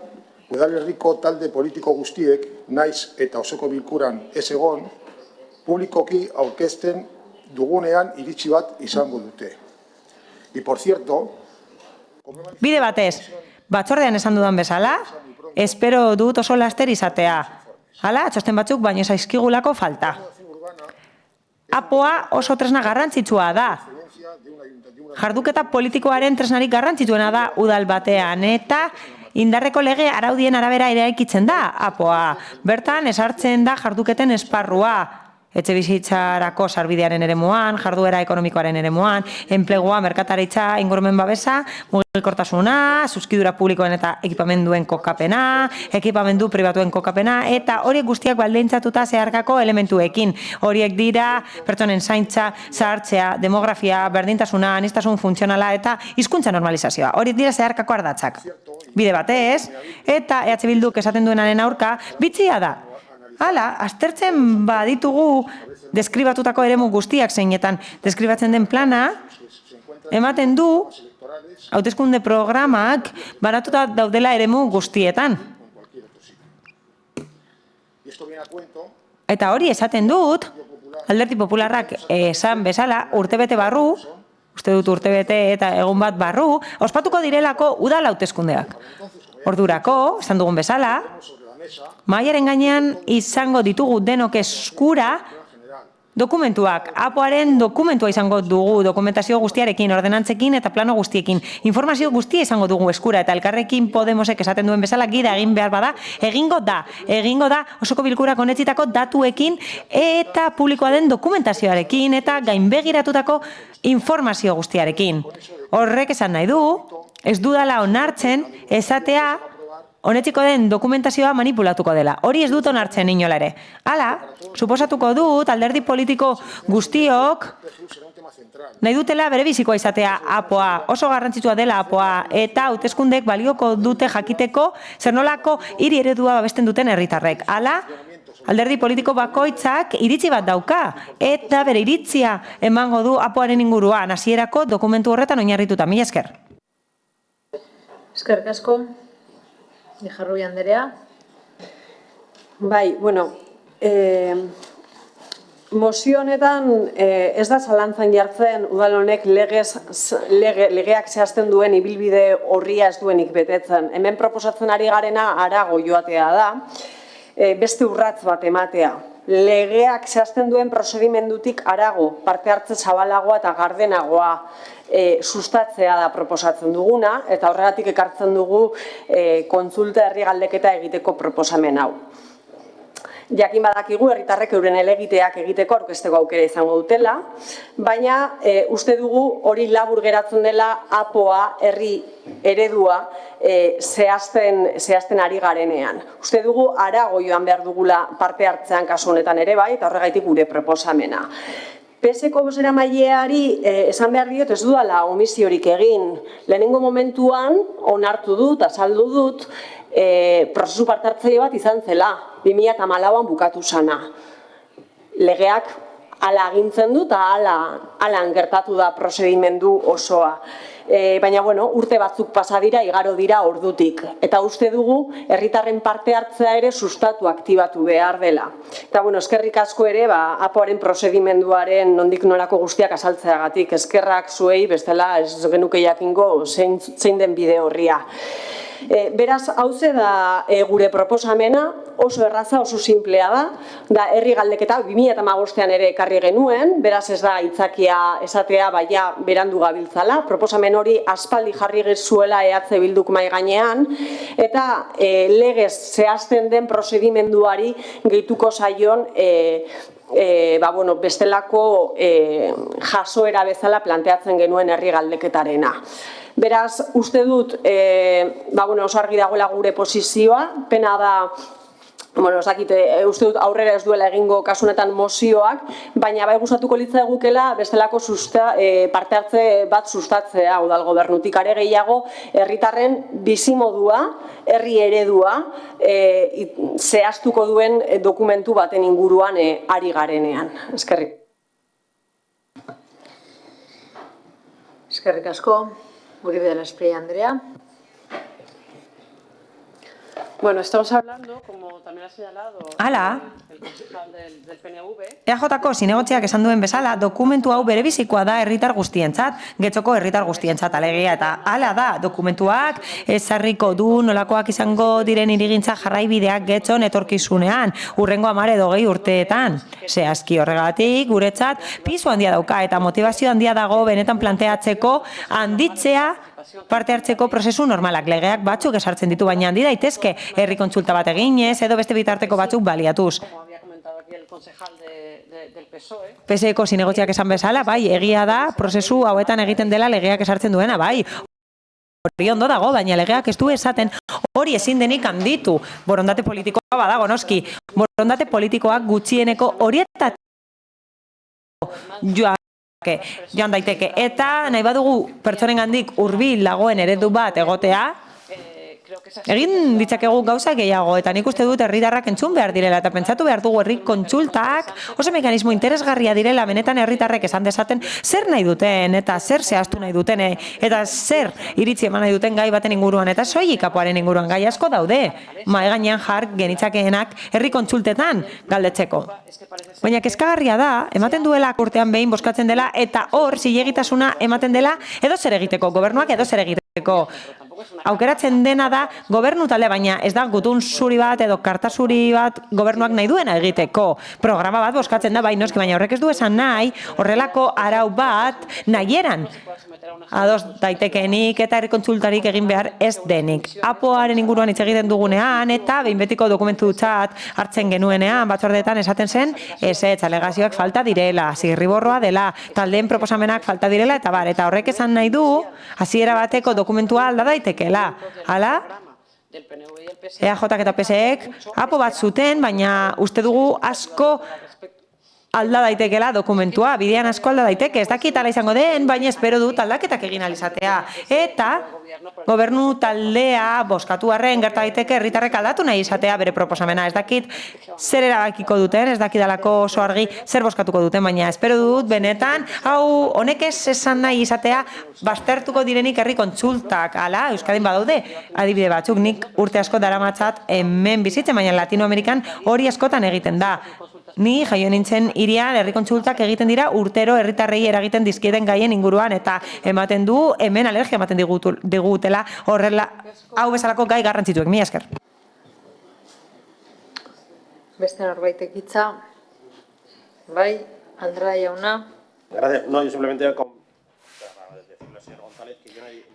udalerriko talde politiko guztiek, naiz eta osoko bilkuran ez egon, publikoki aurkezten dugunean iritsi bat izango dute. Y por cierto, Bide batez, batzordean esan dudan bezala, espero dut oso laster izatea. Hala, txosten batzuk baino zaizkigulako falta. APOa oso tresna garrantzitsua da. Jarduketa politikoaren tresnarik garrantzitsuena da udal batean, eta indarreko lege araudien arabera eraikitzen da APOa. Bertan, esartzen da jarduketen esparrua. Etxe bizitzarako sarbidearen eremuan, jarduera ekonomikoaren eremuan, enplegua, merkataritza, ingurumen babesa, mugikortasuna, zuzkidura publikoen eta ekipamenduen kokapena, ekipamendu pribatuen kokapena, eta horiek guztiak baldintzatuta zeharkako elementuekin. Horiek dira pertsonen zaintza, zahartzea, demografia, berdintasuna, aniztasun funtzionala eta hizkuntza normalizazioa. Horiek dira zeharkako ardatzak. Bide batez, eta EH Bilduk esaten duenaren aurka, bitzia da. Hala, aztertzen baditugu deskribatutako eremu guztiak zeinetan deskribatzen den plana, ematen du hauteskunde programak banatuta daudela eremu guztietan. Eta hori esaten dut, Alderdi Popularrak esan bezala urtebete barru, uste dut urtebete eta egun bat barru, ospatuko direlako udal hauteskundeak. Ordurako, esan dugun bezala, mahaiaren gainean izango ditugu denok eskura dokumentuak. APOaren dokumentua izango dugu, dokumentazio guztiarekin, ordenantzekin eta plano guztiekin. Informazio guztia izango dugu eskura eta Elkarrekin Podemosek esaten duen bezala gida egin behar bada, egingo da osoko bilkurak onetsitako datuekin eta publikoa den dokumentazioarekin eta gainbegiratutako informazio guztiarekin. Horrek esan nahi du, ez dudala onartzen esatea honetiko den dokumentazioa manipulatuko dela. Hori ez dut onartzen inola ere. Hala, suposatuko dut alderdi politiko guztiok nahi dutela bere bizikoa izatea APOa, oso garrantzitsua dela APOa, eta hauteskundek balioko dute jakiteko zer nolako hiri eredua babesten duten herritarrek. Hala, alderdi politiko bakoitzak iritzi bat dauka, eta bere iritzia emango du APOaren inguruan, hasierako dokumentu horretan oinarrituta. Mila esker. Eskerrik asko. Jarrui Anderea. Bai, bueno, mozio honetan ez da zalantzan jartzen udal honek legeak zehazten duen ibilbide horria ez duenik betetzen. Hemen proposatzen ari garena harago joatea da, beste urratz bat ematea. Legeak zehazten duen prozedimendutik harago, parte hartze zabalagoa eta gardenagoa sustatzea da proposatzen duguna, eta horregatik ekartzen dugu kontsulta herri galdeketa egiteko proposamen hau. Jakin badakigu herritarrek euren helegiteak egiteko aurkezteko aukera izango dutela, baina uste dugu hori labur geratzen dela APOa herri eredua zehazten ari garenean. Uste dugu harago joan behar dugula parte hartzean kasu honetan ere bai, eta horregaitik gure proposamena. PSeko bozeramaileari esan behar diot ez dudala omisiorik egin. Lehenengo momentuan onartu dut, azaldu dut, prozesu parte hartzaile bat izan zela, 2014an bukatu sana. Legeak hala agintzen du eta hala gertatu da prozedimendu osoa. Baina, bueno, urte batzuk pasa dira, igaro dira ordutik. Eta uste dugu, herritarren parte hartzea ere sustatu aktibatu behar dela. Eta, bueno, eskerrik asko ere, APOaren prozedimenduaren nondik nolako guztiak azaltzeagatik. Eskerrak zuei, bestela ez genuke jakingo zein den bide horria. Beraz, hauze da gure proposamena, oso erraza, oso simplea da herri galdeketa 2015an ere ekarri genuen, beraz ez da aitzakia esatea baina berandu gabiltzala, proposamen hori aspaldi jarri gezuela EH Bilduk mahai gainean, eta legez zehazten den prozedimenduari gehituko zaion bestelako jasoera bezala planteatzen genuen herri galdeketarena. Beraz, uste dut oso argi dagoela gure posizioa, pena da Bueno, uste dut aurrera ez duela egingo kasunetan mozioak, baina bai gustatuko litzaigukela bestelako parte hartze bat sustatzea udal gobernutik are gehiago herritarren bizimodua, herri eredua zehaztuko duen dokumentu baten inguruan ari garenean. Eskerrik. Eskerrik asko, Uribe de la Espriella Andrea. Bueno, estamos hablando, como también ha señalado el concejal del PNV. EAJko zinegotziak esan duen bezala, dokumentu hau berebizikoa da herritar guztientzat, Getxoko herritar guztientzat alegia, eta hala da, dokumentuak ezarriko du nolakoak izango diren hirigintza jarraibideak Getxon etorkizunean, urrengo 10 edo 20 urteetan. Zehazki horregatik, guretzat, pisu handia dauka eta motivazio handia dago benetan planteatzeko handitzea parte hartzeko prozesu normalak, legeak batzuk esartzen ditu, baina handi daitezke herri kontsulta bat eginez edo beste bitarteko batzuk baliatuz. PSeko zinegotziak esan bezala, bai, egia da, prozesu hauetan egiten dela legeak esartzen duena, bai. Hori ondo dago, baina legeak ez du esaten hori ezin denik handitu. Borondate politikoa badago, noski. Borondate politikoak gutxieneko horietatik joan daiteke. Eta nahi badugu pertsonengandik hurbil dagoen eredu bat egotea, egin ditzakegu gauza gehiago, eta nik uste dut herritarrak entzun behar direla, eta pentsatu behar dugu herri kontsultak oso mekanismo interesgarria direla benetan herritarrek esan dezaten zer nahi duten, eta zer zehaztu nahi duten, eta zer iritzi eman nahi duten gai baten inguruan, eta soilik kapoaren inguruan gai asko daude, mahai gainean jar genitzakeenak herri kontsultetan galdetzeko. Baina kezkagarria da, ematen duela urtean behin bozkatzen dela, eta hor zilegitasuna ematen dela edo zer egiteko, gobernuak edo zer egiteko. Aukeratzen dena da gobernu talde, baina ez da gutun zuri bat edo karta zuri bat gobernuak nahi duena egiteko. Programa bat bozkatzen da, bai noski, baina horrek ez du esan nahi, horrelako arau bat nahieran. Ados daitekenik eta herri kontsultarik egin behar ez denik. APOaren inguruan hitz egiten dugunean eta behin betiko dokumentutzat hartzen genuenean batzordeetan esaten zen ezetz alegazioak falta direla, zirriborroa dela, taldeen proposamenak falta direla eta bar, eta horrek esan nahi du hasiera bateko dokumentua alda daitekeela. Hala? EAJak eta PSek APO bat zuten, baina uste dugu asko alda daitekeela dokumentua, bidean asko alda daiteke, ez dakit ala izango den, baina espero dut aldaketak egin alizatea. Eta gobernu taldea bozkatu arren gerta daiteke herritarrek aldatu nahi izatea bere proposamena. Ez dakit zer erabakiko duten, ez dakit alako oso argi zer bozkatuko duten, baina espero dut benetan, hau honek ez esan nahi izatea baztertuko direnik herri kontsultak, ala, Euskadin badaude, adibide batzuk, nik urte asko daramatzat hemen bizitzen, baina Latinoamerikan hori askotan egiten da. Ni jaio nintzen hirian herri kontsultak egiten dira urtero herritarrei eragiten dizkieten gaien inguruan eta ematen du hemen alergia ematen digutela horrela hau bezalako gai garrantzitsuek. Mila esker. Beste norbaitek hitza. Bai, Andrea jauna. Gracias. No, yo simplemente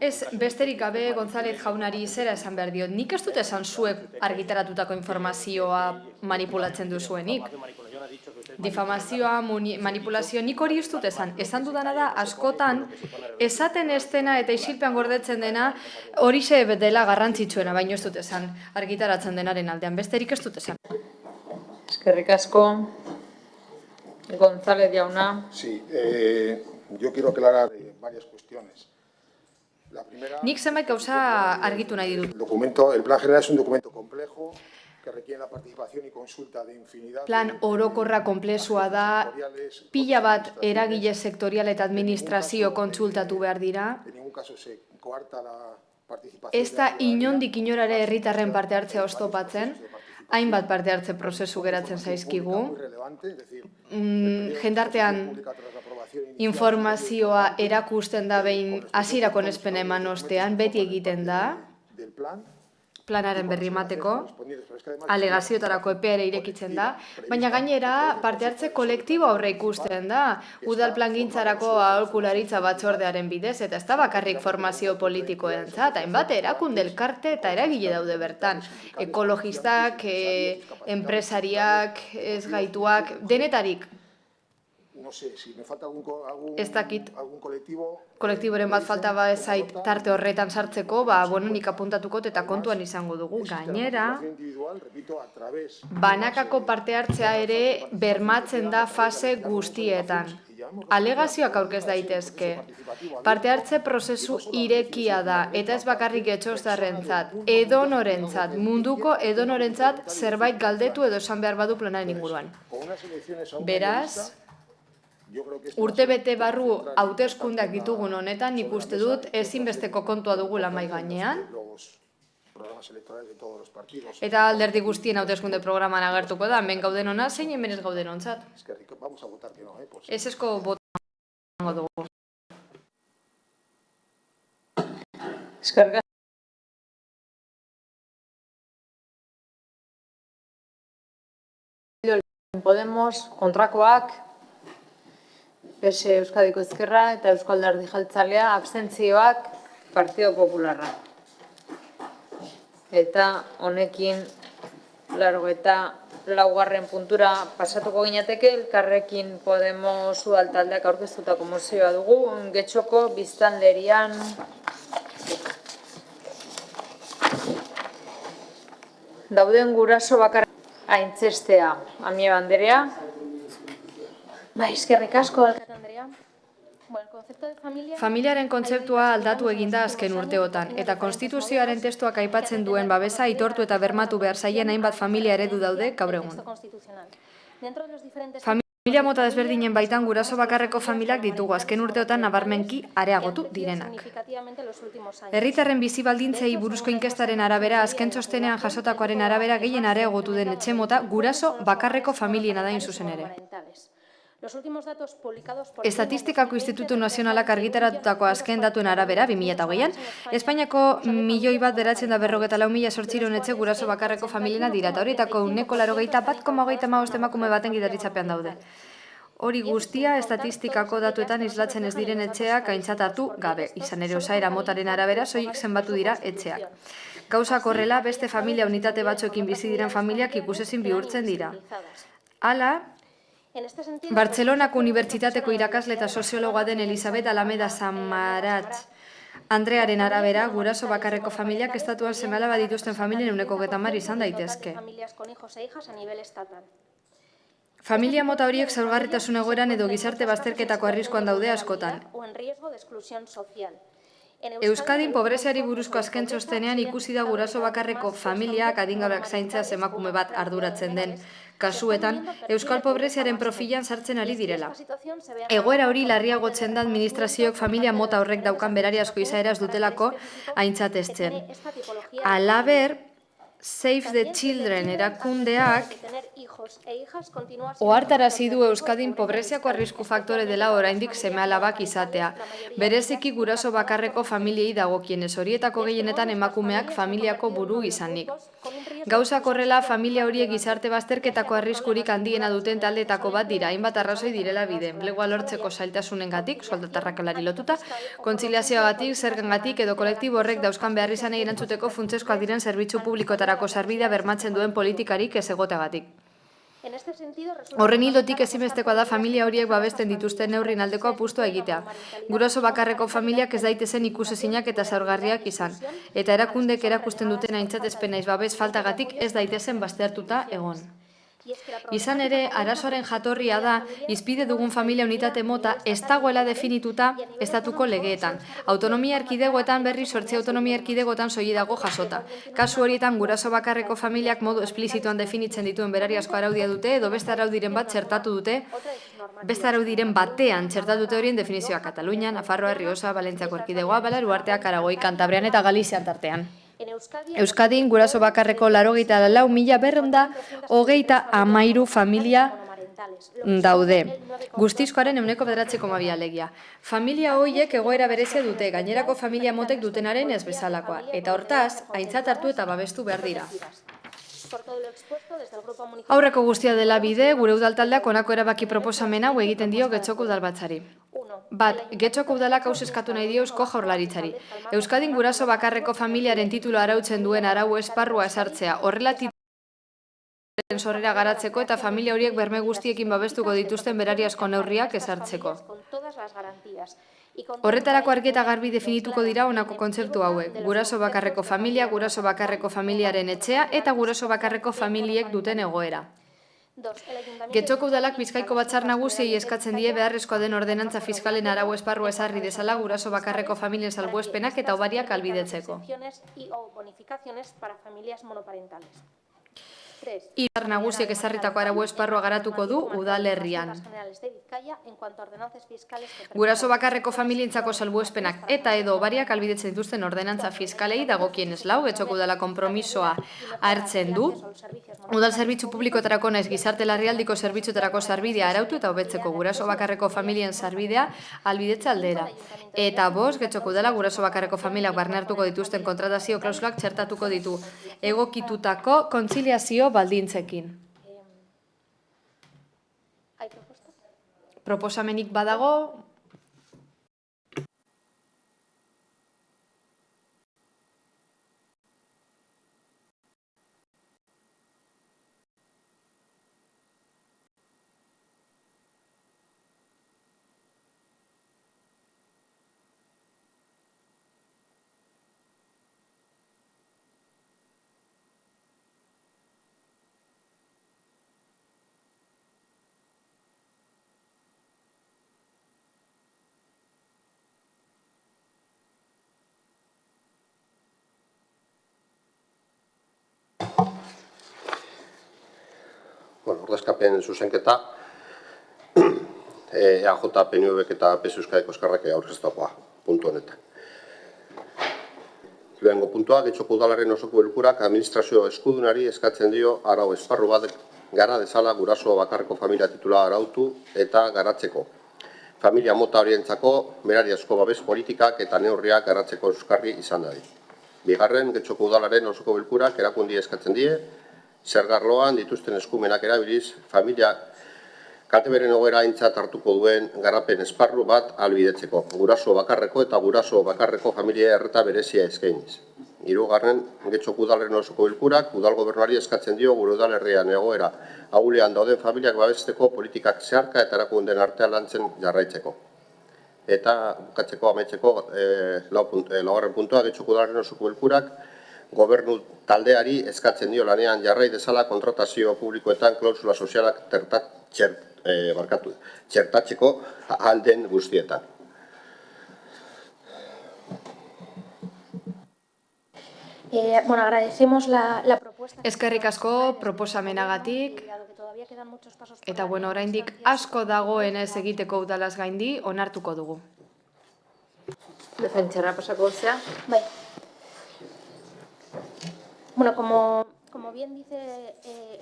Ez, besterik gabe González jaunari zera esan behar diot. Nik ez dut esan zuek argitaratutako informazioa manipulatzen duzuenik. Difamazioa, manipulazio, nik hori ez dut esan. Esan dudana da, askotan, esaten ez dena eta isilpean gordetzen dena horixe dela garrantzitsuena, baino ez dut esan argitaratzen denaren aldean. Besterik ez dut esan. Eskerrik asko. González jauna. Sí, yo quiero aclarar varias cuestiones. Nik zenbait gauza argitu nahi ditut. El plan general es un documento complejo que requiere la participación y consulta de infinidad. Plan orokorra konplexua da, pila bat eragile sektorial eta administrazio kontsultatu behar dira. En ningún caso se coarta la participación. Ez da inondik inorare herritarren parte hartzea oztopatzen, hainbat parte hartze prozesu geratzen zaizkigu. Jendartean informazioa erakusten da behin hasierako onespena eman ostean, beti egiten da, planaren berri emateko, alegazioetarako epea ere irekitzen da, baina gainera parte hartze kolektibo aurre ikusten da, udal plangintzarako aholkularitza batzordearen bidez, eta ez da bakarrik formazio politikoentzat, hainbat erakunde elkarte eta eragile daude bertan, ekologistak, enpresariak, ez gaituak, denetarik. no sé, si me falta Ez dakit. algún colectivo... Kolektiboren bat falta ba ezait tarte horretan sartzeko, nik apuntatuko eta kontuan izango dugu. Gainera, banakako parte hartzea ere bermatzen da fase guztietan. Alegazioak aurkez daitezke. Parte hartze prozesu irekia da, eta ez bakarrik etxostarrentzat, edonorentzat, munduko edonorentzat zerbait galdetu edo esan behar badu planaren inguruan. Beraz, urtebete barru hauteskundeak ditugun honetan, nik uste dut ezinbesteko kontua dugula mahai gainean. Eta alderdi guztien hauteskunde programan agertuko da, hemen gauden hona, zein hemen ez gauden ontzat. Ez esko botango dugu. Eskerrik Podemos kontrakoak, PSE Euskadiko Ezkerra eta Eusko Alderdi Jeltzalea, abstentzioak Partido Popularra. Eta honekin 84. puntura pasatuko ginateke, Elkarrekin Podemos udal taldeak aurkeztutako mozioa dugu, Getxoko biztanlerian dauden guraso bakar aintzestea. Amieba Anderea. Eskerrik asko, alkate Andrea. Familiaren kontzeptua aldatu eginda azken urteotan, eta konstituzioaren testuak aipatzen duen babesa aitortu eta bermatu behar zaien hainbat familia eredu daude gaur egun. Familia mota desberdinen baitan guraso bakarreko familiak ditugu azken urteotan nabarmenki areagotu direnak. Herritarren bizi baldintzei buruzko inkestaren arabera, azken txostenean jasotakoaren arabera gehien areagotu den etxe mota guraso bakarreko familiena da zuzen ere. Estatistikako Institutu Nazionalak argitaratutako azken datuen arabera, 2008an, Espainiako 1.994.000 etxe guraso bakarreko familiena dira, eta horietako 181,35 emakume baten gidaritzapean daude. Hori guztia estatistikako datuetan islatzen ez diren etxeak aintzat hartu gabe, izan ere osaera motaren arabera soilik zenbatu dira etxeak. Gauzak horrela, beste familia unitate batzuekin bizi diren familiak ikusezin bihurtzen dira. Hala, Bartzelonako Unibertsitateko irakasle eta soziologoa den Elisabet Alameda Samarat Andrearen arabera, guraso bakarreko familiak estatuan seme-alaba dituzten familien 30% izan daitezke. Familia mota horiek zaurgarritasun egoeran edo gizarte bazterketako arriskuan daude askotan. Euskadin pobreziari buruzko azken txostenean ikusi da guraso bakarreko familiak adingabeak zaintzea emakume bat arduratzen den kasuetan, euskal pobreziaren profilan sartzen ari direla. Egoera hori larriagotzen da administrazioak familia mota horrek daukan berariazko izaeraz dutelako aintzatestzen. Halaber, Save the Children erakundeak ohartarazi du Euskadin pobreziako arrisku faktore dela oraindik seme-alabak izatea. Bereziki guraso bakarreko familiei dagokienez, horietako gehienetan emakumeak familiako buru izanik. Gauzak horrela, familia horiek gizarte bazterketako arriskurik handiena duten taldeetako bat dira, hainbat arrazoi direla bide. Enplegua lortzeko zailtasunengatik, soldatarrakalari lotuta, kontziliazioagatik, zergengatik edo kolektibo horrek dauzkan beharrizanei erantzuteko funtsezkoak diren zerbitzu publikoetarako sarbidea bermatzen duen politikarik ez egoteagatik. Horren ildotik ezinbestekoa da familia horiek babesten dituzten neurrien aldeko apustua egitea. Guraso bakarreko familiak ez daitezen ikusezinak eta zaurgarriak izan, eta erakundek erakusten duten aintzatezpena babes faltagatik ez daitezen baztertuta egon. Izan ere, arazoaren jatorria da, hizpide dugun familia unitate mota ez dagoela definituta estatuko legeetan. Autonomia erkidegoetan berri 8 autonomia erkidegoetan soilik dago jasota. Kasu horietan guraso bakarreko familiak modu esplizituan definitzen dituen berariazko araudia dute edo beste araudiren bat txertatu dute, beste araudiren batean txertatu dute horien definizioa Katalunian, Nafarroa, Errioxa, Valentziako erkidegoa, Balearuarteak, Aragoi, Kantabrian eta Galizian tartean. Euskadin guraso bakarreko 84.223 familia daude. Guztizkoaren 9,2 alegia. Familia horiek egoera berezia dute, gainerako familia motek dutenaren ez bezalakoa, eta hortaz, aintzat hartu eta babestu behar dira. Aurreko guztia dela bide, gure udaltaldeak honako erabaki proposamen hau egiten dio Getxoko udalbatzari. Bat, Getxoko udalak haus eskatu nahi dio Eusko Jaurlaritzari. Euskadin guraso bakarreko familiaren titulu arautzen duen arau esparrua esartzea, horrela sorrera garatzeko eta familia horiek berme guztiekin babestuko dituzten berariazko neurriak ezartzeko. Horretarako argi eta garbi definituko dira honako kontzeptu hauek: guraso bakarreko familia, guraso bakarreko familiaren etxea eta guraso bakarreko familiek duten egoera. Getxoko udalak Bizkaiko Batzar Nagusiei eskatzen die beharrezkoa den ordenantza fiskalen arau esparrua ezarri dezala guraso bakarreko familien salbuespenak eta hobariak ahalbidetzeko. Batzar Nagusiek ezarritako arau esparrua garatuko du udalerrian. Guraso bakarreko familientzako salbuespenak eta edo hobariak ahalbidetzen dituzten ordenantza fiskalei dagokienez Getxoko udala konpromisoa hartzen du. Udal zerbitzu publikoetarako naiz gizarte larrialdiko zerbitzuetarako sarbidea arautu eta hobetzeko guraso bakarreko familien sarbidea ahalbidetze aldera. Eta 5, Getxoko udala guraso bakarreko familiak barne hartuko dituzten kontratazio klausulak txertatuko ditu egokitutako kontziliazio baldintzekin. Proposamenik badago? Ordezkapen zuzenketa, EAJ, PNV eta PSU Euskadiko Ezkerrak aurkeztutakoa puntu honetan. Lehenengo puntua, Getxoko udalaren osoko bilkurak administrazio eskudunari eskatzen dio arau esparru bat gara dezala guraso bakarreko familia titula arautu eta garatzeko. Familia mota horientzako berariazko babes politikak eta neurriak garatzeko euskarri izan dadi. Bigarren, Getxoko udalaren osoko bilkurak erakundi eskatzen die, zergarloan dituzten eskumenak erabiliz, familia kalteberen egoera aintzat hartuko duen garapen esparru bat ahalbidetzeko, guraso bakarreko eta guraso bakarreko familia erreta berezia eskainiz. Hirugarren, Getxoko udalaren osoko bilkurak udal gobernuari eskatzen dio gure udalerrian egoera ahulean dauden familiak babesteko politikak zeharka eta erakunden artean lantzen jarraitzeko. Eta bukatzeko amaitzeko laugarren puntua, Getxoko udalaren osoko bilkurak gobernu taldeari eskatzen dio lanean jarrai dezala kontratazio publikoetan klausula sozialak txertatzeko ahal den guztietan. Eskerrik asko proposamenagatik. Eta oraindik asko dagoenez egiteko udalaz gaindi onartuko dugu. Defentsara pasako zea? Bai. Bueno, como bien dice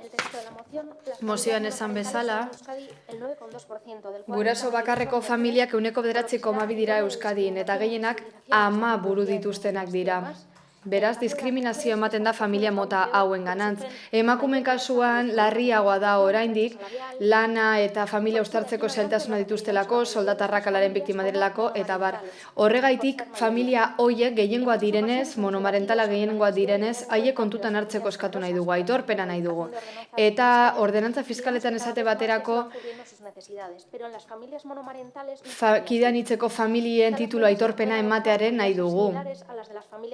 el texto de la moción, Mozioan esan bezala, el 9,2% del guraso bakarreko familiak 9,2 dira Euskadin eta gehienak 10 buru dituztenak dira. Beraz, diskriminazio ematen da familia mota hauen ganantz. Emakumeen kasuan larriagoa da oraindik, lana eta familia uztartzeko zailtasuna dituztelako, soldatarrakalaren biktima direlako, eta bar. Horregaitik, familia hoiek gehiengoa direnez, monomarentala gehiengoa direnez, haiek kontutan hartzeko eskatu nahi dugu, aitorpena nahi dugu. Eta ordenantza fiskaletan esate baterako, kidean hitzeko familien titulu aitorpena ematearen nahi dugu.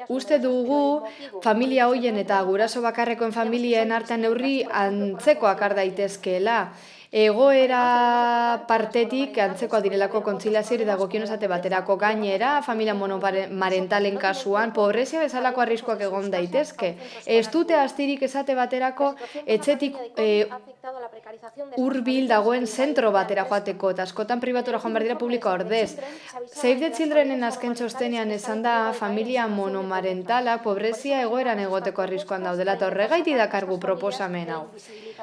Uste dugu familia hoien eta guraso bakarrekoen familien artean neurri antzekoak har daitezkeela. Egoera partetik antzekoa direlako kontziliazioari dagokion esate baterako gainera, familia monomarentalen kasuan, pobrezia bezalako arriskuak egon daitezke. Ez dute astirik esate baterako etxetik hurbil dagoen zentro batera joateko, eta askotan pribatura joan behar dira publikoa ordez. Save the Childrenen azken txostenean esan da familia monomarentalak pobrezia egoeran egoteko arriskuan daudela, eta horregaiti dakargu proposamen hau.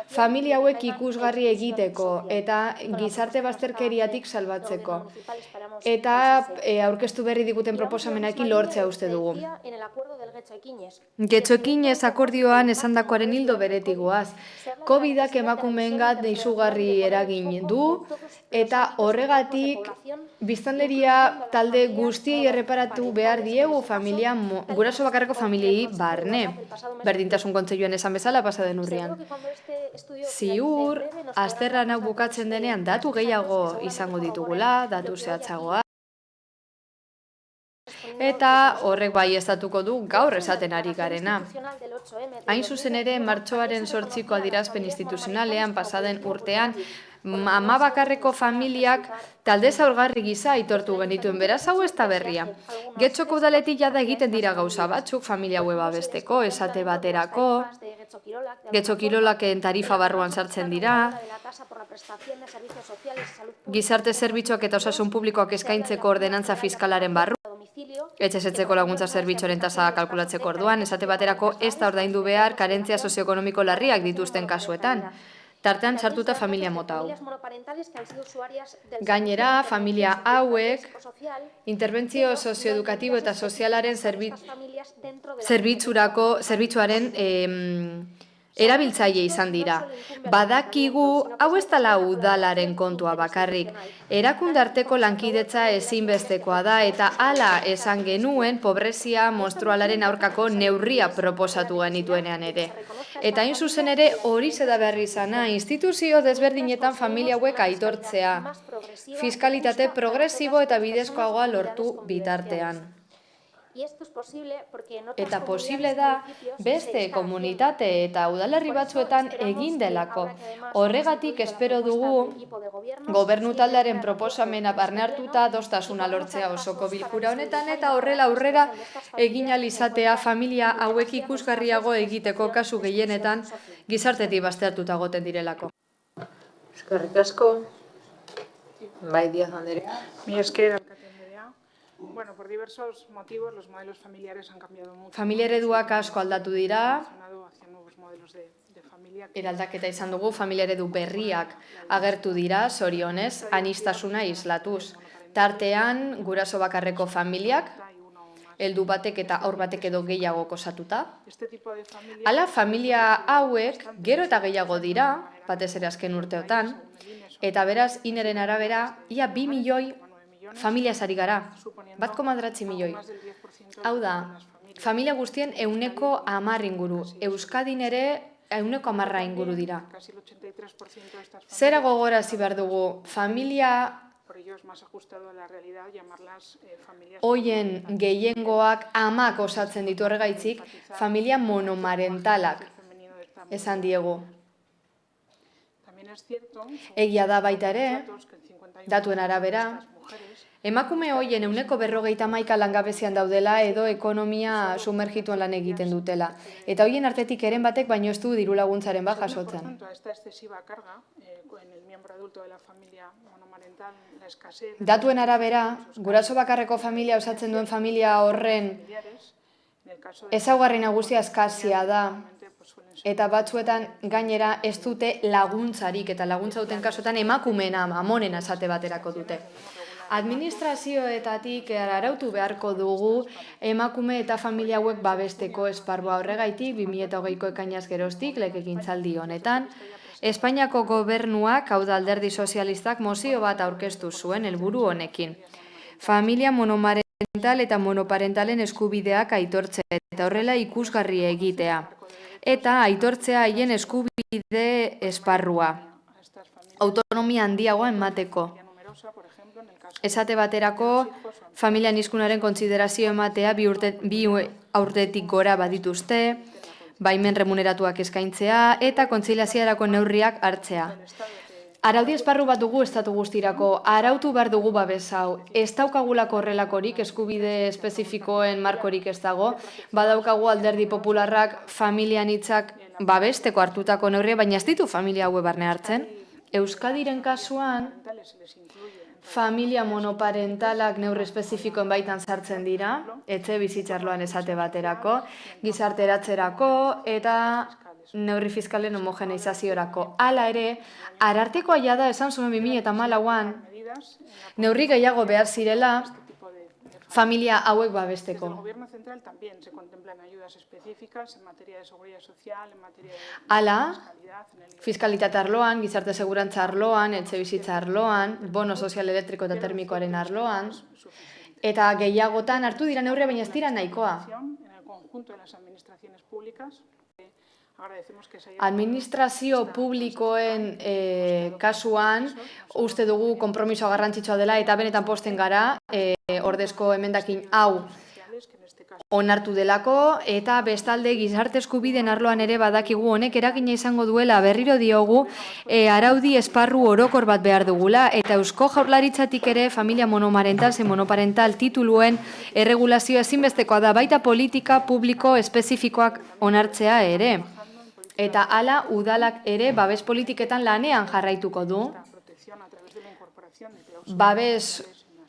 Familia hauek ikusgarri egiten egiteko eta gizarte bazterkeriatik salbatzeko. Eta aurkeztu berri diguten proposamenarekin lortzea uste dugu. Getxoekinez akordioan esandakoaren ildo beretik goaz. COVID-ak emakumeengat izugarri eragin du eta horregatik biztanleria talde guztiei erreparatu behar diegu guraso bakarreko familiei barne. Berdintasun kontseiluan esan bezala pasaden urrian. Ziur, azterlan hau bukatzen denean datu gehiago izango ditugula, datu zehatzagoa. Eta horrek bai estatuko du gaur esaten ari garena. Hain zuzen ere, martxoaren 8ko adierazpen instituzionalean pasaden urtean, ama bakarreko familiak talde zaurgarri gisa aitortu genituen, beraz hau ez da berria. Getxoko udaletik jada egiten dira gauza batzuk familia haue babesteko, esate baterako, Getxo kirolaken tarifa barruan sartzen dira, gizarte zerbitzuak eta osasun publikoak eskaintzeko ordenantza fiskalaren barru, etxezetzeko laguntza zerbitzuaren tasa kalkulatzeko orduan, esate baterako ez da ordaindu behar karentzia sozioekonomiko larriak dituzten kasuetan. Tartean sartuta familia mota hau. Gainera, familia hauek interbentzio sozioedukatibo eta sozialaren zerbitzuaren erabiltzaile izan dira. Badakigu, hau ez dela udalaren kontua bakarrik. Erakunde arteko lankidetza ezinbestekoa da eta hala esan genuen pobrezia monstrualaren aurkako neurria proposatu genituenean ere. Eta hain zuzen ere hori zeda behar izana, instituzio desberdinetan familia hauek aitortzea. Fiskalitate progresibo eta bidezkoagoa lortu bitartean. Eta posible da beste komunitate eta udalerri batzuetan egin delako. Horregatik espero dugu gobernu taldearen proposamena barne hartuta adostasuna lortzea osoko bilkura honetan eta horrela aurrera egin ahal izatea familia hauek ikusgarriago egiteko kasu gehienetan gizartetik baztertuta egoten direlako. Eskerrik asko. Bai, Díaz Andrea. Mi esker, bueno, por diversos motivos los modelos familiares han cambiado mucho. Familia ereduak asko aldatu dira. Eraldaketa izan dugu, familia eredu berriak agertu dira, zorionez, aniztasuna islatuz. Tartean, guraso bakarreko familiak, heldu batek eta haur batek edo gehiago osatuta. Hala, familia hauek gero eta gehiago dira, batez ere azken urteotan, eta beraz, ineren arabera, ia 2 milioi familia ari gara, 1,9 milioi. Hau da, familia guztien 10% inguru, Euskadin ere 10% inguru dira. Zera gogorazi behar dugu, familia hoien gehiengoak amak osatzen ditu horregaitzik, familia monomarentalak esan diegu. Egia da baita ere, datuen arabera, emakume hoien 51% langabezian daudela edo ekonomia sumergituan lan egiten dutela. Eta hoien artetik eren batek baino ez du diru laguntzaren bat jasotzen. Datuen arabera, guraso bakarreko familia osatzen duen familia horren ezaugarri nagusia eskasia da. Eta batzuetan gainera ez dute laguntzarik eta laguntza duten kasuetan emakumeena, amonena esate baterako dute. Administrazioetatik arautu beharko dugu emakume eta familia hauek babesteko esparrua horregaitik 2020ko ekainaz geroztik legegintzaldi honetan. Espainiako gobernuak, hau da alderdi sozialistak, mozio bat aurkeztu zuen helburu honekin. Familia monomarental eta monoparentalen eskubideak aitortzea eta horrela ikusgarri egitea. Eta aitortzea haien eskubide esparrua. Autonomia handiagoa emateko. Esate baterako, familia anizkunaren kontsiderazio ematea 2 urtetik gora badituzte, baimen remuneratuak eskaintzea eta kontziliaziarako neurriak hartzea. Araudi esparru bat dugu estatu guztirako, arautu behar dugu babes hau. Ez daukagulako horrelakorik, eskubide espezifikoen markorik ez dago, badaukagu alderdi popularrak familia anitzak babesteko hartutako neurria, baina ez ditu familia haue barne hartzen. Euskadiren kasuan, familia monoparentalak neurri espezifikoen baitan sartzen dira, etxe bizitzarloan esate baterako, gizarteratzerako eta neurri fiskalen homogeneizaziorako. Hala ere, Arartekoa jada esan zuen 2014an neurri gehiago behar zirela familia hauek babesteko. Desde el Gobierno central también se contemplan ayudas específicas en materia de seguridad social, en materia de Hala, fiskalitate arloan, gizarte segurantza arloan, etxebizitza arloan, bono sozial elektriko eta termikoaren arloan, eta gehiagotan hartu dira neurria, baina ez dira nahikoa. en el conjunto de las administraciones públicas. Agradecemos que se haya... Administrazio publikoen kasuan, uste dugu konpromiso garrantzitsua dela, eta benetan posten gara, ordezko emendakin hau onartu delako, eta bestalde gizarte eskubideen arloan ere badakigu honek eragina izango duela, berriro diogu, araudi esparru orokor bat behar dugula, eta Eusko Jaurlaritzatik ere familia monomarental, monoparental tituluen erregulazio ezinbestekoa da, baita politika publiko espezifikoak onartzea ere. Eta hala udalak ere babes politiketan lanean jarraituko du. Babes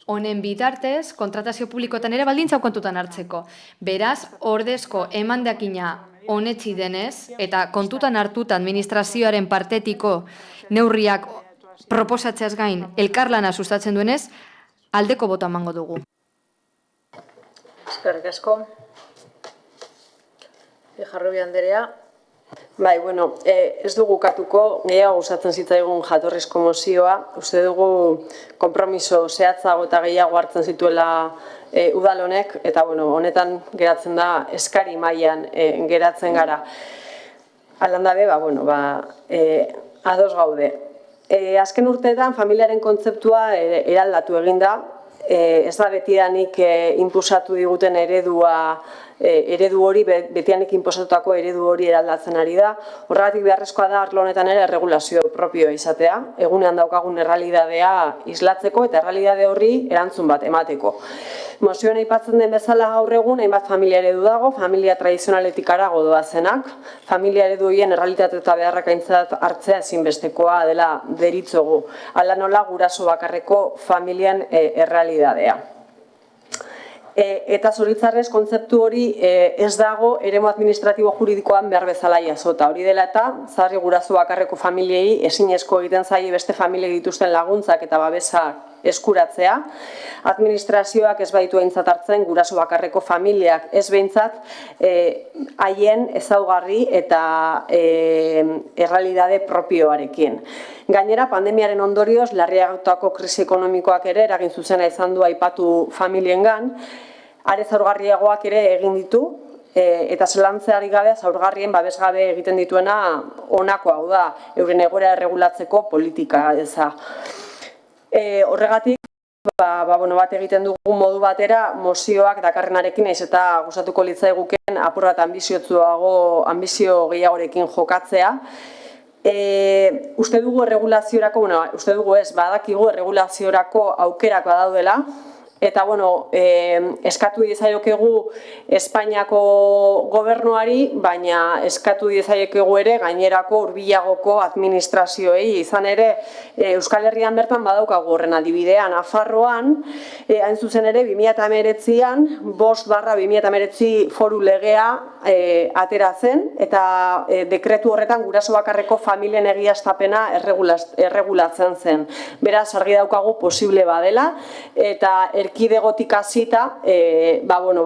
honen bitartez, kontratazio publikoetan ere baldintza kontutan hartzeko. Beraz, ordezko emandakina honetzi denez, eta kontutan hartuta administrazioaren partetiko neurriak proposatzeaz gain elkarlana sustatzen duenez, aldeko botoa emango dugu. Eskerrik asko. Jarrobi Anderea. Bai, bueno, ez dugu katuko, gehiago gustatzen zitzaigun jatorrizko mozioa. Uste dugu konpromiso zehatzago eta gehiago hartzen zituela udal honek, eta bueno, honetan geratzen da eskari mailan geratzen gara. Alandabe, ados gaude. Azken urteetan familiaren kontzeptua eraldatu egin da. Ez da betidanik inpusatu diguten eredu hori, betidanik inposatutako eredu hori eraldatzen ari da. Horregatik beharrezkoa da arlo honetan ere erregulazio propioa izatea, egunean daukagun errealidadea islatzeko eta errealidade horri erantzun bat emateko. Mozioan aipatzen den bezala gaur egun, hainbat familia eredu dago, familia tradizionaletik harago doazenak, familia eredu horien errealitate eta beharrak aintzat hartzea ezinbestekoa dela deritzogu. Hala nola guraso bakarreko familian errealidadea. Eta zoritzarrez kontzeptu hori ez dago eremu administratibo juridikoan behar bezala jasota. Hori dela eta zaharri guraso bakarreko familiei ezinezko egiten zaie beste familia dituzten laguntzak eta babesak eskuratzea. Administrazioak ez baitu aintzat hartzen guraso bakarreko familiak ez behintzat haien ezaugarri eta errealidade propioarekin. Gainera, pandemiaren ondorioz, larriagotako krisi ekonomikoak ere eragin zuzena izan du aipatu familiengan, are zaurgarriagoak ere egin ditu, eta zelantzeari gabe zaurgarrien babesgabe egiten dituena honako hau da, euren egoera erregulatzeko politika eza. Horregatik, bat egiten dugu modu batera mozioak dakarrenarekin naiz eta gustatuko litzaiguken apur bat ambizio gehiagorekin jokatzea. Uste dugu erregulaziorako, uste dugu ez, badakigu erregulaziorako aukerak badaudela, eta eskatu diezaiokegu Espainiako gobernuari, baina eskatu diezaiokegu ere gainerako hurbilagoko administrazioei. Izan ere, Euskal Herrian bertan badaukagu horren adibidea. Nafarroan, hain zuzen ere, 2019an, 5/2019 foru legea atera zen, eta dekretu horretan guraso bakarreko familien egiaztapena erregulatzen zen. Beraz, argi daukagu posible badela, eta erkidegotik hasita,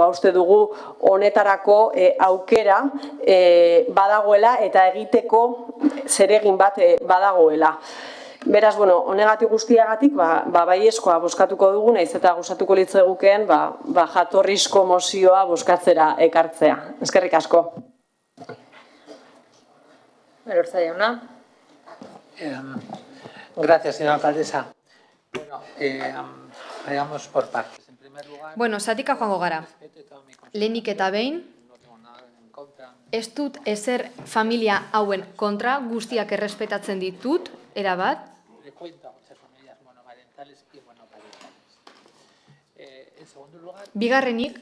uste dugu honetarako aukera badagoela eta egiteko zeregin bat badagoela. Beraz, honegatik guztiagatik, baiezkoa bozkatuko dugu, nahiz eta gustatuko litzaigukeen jatorrizko mozioa bozkatzera ekartzea. Eskerrik asko. Elorza jauna. Gracias, señora alcaldesa. Vayamos por partes. Zatika joango gara. Lehenik eta behin, ez dut ezer familia hauen kontra, guztiak errespetatzen ditut, erabat. Bigarrenik,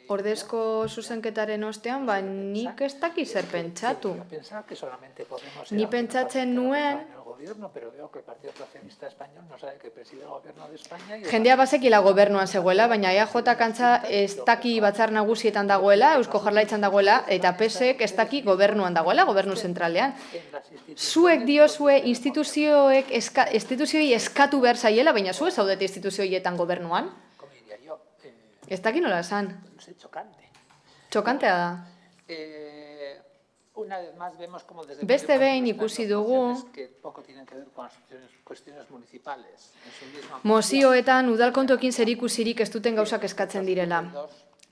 ordezko zuzenketaren ostean, ba, nik ez daki zer pentsatu. Ni pentsatzen nuen, jendea bazekila gobernuan zegoela, baina EAJ kantza ez daki batzar nagusietan dagoela, Eusko Jaurlaritzan dagoela, eta PSek ez daki gobernuan dagoela, gobernu zentralean. Zuek diozue instituzioi eskatu behar zaiela, baina zuek zaudete instituzioietan gobernuan? Ez daki nola esan. Txokantea da. Beste behin ikusi dugu mozioetan udalkontuekin zerikusirik ez duten gauzak eskatzen direla.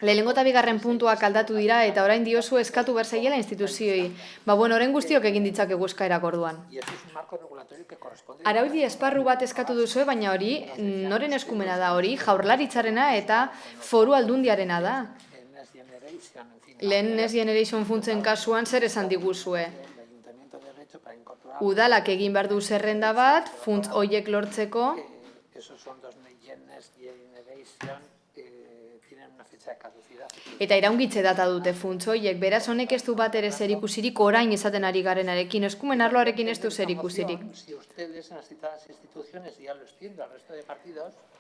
Lehenengo eta bigarren puntuak aldatu dira eta orain diozu eskatu behar zaiela instituzioi. Ba, bueno, orain guztiok egin ditzakegu eskaerak orduan. Araudi esparru bat eskatu duzue, baina hori, noren eskumena da hori, Jaurlaritzarena eta Foru Aldundiarena da. Lehen Next Generation funtsen kasuan zer esan diguzue? Udalak egin behar du zerrenda bat, funtz horiek lortzeko. Eta iraungitze data dute funtz horiek, beraz honek ez du bat ere zerikusirik orain izaten ari garenarekin, eskumen arloarekin ez du zerikusirik.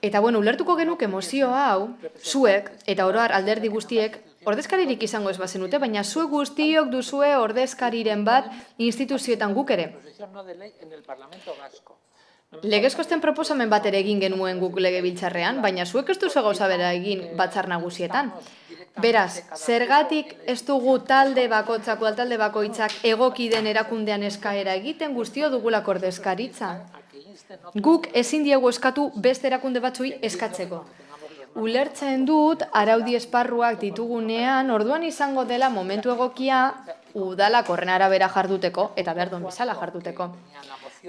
Eta bueno, ulertuko genuke mozio hau, zuek, eta oroar alderdi guztiek, ordezkaririk izango ez bazenute, baina zuek guztiok duzue ordezkariren bat instituzioetan guk ere. Legezkosten proposamen bat ere egin genuen guk legebiltzarrean, baina zuek ez duzu gauza bera egin batzar nagusietan. Beraz, zergatik ez dugu talde bakoitzak egoki den erakundean eskaera egiten guztio dugulako ordezkaritza. Guk ezin diegu eskatu beste erakunde batzui eskatzeko. Ulertzen dut araudi esparruak ditugunean, orduan izango dela momentu egokia udalak horren arabera jarduteko eta behar duen bezala jarduteko.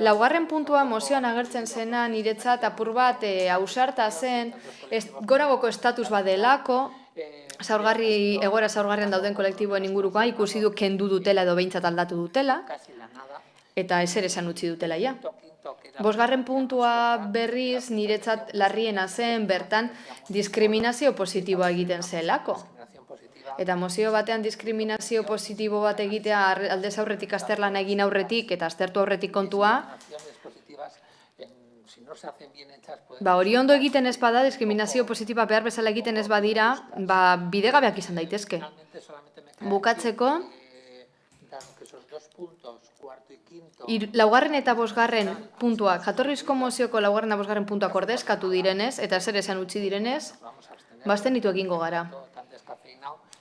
Laugarren puntua mozioan agertzen zena niretzat apur bat ausarta zen, goragoko estatus badelako, egoera zaurgarrian dauden kolektiboen ingurukoa ikusi du kendu dutela edo behintzat aldatu dutela, eta ezer esan utzi dutela ja. Bosgarren puntua berriz niretzat larriena zen bertan diskriminazio positiboa egiten zelako. Eta mozio batean diskriminazio positibo bat egitea aldez aurretik azterlana egin aurretik eta aztertu aurretik kontua, ba hori ondo egiten ez bada, diskriminazio positiba behar bezala egiten ez badira, ba bidegabeak izan daitezke. Bukatzeko, laugarren eta bosgarren puntuak, jatorrizko mozioko laugarren eta bosgarren puntuak ordezkatu direnez, eta zer esan utzi direnez, bazten ditu egingo gara.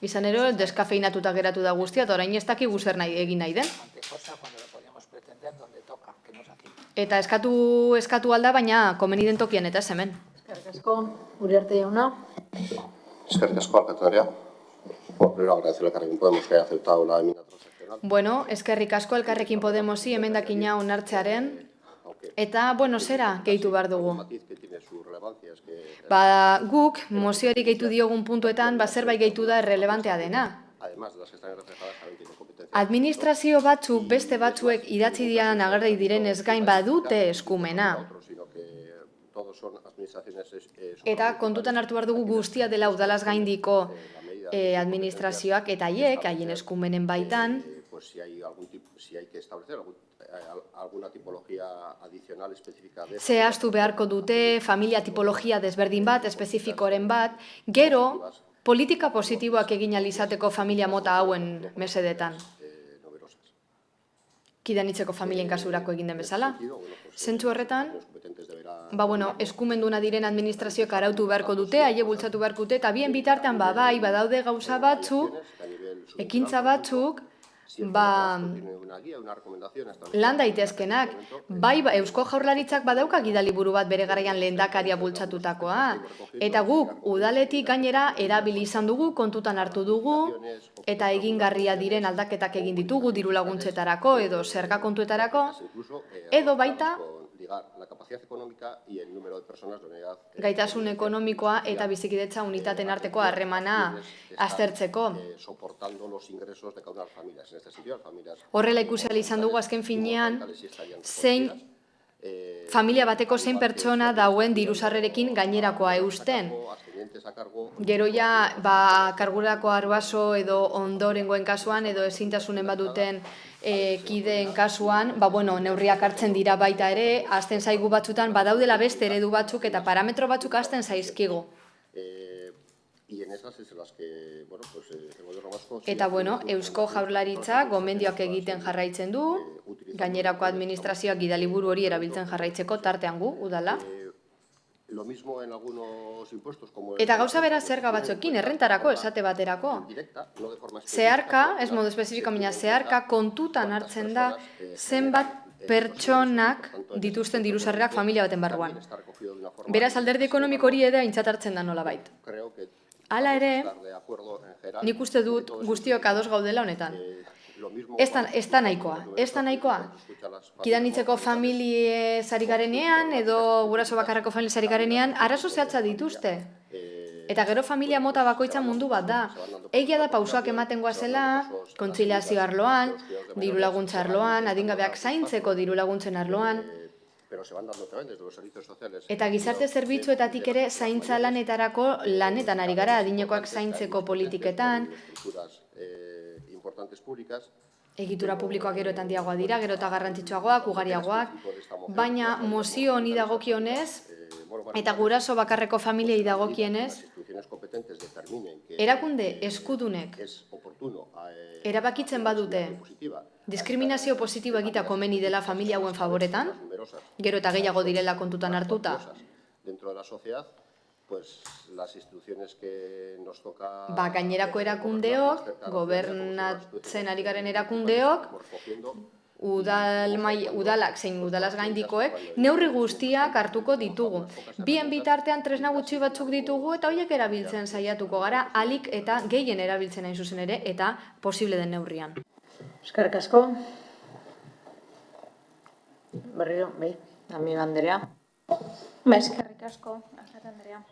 Izan ero, deskafeinatuta geratu da guztia, eta orain ez dakigu zer egin nahi den. Eta eskatu alda, baina komeni den tokian eta ez hemen. Eskerrik asko, Uriarte jauna. Eskerrik asko, alkate Andrea. Primero agradecer al Elkarrekin Podemos que haya aceptado la enmienda transaccional. Bueno, eskerrik asko Elkarrekin Podemosi emendakina onartzearen. Eta, bueno, zera gehitu behar dugu. Ba, guk, mozioari gehitu diogun puntuetan, zerbait gehitu da errelevantea dena. Administrazio batzuk, beste batzuek idatzi dian agerri direnez gain badute eskumena. Eta kontutan hartu behar dugu guztia dela udalaz gaindiko administrazioak eta haiek, haien eskumenen baitan, zehaztu beharko dute familia tipologia desberdin bat, espezifikoren bat, gero politika positiboak egin alizateko familia mota hauen mesedetan. Kidanitzeko familien kasurako egin den bezala. Zentzu horretan, ba bueno, eskumenduna diren administrazioak arautu beharko dute, haie bultzatu beharko dute, eta bien bitartean bai, badaude gauza batzuk, ekintza batzuk, lan daitezkenak. Bai, Eusko Jaurlaritzak badauka gidaliburu bat bere garaian lehendakaria bultzatutakoa. Eta guk udaletik gainera erabili izan dugu, kontutan hartu dugu, eta egingarria diren aldaketak egin ditugu diru laguntzetarako edo zerga kontuetarako, edo baita gaitasun ekonomikoa eta bizikidetza unitateen arteko harremana aztertzeko. Horrela ikusi ahal izan dugu azken finean zein familia bateko zein pertsona dauen dirusarrerekin gainerakoa eusten. Gero ja, kargurako arbaso edo ondorengoen kasuan edo ezintasunen baduten kideen kasuan, neurriak hartzen dira baita ere, hasten zaigu batzutan badaudela beste eredu batzuk eta parametro batzuk hasten zaizkigu. Eta Eusko Jaurlaritzak gomendioak egiten jarraitzen du, gainerako administrazioak gidaliburu hori erabiltzen jarraitzeko tartean gu, udala. Eta gauza bera zerga batzuekin, errentarako, esate baterako. Zeharka, ez modu espezifiko, baina zeharka kontutan hartzen da zenbat pertsonak dituzten dirusarrerak familia baten barruan. Beraz, alderdi ekonomiko hori ere aintzat hartzen da nolabait. Hala ere, nik uste dut guztiok ados gaudela honetan. Ez da nahikoa. Kidanitzeko familiez ari garenean edo guraso bakarrako familiez ari garenean, arazo zehatza dituzte. Eta gero familia mota bakoitza mundu bat da. Egia da pausoak ematen goazela, kontziliazio arloan, diru laguntza arloan, adingabeak zaintzeko diru laguntzen arloan. Eta gizarte zerbitzuetatik ere zaintza lanetan ari gara, adinekoak zaintzeko politiketan. Egitura publikoak gero eta handiagoa dira, gero eta garrantzitsuagoak, ugariagoak, baina mozio honi dagokionez, eta guraso bakarreko familiei dagokienez, erakunde eskudunek erabakitzen badute diskriminazio positibo egita komeni dela familia hauen favoretan, gero eta gehiago direla kontutan hartuta, gainerako erakundeok, gobernatzen ari garen erakundeok, udalak zein udalaz gaindikoek, neurri guztiak hartuko ditugu. Bien bitartean tresna gutxi batzuk ditugu eta horiek erabiltzen saiatuko gara, alik eta gehien erabiltzen hain zuzen ere, eta posible den neurrian. Eskerrik asko. Berriro, amiga Andrea. Eskerrik asko, Andrea.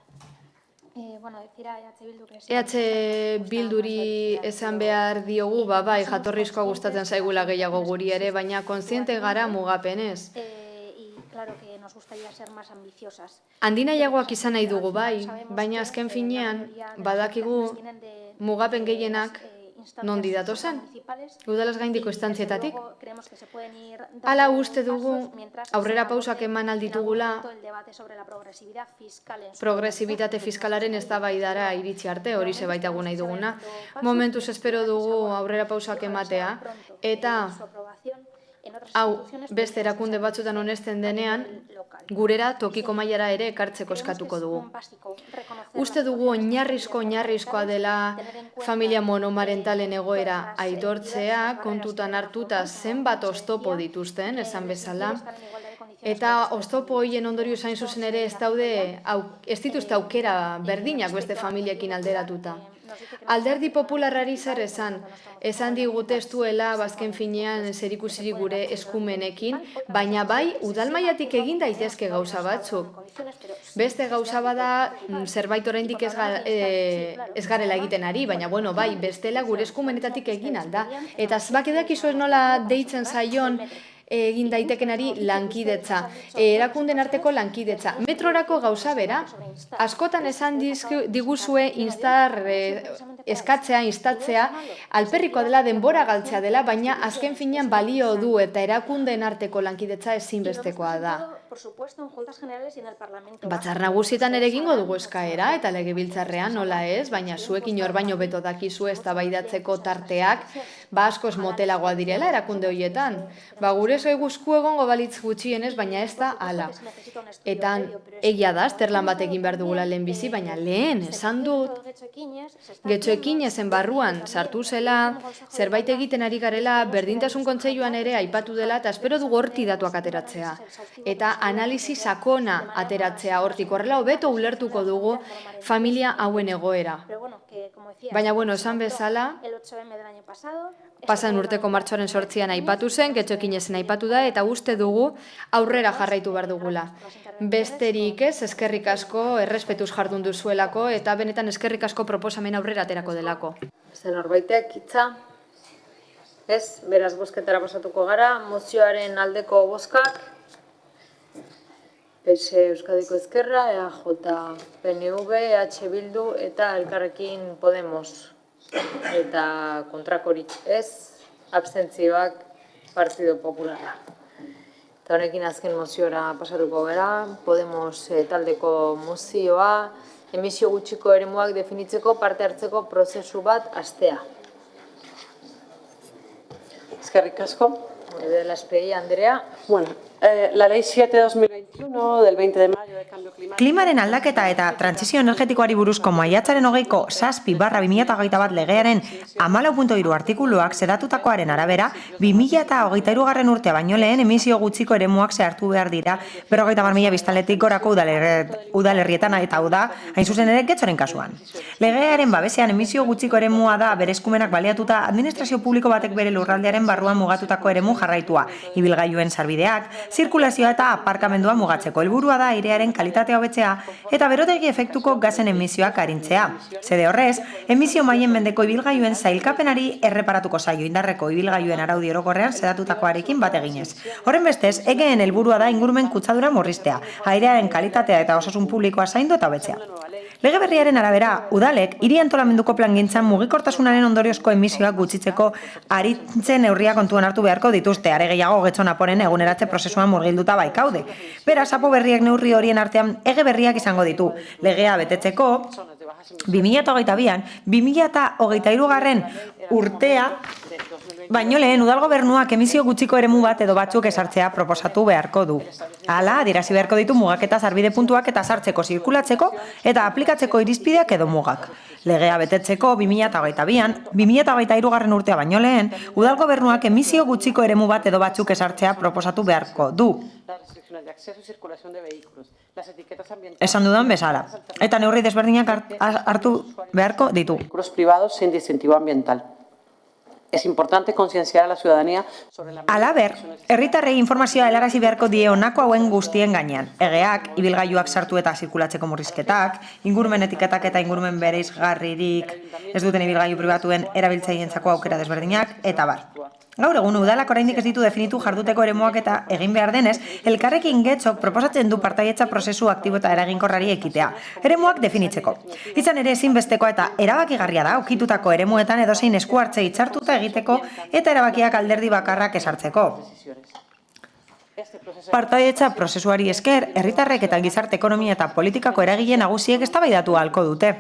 Bilduri esan behar diogu, jatorrizkoa gustatzen zaigula gehiago guri ere, baina kontziente gara mugapenez. Handinaiagoak izan nahi dugu baina azken finean badakigu mugapen gehienak nondi datozen, udalaz gaindiko estantzietatik. Hala uste dugu, aurrera pausak eman alditugula, progresibitate fiskalaren eztabaidara iritsi arte, hori zebaitagu nahi duguna. Momentuz espero dugu aurrera pausak ematea, eta hau beste erakunde batzutan onesten denean, gurera tokiko mailara ere ekartzeko eskatuko dugu. Uste dugu oinarrizkoa dela familia monomarentalen egoera aitortzea, kontutan hartuta zenbat oztopo dituzten, esan bezala, eta oztopo horien ondorio zain zuzen ere ez dituzte aukera berdinak beste familiekin alderatuta. Alderdi popularrari zer esan digute ez duela bazken finean zerikusirik gure eskumenekin, baina udalmaiatik egin daitezke gauza batzuk. Beste gauza bada zerbait oraindik ez garela egiten ari, baina bestela gure eskumenetatik egin alda. Eta bakidakizu ez nola deitzen zaion egin daitekenari lankidetza, erakunden arteko lankidetza. Metrorako gauza bera, askotan esan diguzue instatzea, alperrikoa dela, denbora galtzea dela, baina azken finean balio du eta erakunden arteko lankidetza ezinbestekoa da. Batzar nagusietan ere egingo dugu eskaera eta legebiltzarrean nola ez, baina zuek inor baino beto dakizu eztabaidatzeko tarteak askoz motelagoa direla erakunde horietan. Gure guzku egongo balitz gutxienez, baina ez da hala. Eta egia da, azterlan bat egin behar dugula lehenbizi, baina lehen esan dut, getxoekinezen barruan sartu zela, zerbait egiten ari garela, berdintasun kontseiluan ere aipatu dela, eta espero dugu horti datuak ateratzea. Eta analizi sakona ateratzea hortik, horrela hobeto ulertuko dugu familia hauen egoera. Baina, esan bezala, pasan urteko martxoaren 8an aipatu zen, getxoekinezen aipatu da, eta uste dugu aurrera jarraitu behar dugula. Besterik ez, eskerrik asko, errespetuz jardun duzuelako, eta benetan eskerrik asko proposamen aurrera aterako delako. Norbaitek hitza? Ez, beraz bozketara pasatuko gara, mozioaren aldeko bozkak, PS Euskadiko Ezkerra, EAJ, PNV, EH Bildu eta Elkarrekin Podemos. Eta kontrakorik ez, abstentzioak Partido Popularra. Eta honekin azken moziora pasatuko gara, Podemos taldeko mozioa, emisio gutxiko eremuak definitzeko parte hartzeko prozesu bat hastea. Eskerrik asko. De la SPI, Andrea. Bueno, la ley 7/2021 del 20 de mayo de cambio climático. Klimaren aldaketa eta trantsizio energetikoari buruzko maiatzaren 20ko 7/2021 legearen 14.3 artikuluak zedatutakoaren arabera, 2023 urtea baino lehen emisio gutxiko eremuak zehartu behar dira 50.000 biztanletik gorako udalerrietan eta hau da, hain zuzen ere Getxoren kasuan. Legearen babesean emisio gutxiko eremua da bere eskumenak baliatuta administrazio publiko batek bere lurraldearen barruan mugatutako eremu jarraitua, ibilgailuen sarbideak, zirkulazioa eta aparkamendua mugatzeko. Helburua da airearen kalitatea hobetzea eta berotegi efektuko gasen emisioak arintzea. Zede horrez, emisio mailen mendeko ibilgailuen zailkapenari erreparatuko zaio indarreko ibilgailuen araudi orokorrean zedatutakoarekin bat eginez. Horren bestez, egeen helburua da ingurumen kutsadura murriztea, airearen kalitatea eta osasun publikoa zaindu eta hobetzea. Lege berriaren arabera, udalek hiri antolamenduko plangintzan mugikortasunaren ondoriozko emisioak gutxitzeko aritzen neurria kontuan hartu beharko dituzte, are gehiago Getxon Aporen eguneratze prozesuan murgilduta baikaude. Beraz, Apo berriek neurri horien artean ege berriak izango ditu. Legea betetzeko 2022an, 2023 urtea baino lehen udal gobernuak emisio gutxiko eremu bat edo batzuk esartzea proposatu beharko du. Hala, adierazi beharko ditu mugaketa sarbide puntuak eta sartzeko, zirkulatzeko eta aplikatzeko irizpideak edo mugak. Legea betetzeko 2022an, 2023 urtea baino lehen, udal gobernuak emisio gutxiko eremu bat edo batzuk esartzea proposatu beharko du. Esan dudan bezala. Eta neurri desberdinak hartu beharko ditu. Vehículos privados sin distintivo ambiental. Es importante concienciar a la ciudadanía sobre la... Halaber, herritarrei informazioa helarazi beharko die honako hauen guztien gainean. Egeak, ibilgailuak sartu eta zirkulatzeko murrizketak, ingurumen etiketak eta ingurumen bereizgarririk ez duten ibilgailu pribatuen erabiltzaileentzako aukera desberdinak, eta bar. Gaur egun, udalak oraindik ez ditu definitu jarduteko eremuak eta egin behar denez, Elkarrekin Getxok proposatzen du partaietza prozesu aktibo eta eraginkorrari ekitea. Eremuak definitzeko. Izan ere ezinbestekoa eta erabakigarria da, ukitutako eremuetan edozein esku hartze hitzartuta egiteko eta erabakiak alderdi bakarrak esartzeko. Partaietza prozesuari esker, herritarrek eta gizarte ekonomia eta politikako eragile nagusiek eztabaidatu ahalko dute.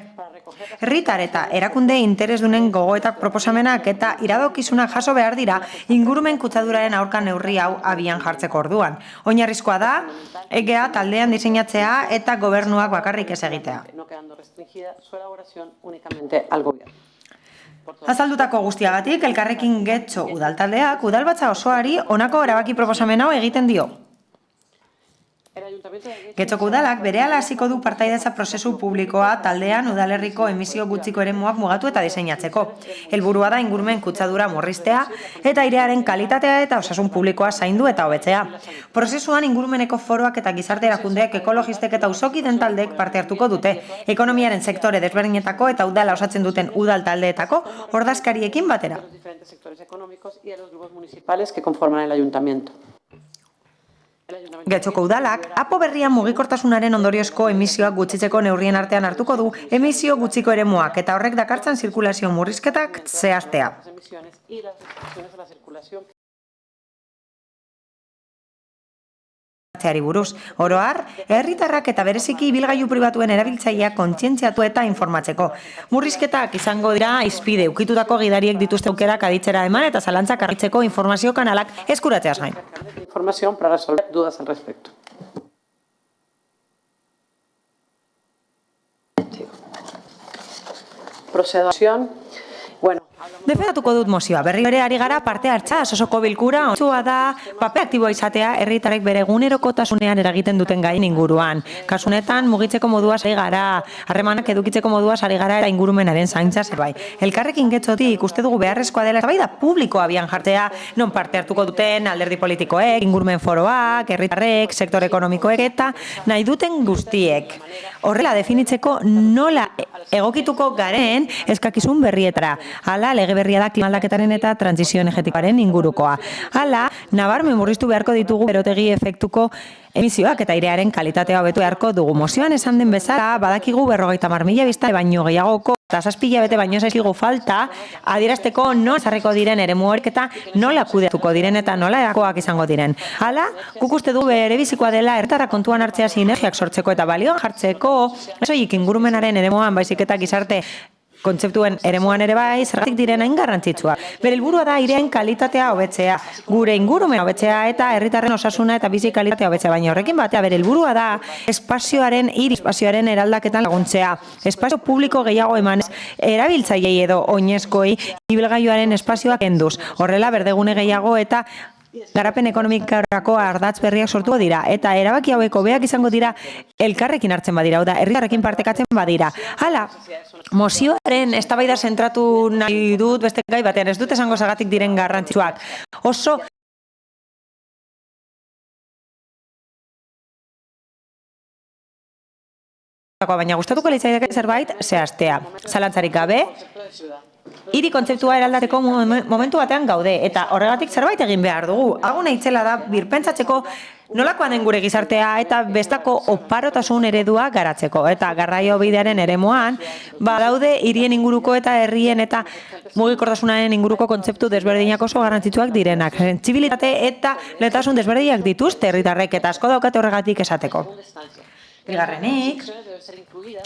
Herritar eta erakunde interesdunen gogoetak proposamenak eta iradokizunak jaso behar dira ingurumen kutsaduraren aurka neurri hau abian jartzeko orduan. Oinarrizkoa da, egea taldean diseinatzea eta gobernuak bakarrik ez egitea. Azaldutako guztiagatik, Elkarrekin Getxo udaltaldeak udalbatza osoari honako erabaki proposamen hau egiten dio. Getxoko udalak berehala hasiko du partaidetza prozesu publikoa taldean udalerriko emisio gutxiko eremuak mugatu eta diseinatzeko. Helburua da ingurumen kutsadura murriztea eta airearen kalitatea eta osasun publikoa zaindu eta hobetzea. Prozesuan ingurumeneko foroak eta gizarte erakundeek, ekologistek eta auzokideen taldeek parte hartuko dute. Ekonomiaren sektore desberdinetako eta udala osatzen duten udal taldeetako ordezkariekin batera. Que conforman el ayuntamiento. Getxoko udalak, Apo berrian mugikortasunaren ondoriozko emisioak gutxitzeko neurrien artean hartuko du emisio gutxiko eremuak eta horrek dakartzan zirkulazio murrizketak zehaztea. Buruz. Oro har, herritarrak eta bereziki ibilgailu pribatuen erabiltzaileak kontzientziatu eta informatzeko. Murrizketak izango dira hizpide ukitutako gidariek dituzte aukerak aditzera eman eta zalantzak argitzeko informazio kanalak eskuratzeaz gain. Información para resolver dudas al respecto. Procedación. Bueno, defendatuko dut mozioa. Berri ere ari gara parte hartza osoko bilkura ontsua da paper aktiboa izatea herritarrek bere egunerokotasunean eragiten duten gaien inguruan. Kasu honetan mugitzeko modua ari gara, harremanak edukitzeko modua ari gara eta ingurumenaren zaintza zerbait. Elkarrekin Getxotik uste dugu beharrezkoa dela eztabaida publiko abian jartzea, non parte hartuko duten alderdi politikoek, ingurumen foroak, herritarrek, sektore ekonomikoek eta nahi duten guztiek. Horrela definitzeko nola egokituko garen eskakizun berrietara. Hala lege berria da klima aldaketaren eta trantsizio energetikoaren ingurukoa. Hala, nabarmen murriztu beharko ditugu berotegi efektuko emisioak eta airearen kalitatea hobetu beharko dugu. Mozioan esan den bezala, badakigu 50.000 biztanle baino gehiagoko eta 7 hilabete baino zaizkigu falta adierazteko non sarriko diren eremu horiek eta nola kudeatuko diren eta nola erakoak izango diren. Hala, guk uste du berebizikoa dela herritarrak kontuan hartzea sinergiak sortzeko eta balioan jartzeko, ez soilik ingurumenaren eremuan baizik eta gizarte kontzeptuen eremuan ere bai, zergatik diren hain garrantzitsua. Bere helburua da airean kalitatea hobetzea, gure ingurumena hobetzea eta herritarren osasuna eta bizi kalitatea hobetzea, baina horrekin batea bere helburua da espazioaren eraldaketan laguntzea. Espazio publiko gehiago emanez, erabiltzaileei edo oinezkoei ibilgailuaren espazioak kenduz. Horrela berdegune gehiago eta garapen ekonomikarako ardatz berriak sortuko dira eta erabaki hauek hobeak izango dira elkarrekin hartzen badira, da herritarrekin partekatzen badira. Hala, mozioaren eztabaida zentratu nahi dut beste gai batean, ez dut esango zergatik diren garrantzitsuak. Oso baina gustatuko litzaidake zerbait zehaztea. Zalantzarik gabe, hiri kontzeptua eraldateko momentu batean gaude, eta horregatik zerbait egin behar dugu. Hau nahitzela da, birpentsatzeko nolakoan den gure gizartea eta bestako oparotasun eredua garatzeko. Eta garraio bidearen eremuan, badaude hirien inguruko eta herrien eta mugikortasunaren inguruko kontzeptu desberdinak oso garrantzitsuak direnak. Sentsibilitate eta lehentasun desberdinak dituzte herritarrek eta asko daukate horregatik esateko. Bigarrenik,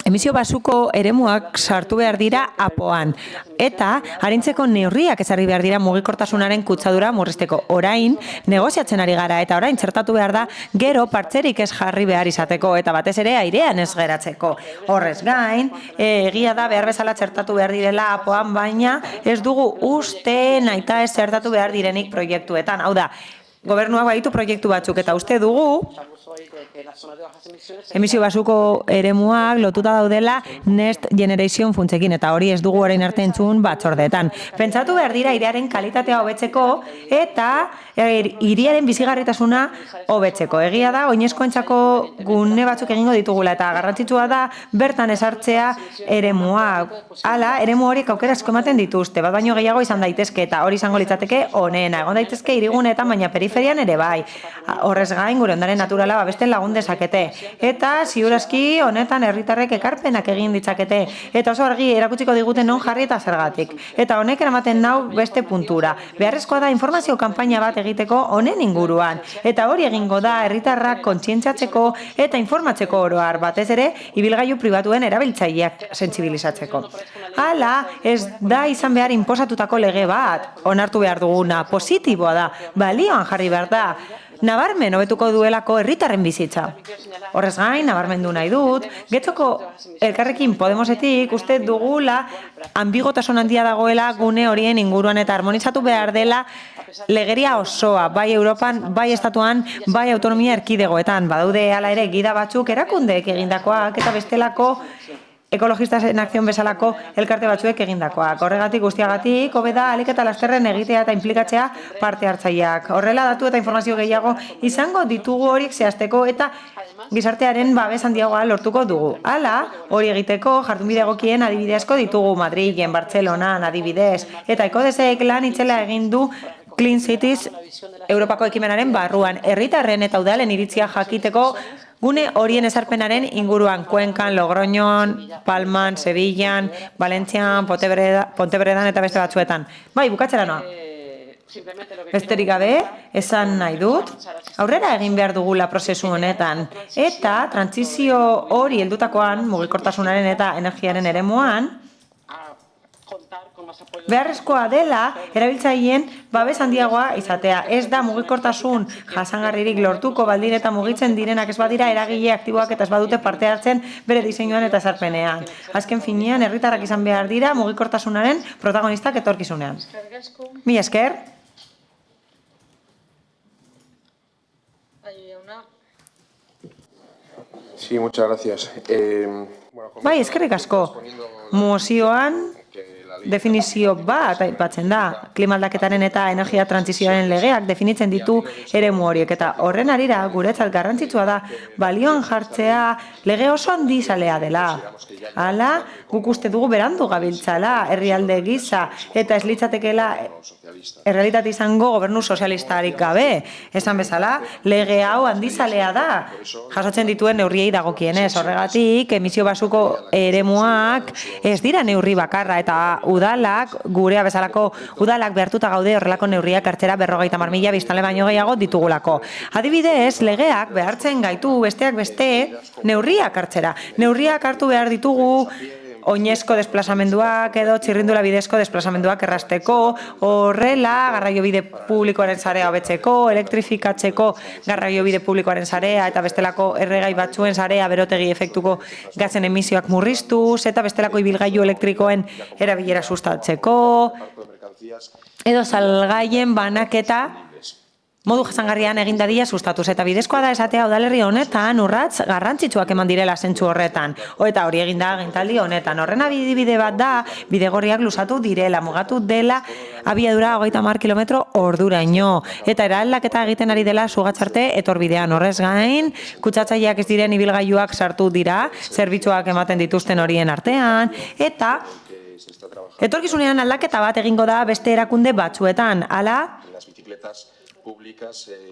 emisio basuko eremuak sartu behar dira apoan eta arintzeko neurriak ezarri behar dira mugikortasunaren kutsadura murrizteko. Orain, negoziatzen ari gara eta orain txertatu behar da gero partzerik ez jarri behar izateko eta batez ere airean ez geratzeko. Horrez gain, egia da behar bezala txertatu behar direla apoan, baina ez dugu uste nahita ez txertatu behar direnik proiektuetan. Hau da, gobernuak baditu proiektu batzuk eta uste dugu emisio basuko eremuak lotuta daudela Next Generation funtsekin eta hori ez dugu orain arte entzun batzordeetan. Pentsatu behar dira airearen kalitatea hobetzeko eta hiriaren bizigarritasuna hobetzeko. Egia da, oinezkoentzako gune batzuk egingo ditugula eta garrantzitsua da bertan ezartzea eremuak. Hala, eremu horiek aukera asko ematen dituzte, bat baino gehiago izan daitezke eta hori izango litzateke onena. Egon daitezke hiriguneetan baina periferian ere bai. Horrez gain, gure ondare naturala babesten lagun dezakete. Eta ziurazki honetan herritarrek ekarpenak egin ditzakete. Eta oso argi erakutsiko diguten non jarri eta zergatik. Eta honek eramaten nau beste puntura. Beharrezkoa da informazio kanpaina bat egiteko honen inguruan. Eta hori egingo da herritarrak kontzientziatzeko eta informatzeko oroar batez ere ibilgailu pribatuen erabiltzaileak sentsibilizatzeko. Hala, ez da izan behar inposatutako lege bat, onartu behar duguna, positiboa da, balioan jarri behar da, nabarmen hobetuko duelako herritarren bizitza. Horrez gain, nabarmendu nahi dut, Getxoko Elkarrekin Podemosetik uste dugula anbigotasun handia dagoela gune horien inguruan eta harmonizatu behar dela legeria osoa, bai Europan, bai Estatuan, bai autonomia erkidegoetan. Badaude hala ere gida batzuk erakundeek egindakoak eta bestelako ekologistas en acción bezalako elkarte batzuek egindakoak. Horregatik guztiagatik, hobe da ahalik eta lasterren egitea eta inplikatzea parte hartzaileak. Horrela datu eta informazio gehiago izango ditugu horiek zehazteko eta gizartearen babes handiagoa lortuko dugu. Hala, hori egiteko jardunbide egokien adibidezko ditugu Madrilen, Bartzelonan adibidez, eta Ekodesek lan itzela egin du Clean Cities Europako ekimenaren barruan, herritarren eta udalen iritzia jakiteko gune horien ezarpenaren inguruan, Cuencan, Logroñon, Palman, Sevillan, Valentzian, Pontebredan eta beste batzuetan. Bai, bukatzera noa. Besterik gabe, esan nahi dut, aurrera egin behar dugula prozesu honetan. Eta trantsizio hori heldutakoan, mugikortasunaren eta energiaren eremuan, beharrezkoa dela erabiltzaileen babes handiagoa izatea. Ez da mugikortasun jasangarririk lortuko baldin eta mugitzen direnak ez badira eragile aktiboak eta ez badute parte hartzen bere diseinuan eta ezarpenean. Azken finean herritarrak izan behar dira mugikortasunaren protagonistak etorkizunean. Mila esker. Sí, muchas gracias. Bai, eskerrik asko. Mozioan definizio bat aipatzen da. Klima aldaketaren eta energia trantsizioaren legeak definitzen ditu eremu horiek eta horren arira guretzat garrantzitsua da balioan jartzea lege oso handizalea dela. Hala, guk uste dugu berandu gabiltzala herrialde gisa eta ez litzatekeela errealitate izango gobernu sozialistarik gabe. Esan bezala, lege hau handizalea da. Jasotzen dituen neurriei dagokienez. Horregatik, emisio basuko eremuak ez dira neurri bakarra eta udalak, gurea bezalako udalak behartuta gaude horrelako neurriak hartzera 50.000 biztanle baino gehiago ditugulako. Adibidez, legeak behartzen gaitu besteak beste neurriak hartzera. Neurriak hartu behar ditugu oinezko desplazamenduak edo txirrindula bidezko desplazamenduak errazteko, horrela garraiobide publikoaren sarea hobetzeko, elektrifikatzeko garraiobide publikoaren sarea eta bestelako erregai batzuen sarea berotegi efektuko gazen emisioak murriztuz eta bestelako ibilgailu elektrikoen erabilera sustatzeko, edo salgaien banaketa modu jasangarrian egin dadila sustatuz eta bidezkoa da esatea udalerri honetan urrats garrantzitsuak eman direla zentzu horretan. Eta hori egin da agintaldi honetan. Horren adibide bat da bidegorriak luzatu direla, mugatu dela abiadura 30 kilometro orduraino eta eraldaketa egiten ari dela Sugatzarte etorbidean. Horrez gain, kutsatzaileak ez diren ibilgailuak sartu dira, zerbitzuak ematen dituzten horien artean eta etorkizunean aldaketa bat egingo da beste erakunde batzuetan. Hala,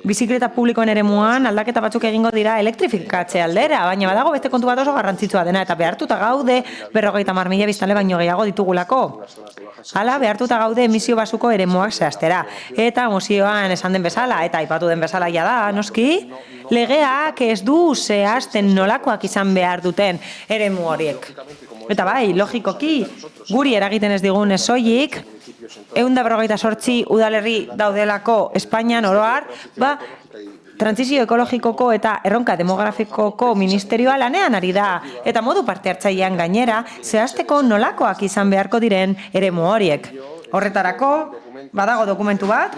bizikleta publikoen eremuan aldaketa batzuk egingo dira elektrifikatze aldera, baina badago beste kontu bat oso garrantzitsua dena eta behartuta gaude 50.000 biztanle baino gehiago ditugulako. Hala, behartuta gaude emisio basuko eremuak zehaztera. Eta mozioan esan den bezala eta aipatu den bezala ja da, noski, legeak ez du zehazten nolakoak izan behar duten eremu horiek. Eta bai, logikoki, guri eragiten ez digun ez soilik, 158 udalerri daudelako Espainian oroar, trantsizio ekologikoko eta erronka demografikoko ministerioa lanean ari da, eta modu parte hartzailean gainera, zehazteko nolakoak izan beharko diren eremu horiek. Horretarako, badago dokumentu bat,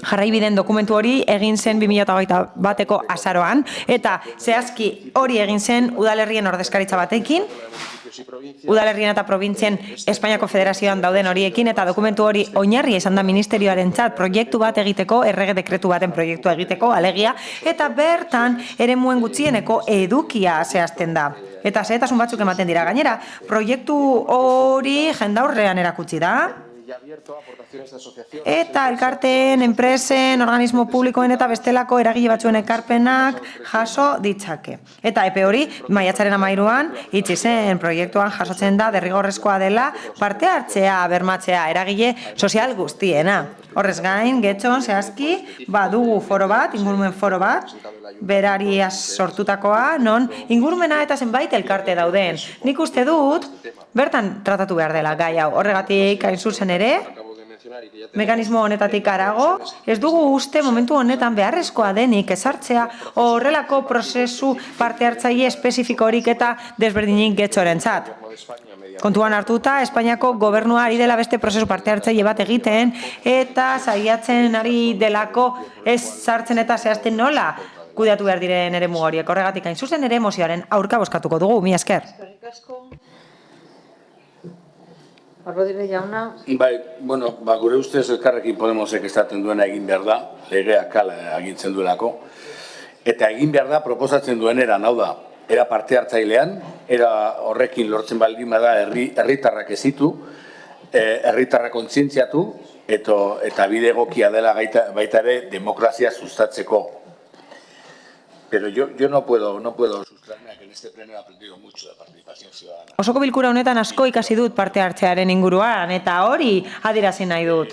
jarraibideen dokumentu hori egin zen 2021ko azaroan, eta zehazki hori egin zen udalerrien ordezkaritza batekin, udalerrien eta provintzien Espainiako Federazioan dauden horiekin eta dokumentu hori oinarri izan da ministerioarentzat proiektu bat egiteko, errege dekretu baten proiektua egiteko, alegia, eta bertan eremuen gutxieneko edukia zehazten da. Eta zehetasun batzuk ematen dira gainera, proiektu hori jendaurrean erakutsi da. Eta elkarteen, enpresen, organismo publikoen eta bestelako eragile batzuen ekarpenak jaso ditzake. Eta epe hori, maiatzaren 13an, itxi zen proiektuan jasotzen da derrigorrezkoa dela parte hartzea, bermatzea, eragile sozial guztiena. Horrez gain, getxon, zehazki, badugu foro bat, ingurumen foro bat, berariaz sortutakoa, non ingurumena eta zenbait elkarte dauden. Nik uste dut, bertan tratatu behar dela gai hau. Horregatik hain zuzen ere, mekanismo honetatik harago, ez dugu uste momentu honetan beharrezkoa denik ezartzea horrelako prozesu parte hartzaile espezifikorik eta desberdinik getxorentzat. Kontuan hartuta, Espainiako gobernua ari dela beste prozesu parte hartzaile bat egiten eta saiatzen ari delako ez sartzen eta zehazten nola kudeatu behar diren eremu horiek. Horregatik hain zuzen ere mozioaren aurka bozkatuko dugu. Mila esker. Rodríguez jauna. Bai, bueno, gure ustez Elkarrekin Podemosek esaten duena egin behar da, legeak hala agintzen duelako, eta egin behar da proposatzen duen eran, hau da, era parte hartzailean, era horrekin lortzen baldin bada herritarrak ezitu, herritarrak kontzientziatu, eta bide egokia dela baita ere demokrazia sustatzeko. Pero yo no puedo sustraerme a que en este pleno he aprendido mucho de participación ciudadana. Osoko bilkura honetan asko ikasi dut parte hartzearen inguruan, eta hori adierazi nahi dut.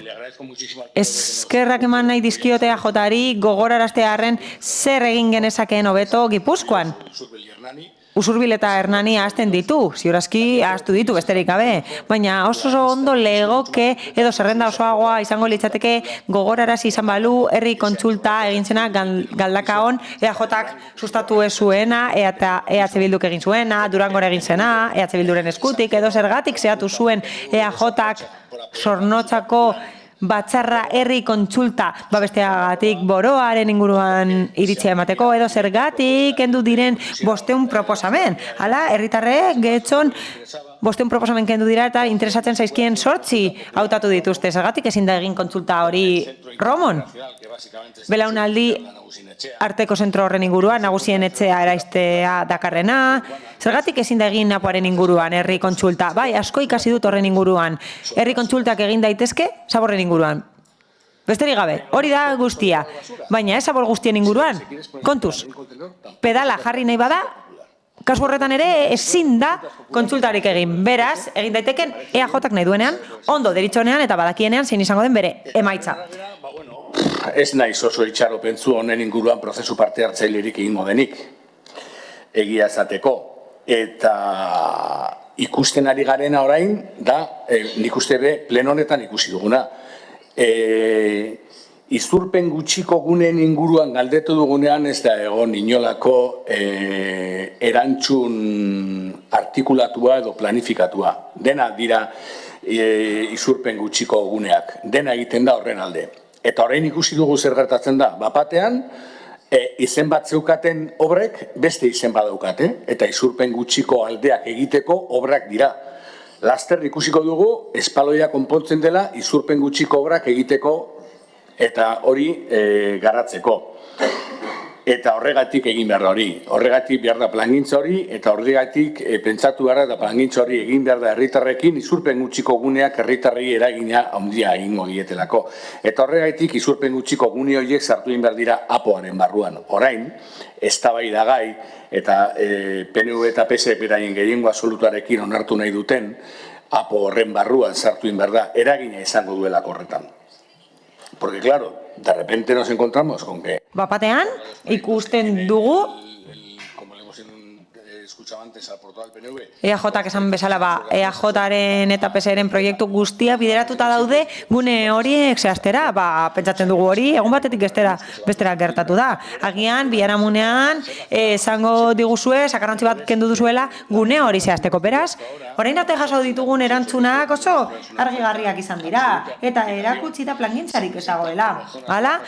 Eskerrak eman nahi dizkiote AJari gogoraraztearren zer egin genezakeen hobeto Gipuzkoan. Usurbil eta Hernani ahazten ditu, ziurazki ahaztu ditu besterik gabe, baina oso ondo legoke edo zerrenda osoagoa izango litzateke gogorarazi izan balu herri kontsulta egin zena Galdakaon, EAJak sustatu ez zuena, eta EH Bilduk egin zuena, Durangora egin zena, EH Bilduren eskutik, edo zergatik zehatu zuen EAJak Zornotzako batzarra herri kontsulta besteagatik boroaren inguruan iritzia emateko, edo zergatik kendu diren 500 proposamen. Hala, herritarrek getxon 500 proposamen kendu dira eta interesatzen zaizkien 8 hautatu dituzte. Zergatik ezin da egin kontsulta hori Romon? Belaunaldi arteko zentro horren inguruan, nagusien etxea eraistea dakarrena. Zergatik ezin da egin apoaren inguruan, herri kontsulta. Bai, asko ikasi dut horren inguruan. Herri kontsultak egin daitezke, zaborren inguruan. Besterik gabe, hori da guztia. Baina ez zabor guztien inguruan, kontuz, pedala jarri nahi bada, kasu horretan ere ezin da kontsultarik egin. Beraz, egin daiteken EAJak nahi duenean, ondo deritzonean eta badakienean zein izango den bere emaitza. Ez naiz oso itxaropentzu honen inguruan prozesu parte hartzailerik egingo denik, egia esateko. Eta ikusten ari garena orain, da, nik uste be, pleno honetan ikusi duguna. Izurpen gutxiko guneen inguruan galdetu dugunean ez da egon inolako erantzun artikulatua edo planifikatua. Dena dira izurpen gutxiko guneak, dena egiten da horren alde. Eta orain ikusi dugu zer gertatzen da, bapatean izen bat zeukaten obrek beste izen badaukate, eta izurpen gutxiko aldeak egiteko obrak dira. Laster ikusiko dugu, espaloia konpontzen dela, izurpen gutxiko obrak egiteko eta hori garatzeko. Eta horregatik egin behar da hori. Horregatik behar da plangintza hori, eta horregatik pentsatu behar da plangintza hori egin behar da herritarrekin, izurpen gutxiko guneak herritarrei eragina handia egingo dietelako. Eta horregatik izurpen gutxiko gune horiek sartu egin behar dira apoaren barruan. Orain, eztabaidagai eta PNV eta PSE beraien gehiengo absolutuarekin onartu nahi duten, apo horren barruan sartu egin behar da eragina izango duelako horretan. Porque claro, de repente nos encontramos con que... Bapatean, ikusten dugu, EAJak esan bezala, EAJaren eta PSEren proiektu guztia bideratuta daude gune horiek zehaztera, pentsatzen dugu hori, egun batetik bestera gertatu da. Agian, biharamunean, esango diguzue, sakarrantzi bat kendu duzuela, gune hori zehazteko. Beraz, orain arte jaso ditugun erantzunak oso argigarriak izan dira, eta erakutsi da plangintzarik ezagoela. Hala,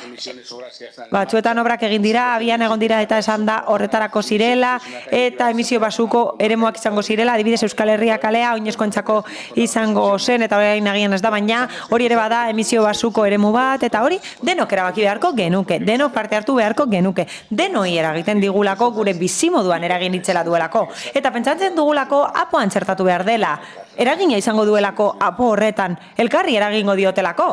batzuetan obrak egin dira, abian egon dira eta esan da horretarako zirela, eta emisio basuko eremuak izango zirela, adibidez Euskal Herria kalea oinezkoentzako izango zen, eta orain agian ez da, baina hori ere bada emisio basuko eremu bat, eta hori denok erabaki beharko genuke, denok parte hartu beharko genuke, denoi eragiten digulako gure bizimoduan eragin itzela duelako, eta pentsatzen dugulako apoan txertatu behar dela, eragina izango duelako apo horretan, elkarri eragingo diotelako,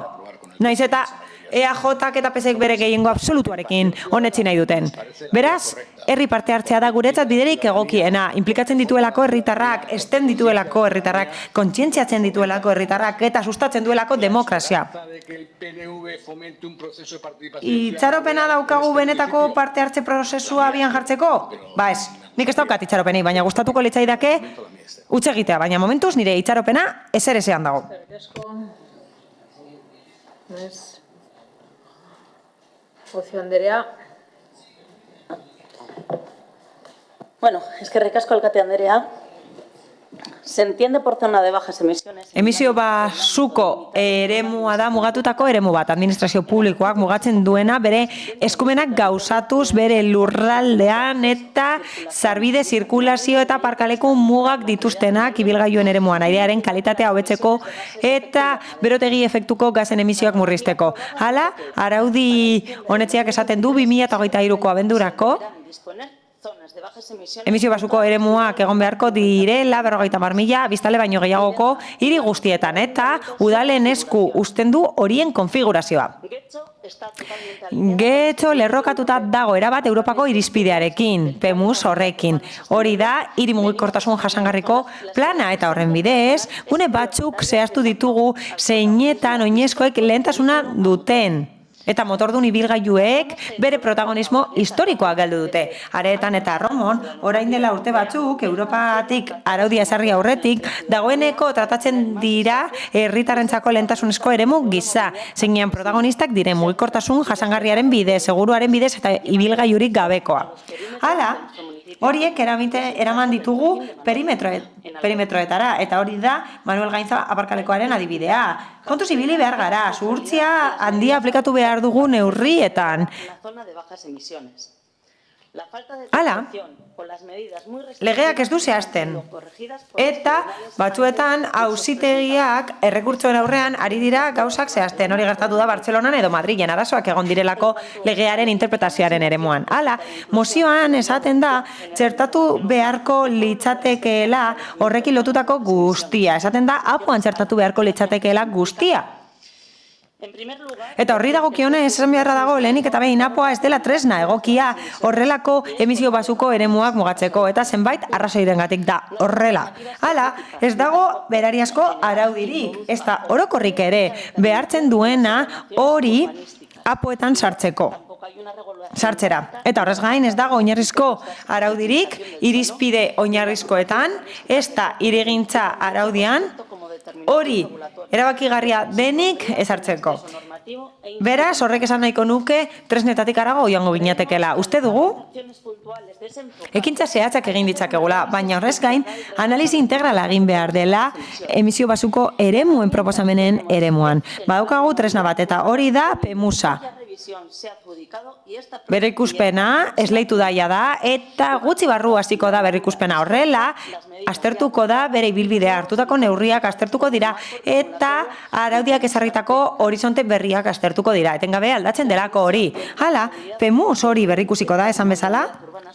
naiz eta EAJak eta PSEk bere gehiengo absolutuarekin onetsi nahi duten. Beraz, herri parte hartzea da guretzat biderik egokiena, implikatzen dituelako herritarrak, esten dituelako herritarrak, kontzientziatzen dituelako herritarrak eta sustatzen duelako demokrazia. Itxaropena daukagu benetako parte hartze prozesua abian jartzeko? Ba ez, nik ez daukat itxaropenei, baina gustatuko litzaidake utz egitea, baina momentuz nire itxaropena ezer ezean dago. Ocio Anderea. Bueno, eskerrik asko alkate Anderea. Se entiende por zona de bajas emisiones. Emisio basuko eremua da mugatutako eremu bat, administrazio publikoak mugatzen duena bere eskumenak gauzatuz bere lurraldean eta sarbide zirkulazio eta parkaleku mugak dituztenak ibilgailuen eremuan airearen kalitatea hobetzeko eta berotegi efektuko gazen emisioak murrizteko. Hala, araudi honetziak esaten du 2023ko abendurako emisio basuko eremuak egon beharko direla 50.000 biztanle baino gehiagoko hiri guztietan eta udalen esku uzten du horien konfigurazioa. Getxo lerrokatuta dago erabat Europako irizpidearekin, PEMUS horrekin. Hori da, hiri mugikortasun jasangarriko plana eta horren bidez, gune batzuk zehaztu ditugu zeinetan oinezkoek lehentasuna duten. Eta motordun ibilgailuek bere protagonismo historikoa galdu dute. Aretan eta Romon, orain dela urte batzuk, Europatik araudia ezarri aurretik, dagoeneko tratatzen dira herritarrentzako lehentasunezko eremu gisa, zeinean protagonistak diren mugikortasun jasangarriaren bidez, seguruaren bidez eta ibilgailurik gabekoa. Hala, horiek eraman ditugu perimetroetara, eta hori da Manuel Gaintza aparkalekoaren adibidea. Kontuz ibili behar gara, zuhurtzia handia aplikatu behar dugu neurrietan. Hala, legeak ez du zehazten. Eta batzuetan auzitegiak errekurtsoen aurrean ari dira gauzak zehazten. Hori gertatu da Bartzelonan edo Madrilen arazoak egon direlako legearen interpretazioaren eremuan. Hala, mozioan esaten da txertatu beharko litzatekeela horrekin lotutako guztia. Esaten da apoan txertatu beharko litzatekeela guztia. Eta horri dagokionez esan beharra dago lehenik eta behin apoa ez dela tresna egokia horrelako emisio basuko eremuak mugatzeko eta zenbait arrazoirengatik da horrela. Hala, ez dago berariazko araudirik, ez da orokorrik ere behartzen duena hori apoetan sartzera. Eta horrez gain ez dago oinarrizko araudirik irizpide oinarrizkoetan, ez da hirigintza araudian hori erabakigarria denik ezartzeko. Beraz, horrek esan nahiko nuke tresnetatik harago joango ginatekela. Uste dugu? Ekintza zehatzak egin ditzakegula, baina horrez gain, analizi integrala egin behar dela emisio basuko eremuen proposamenen eremuan. Badaukagu tresna bat eta hori da PEMUSA. Berrikuspena esleitu daia da eta gutxi barru hasiko da berrikuspena horrela, aztertuko da bere ibilbidea hartutako neurriak aztertuko dira eta araudiak ezarritako horizonte berriak aztertuko dira. Etengabe aldatzen delako hori. Hala, PEMUS hori berrikusiko da esan bezala.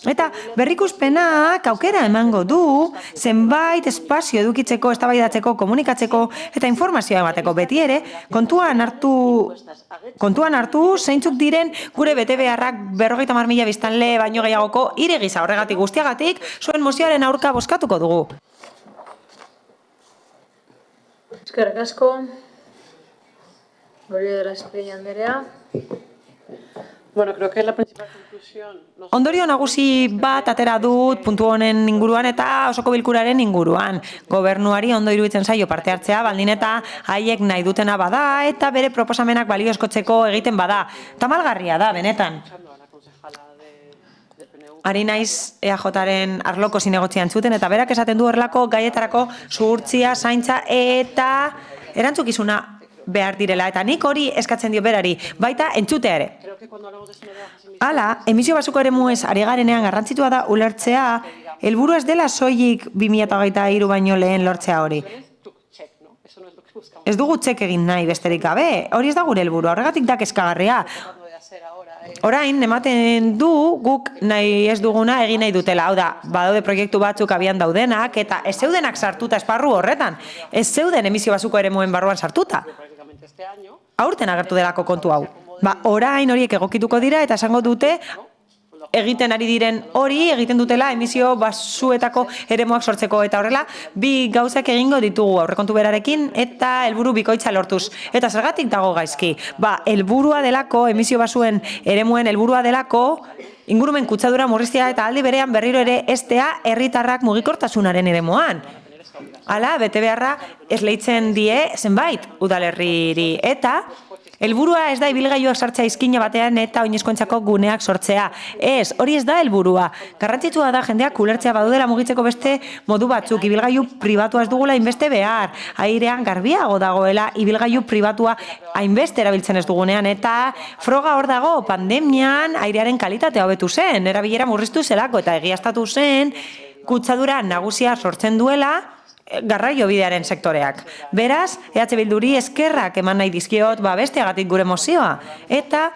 Eta berrikuspenak aukera emango du zenbait espazio edukitzeko, eztabaidatzeko, komunikatzeko eta informazioa emateko beti ere kontuan hartu zeintzuk diren gure betebeharrak 50.000 biztanle baino gehiagoko hiri gisa horregatik guztiagatik zuen mozioaren aurka bozkatuko dugu. Eskerrik asko. Gloria de la Estrella Andrea. Bueno, creo que la principal conclusión... Ondorio nagusi bat atera dut puntu honen inguruan eta osoko bilkuraren inguruan. Gobernuari ondo iruditzen zaio parte hartzea, baldin eta haiek nahi dutena bada eta bere proposamenak balioeskotzeko egiten bada. Tamalgarria da, benetan. Ari naiz EAJaren arloko zinegotzian zuten eta berak esaten du horrelako gaietarako zuhurtzia, zaintza eta erantzukizuna behar direla, eta nik hori eskatzen dio berari, baita entzutea ere. Hala, emisio basuko eremuez ari garenean garrantzitua da ulertzea, helburua ez dela soilik 2023 baino lehen lortzea hori. Ez dugu txek egin nahi besterik gabe, hori ez da gure helburua, horregatik da kezkagarria. Orain, ematen du guk nahi ez duguna egin nahi dutela. Hau da, badaude proiektu batzuk abian daudenak, eta ez zeudenak sartuta esparru horretan. Ez zeuden emisio basuko eremuen barruan sartuta. Aurten agertu delako kontu hau. Orain horiek egokituko dira eta esango dute egiten ari diren hori, egiten dutela emisio basuetako eremuak sortzeko eta horrela, bi gauzak egingo ditugu aurrekontu berarekin eta helburu bikoitza lortuz. Eta zergatik dago gaizki? Helburua delako, emisio basuen eremuen helburua delako, ingurumen kutsadura murriztea eta aldi berean berriro ere estea herritarrak mugikortasunaren eremuan. Hala, bete beharra esleitzen die zenbait udalerriri eta helburua ez da ibilgailuak sartzea izkina batean eta oinezkoentzako guneak sortzea. Ez, hori ez da helburua. Garrantzitsua da jendeak ulertzea badudela mugitzeko beste modu batzuk. Ibilgailu pribatua ez dugula hainbeste behar. Airean garbiago dagoela ibilgailu pribatua hainbeste erabiltzen ez dugunean. Eta froga hor dago, pandemian airearen kalitatea hobetu zen. Erabilera murriztu zelako eta egiaztatu zen kutsadura nagusia sortzen duela garraio bidearen sektoreak. Beraz, EH Bilduri eskerrak eman nahi dizkiot besteagatik gure mozioa. Eta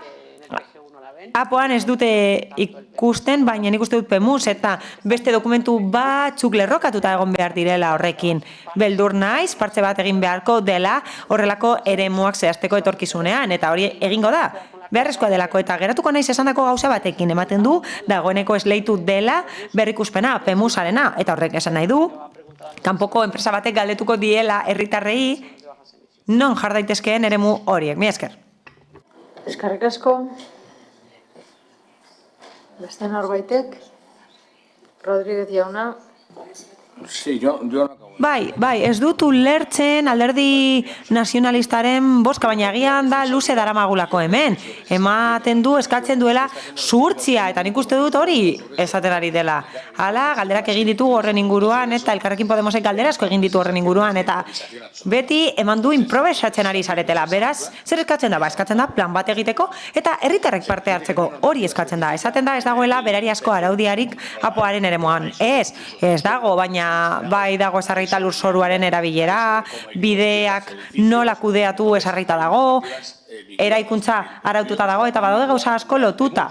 apoan ez dute ikusten, baina nik uste dut PEMUS eta beste dokumentu batzuk lerrokatuta egon behar direla horrekin. Beldur naiz, partze bat egin beharko dela horrelako eremuak zehazteko etorkizunean, eta hori egingo da. Beharrezkoa delako eta geratuko naiz esandako gauza batekin ematen du, dagoeneko esleitu dela berrikuspena PEMUSarena, eta horrek esan nahi du, kanpoko enpresa batek galdetuko diela herritarrei non jar daitezkeen eremu horiek. Mila esker. Eskerrik asko. Beste norbaitek? Rodríguez jauna. Sí, yo no acabo. Bai, ez dut ulertzen alderdi nazionalistaren boska, baina agian da luze daramagulako hemen. Ematen du, eskatzen duela zuhurtzia, eta nik uste dut hori esaten ari dela. Hala, galderak egin ditu horren inguruan, eta Elkarrekin Podemosek galdera asko egin ditu horren inguruan, eta beti eman du improbesatzen ari zaretela. Beraz, zer eskatzen da? Eskatzen da plan bat egiteko, eta herritarrek parte hartzeko hori eskatzen da. Esaten da ez dagoela berariazko araudiarik apoaren eremuan. Ez dago, baina bai dago esarrita lurzoruaren erabilera, bideak nola kudeatu esarrita dago, eraikuntza araututa dago, eta badaude gauza asko lotuta.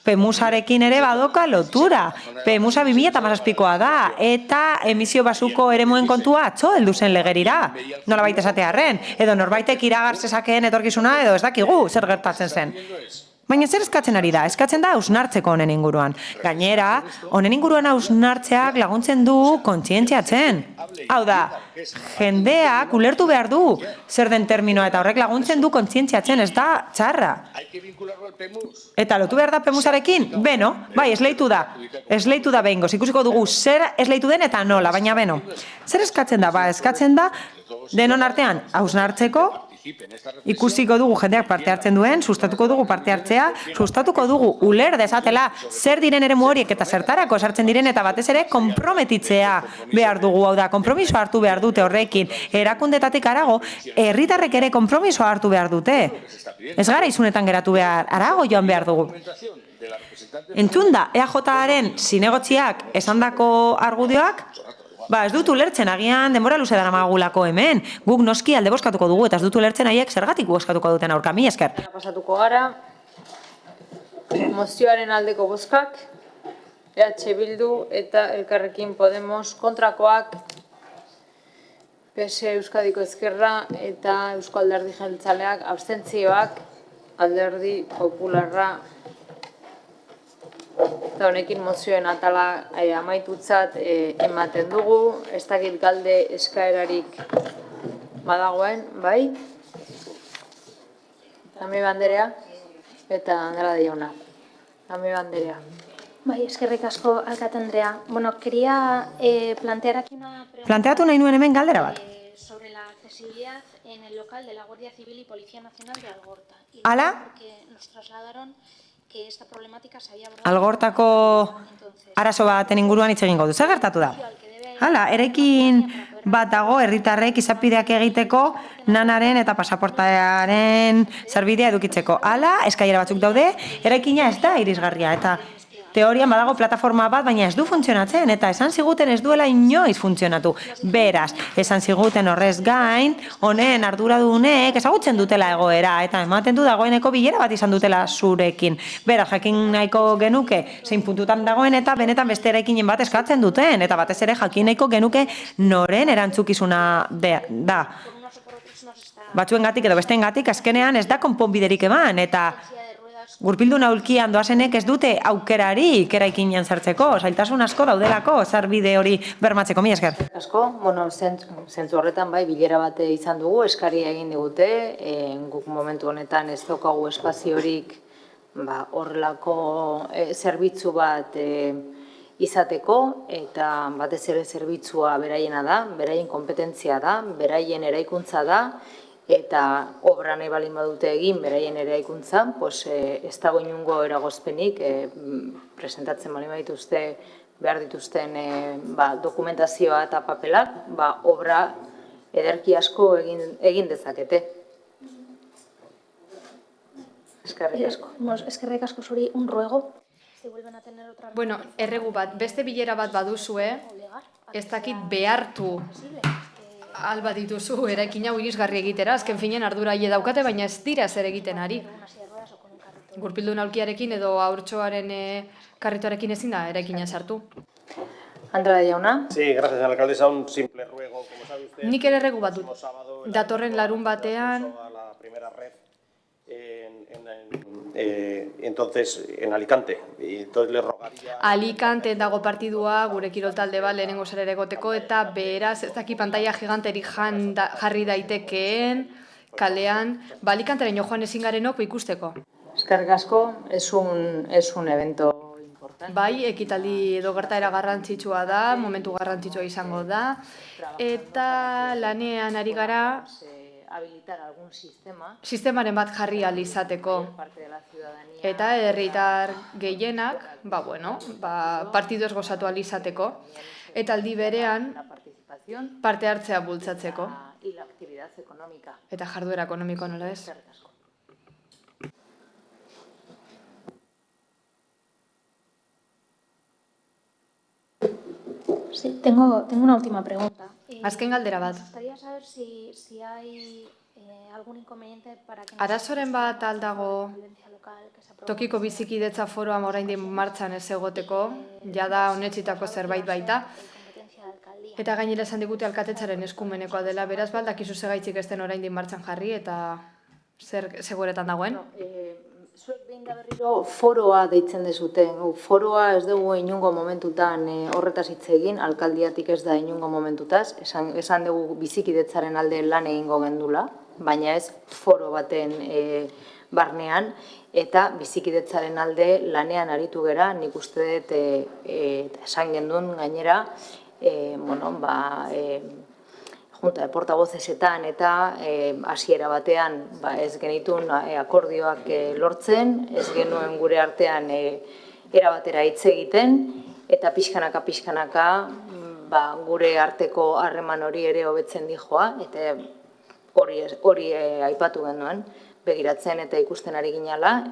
PEMUSarekin ere badoka lotura. PEMUSa 2017koa da, eta emisio basuko eremuen kontua atzo heldu zen legerira. Nola baita esatearren, edo norbaitek iragar zezakeen etorkizuna, edo ez dakigu zer gertatzen zen. Baina zer eskatzen ari da? Eskatzen da hausnartzeko honen inguruan. Gainera, honen inguruan hausnartzeak laguntzen du kontzientziatzen. Hau da, jendeak ulertu behar du zer den terminoa, eta horrek laguntzen du kontzientziatzen, ez da txarra. Eta lotu behar da PEMUSarekin? Beno, bai, esleitu da behingoz. Ikusiko dugu zer esleitu den eta nola, baina beno. Zer eskatzen da? Eskatzen da denon artean hausnartzeko, ikusiko dugu jendeak parte hartzen duen, sustatuko dugu parte hartzea, sustatuko dugu uler dezatela zer diren eremu horiek eta zertarako sartzen diren, eta batez ere konprometitzea behar dugu, hau da, konpromisoa hartu behar dute horrekin. Erakundetatik harago, herritarrek ere konpromisoa hartu behar dute. Ez gara izunetan geratu behar, harago joan behar dugu. Entzun da, EAJaren zinegotziak esandako argudioak, ez dut ulertzen, agian denbora luze daramagulako hemen. Guk noski alde bozkatuko dugu, eta ez dut ulertzen haiek zergatik bozkatuko duten aurka. Mila esker. Pasatuko gara, mozioaren aldeko bozkak, EH Bildu eta Elkarrekin Podemos kontrakoak, PSE Euskadiko Ezkerra eta Eusko Alderdi Jeltzaleak abstentzioak, Alderdi Popularra. Eta honekin mozioen atala amaitutzat ematen dugu, ez dakit galde eskaerarik badagoen, bai? Dame banderea eta Andara de Jauna. Dame banderea. Bai, eskerrik asko, alkate Andrea. Bueno, quería plantear aquí una pregunta. Planteatu nahi nuen hemen galdera bat. Sobre la accesibilidad en el local de la Guardia Civil y Policía Nacional de Algorta. Hala? Porque nos trasladaron que esta problemática se había abordado. Algortako arazo baten inguruan hitz egingo du. Zer gertatu da? Hala, eraikin bat dago herritarrek izapideak egiteko nanaren eta pasaportaren zerbidea edukitzeko. Hala, eskailera batzuk daude, eraikina ez da irisgarria, eta teorian badago plataforma bat, baina ez du funtzionatzen, eta esan ziguten ez duela inoiz funtzionatu. Beraz, esan ziguten horrez gain, honen arduradunek ezagutzen dutela egoera, eta ematen du dagoeneko bilera bat izan dutela zurekin. Beraz, jakin nahiko genuke zein puntutan dagoen, eta benetan beste eraikinen bat eskatzen duten, eta batez ere jakin nahiko genuke noren erantzukizuna da. Batzuengatik edo besteengatik azkenean ez da konponbiderik eman, eta gurpildun aulkian doazenek ez dute aukerarik eraikinean sartzeko, zailtasun asko daudelako sarbide hori bermatzeko. Mila esker. Asko, zentzu horretan bai bilera bate izan dugu, eskaria egin digute, guk momentu honetan ez daukagu espaziorik horrelako zerbitzu bat izateko, eta batez ere zerbitzua beraiena da, beraien kompetentzia da, beraien eraikuntza da, eta obra nahi balin badute egin beraien eraikuntzan, ez dago inungo eragozpenik presentatzen balin badituzte behar dituzten dokumentazioa eta papelak, obra ederki asko egin dezakete. Eskerrik asko. Eskerrik asko zuri, un ruego. Bueno, erregu bat, beste bilera bat baduzue, ez dakit behartu alba dituzu eraikin hau irisgarri egitera, azken finen ardura hile daukate, baina ez dira zer egiten ari. Gurpildun aulkiarekin edo haurtxoaren karritoarekin ezin da eraikina sartu. Andra de Jauna. Sí, gracias, alcaldesa. Un simple ruego, como sabe usted. Nik ere erregu bat dut. Datorren larun batean. La primera red entonces en Alicante. Y entonces le rogaría... Alicante dago partidua, gure kiroltalde bat lehenengo zer ere egoteko, eta beraz ez daki pantalla giganterik jarri daitekeen kalean, Alicanteren joan ezin garenok ikusteko. Eskerrik asko, es un evento Bai, ekitaldi edo gertaera garrantzitsua da, momentu garrantzitsua izango da, eta lanean ari gara sistemaren bat jarri ahal izateko. Eta herritar gehienak, partidoz gozatu ahal izateko, eta aldi berean parte hartzea bultzatzeko. Eta jarduera ekonomikoa nola ez? Sí, tengo una última pregunta. Azken galdera bat. Me gustaría saber si hay algún inconveniente para que... Arazoren bat aldago tokiko bizikidetza foroa oraindik martxan ez egoteko, jada onetsitako zerbait baita, eta gainera esan digute alkatetzaren eskumenekoa dela, beraz baldakizu segaitzik ez den oraindik martxan jarri eta zer seguretan dagoen? Zuek behin da berriro foroa deitzen dezuten. Foroa ez dugu inungo momentutan horretaz hitz egin, alkaldiatik ez da inungo momentutaz. Esan dugu bizikidetzaren alde lan egingo gendula, baina ez foro baten barnean, eta bizikidetzaren alde lanean aritu gera, nik uste dut esan gendun gainera, junta de portavozesetan eta hasiera batean ez genitun akordioak lortzen, ez genuen gure artean erabatera hitz egiten, eta pixkanaka gure arteko harreman hori ere hobetzen dijoa, eta hori aipatu genuen, begiratzen eta ikusten ari ginala,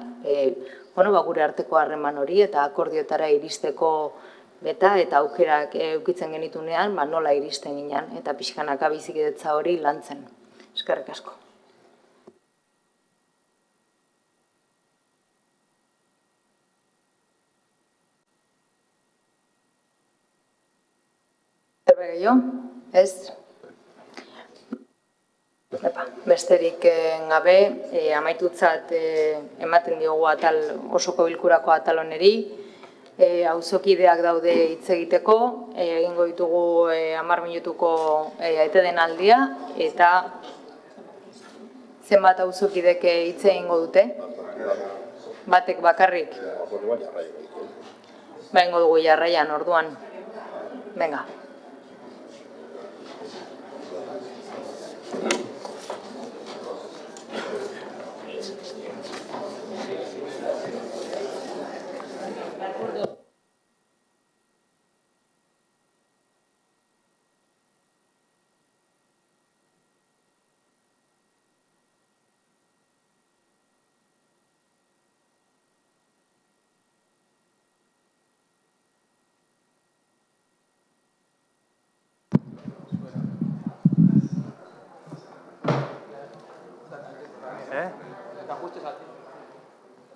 gure arteko harreman hori eta akordiotara iristeko eta aukerak eukitzen genitunean, nola iristen ginen, eta pixkanaka bizikidetza hori lantzen. Eskerrik asko. Zerbait gehiago? Ez? Besterik gabe, amaitutzat ematen diogu osoko bilkurako atal honeri, auzokideak daude hitz egiteko, egingo ditugu 10 minutuko eteden aldia, eta zenbat auzokidek hitz egingo dute? Batek bakarrik? Egingo dugu jarraian, orduan. Venga.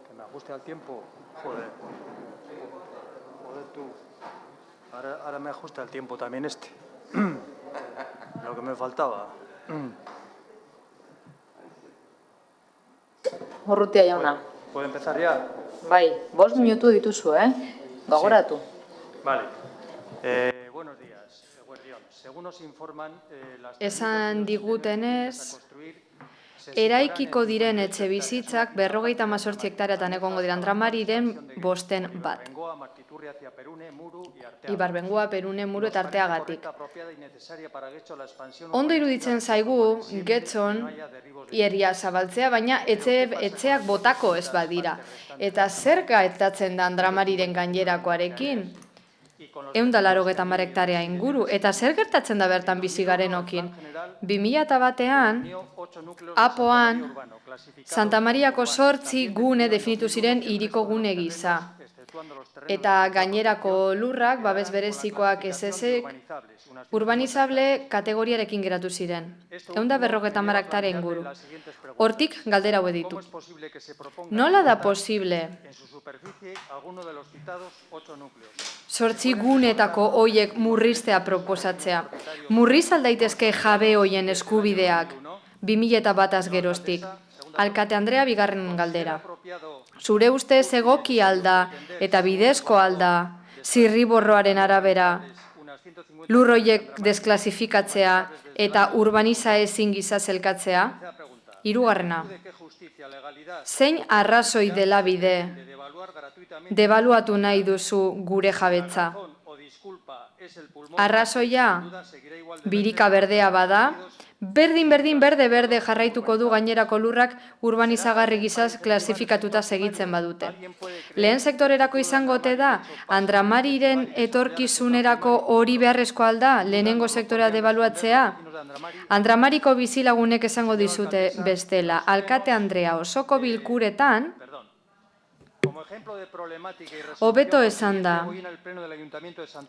Que me ajuste al tiempo. Joder tú. Ahora me ajusta el tiempo también este. Lo que me faltaba. Urrutia jauna. ¿Puedo empezar ya? Bai, 5 minutu dituzu, Gogoratu. Vale. Buenos días. Según nos informan, esan digutenez, eraikiko diren etxe bizitzak 58 hektareatan egongo dira Andramariren 5 bat. Ibarbengoa, Perune, Muru eta Arteagatik. Ondo iruditzen zaigu, Getxon, hieria zabaltzea, baina etxeak botako ez badira. Eta zer gertatzen da Andramariren gainerakoarekin? 180 hektarea inguru, eta zer gertatzen da bertan bizi garenokin? 2001ean, Apoan, Santa Mariako 8 gune definitu ziren hiriko gune gisa. Eta gainerako lurrak, babes berezikoak ez-ezek, urbanizable kategoriarekin geratu ziren. 150 hektarea inguru. Hortik galdera hauek ditu. Nola da posible 8 guneetako hoiek murriztea proposatzea? Murriz aldaitezke jabe hoien eskubideak 2001 geroztik. Alkate Andrea, bigarren galdera. Zure ustez egoki alda eta bidezko alda zirriborroaren arabera lur hoiek desklasifikatzea eta urbaniza ezin gisa zelkatzea? Hirugarrena. Zein arrazoi dela bide debaluatu nahi duzu gure jabetza? Arrazoia birika berdea bada, berdin berde jarraituko du gainerako lurrak urbanizagarri gizaz klasifikatuta segitzen badute. Lehen sektorerako izango ote da, Andramariren etorkizunerako hori beharrezko alda lehenengo sektorea debaluatzea? Andramariko bizilagunek esango dizute bestela, alkate Andrea osoko bilkuretan, hobeto esan da.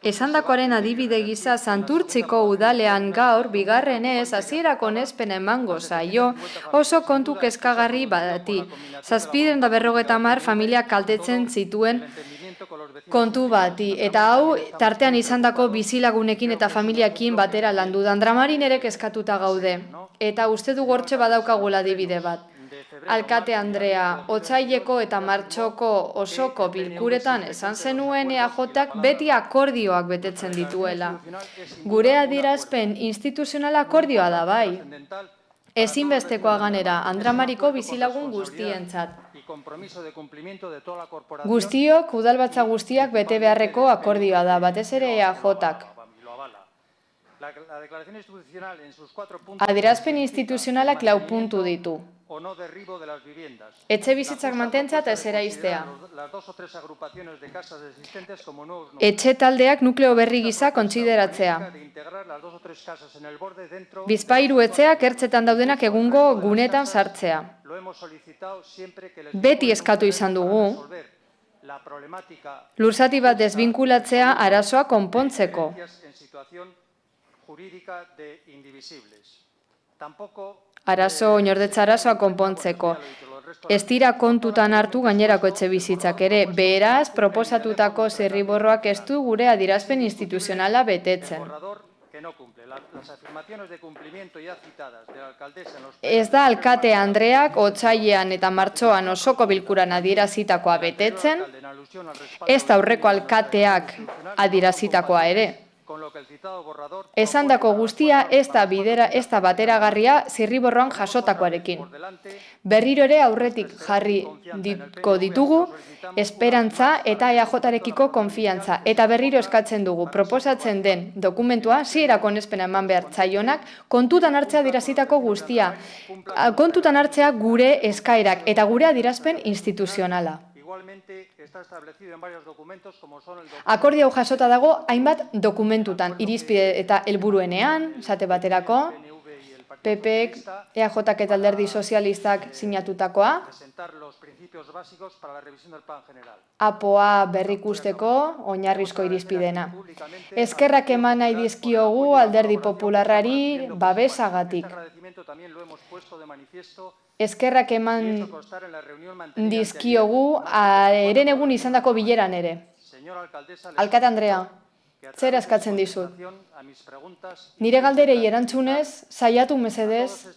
Esandakoaren adibide gisa Santurtziko udalean gaur bigarrenez hasierako onespena emango zaio oso kontu kezkagarri bati. 750 familiak kaltetzen zituen kontu bati. Eta hau tartean izandako bizilagunekin eta familiakin batera landu da. Andramarin ere kezkatuta gaude. Eta uste du hortxe badaukagula adibide bat. Alkate Andrea, otsaileko eta martxoko osoko bilkuretan esan zenuen EAJak beti akordioak betetzen dituela. Gure adierazpen instituzionala akordioa da bai. Ezinbestekoa ganera, Andramariko bizilagun guztientzat. Guztiok, udalbatza guztiak bete beharreko akordioa da, batez ere EAJak. Adierazpen instituzionalak 4 puntu ditu. Etxe bizitzak mantentzea eta ez eraistea. Etxe taldeak nukleo berri gisa kontsideratzea. Bizpahiru etxeak ertzetan daudenak egungo gunetan sartzea. Beti eskatu izan dugu, lurzati bat desbinkulatzea arazoa konpontzeko. Arazo, oinordetza arazoa konpontzeko. Ez dira kontutan hartu gainerako etxe bizitzak ere, beraz, proposatutako zirriborroak ez du gure adierazpen instituzionala betetzen. Ez da alkate Andreak otsailean eta martxoan osoko bilkuran adierazitakoa betetzen, ez da aurreko alkateak adierazitakoa ere. Esandako guztia ez da bateragarria zirriborroan jasotakoarekin. Berriro ere aurretik jarriko ditugu esperantza eta EAJarekiko konfiantza. Eta berriro eskatzen dugu proposatzen den dokumentua, hasierako onespena eman behar zaionak, kontutan hartzea adierazitako guztia. Kontutan hartzea gure eskaerak eta gure adierazpen instituzionala. Akordio hau jasota dago hainbat dokumentutan, irizpide eta helburuenean, esate baterako, PPek, EAJak eta Alderdi Sozialistak sinatutakoa, APOa berrikusteko oinarrizko irizpidena. Eskerrak eman nahi dizkiogu Alderdi Popularrari babesagatik. Eskerrak eman dizkiogu herenegun izandako bileran ere. Alkate Andrea, zer eskatzen dizut? Nire galderei erantzunez, saiatu mesedez,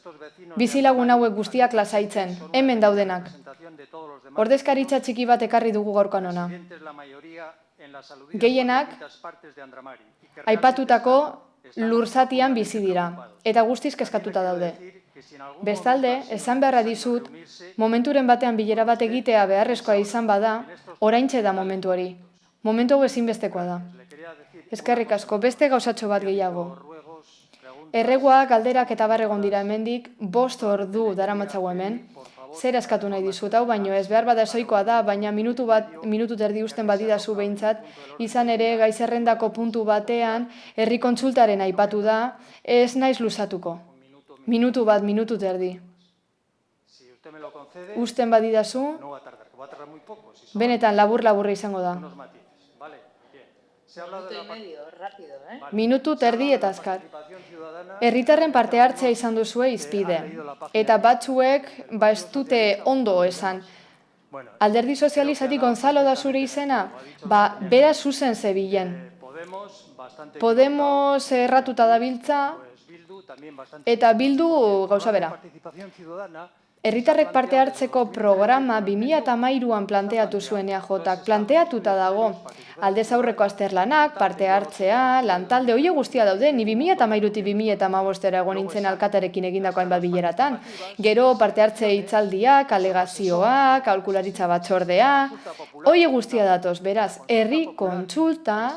bizilagun hauek guztiak lasaitzen, hemen daudenak. Ordezkaritza txiki bat ekarri dugu gaurkoan ona. Gehienak, aipatutako lurzatian bizi dira, eta guztiz kezkatuta daude. Bestalde, esan beharra dizut, momenturen batean bilera bat egitea beharrezkoa izan bada, oraintxe da momentu hori. Momentu hau ezinbestekoa da. Eskerrik asko, beste gauzatxo bat gehiago. Erreguak, galderak eta barregon dira hemendik, 5 ordu daramatzago hemen. Zer eskatu nahi dizut, hau baino ez behar bada esoikoa da, baina minutu terdi usten badidazu behintzat, izan ere gaizerrendako puntu batean, herri kontsultaren aipatu da, ez naiz luzatuko. Minutu terdi. Usten badidazu, benetan labur-laburra izango da. Minutu terdi eta azkar. Herritarren parte hartzea izan duzue izpide. Eta batzuek ez dute ondo esan. Alderdi Sozialistatik Gonzalo da zure izena? Bera zuzen zebilen. Podemos erratuta dabiltza eta Bildu gauza bera. Herritarrek parte hartzeko programa 2013an planteatu zuen EAJak, planteatuta dago. Aldez aurreko azterlanak, parte hartzea, lantalde, hori guztia daude, ni 2013tik 2015 egon nintzen alkaterekin egindako hainbat bileratan. Gero parte hartze hitzaldiak, alegazioak, aholkularitza batzordea, hori guztia datoz, beraz, herri kontsulta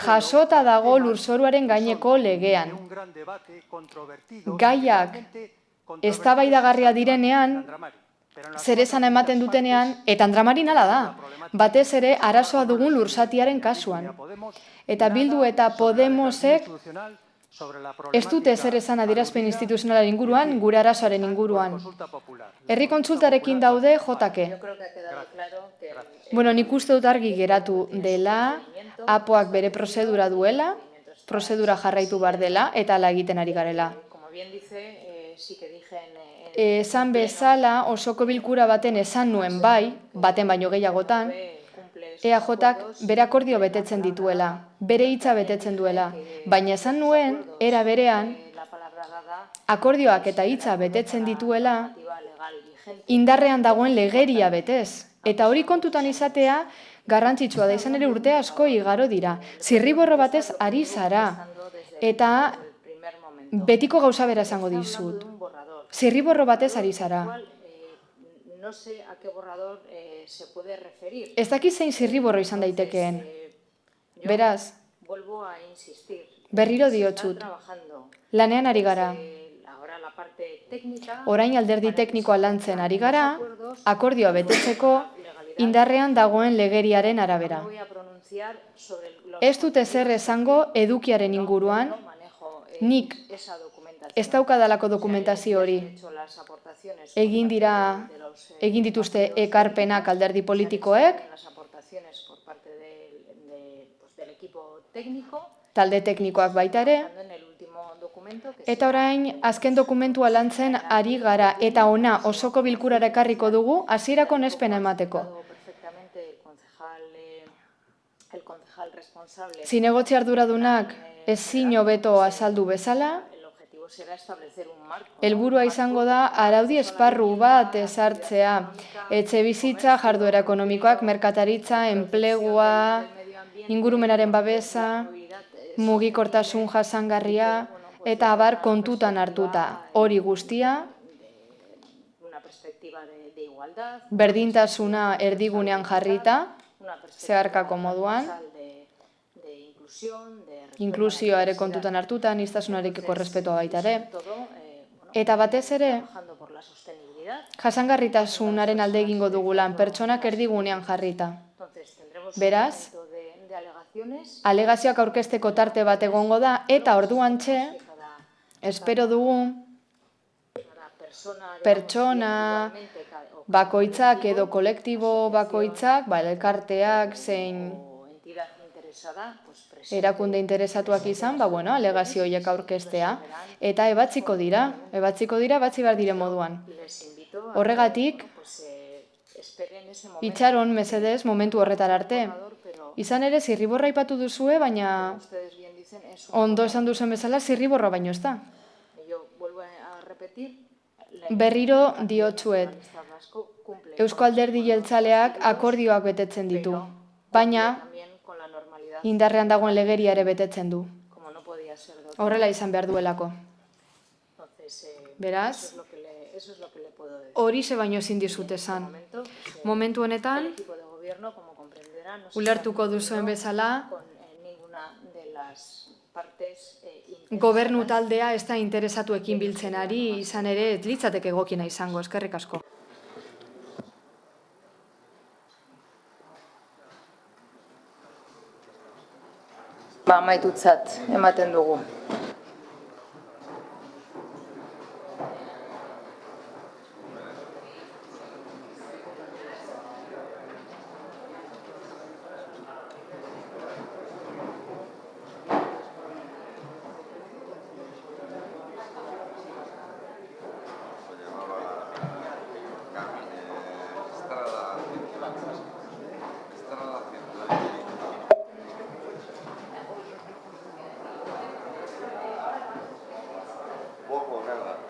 jasota dago lurzoruaren gaineko legean. Gaiak eztabaidagarria direnean, zer esan ematen dutenean, eta Andramarin hala da. Batez ere, arazoa dugun lursatiaren kasuan. Eta Bildu eta Podemosek ez dute zer esan adierazpen instituzionalaren inguruan, gure arazoaren inguruan. Herri kontsultarekin daude jotake. Bueno, nik uste dut argi geratu dela, APOak bere prozedura duela, prozedura jarraitu behar dela, eta ala egiten ari garela. Esan bezala, osoko bilkura baten esan nuen bai, baten baino gehiagotan, EAJak bere akordio betetzen dituela, bere hitza betetzen duela, baina esan nuen, era berean, akordioak eta hitza betetzen dituela, indarrean dagoen legeria betez. Eta hori kontutan izatea, garrantzitsua da, izan ere urte asko igaro dira. Zirriborro batez ari zara, eta betiko gauza bera esango dizut. Zirriborro batez ari zara. Ez dakit zein zirriborro izan daitekeen. Beraz, berriro diotsut. Lanean ari gara. Orain alderdi teknikoa lantzen ari gara, akordioa betetzeko indarrean dagoen legeriaren arabera. Ez dute zer esango edukiaren inguruan, nik ez daukadalako dokumentazio hori. Egin dituzte ekarpenak alderdi politikoek, talde teknikoak baita ere, eta orain azken dokumentua lantzen ari gara, eta ona osoko bilkurara ekarriko dugu, hasierako onespena emateko. Zinegotzi arduradunak ezin hobeto azaldu bezala, helburua izango da araudi esparru bat ezartzea, etxebizitza, jarduera ekonomikoak, merkataritza, enplegua, ingurumenaren babesa, mugikortasun jasangarria, eta abar kontutan hartuta. Hori guztia, berdintasuna erdigunean jarrita, zeharkako moduan, inklusioa ere kontutan hartuta, aniztasunarekiko errespetua baita ere. Eta batez ere, jasangarritasunaren alde egingo dugu lan, pertsonak erdigunean jarrita. Beraz, alegazioak aurkezteko tarte bat egongo da, eta orduantxe, espero dugu, pertsona bakoitzak edo kolektibo bakoitzak, elkarteak zein erakunde interesatuak izan, alegazio horiek aurkeztea, eta ebatziko dira, ebatzi behar dire moduan. Horregatik, itxaron mesedez momentu horretar arte. Izan ere, zirriborra aipatu duzue, baina ondo esan duzen bezala, zirriborra baino ez da. Berriro diotsuet, Eusko Alderdi Jeltzaleak akordioak betetzen ditu, baina indarrean dagoen legeria ere betetzen du. Horrela izan behar duelako. Beraz, hori ze baino ezin dizut esan. Momentu honetan, ulertuko duzuen bezala, gobernu taldea ez da interesatuekin biltzen ari, izan ere, ez litzateke egokiena izango, eskerrik asko. Amaitutzat ematen dugu. Poco, nada.